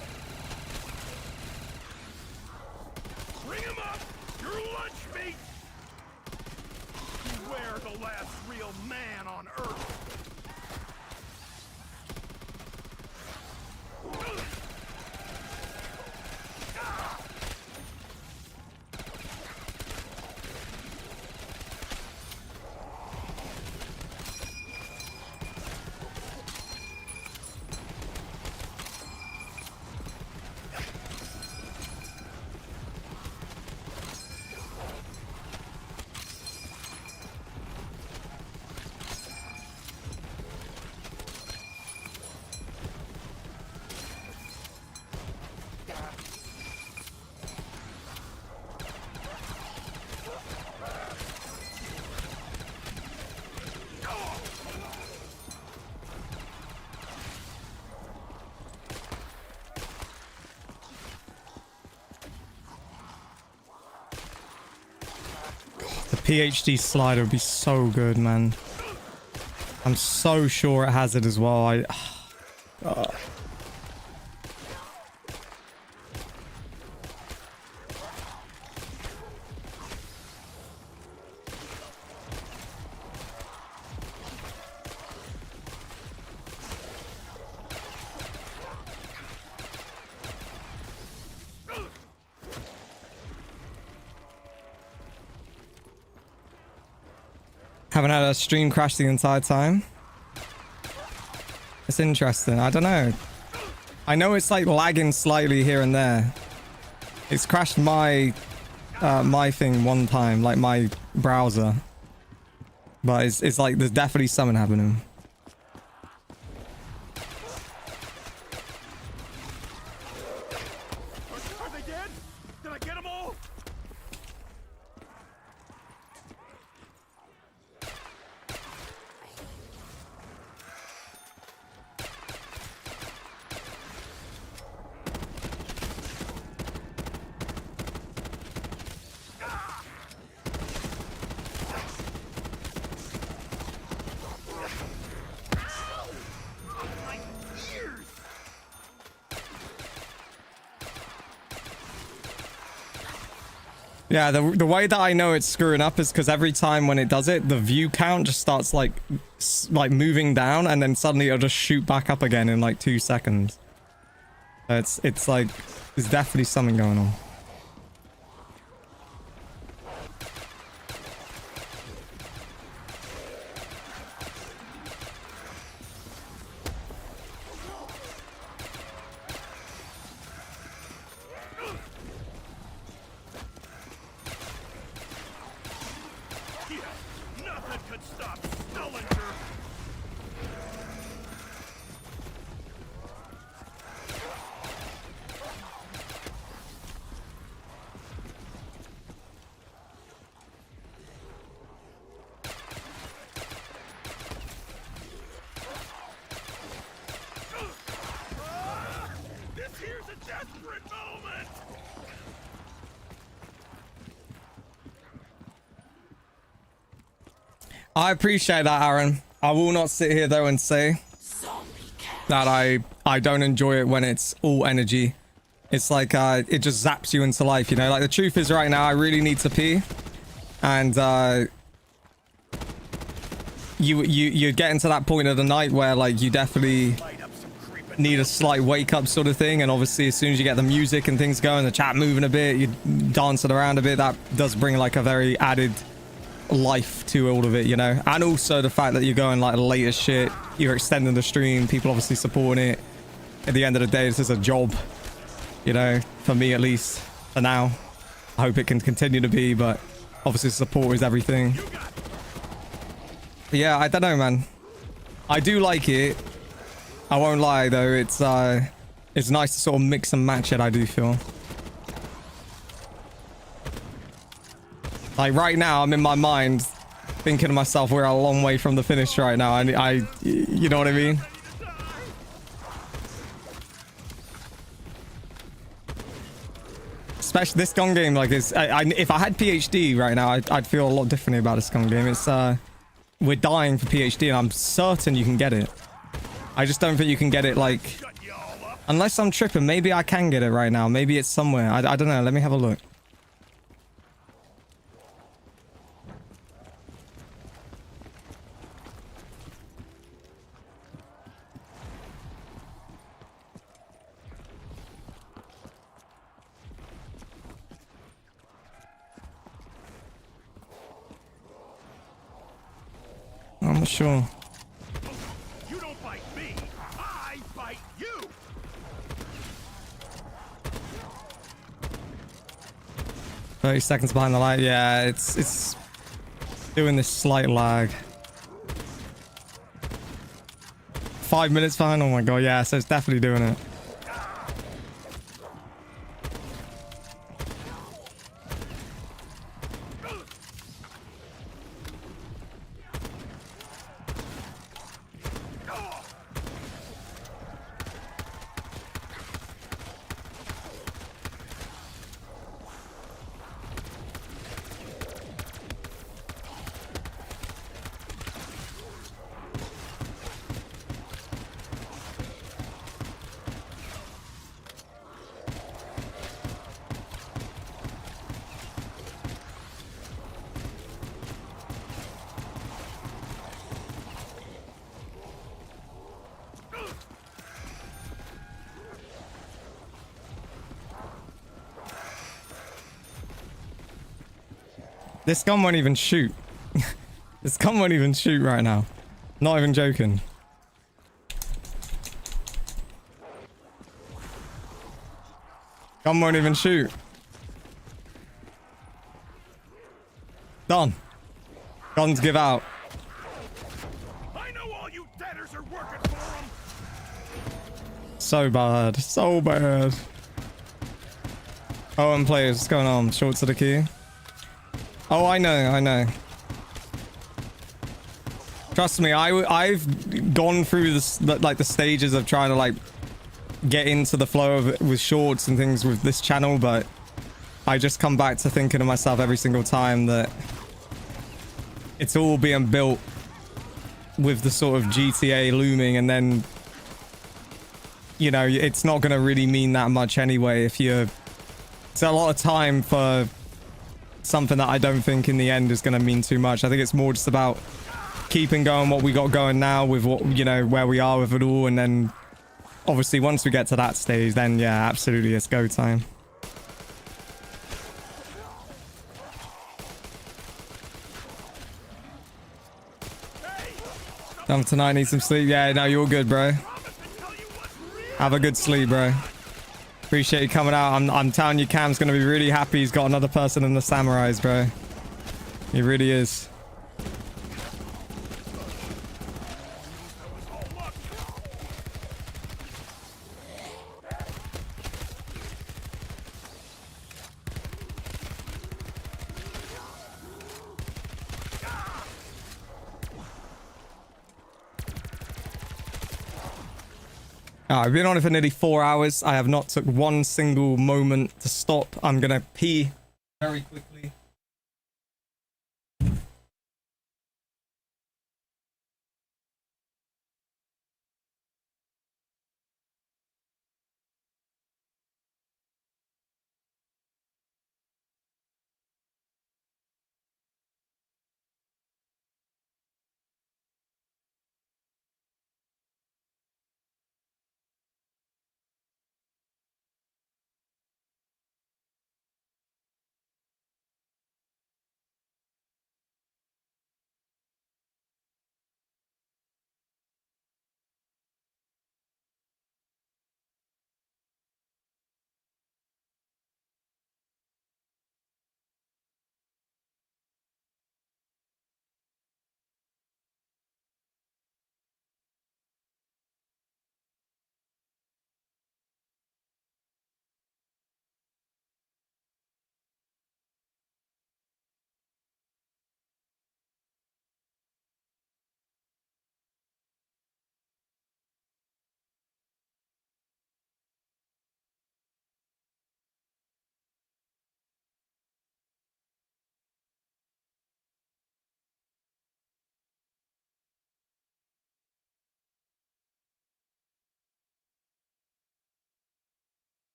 [SPEAKER 5] Bring him up! Your lunch meat! Beware the last real man on Earth!
[SPEAKER 3] PhD slider would be so good, man. I'm so sure it has it as well. Haven't had a stream crash the entire time. It's interesting. I don't know. I know it's like lagging slightly here and there. It's crashed my my thing one time, like my browser. But it's like there's definitely something happening.
[SPEAKER 5] Are they dead? Did I get them all?
[SPEAKER 3] Yeah, the way that I know it's screwing up is because every time when it does it, the view count just starts like moving down, and then suddenly it'll just shoot back up again in like 2 seconds. So it's like there's definitely something going on.
[SPEAKER 5] Nothing could stop Stillinger. This here's a desperate moment.
[SPEAKER 3] I appreciate that, Aaron. I will not sit here though and say that I don't enjoy it when it's all energy. It's like it just zaps you into life, you know? Like the truth is right now I really need to pee, and you're getting to that point of the night where like you definitely need a slight wake up sort of thing, and obviously as soon as you get the music and things going, the chat moving a bit, you're dancing around a bit, that does bring like a very added life to all of it, you know? And also the fact that you're going like the latest shit, you're extending the stream, people obviously supporting it. At the end of the day, this is a job, you know, for me at least, for now. I hope it can continue to be, but obviously support is everything. But yeah, I don't know, man. I do like it. I won't lie though, it's nice to sort of mix and match it, I do feel. Like right now, I'm in my mind thinking to myself, we're a long way from the finish right now. You know what I mean? Especially this gun game, like if I had PhD right now, I'd feel a lot differently about this gun game. It's we're dying for PhD, and I'm certain you can get it. I just don't think you can get it like, unless I'm tripping. Maybe I can get it right now. Maybe it's somewhere. I don't know. Let me have a look. I'm not sure.
[SPEAKER 5] You don't fight me, I fight you.
[SPEAKER 3] 30 seconds behind the light. Yeah, it's doing this slight lag. 5 minutes behind. Oh my god, yeah, so it's definitely doing it. This gun won't even shoot. This gun won't even shoot right now. Not even joking. Gun won't even shoot. Done. Guns give out.
[SPEAKER 5] I know all you debtors are working for them.
[SPEAKER 3] So bad. So bad. Oh, and players, what's going on? Shorts of the key. Oh, I know. Trust me, I've gone through this, like the stages of trying to like get into the flow of it with shorts and things with this channel, but I just come back to thinking to myself every single time that it's all being built with the sort of GTA looming, and then, you know, it's not going to really mean that much anyway if you're... It's a lot of time for something that I don't think in the end is going to mean too much. I think it's more just about keeping going what we got going now with what, you know, where we are with it all, and then obviously once we get to that stage, then yeah, absolutely, it's go time. Done for tonight, need some sleep. Yeah, no, you're good, bro. Have a good sleep, bro. Appreciate you coming out. I'm telling you, Cam's gonna be really happy he's got another person in the samurais, bro. He really is. I've been on it for nearly 4 hours. I have not took one single moment to stop. I'm gonna pee very quickly.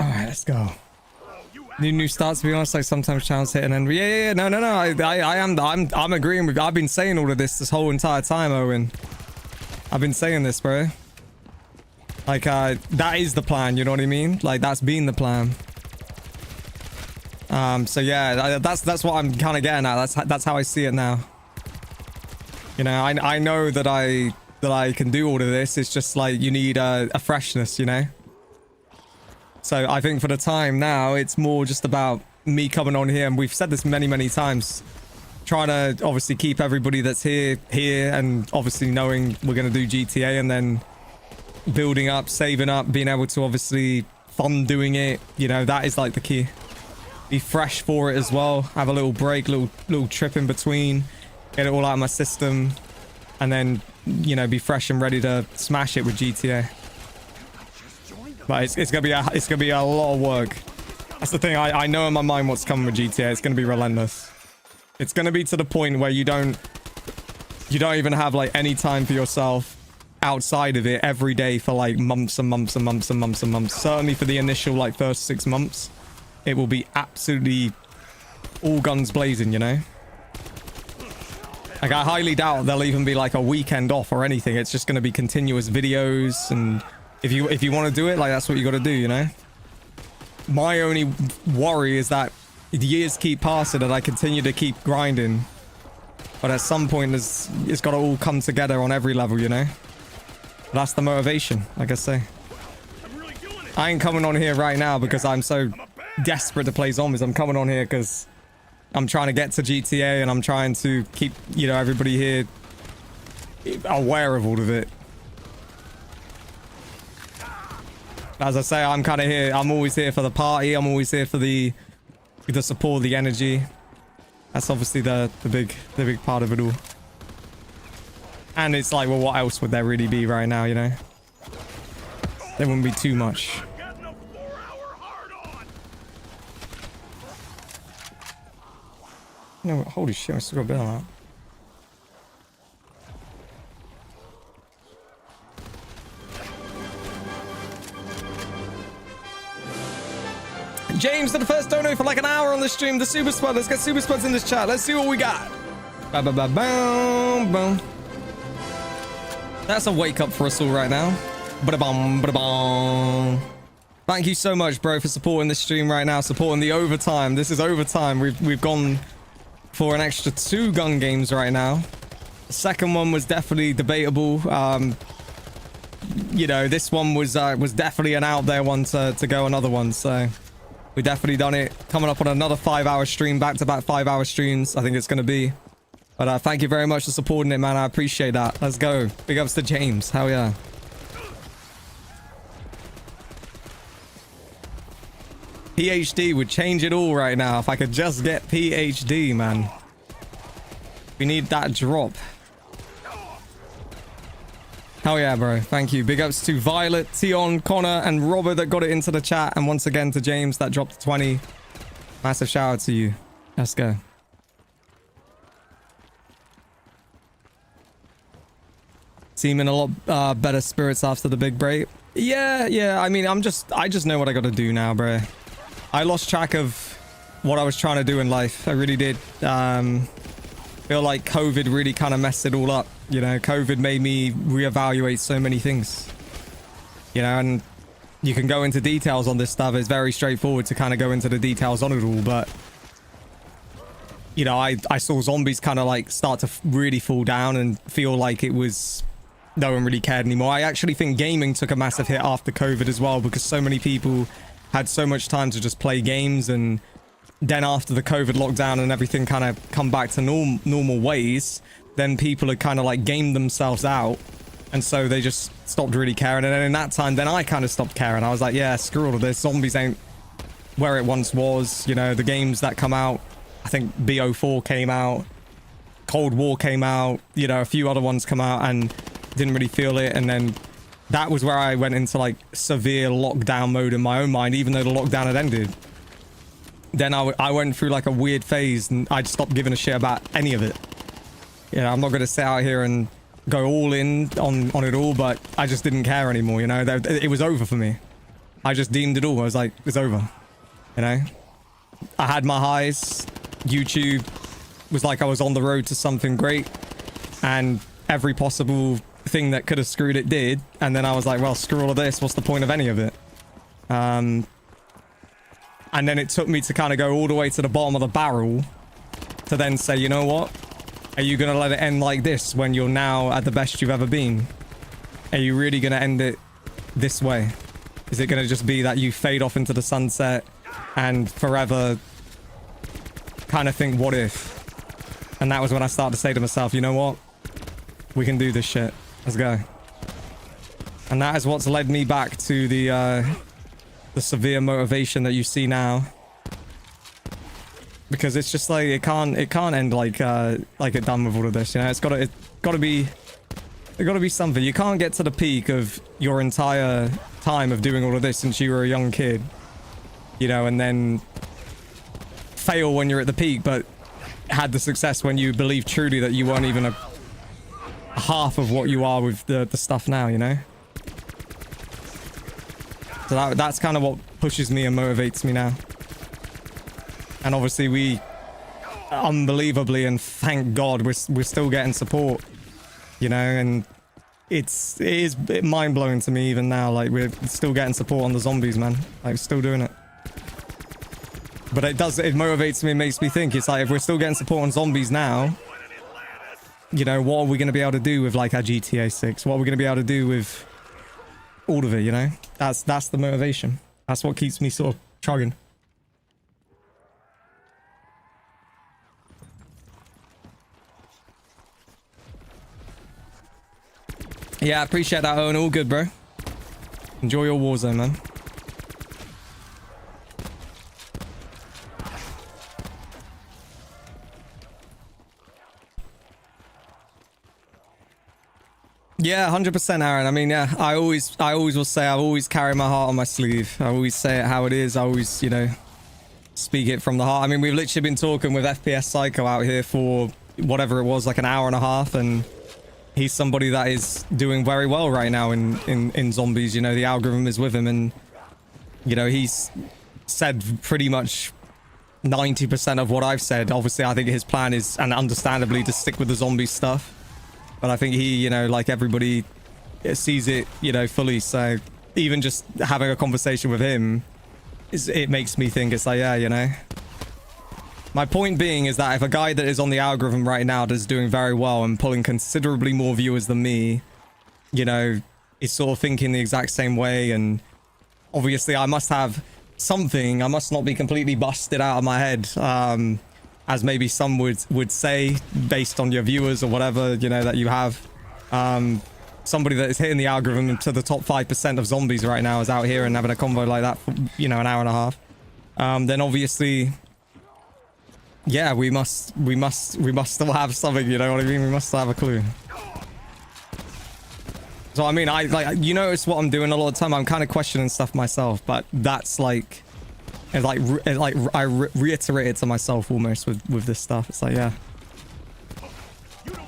[SPEAKER 3] Alright, let's go. New starts, to be honest, like sometimes channels hit and then no, I'm agreeing with, I've been saying all of this whole entire time, Owen. I've been saying this, bro. Like, that is the plan, you know what I mean? Like, that's been the plan. So yeah, that's what I'm kind of getting at. That's how I see it now. You know, I know that I can do all of this. It's just like you need a freshness, you know? So I think for the time now, it's more just about me coming on here, and we've said this many times, trying to obviously keep everybody that's here, and obviously knowing we're going to do GTA, and then building up, saving up, being able to obviously fun doing it. You know, that is like the key. Be fresh for it as well. Have a little break, little trip in between, get it all out of my system, and then, you know, be fresh and ready to smash it with GTA. But it's gonna be a lot of work. That's the thing. I know in my mind what's coming with GTA. It's gonna be relentless. It's gonna be to the point where you don't even have like any time for yourself. outside of it every day for like months and months and months and months and months. Certainly for the initial like first 6 months, it will be absolutely all guns blazing, you know? Like I highly doubt there'll even be like a weekend off or anything. It's just going to be continuous videos, and if you want to do it, like that's what you got to do, you know? My only worry is that the years keep passing and I continue to keep grinding. But at some point, it's got to all come together on every level, you know? That's the motivation, like I say. I ain't coming on here right now because I'm so desperate to play zombies. I'm coming on here because I'm trying to get to GTA and I'm trying to keep, you know, everybody here aware of all of it. As I say, I'm kind of here. I'm always here for the party. I'm always here for the support, the energy. That's obviously the big part of it all. And it's like, well, what else would there really be right now, you know? There wouldn't be too much. No, holy shit, I still got a bit on that. James did the first dono for like an hour on the stream. The Super Spud. Let's get Super Spuds in this chat. Let's see what we got. Ba-ba-ba-boom, boom. That's a wake up for us all right now. Ba-da-bum, ba-da-bum. Thank you so much, bro, for supporting this stream right now. Supporting the overtime. This is overtime. We've gone for an extra 2 gun games right now. The second one was definitely debatable. You know, this one was definitely an out there one to go another one. So we definitely done it. Coming up on another 5-hour stream, back-to-back 5-hour streams, I think it's going to be. But thank you very much for supporting it, man. I appreciate that. Let's go. Big ups to James. Hell yeah. PhD would change it all right now. If I could just get PhD, man. We need that drop. Hell yeah, bro. Thank you. Big ups to Violet, Tion, Connor, and Robert that got it into the chat. And once again to James that dropped 20. Massive shout out to you. Let's go. Seem in a lot better spirits after the big break. Yeah. I mean, I just know what I got to do now, bro. I lost track of what I was trying to do in life. I really did. Feel like COVID really kind of messed it all up. You know, COVID made me reevaluate so many things. You know, and you can go into details on this stuff. It's very straightforward to kind of go into the details on it all, but you know, I saw zombies kind of like start to really fall down and feel like it was no one really cared anymore. I actually think gaming took a massive hit after COVID as well, because so many people had so much time to just play games, and then after the COVID lockdown and everything kind of come back to normal ways, then people had kind of like gamed themselves out, and so they just stopped really caring. And then in that time, then I kind of stopped caring. I was like, yeah, screw all of this. Zombies ain't where it once was. You know, the games that come out, I think BO4 came out, Cold War came out, you know, a few other ones come out, and didn't really feel it. And then that was where I went into like severe lockdown mode in my own mind, even though the lockdown had ended. Then I went through like a weird phase, and I just stopped giving a shit about any of it. You know, I'm not going to sit out here and go all in on it all, but I just didn't care anymore, you know. It was over for me. I just deemed it all. I was like, it's over, you know. I had my highs. YouTube was like I was on the road to something great, and every possible thing that could have screwed it did. And then I was like, well, screw all of this. What's the point of any of it? And then it took me to kind of go all the way to the bottom of the barrel to then say, you know what? Are you going to let it end like this when you're now at the best you've ever been? Are you really going to end it this way? Is it going to just be that you fade off into the sunset and forever kind of think, what if? And that was when I started to say to myself, you know what? We can do this shit. Let's go. And that is what's led me back to the severe motivation that you see now. Because it's just like it can't end like it done with all of this, you know. It's gotta be something. You can't get to the peak of your entire time of doing all of this since you were a young kid, you know, and then fail when you're at the peak, but had the success when you believe truly that you weren't even half of what you are with the stuff now, you know? So that's kind of what pushes me and motivates me now. And obviously we, unbelievably, and thank God, we're still getting support, you know, and it is mind-blowing to me even now, like we're still getting support on the zombies, man, like still doing it. But it motivates me and makes me think, it's like, if we're still getting support on zombies now, you know, what are we going to be able to do with like our GTA 6? What are we going to be able to do with all of it, you know? That's the motivation. That's what keeps me sort of chugging. Yeah, I appreciate that, Owen. All good, bro. Enjoy your Warzone, man. Yeah, 100%, Aaron. I mean, yeah, I always will say I've always carried my heart on my sleeve. I always say it how it is. I always, you know, speak it from the heart. I mean, we've literally been talking with FPS Psycho out here for whatever it was, like an hour and a half, and he's somebody that is doing very well right now in zombies. You know, the algorithm is with him, and you know, he's said pretty much 90% of what I've said. Obviously, I think his plan is, and understandably, to stick with the zombie stuff. But I think he, you know, like everybody sees it, you know, fully. So even just having a conversation with him, it makes me think it's like, yeah, you know. My point being is that if a guy that is on the algorithm right now that's doing very well and pulling considerably more viewers than me, you know, is sort of thinking the exact same way, and obviously I must have something, I must not be completely busted out of my head, as maybe some would say, based on your viewers or whatever, you know, that you have. Somebody that is hitting the algorithm to the top 5% of zombies right now is out here and having a convo like that for, you know, an hour and a half. Then obviously, yeah, we must still have something, you know what I mean? We must still have a clue. So I mean, you notice what I'm doing a lot of the time. I'm kind of questioning stuff myself, but that's like, I reiterate it to myself almost with this stuff. It's like, yeah,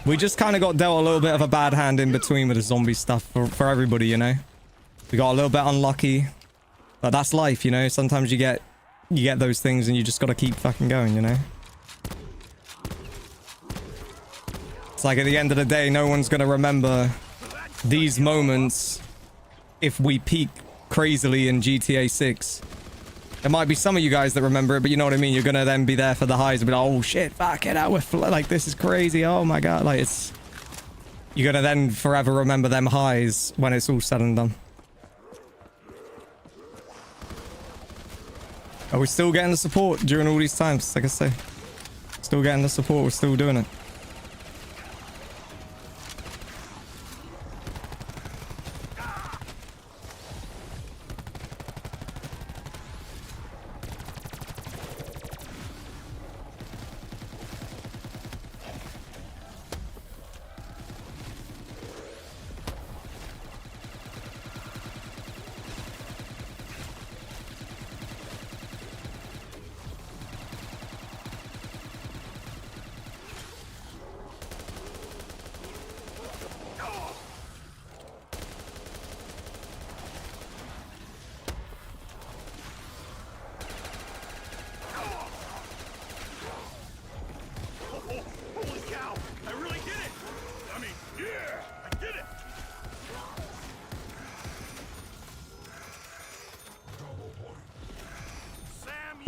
[SPEAKER 3] we just kind of got dealt a little bit of a bad hand in between with the zombie stuff for everybody, you know. We got a little bit unlucky, but that's life, you know. Sometimes you get those things and you just got to keep fucking going, you know. It's like at the end of the day, no one's gonna remember these moments if we peak crazily in GTA 6. There might be some of you guys that remember it, but you know what I mean? You're gonna then be there for the highs and be like, oh shit, fuck it out with, like, this is crazy, oh my god, like, it's, you're gonna then forever remember them highs when it's all said and done. Are we still getting the support during all these times? Like I say, still getting the support, we're still doing it.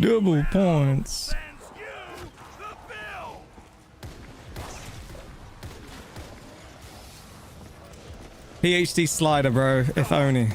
[SPEAKER 3] Double points. PhD slider, bro. If only.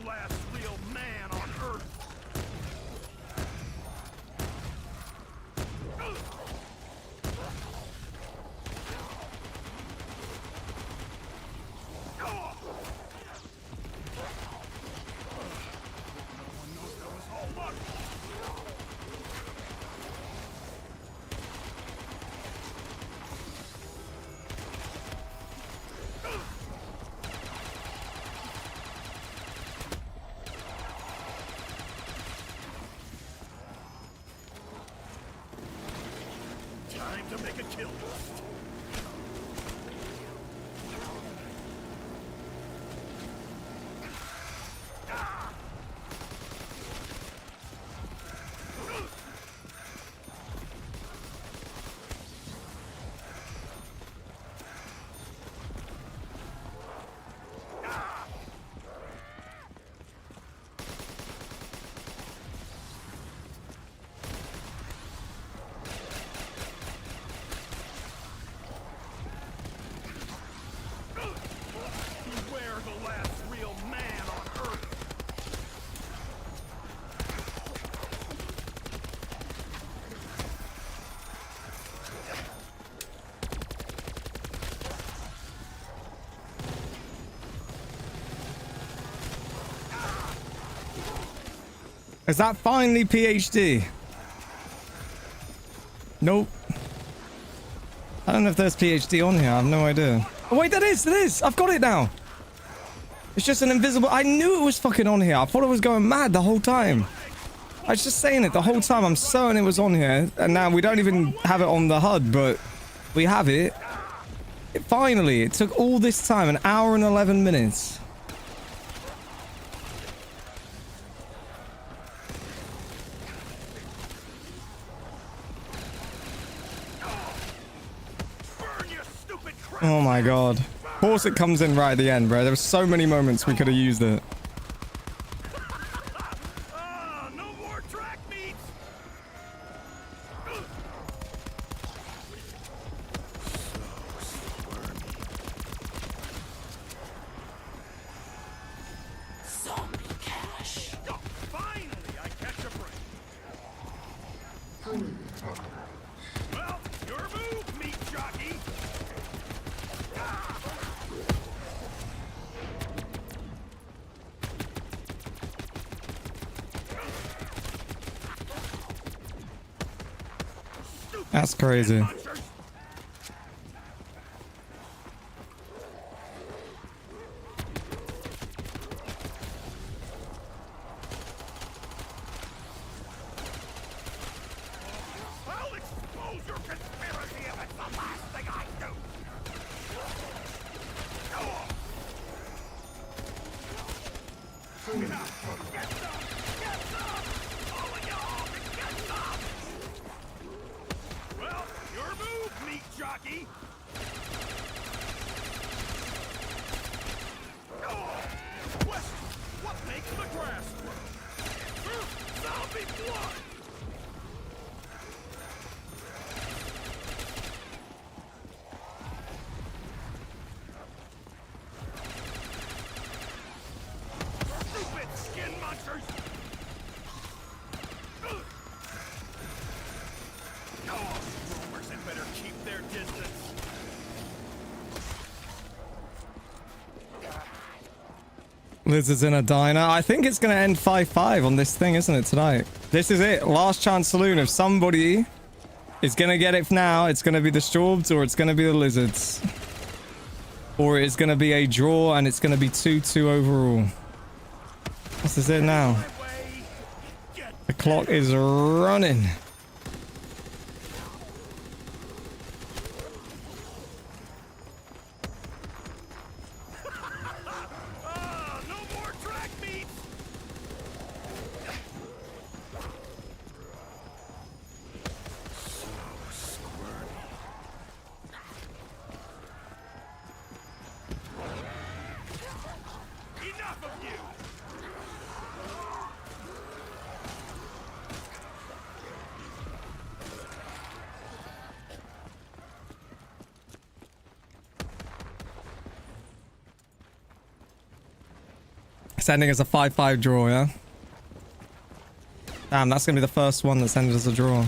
[SPEAKER 5] last real man on Earth. Time to make a kill list. Beware the last real man on Earth.
[SPEAKER 3] Is that finally PhD? Nope. I don't know if there's PhD on here. I have no idea. Oh, wait, that is. I've got it now. It's just an invisible. I knew it was fucking on here. I thought it was going mad the whole time. I was just saying it the whole time. I'm certain it was on here. And now we don't even have it on the HUD, but we have it. Finally, it took all this time, an hour and 11 minutes. Oh my god. Of course it comes in right at the end, bro. There were so many moments we could have used it.
[SPEAKER 5] No more track meets. Zombie cash. Oh, finally, I catch a break. Well, your move, meat jockey.
[SPEAKER 3] That's crazy.
[SPEAKER 5] I'll expose your conspiracy if it's the last thing I do. Get some! Get some! All of y'all can get some! Well, your move, meat jockey! Question, what makes the grass grow? Zombie blood! Stupid skin munchers! Roamers had better keep their distance.
[SPEAKER 3] Lizard's in a diner. I think it's going to end 5-5 on this thing, isn't it, tonight? This is it. Last chance saloon. If somebody is going to get it now, it's going to be the Strawbs or it's going to be the Lizards. Or it's going to be a draw and it's going to be 2-2 overall. This is it now. The clock is running.
[SPEAKER 5] No more track meets! Enough of you!
[SPEAKER 3] It's ending as a 5-5 draw, yeah? Damn, that's gonna be the first one that's ended as a draw.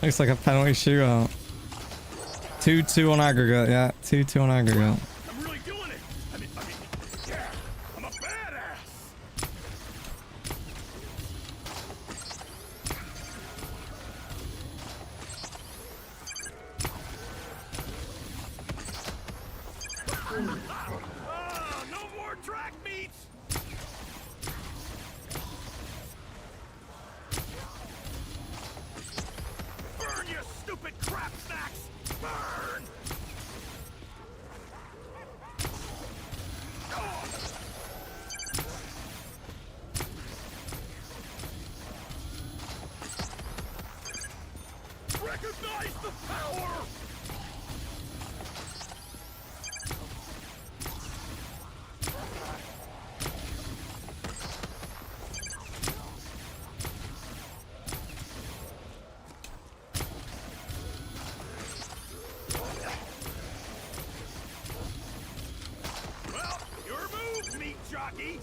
[SPEAKER 3] Looks like a penalty shootout. 2-2 on aggregate, yeah. 2-2 on aggregate.
[SPEAKER 5] I'm really doing it. I mean, yeah, I'm a badass. No more track meets. Burn, you stupid crap snacks! Burn! Recognize the power! Well, your move, meat jockey!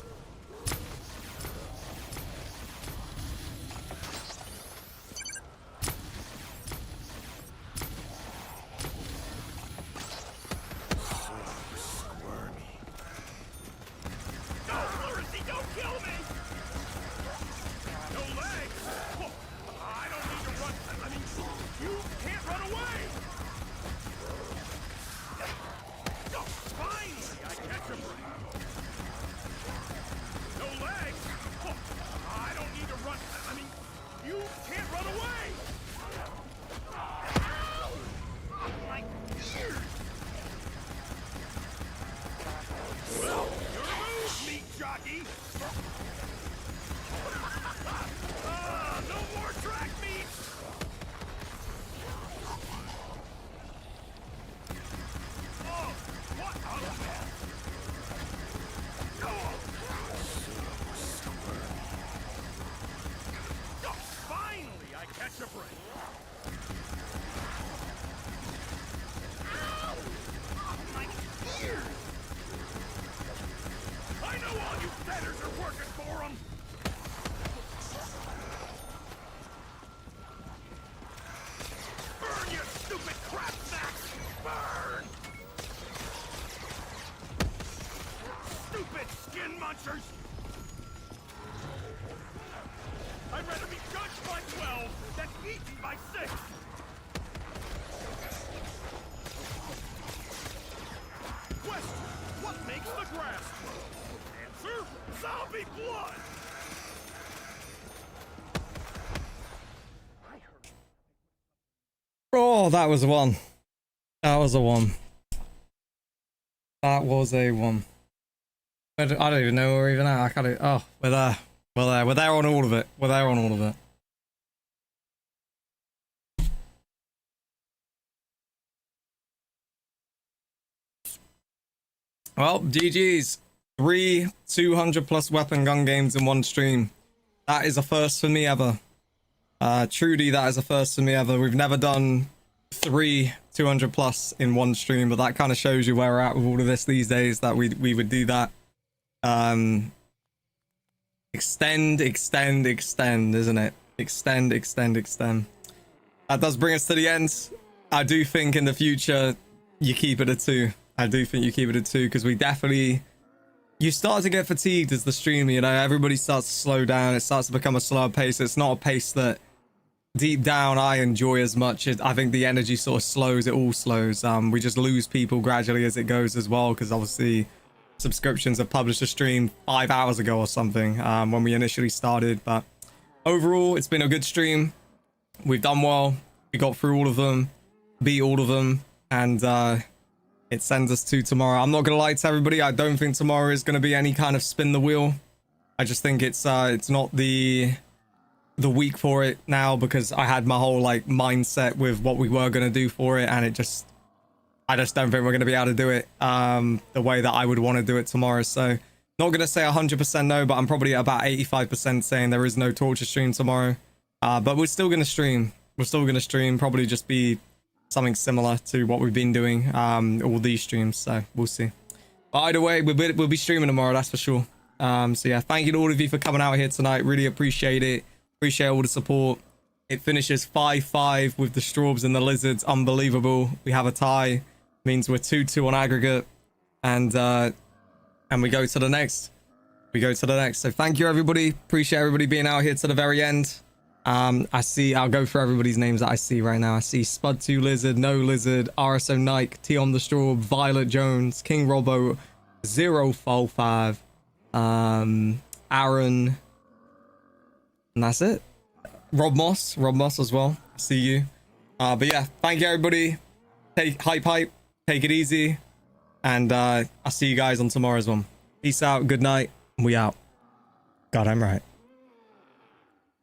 [SPEAKER 5] No, Lunacy, don't kill me! No legs! Oh, I don't need to run. I mean, you can't run away! Oh, finally, I catch a break. No legs! Oh, I don't need to run. I mean, you can't run away! Ow! Oh, my ears! Well, your move, meat jockey! No more track meets! Oh, what a mess! Oh, finally, I catch a break. Ow! Oh, my ears! I know all you feathers are working for them! Burn, you stupid crap sacks! Burn! Stupid skin munchers! I'd rather be judged by 12 than eaten by 6! Question, what makes the grass grow? Answer, zombie blood!
[SPEAKER 3] Oh, that was one. That was a one. That was a one. I don't even know where we're even at. I can't. Oh, we're there. We're there. We're there on all of it. We're there on all of it. Well, GG's. 3 200+ weapon gun games in one stream. That is a first for me ever. Truly, that is a first for me ever. We've never done 200 plus in one stream, but that kind of shows you where we're at with all of this these days, that we would do that. Extend, isn't it? Extend. That does bring us to the end. I do think in the future you keep it at 2. I do think you keep it at 2, because we definitely, you start to get fatigued as the streamer, you know, everybody starts to slow down, it starts to become a slower pace. It's not a pace that deep down I enjoy as much. I think the energy sort of slows, it all slows. We just lose people gradually as it goes as well, because obviously subscriptions have published a stream 5 hours ago or something, when we initially started. But overall, it's been a good stream. We've done well. We got through all of them, beat all of them, and it sends us to tomorrow. I'm not gonna lie to everybody, I don't think tomorrow is gonna be any kind of spin the wheel. I just think it's not the week for it now, because I had my whole like mindset with what we were gonna do for it, and I just don't think we're gonna be able to do it the way that I would want to do it tomorrow. So not gonna say 100% no, but I'm probably at about 85% saying there is no torture stream tomorrow. But we're still gonna stream. Probably just be something similar to what we've been doing all these streams, so we'll see. But either way, we'll be streaming tomorrow, that's for sure. So yeah, thank you to all of you for coming out here tonight. Really appreciate it. Appreciate all the support. It finishes 5-5 with the Strawbs and the Lizards. Unbelievable. We have a tie. Means we're 2-2 on aggregate. And we go to the next. So thank you, everybody. Appreciate everybody being out here to the very end. I'll go for everybody's names that I see right now. I see Spud2 Lizard, No Lizard, RSO Nike, T on the Straw, Violet Jones, King Robo, 045, Aaron, and that's it. Rob Moss as well. I see you. But yeah, thank you, everybody. Hype, take it easy, and I'll see you guys on tomorrow's one. Peace out, good night, and we out. God, I'm right.